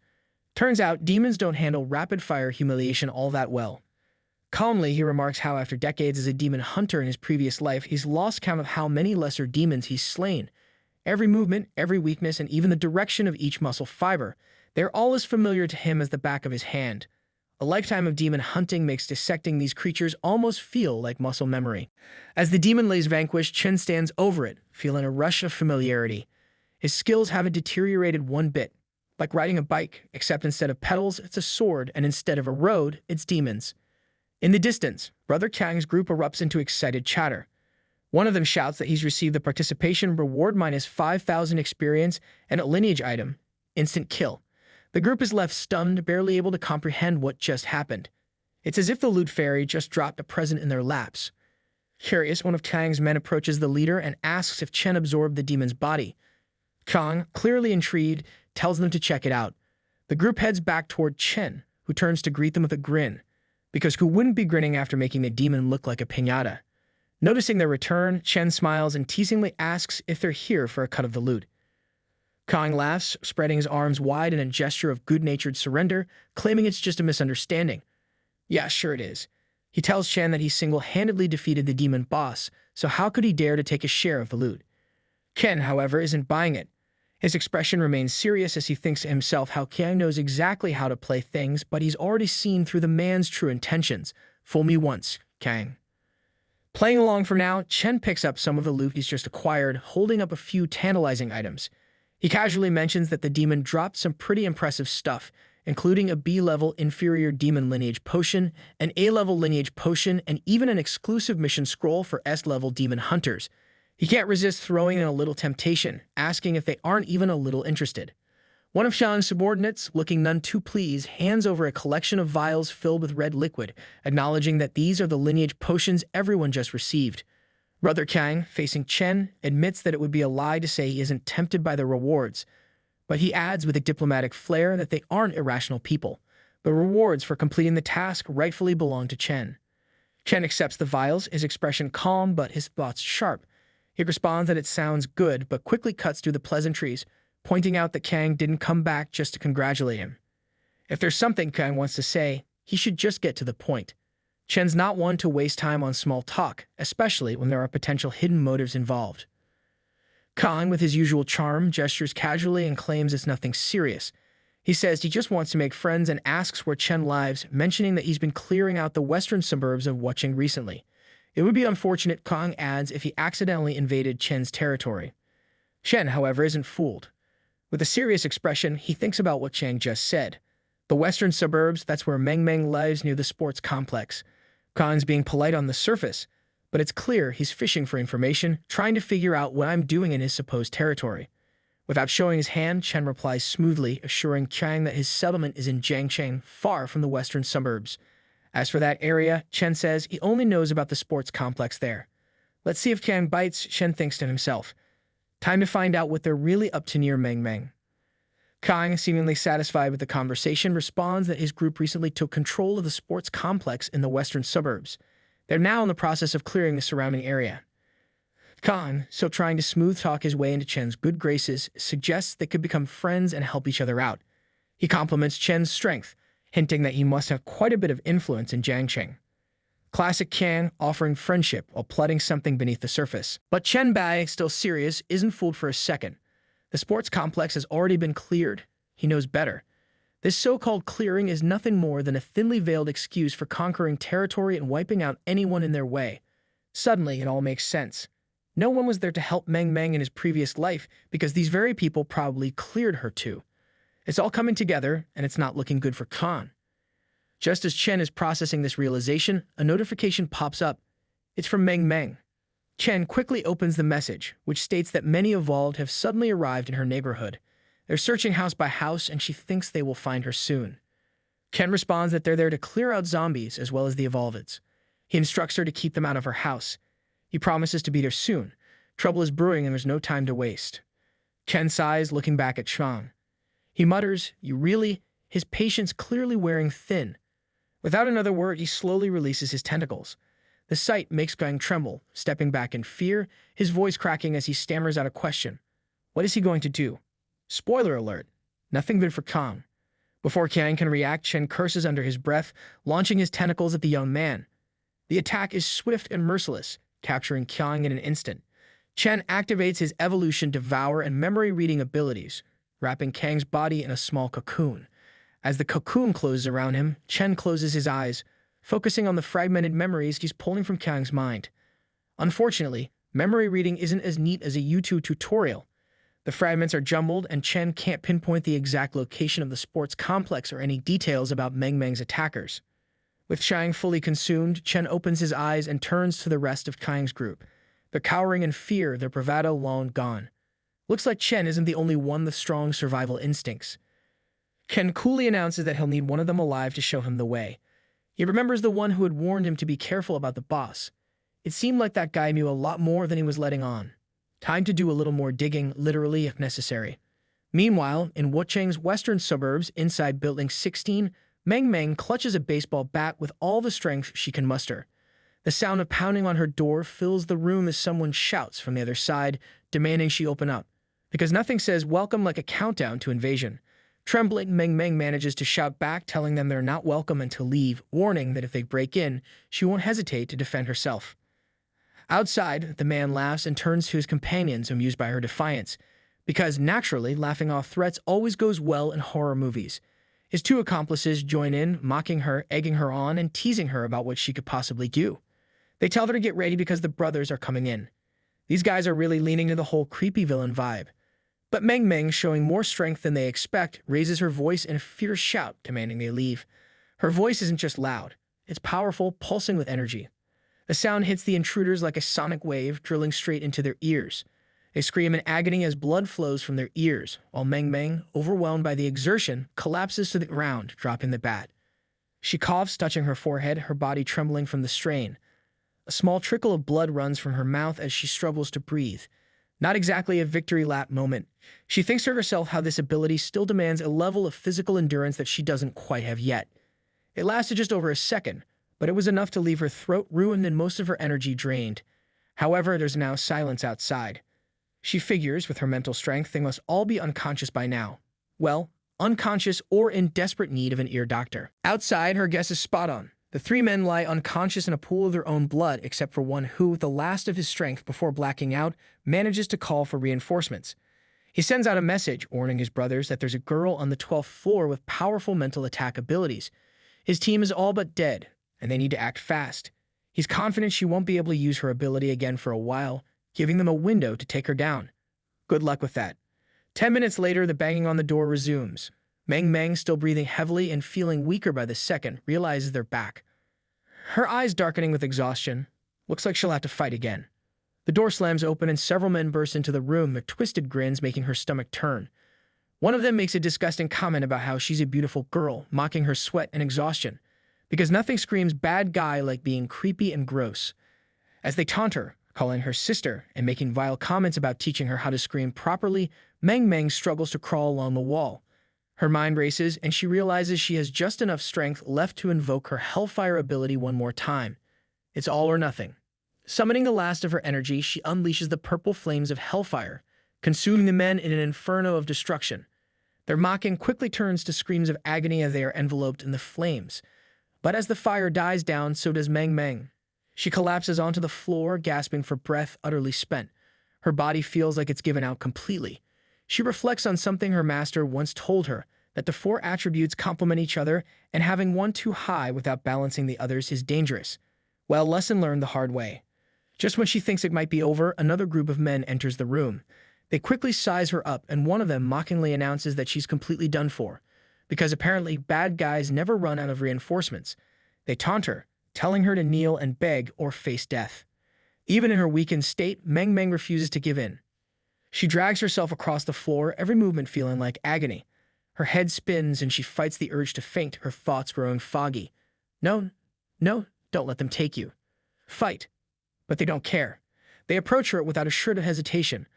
Speaker 1: Turns out, demons don't handle rapid-fire humiliation all that well. Calmly, he remarks how after decades as a demon hunter in his previous life, he's lost count of how many lesser demons he's slain. Every movement, every weakness, and even the direction of each muscle fiber, they're all as familiar to him as the back of his hand. A lifetime of demon hunting makes dissecting these creatures almost feel like muscle memory. As the demon lays vanquished, Chen stands over it, feeling a rush of familiarity. His skills haven't deteriorated one bit. Like riding a bike, except instead of pedals, it's a sword, and instead of a road, it's demons. In the distance, Brother Kang's group erupts into excited chatter. One of them shouts that he's received the participation reward minus 5,000 experience and a lineage item. Instant kill. The group is left stunned, barely able to comprehend what just happened. It's as if the loot fairy just dropped a present in their laps. Curious, one of Kang's men approaches the leader and asks if Chen absorbed the demon's body. Kang, clearly intrigued, tells them to check it out. The group heads back toward Chen, who turns to greet them with a grin. Because who wouldn't be grinning after making the demon look like a piñata? Noticing their return, Chen smiles and teasingly asks if they're here for a cut of the loot. Kang laughs, spreading his arms wide in a gesture of good-natured surrender, claiming it's just a misunderstanding. Yeah, sure it is. He tells Chen that he single-handedly defeated the demon boss, so how could he dare to take a share of the loot? Chen, however, isn't buying it. His expression remains serious as he thinks to himself how Kang knows exactly how to play things, but he's already seen through the man's true intentions. Fool me once, Kang. Playing along for now, Chen picks up some of the loot he's just acquired, holding up a few tantalizing items. He casually mentions that the demon dropped some pretty impressive stuff, including a B-level inferior demon lineage potion, an A-level lineage potion, and even an exclusive mission scroll for S-level demon hunters. He can't resist throwing in a little temptation, asking if they aren't even a little interested. One of Shan's subordinates, looking none too pleased, hands over a collection of vials filled with red liquid, acknowledging that these are the lineage potions everyone just received. Brother Kang, facing Chen, admits that it would be a lie to say he isn't tempted by the rewards, but he adds with a diplomatic flair that they aren't irrational people. The rewards for completing the task rightfully belong to Chen. Chen accepts the vials, his expression calm but his thoughts sharp. He responds that it sounds good, but quickly cuts through the pleasantries, pointing out that Kang didn't come back just to congratulate him. If there's something Kang wants to say, he should just get to the point. Chen's not one to waste time on small talk, especially when there are potential hidden motives involved. Kang, with his usual charm, gestures casually and claims it's nothing serious. He says he just wants to make friends and asks where Chen lives, mentioning that he's been clearing out the western suburbs of Wucheng recently. It would be unfortunate, Kang adds, if he accidentally invaded Chen's territory. Chen, however, isn't fooled. With a serious expression, he thinks about what Chang just said. The western suburbs, that's where Meng Meng lives near the sports complex. Kang's being polite on the surface, but it's clear he's fishing for information, trying to figure out what I'm doing in his supposed territory. Without showing his hand, Chen replies smoothly, assuring Chang that his settlement is in Jiangcheng, far from the western suburbs. As for that area, Chen says he only knows about the sports complex there. Let's see if Kang bites, Chen thinks to himself. Time to find out what they're really up to near Meng Meng. Kang, seemingly satisfied with the conversation, responds that his group recently took control of the sports complex in the western suburbs. They're now in the process of clearing the surrounding area. Kang, still trying to smooth talk his way into Chen's good graces, suggests they could become friends and help each other out. He compliments Chen's strength, hinting that he must have quite a bit of influence in Jiangcheng. Classic Kang offering friendship while plotting something beneath the surface. But Chen Bai, still serious, isn't fooled for a second. The sports complex has already been cleared. He knows better. This so-called clearing is nothing more than a thinly veiled excuse for conquering territory and wiping out anyone in their way. Suddenly, it all makes sense. No one was there to help Meng Meng in his previous life because these very people probably cleared her too. It's all coming together, and it's not looking good for Khan. Just as Chen is processing this realization, a notification pops up. It's from Meng Meng. Chen quickly opens the message, which states that many evolved have suddenly arrived in her neighborhood. They're searching house by house, and she thinks they will find her soon. Chen responds that they're there to clear out zombies as well as the evolveds. He instructs her to keep them out of her house. He promises to be there soon. Trouble is brewing and there's no time to waste. Chen sighs, looking back at Chang. He mutters, "You really?" His patience clearly wearing thin. Without another word, he slowly releases his tentacles. The sight makes Gang tremble, stepping back in fear, his voice cracking as he stammers out a question. What is he going to do? Spoiler alert. Nothing good for Kang. Before Kang can react, Chen curses under his breath, launching his tentacles at the young man. The attack is swift and merciless, capturing Kang in an instant. Chen activates his evolution devour and memory reading abilities, wrapping Kang's body in a small cocoon. As the cocoon closes around him, Chen closes his eyes, focusing on the fragmented memories he's pulling from Kang's mind. Unfortunately, memory reading isn't as neat as a YouTube tutorial. The fragments are jumbled, and Chen can't pinpoint the exact location of the sports complex or any details about Meng Meng's attackers. With Shang fully consumed, Chen opens his eyes and turns to the rest of Kang's group. They're cowering in fear, their bravado long gone. Looks like Chen isn't the only one with strong survival instincts. Chen coolly announces that he'll need one of them alive to show him the way. He remembers the one who had warned him to be careful about the boss. It seemed like that guy knew a lot more than he was letting on. Time to do a little more digging, literally if necessary. Meanwhile, in Wucheng's western suburbs, inside Building 16, Meng Meng clutches a baseball bat with all the strength she can muster. The sound of pounding on her door fills the room as someone shouts from the other side, demanding she open up. Because nothing says welcome like a countdown to invasion. Trembling, Meng Meng manages to shout back, telling them they're not welcome and to leave, warning that if they break in, she won't hesitate to defend herself. Outside, the man laughs and turns to his companions, amused by her defiance, because naturally, laughing off threats always goes well in horror movies. His two accomplices join in, mocking her, egging her on, and teasing her about what she could possibly do. They tell her to get ready because the brothers are coming in. These guys are really leaning to the whole creepy villain vibe. But Meng Meng, showing more strength than they expect, raises her voice in a fierce shout, demanding they leave. Her voice isn't just loud. It's powerful, pulsing with energy. The sound hits the intruders like a sonic wave, drilling straight into their ears. They scream in agony as blood flows from their ears, while Meng Meng, overwhelmed by the exertion, collapses to the ground, dropping the bat. She coughs, touching her forehead, her body trembling from the strain. A small trickle of blood runs from her mouth as she struggles to breathe. Not exactly a victory lap moment. She thinks to herself how this ability still demands a level of physical endurance that she doesn't quite have yet. It lasted just over a second, but it was enough to leave her throat ruined and most of her energy drained. However, there's now silence outside. She figures, with her mental strength, they must all be unconscious by now. Well, unconscious or in desperate need of an ear doctor. Outside, her guess is spot on. The three men lie unconscious in a pool of their own blood, except for one who, with the last of his strength before blacking out, manages to call for reinforcements. He sends out a message, warning his brothers that there's a girl on the 12th floor with powerful mental attack abilities. His team is all but dead, and they need to act fast. He's confident she won't be able to use her ability again for a while, giving them a window to take her down. Good luck with that. 10 minutes later, the banging on the door resumes. Meng Meng, still breathing heavily and feeling weaker by the second, realizes they're back. Her eyes darkening with exhaustion. Looks like she'll have to fight again. The door slams open and several men burst into the room, their twisted grins making her stomach turn. One of them makes a disgusting comment about how she's a beautiful girl, mocking her sweat and exhaustion, because nothing screams bad guy like being creepy and gross. As they taunt her, calling her sister and making vile comments about teaching her how to scream properly, Meng Meng struggles to crawl along the wall. Her mind races, and she realizes she has just enough strength left to invoke her Hellfire ability one more time. It's all or nothing. Summoning the last of her energy, she unleashes the purple flames of Hellfire, consuming the men in an inferno of destruction. Their mocking quickly turns to screams of agony as they are enveloped in the flames. But as the fire dies down, so does Meng Meng. She collapses onto the floor, gasping for breath, utterly spent. Her body feels like it's given out completely. She reflects on something her master once told her, that the four attributes complement each other, and having one too high without balancing the others is dangerous. Well, lesson learned the hard way. Just when she thinks it might be over, another group of men enters the room. They quickly size her up, and one of them mockingly announces that she's completely done for, because apparently bad guys never run out of reinforcements. They taunt her, telling her to kneel and beg or face death. Even in her weakened state, Meng Meng refuses to give in. She drags herself across the floor, every movement feeling like agony. Her head spins and she fights the urge to faint, her thoughts growing foggy. No, don't let them take you. Fight. But they don't care. They approach her without a shred of hesitation.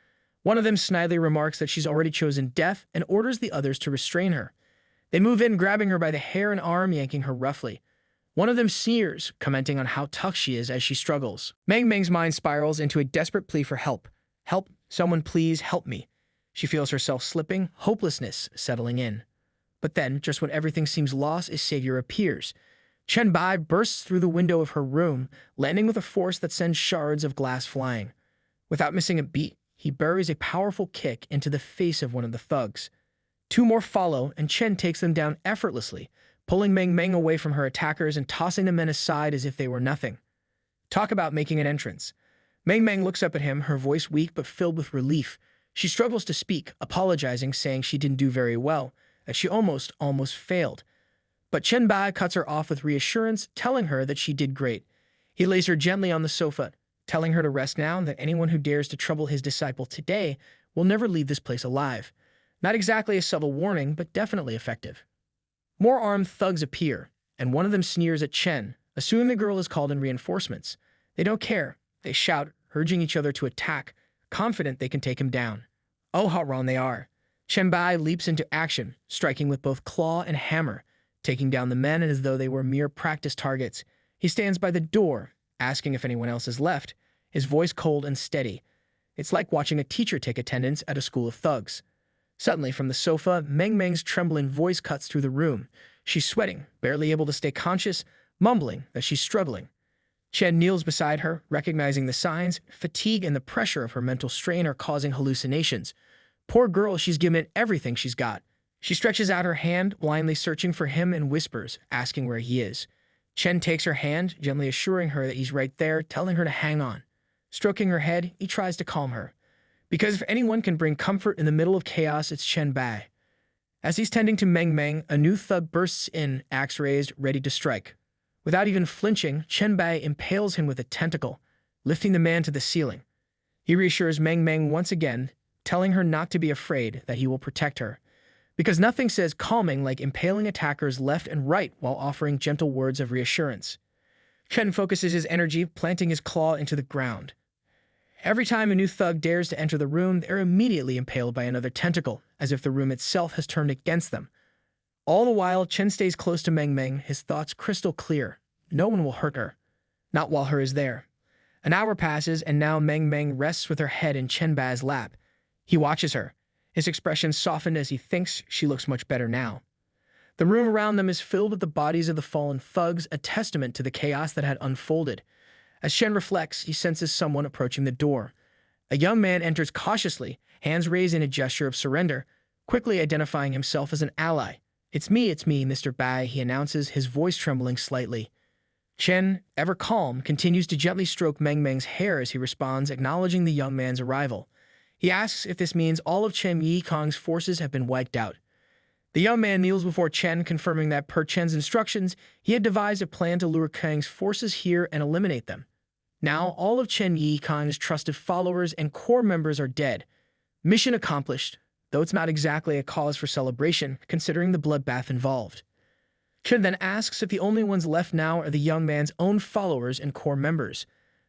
Speaker 1: One of them snidely remarks that she's already chosen death and orders the others to restrain her. They move in, grabbing her by the hair and arm, yanking her roughly. One of them sneers, commenting on how tough she is as she struggles. Meng Meng's mind spirals into a desperate plea for help. Help, someone please help me. She feels herself slipping, hopelessness settling in. But then, just when everything seems lost, a savior appears. Chen Bai bursts through the window of her room, landing with a force that sends shards of glass flying. Without missing a beat, he buries a powerful kick into the face of one of the thugs. Two more follow, and Chen takes them down effortlessly, pulling Meng Meng away from her attackers and tossing the men aside as if they were nothing. Talk about making an entrance. Meng Meng looks up at him, her voice weak but filled with relief. She struggles to speak, apologizing, saying she didn't do very well, that she almost failed. But Chen Bai cuts her off with reassurance, telling her that she did great. He lays her gently on the sofa, telling her to rest now and that anyone who dares to trouble his disciple today will never leave this place alive. Not exactly a subtle warning, but definitely effective. More armed thugs appear, and one of them sneers at Chen, assuming the girl is called in reinforcements. They don't care. They shout, urging each other to attack, confident they can take him down. Oh, how wrong they are. Chen Bai leaps into action, striking with both claw and hammer, taking down the men as though they were mere practice targets. He stands by the door, asking if anyone else has left, his voice cold and steady. It's like watching a teacher take attendance at a school of thugs. Suddenly, from the sofa, Meng Meng's trembling voice cuts through the room. She's sweating, barely able to stay conscious, mumbling that she's struggling. Chen kneels beside her, recognizing the signs. Fatigue and the pressure of her mental strain are causing hallucinations. Poor girl, she's given it everything she's got. She stretches out her hand, blindly searching for him, and whispers, asking where he is. Chen takes her hand, gently assuring her that he's right there, telling her to hang on. Stroking her head, he tries to calm her. Because if anyone can bring comfort in the middle of chaos, it's Chen Bai. As he's tending to Meng Meng, a new thug bursts in, axe raised, ready to strike. Without even flinching, Chen Bai impales him with a tentacle, lifting the man to the ceiling. He reassures Meng Meng once again, telling her not to be afraid, that he will protect her. Because nothing says calming like impaling attackers left and right while offering gentle words of reassurance. Chen focuses his energy, planting his claw into the ground. Every time a new thug dares to enter the room, they're immediately impaled by another tentacle, as if the room itself has turned against them. All the while, Chen stays close to Meng Meng, his thoughts crystal clear. No one will hurt her. Not while her is there. An hour passes, and now Meng Meng rests with her head in Chen Bai's lap. He watches her, his expression softened as he thinks she looks much better now. The room around them is filled with the bodies of the fallen thugs, a testament to the chaos that had unfolded. As Chen reflects, he senses someone approaching the door. A young man enters cautiously, hands raised in a gesture of surrender, quickly identifying himself as an ally. It's me, Mr. Bai," he announces, his voice trembling slightly. Chen, ever calm, continues to gently stroke Meng Meng's hair as he responds, acknowledging the young man's arrival. He asks if this means all of Chen Yikong's forces have been wiped out. The young man kneels before Chen, confirming that per Chen's instructions, he had devised a plan to lure Kang's forces here and eliminate them. Now, all of Chen Yikong's trusted followers and core members are dead. Mission accomplished, though it's not exactly a cause for celebration, considering the bloodbath involved. Chen then asks if the only ones left now are the young man's own followers and core members.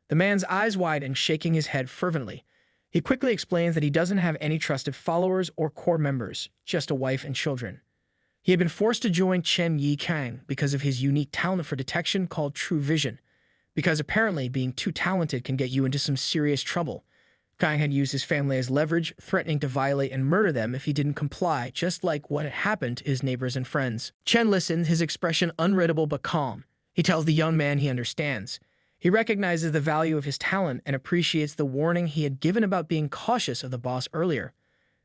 Speaker 1: The man's eyes widen, shaking his head fervently. He quickly explains that he doesn't have any trusted followers or core members, just a wife and children. He had been forced to join Chen Yikong because of his unique talent for detection called True Vision, because apparently being too talented can get you into some serious trouble. Kang had used his family as leverage, threatening to violate and murder them if he didn't comply, just like what had happened to his neighbors and friends. Chen listens, his expression unreadable but calm. He tells the young man he understands. He recognizes the value of his talent and appreciates the warning he had given about being cautious of the boss earlier.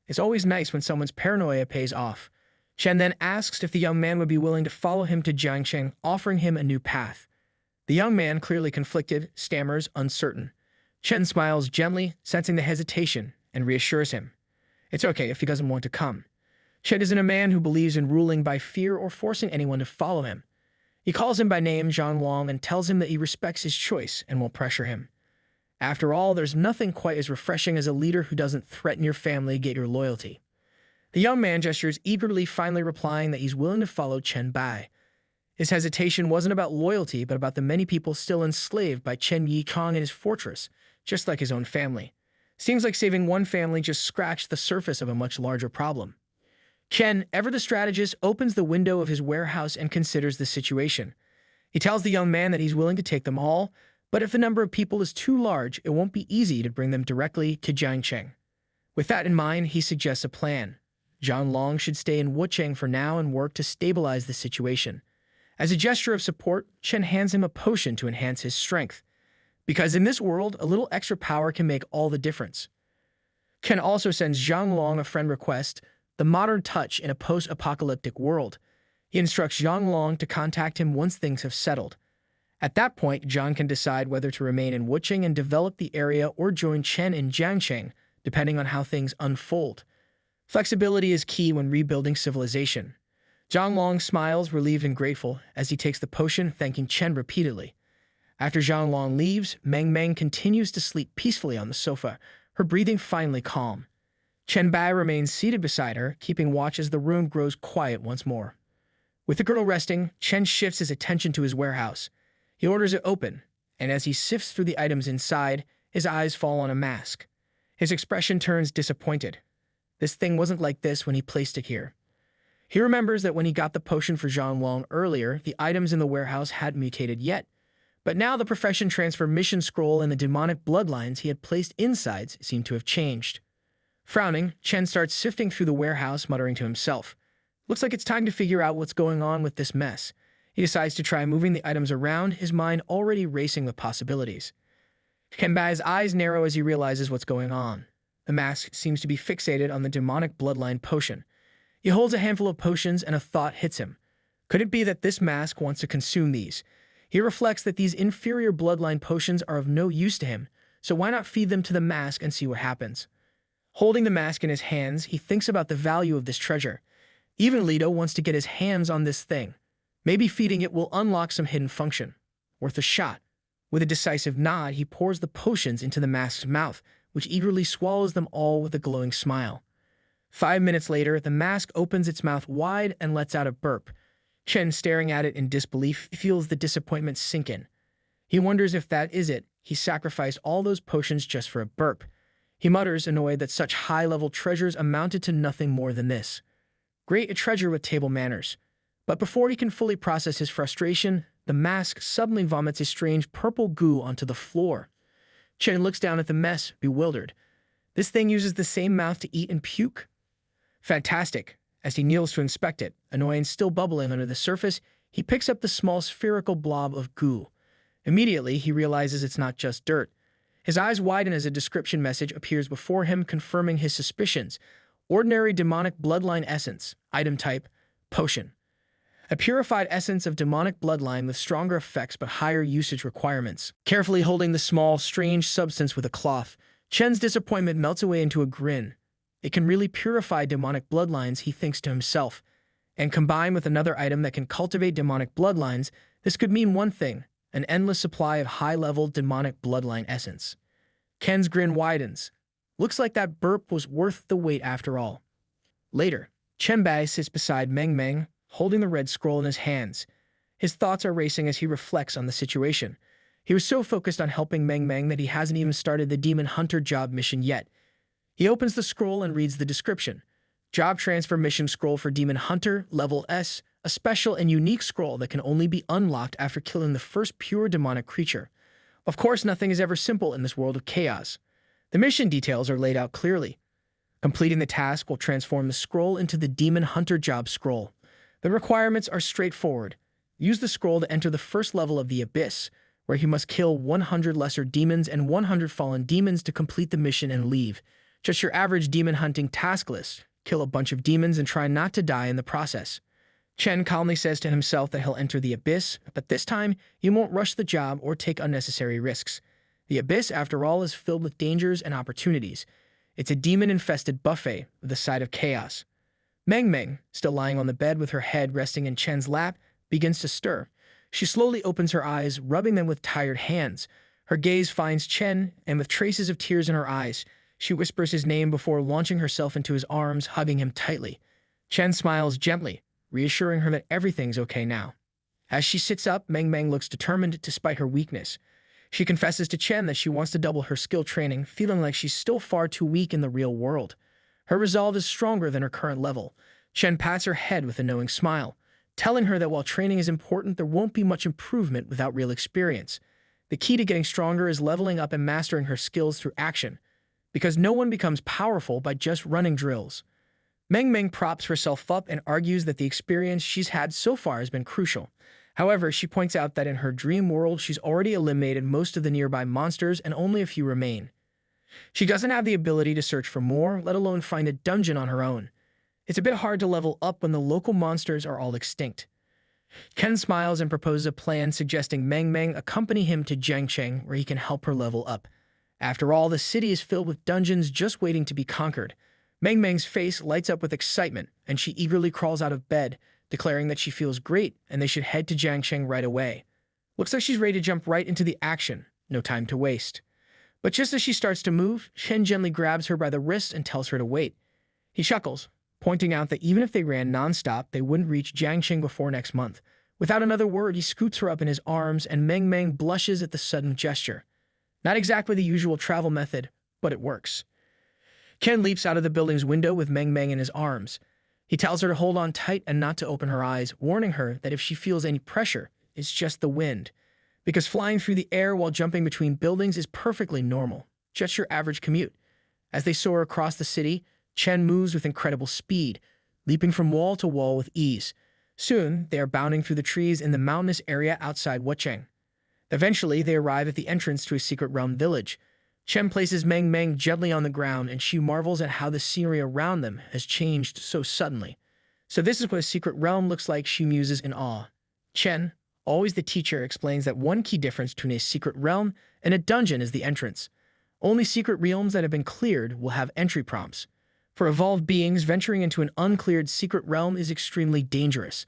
Speaker 1: It's always nice when someone's paranoia pays off. Chen then asks if the young man would be willing to follow him to Jiangsheng, offering him a new path. The young man, clearly conflicted, stammers, uncertain. Chen smiles gently, sensing the hesitation, and reassures him. It's okay if he doesn't want to come. Chen isn't a man who believes in ruling by fear or forcing anyone to follow him. He calls him by name, Zhang Long, and tells him that he respects his choice and won't pressure him. After all, there's nothing quite as refreshing as a leader who doesn't threaten your family to get your loyalty. The young man gestures eagerly, finally replying that he's willing to follow Chen Bai. His hesitation wasn't about loyalty, but about the many people still enslaved by Chen Yikong and his fortress, just like his own family. Seems like saving one family just scratched the surface of a much larger problem. Chen, ever the strategist, opens the window of his warehouse and considers the situation. He tells the young man that he's willing to take them all, but if the number of people is too large, it won't be easy to bring them directly to Jiangsheng. With that in mind, he suggests a plan. Zhang Long should stay in Wucheng for now and work to stabilize the situation. As a gesture of support, Chen hands him a potion to enhance his strength. Because in this world, a little extra power can make all the difference. Chen also sends Zhang Long a friend request, the modern touch in a post-apocalyptic world. He instructs Zhang Long to contact him once things have settled. At that point, Zhang can decide whether to remain in Wucheng and develop the area or join Chen in Jiangsheng, depending on how things unfold. Flexibility is key when rebuilding civilization. Zhang Long smiles, relieved and grateful, as he takes the potion, thanking Chen repeatedly. After Zhang Long leaves, Meng Meng continues to sleep peacefully on the sofa, her breathing finally calm. Chen Bai remains seated beside her, keeping watch as the room grows quiet once more. With the girl resting, Chen shifts his attention to his warehouse. He orders it open, and as he sifts through the items inside, his eyes fall on a mask. His expression turns disappointed. This thing wasn't like this when he placed it here. He remembers that when he got the potion for Zhang Long earlier, the items in the warehouse hadn't mutated yet, but now the profession transfer mission scroll and the demonic bloodlines he had placed inside seemed to have changed. Frowning, Chen starts sifting through the warehouse, muttering to himself. Looks like it's time to figure out what's going on with this mess. He decides to try moving the items around, his mind already racing with possibilities. Chen Bai's eyes narrow as he realizes what's going on. The mask seems to be fixated on the demonic bloodline potion. He holds a handful of potions and a thought hits him. Could it be that this mask wants to consume these? He reflects that these inferior bloodline potions are of no use to him, so why not feed them to the mask and see what happens? Holding the mask in his hands, he thinks about the value of this treasure. Even Lito wants to get his hands on this thing. Maybe feeding it will unlock some hidden function. Worth a shot. With a decisive nod, he pours the potions into the mask's mouth, which eagerly swallows them all with a glowing smile. 5 minutes later, the mask opens its mouth wide and lets out a burp. Chen, staring at it in disbelief, feels the disappointment sink in. He wonders if that is it. He sacrificed all those potions just for a burp. He mutters, annoyed that such high-level treasures amounted to nothing more than this. Great a treasure with table manners. But before he can fully process his frustration, the mask suddenly vomits a strange purple goo onto the floor. Chen looks down at the mess, bewildered. This thing uses the same mouth to eat and puke? Fantastic. As he kneels to inspect it, annoyance still bubbling under the surface, he picks up the small spherical blob of goo. Immediately, he realizes it's not just dirt. His eyes widen as a description message appears before him, confirming his suspicions. Ordinary demonic bloodline essence. Item type, potion. A purified essence of demonic bloodline with stronger effects but higher usage requirements. Carefully holding the small, strange substance with a cloth, Chen's disappointment melts away into a grin. It can really purify demonic bloodlines, he thinks to himself. And combined with another item that can cultivate demonic bloodlines, this could mean one thing, an endless supply of high-level demonic bloodline essence. Ken's grin widens. Looks like that burp was worth the wait after all. Later, Chen Bai sits beside Meng Meng, holding the red scroll in his hands. His thoughts are racing as he reflects on the situation. He was so focused on helping Meng Meng that he hasn't even started the Demon Hunter job mission yet. He opens the scroll and reads the description. Job transfer mission scroll for Demon Hunter, level S, a special and unique scroll that can only be unlocked after killing the first pure demonic creature. Of course, nothing is ever simple in this world of chaos. The mission details are laid out clearly. Completing the task will transform the scroll into the Demon Hunter Job Scroll. The requirements are straightforward. Use the scroll to enter the first level of the Abyss, where you must kill 100 lesser demons and 100 fallen demons to complete the mission and leave. Just your average demon hunting task list. Kill a bunch of demons and try not to die in the process. Chen calmly says to himself that he'll enter the Abyss, but this time he won't rush the job or take unnecessary risks. The Abyss, after all, is filled with dangers and opportunities. It's a demon-infested buffet with a side of chaos. Meng Meng, still lying on the bed with her head resting in Chen's lap, begins to stir. She slowly opens her eyes, rubbing them with tired hands. Her gaze finds Chen, and with traces of tears in her eyes, she whispers his name before launching herself into his arms, hugging him tightly. Chen smiles gently, reassuring her that everything's okay now. As she sits up, Meng Meng looks determined despite her weakness. She confesses to Chen that she wants to double her skill training, feeling like she's still far too weak in the real world. Her resolve is stronger than her current level. Chen pats her head with a knowing smile, telling her that while training is important, there won't be much improvement without real experience. The key to getting stronger is leveling up and mastering her skills through action, because no one becomes powerful by just running drills. Meng Meng props herself up and argues that the experience she's had so far has been crucial. However, she points out that in her dream world, she's already eliminated most of the nearby monsters and only a few remain. She doesn't have the ability to search for more, let alone find a dungeon on her own. It's a bit hard to level up when the local monsters are all extinct. Ken smiles and proposes a plan, suggesting Meng Meng accompany him to Jiangcheng, where he can help her level up. After all, the city is filled with dungeons just waiting to be conquered. Meng Meng's face lights up with excitement, and she eagerly crawls out of bed, declaring that she feels great and they should head to Jiangcheng right away. Looks like she's ready to jump right into the action, no time to waste. But just as she starts to move, Chen gently grabs her by the wrist and tells her to wait. He chuckles, pointing out that even if they ran nonstop, they wouldn't reach Jiangcheng before next month. Without another word, he scoots her up in his arms, and Meng Meng blushes at the sudden gesture. Not exactly the usual travel method, but it works. Ken leaps out of the building's window with Meng Meng in his arms. He tells her to hold on tight and not to open her eyes, warning her that if she feels any pressure, it's just the wind. Because flying through the air while jumping between buildings is perfectly normal, just your average commute. As they soar across the city, Chen moves with incredible speed, leaping from wall to wall with ease. Soon, they are bounding through the trees in the mountainous area outside Wucheng. Eventually, they arrive at the entrance to a secret realm village. Chen places Meng Meng gently on the ground, and she marvels at how the scenery around them has changed so suddenly. So this is what a secret realm looks like, she muses in awe. Chen, always the teacher, explains that one key difference between a secret realm and a dungeon is the entrance. Only secret realms that have been cleared will have entry prompts. For evolved beings, venturing into an uncleared secret realm is extremely dangerous.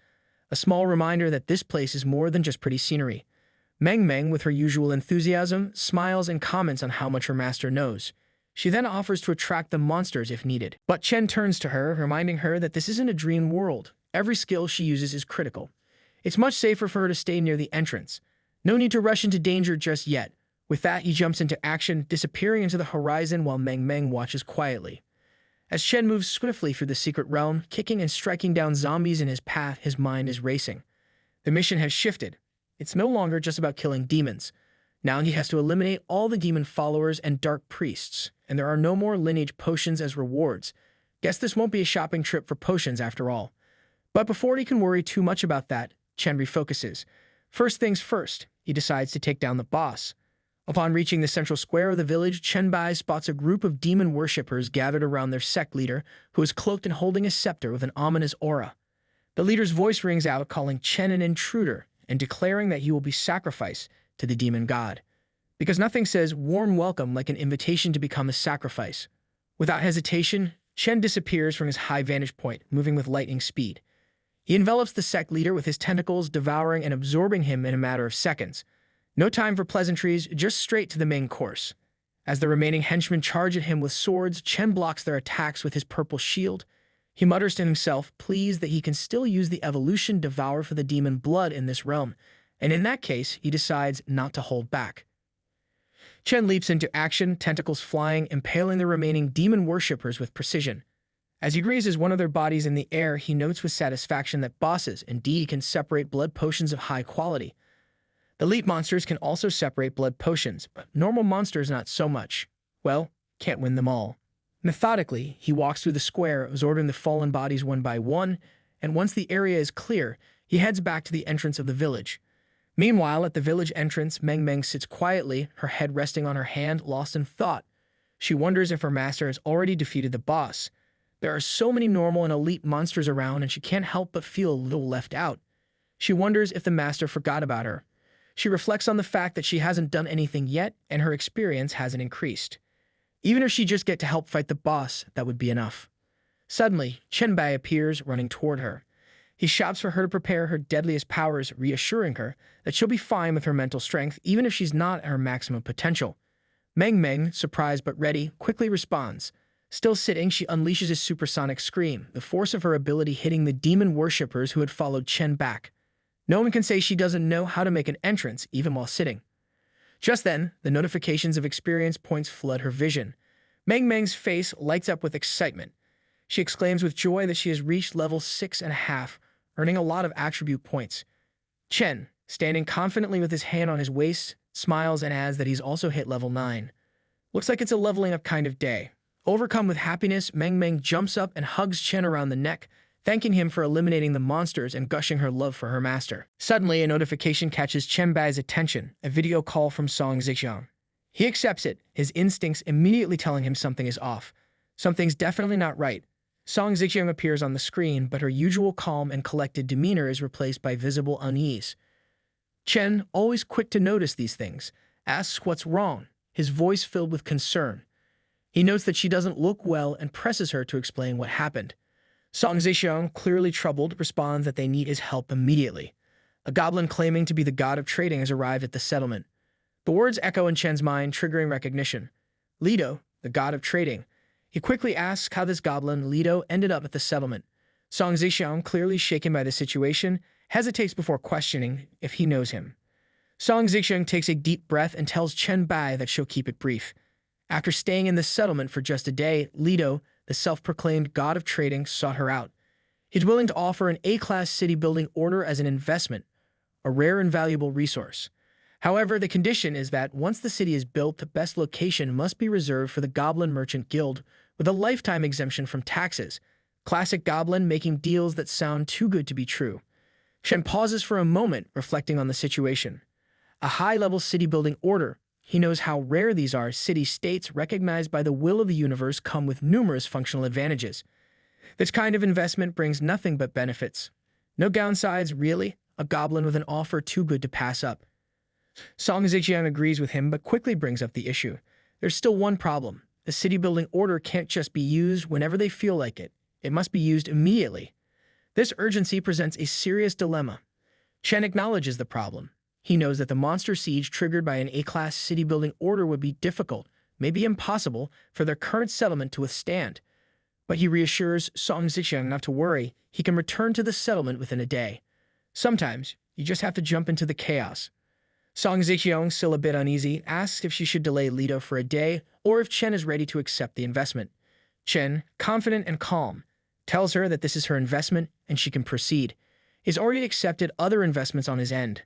Speaker 1: A small reminder that this place is more than just pretty scenery. Meng Meng, with her usual enthusiasm, smiles and comments on how much her master knows. She then offers to attract the monsters if needed. But Chen turns to her, reminding her that this isn't a dream world. Every skill she uses is critical. It's much safer for her to stay near the entrance. No need to rush into danger just yet. With that, he jumps into action, disappearing into the horizon while Meng Meng watches quietly. As Chen moves swiftly through the secret realm, kicking and striking down zombies in his path, his mind is racing. The mission has shifted. It's no longer just about killing demons. Now he has to eliminate all the demon followers and dark priests, and there are no more lineage potions as rewards. Guess this won't be a shopping trip for potions after all. But before he can worry too much about that, Chen refocuses. First things first, he decides to take down the boss. Upon reaching the central square of the village, Chen Bai spots a group of demon worshippers gathered around their sect leader, who is cloaked and holding a scepter with an ominous aura. The leader's voice rings out, calling Chen an intruder and declaring that he will be sacrificed to the demon god. Because nothing says warm welcome like an invitation to become a sacrifice. Without hesitation, Chen disappears from his high vantage point, moving with lightning speed. He envelops the sect leader with his tentacles, devouring and absorbing him in a matter of seconds. No time for pleasantries, just straight to the main course. As the remaining henchmen charge at him with swords, Chen blocks their attacks with his purple shield. He mutters to himself, pleased that he can still use the evolution devour for the demon blood in this realm, and in that case, he decides not to hold back. Chen leaps into action, tentacles flying, impaling the remaining demon worshippers with precision. As he grazes one of their bodies in the air, he notes with satisfaction that bosses indeed can separate blood potions of high quality. Elite monsters can also separate blood potions, but normal monsters not so much. Well, can't win them all. Methodically, he walks through the square, absorbing the fallen bodies one by one, and once the area is clear, he heads back to the entrance of the village. Meanwhile, at the village entrance, Meng Meng sits quietly, her head resting on her hand, lost in thought. She wonders if her master has already defeated the boss. There are so many normal and elite monsters around, and she can't help but feel a little left out. She wonders if the master forgot about her. She reflects on the fact that she hasn't done anything yet, and her experience hasn't increased. Even if she just get to help fight the boss, that would be enough. Suddenly, Chen Bai appears, running toward her. He shouts for her to prepare her deadliest powers, reassuring her that she'll be fine with her mental strength, even if she's not at her maximum potential. Meng Meng, surprised but ready, quickly responds. Still sitting, she unleashes a supersonic scream, the force of her ability hitting the demon worshippers who had followed Chen back. No one can say she doesn't know how to make an entrance, even while sitting. Just then, the notifications of experience points flood her vision. Meng Meng's face lights up with excitement. She exclaims with joy that she has reached level 6.5, earning a lot of attribute points. Chen, standing confidently with his hand on his waist, smiles and adds that he's also hit level 9. Looks like it's a leveling up kind of day. Overcome with happiness, Meng Meng jumps up and hugs Chen around the neck, thanking him for eliminating the monsters and gushing her love for her master. Suddenly, a notification catches Chen Bai's attention, a video call from Song Zixiang. He accepts it, his instincts immediately telling him something is off. Something's definitely not right. Song Zixiang appears on the screen, but her usual calm and collected demeanor is replaced by visible unease. Chen, always quick to notice these things, asks what's wrong, his voice filled with concern. He notes that she doesn't look well and presses her to explain what happened. Song Zixiang, clearly troubled, responds that they need his help immediately. A goblin claiming to be the god of trading has arrived at the settlement. The words echo in Chen's mind, triggering recognition. Lido, the god of trading. He quickly asks how this goblin, Lido, ended up at the settlement. Song Zixiang, clearly shaken by the situation, hesitates before questioning if he knows him. Song Zixiang takes a deep breath and tells Chen Bai that she'll keep it brief. After staying in the settlement for just a day, Lido, the self-proclaimed god of trading, sought her out. He's willing to offer an A-class city-building order as an investment, a rare and valuable resource. However, the condition is that once the city is built, the best location must be reserved for the Goblin Merchant Guild, with a lifetime exemption from taxes. Classic Goblin making deals that sound too good to be true. Shen pauses for a moment, reflecting on the situation. A high-level city-building order. He knows how rare these are. City-states recognized by the will of the universe come with numerous functional advantages. This kind of investment brings nothing but benefits. No downsides, really. A goblin with an offer too good to pass up. Song Zixiang agrees with him, but quickly brings up the issue. There's still one problem. The city-building order can't just be used whenever they feel like it. It must be used immediately. This urgency presents a serious dilemma. Chen acknowledges the problem. He knows that the monster siege triggered by an A-class city-building order would be difficult, maybe impossible, for their current settlement to withstand. But he reassures Song Zixiang not to worry. He can return to the settlement within a day. Sometimes, you just have to jump into the chaos. Song Zixiang, still a bit uneasy, asks if she should delay Lido for a day or if Chen is ready to accept the investment. Chen, confident and calm, tells her that this is her investment and she can proceed. He's already accepted other investments on his end.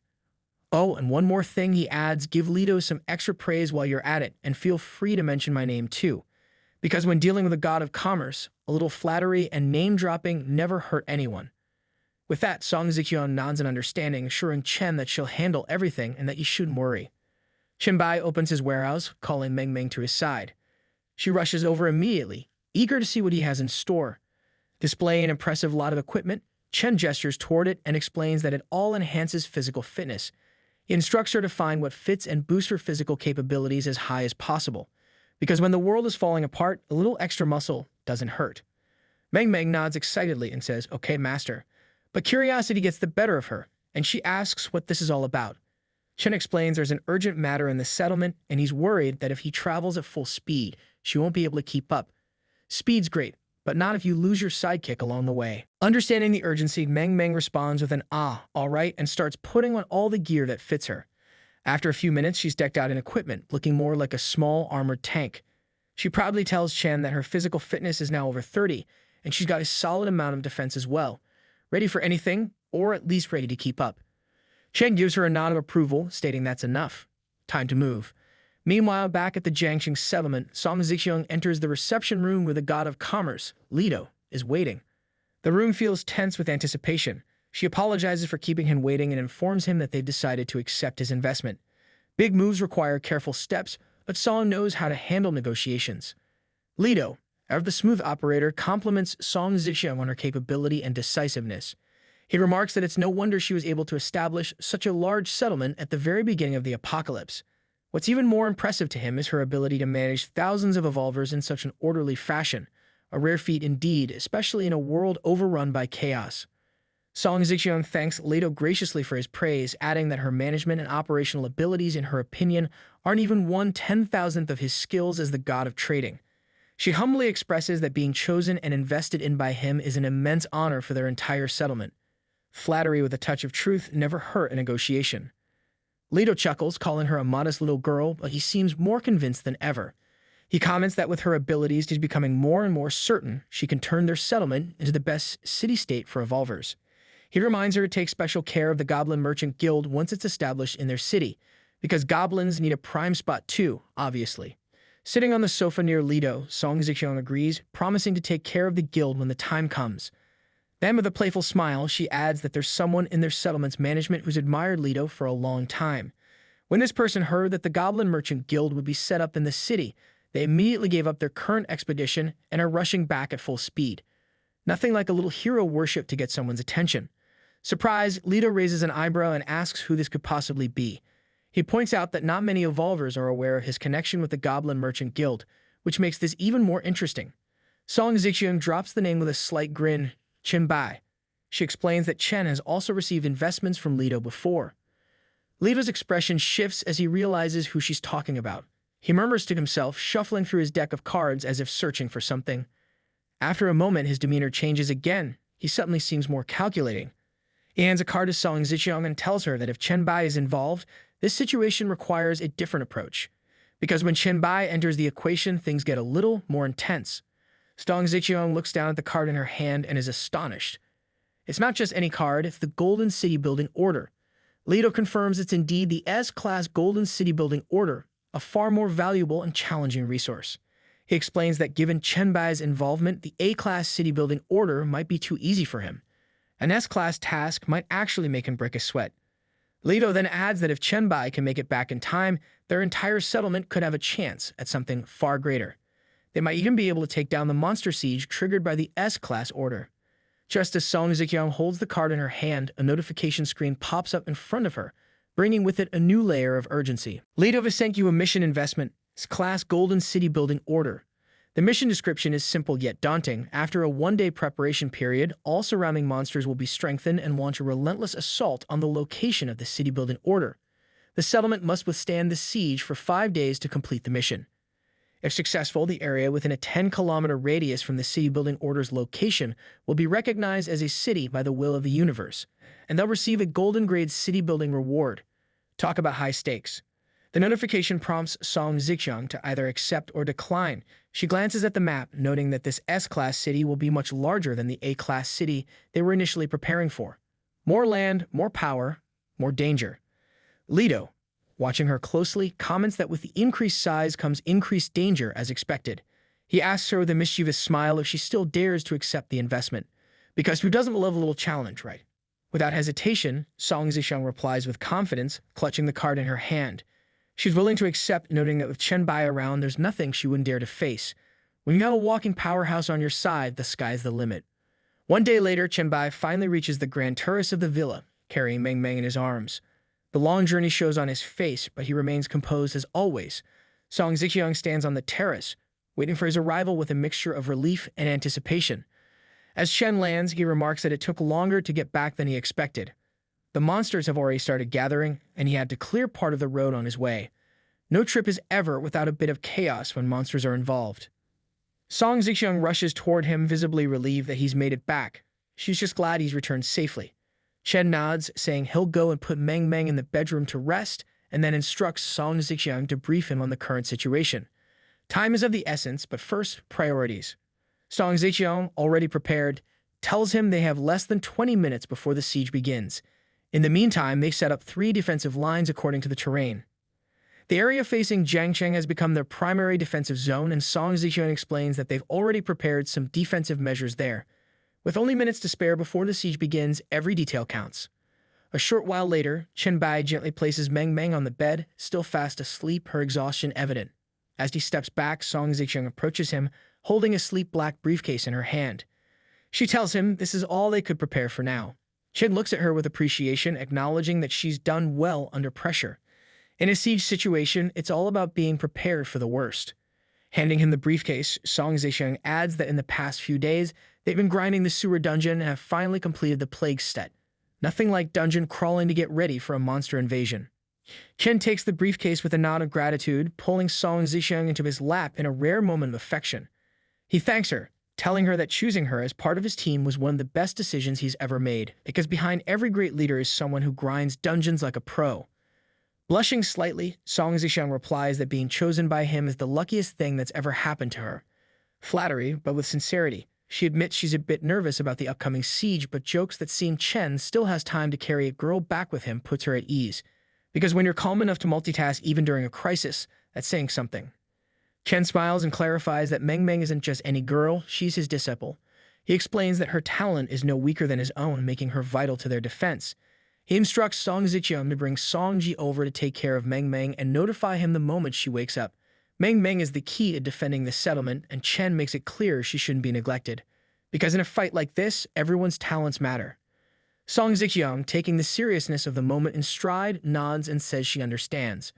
Speaker 1: Oh, and one more thing, he adds, give Lido some extra praise while you're at it, and feel free to mention my name too. Because when dealing with a god of commerce, a little flattery and name-dropping never hurt anyone. With that, Song Zixiang nods in understanding, assuring Chen that she'll handle everything and that you shouldn't worry. Chen Bai opens his warehouse, calling Meng Meng to his side. She rushes over immediately, eager to see what he has in store. Displaying an impressive lot of equipment, Chen gestures toward it and explains that it all enhances physical fitness. He instructs her to find what fits and boosts her physical capabilities as high as possible, because when the world is falling apart, a little extra muscle doesn't hurt. Meng Meng nods excitedly and says, "Okay, master." But curiosity gets the better of her, and she asks what this is all about. Chen explains there's an urgent matter in the settlement, and he's worried that if he travels at full speed, she won't be able to keep up. Speed's great, but not if you lose your sidekick along the way. Understanding the urgency, Meng Meng responds with an all right, and starts putting on all the gear that fits her. After a few minutes, she's decked out in equipment, looking more like a small armored tank. She proudly tells Chen that her physical fitness is now over 30, and she's got a solid amount of defense as well. Ready for anything, or at least ready to keep up. Chen gives her a nod of approval, stating that's enough. Time to move. Meanwhile, back at the Jiangxing settlement, Song Zixiang enters the reception room where the god of commerce, Lido, is waiting. The room feels tense with anticipation. She apologizes for keeping him waiting and informs him that they've decided to accept his investment. Big moves require careful steps, but Song knows how to handle negotiations. Lido, ever the smooth operator, compliments Song Zixiang on her capability and decisiveness. He remarks that it's no wonder she was able to establish such a large settlement at the very beginning of the apocalypse. What's even more impressive to him is her ability to manage thousands of evolvers in such an orderly fashion, a rare feat indeed, especially in a world overrun by chaos. Song Zixiang thanks Lido graciously for his praise, adding that her management and operational abilities, in her opinion, aren't even 1/10,000th of his skills as the god of trading. She humbly expresses that being chosen and invested in by him is an immense honor for their entire settlement. Flattery with a touch of truth never hurt a negotiation. Lido chuckles, calling her a modest little girl, but he seems more convinced than ever. He comments that with her abilities, he's becoming more and more certain she can turn their settlement into the best city-state for evolvers. He reminds her to take special care of the Goblin Merchant Guild once it's established in their city, because goblins need a prime spot too, obviously. Sitting on the sofa near Lido, Song Zixiang agrees, promising to take care of the guild when the time comes. Then, with a playful smile, she adds that there's someone in their settlement's management who's admired Lido for a long time. When this person heard that the Goblin Merchant Guild would be set up in the city, they immediately gave up their current expedition and are rushing back at full speed. Nothing like a little hero worship to get someone's attention. Surprised, Lido raises an eyebrow and asks who this could possibly be. He points out that not many evolvers are aware of his connection with the Goblin Merchant Guild, which makes this even more interesting. Song Zixiang drops the name with a slight grin, Chen Bai. She explains that Chen has also received investments from Lido before. Lido's expression shifts as he realizes who she's talking about. He murmurs to himself, shuffling through his deck of cards as if searching for something. After a moment, his demeanor changes again. He suddenly seems more calculating. He hands a card to Song Zixiang and tells her that if Chen Bai is involved, this situation requires a different approach. Because when Chen Bai enters the equation, things get a little more intense. Song Zixiang looks down at the card in her hand and is astonished. It's not just any card, it's the Golden City Building Order. Lido confirms it's indeed the S-Class Golden City Building Order, a far more valuable and challenging resource. He explains that given Chen Bai's involvement, the A-Class City Building Order might be too easy for him. An S-Class task might actually make him break a sweat. Lido then adds that if Chen Bai can make it back in time, their entire settlement could have a chance at something far greater. They might even be able to take down the monster siege triggered by the S-Class order. Just as Song Zixiang holds the card in her hand, a notification screen pops up in front of her, bringing with it a new layer of urgency. Lido has sent you a mission investment, S-Class Golden City Building Order. The mission description is simple yet daunting. After a one-day preparation period, all surrounding monsters will be strengthened and launch a relentless assault on the location of the city building order. The settlement must withstand the siege for 5 days to complete the mission. If successful, the area within a 10-kilometer radius from the city building order's location will be recognized as a city by the will of the universe, and they'll receive a golden grade city building reward. Talk about high stakes. The notification prompts Song Zixiang to either accept or decline. She glances at the map, noting that this S-Class city will be much larger than the A-Class city they were initially preparing for. More land, more power, more danger. Lido, watching her closely, comments that with the increased size comes increased danger as expected. He asks her with a mischievous smile if she still dares to accept the investment. Because who doesn't love a little challenge, right? Without hesitation, Song Zixiang replies with confidence, clutching the card in her hand. She's willing to accept, noting that with Chen Bai around, there's nothing she wouldn't dare to face. When you have a walking powerhouse on your side, the sky's the limit. One day later, Chen Bai finally reaches the grand terrace of the villa, carrying Meng Meng in his arms. The long journey shows on his face, but he remains composed as always. Song Zixiang stands on the terrace, waiting for his arrival with a mixture of relief and anticipation. As Chen lands, he remarks that it took longer to get back than he expected. The monsters have already started gathering, and he had to clear part of the road on his way. No trip is ever without a bit of chaos when monsters are involved. Song Zixiang rushes toward him, visibly relieved that he's made it back. She's just glad he's returned safely. Chen nods, saying he'll go and put Meng Meng in the bedroom to rest, and then instructs Song Zixiang to brief him on the current situation. Time is of the essence, but first, priorities. Song Zixiang, already prepared, tells him they have less than 20 minutes before the siege begins. In the meantime, they set up 3 defensive lines according to the terrain. The area facing Jiangcheng has become their primary defensive zone, and Song Zixian explains that they've already prepared some defensive measures there. With only minutes to spare before the siege begins, every detail counts. A short while later, Chen Bai gently places Meng Meng on the bed, still fast asleep, her exhaustion evident. As he steps back, Song Zixian approaches him, holding a sleek black briefcase in her hand. She tells him this is all they could prepare for now. Chen looks at her with appreciation, acknowledging that she's done well under pressure. In a siege situation, it's all about being prepared for the worst. Handing him the briefcase, Song Zixian adds that in the past few days, they've been grinding the sewer dungeon and have finally completed the plague set. Nothing like dungeon crawling to get ready for a monster invasion. Chen takes the briefcase with a nod of gratitude, pulling Song Zixian into his lap in a rare moment of affection. He thanks her, telling her that choosing her as part of his team was one of the best decisions he's ever made, because behind every great leader is someone who grinds dungeons like a pro. Blushing slightly, Song Zixian replies that being chosen by him is the luckiest thing that's ever happened to her. Flattery, but with sincerity. She admits she's a bit nervous about the upcoming siege, but jokes that seeing Chen still has time to carry a girl back with him puts her at ease. Because when you're calm enough to multitask even during a crisis, that's saying something. Chen smiles and clarifies that Meng Meng isn't just any girl, she's his disciple. He explains that her talent is no weaker than his own, making her vital to their defense. He instructs Song Zixian to bring Song Ji over to take care of Meng Meng and notify him the moment she wakes up. Meng Meng is the key to defending the settlement, and Chen makes it clear she shouldn't be neglected. Because in a fight like this, everyone's talents matter. Song Zixian, taking the seriousness of the moment in stride, nods and says she understands.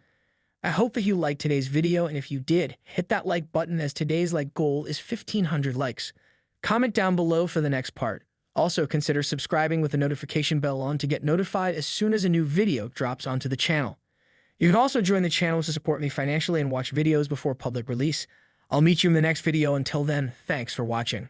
Speaker 1: I hope that you liked today's video, and if you did, hit that like button as today's like goal is 1,500 likes. Comment down below for the next part. Also, consider subscribing with the notification bell on to get notified as soon as a new video drops onto the channel. You can also join the channel to support me financially and watch videos before public release. I'll meet you in the next video. Until then, thanks for watching.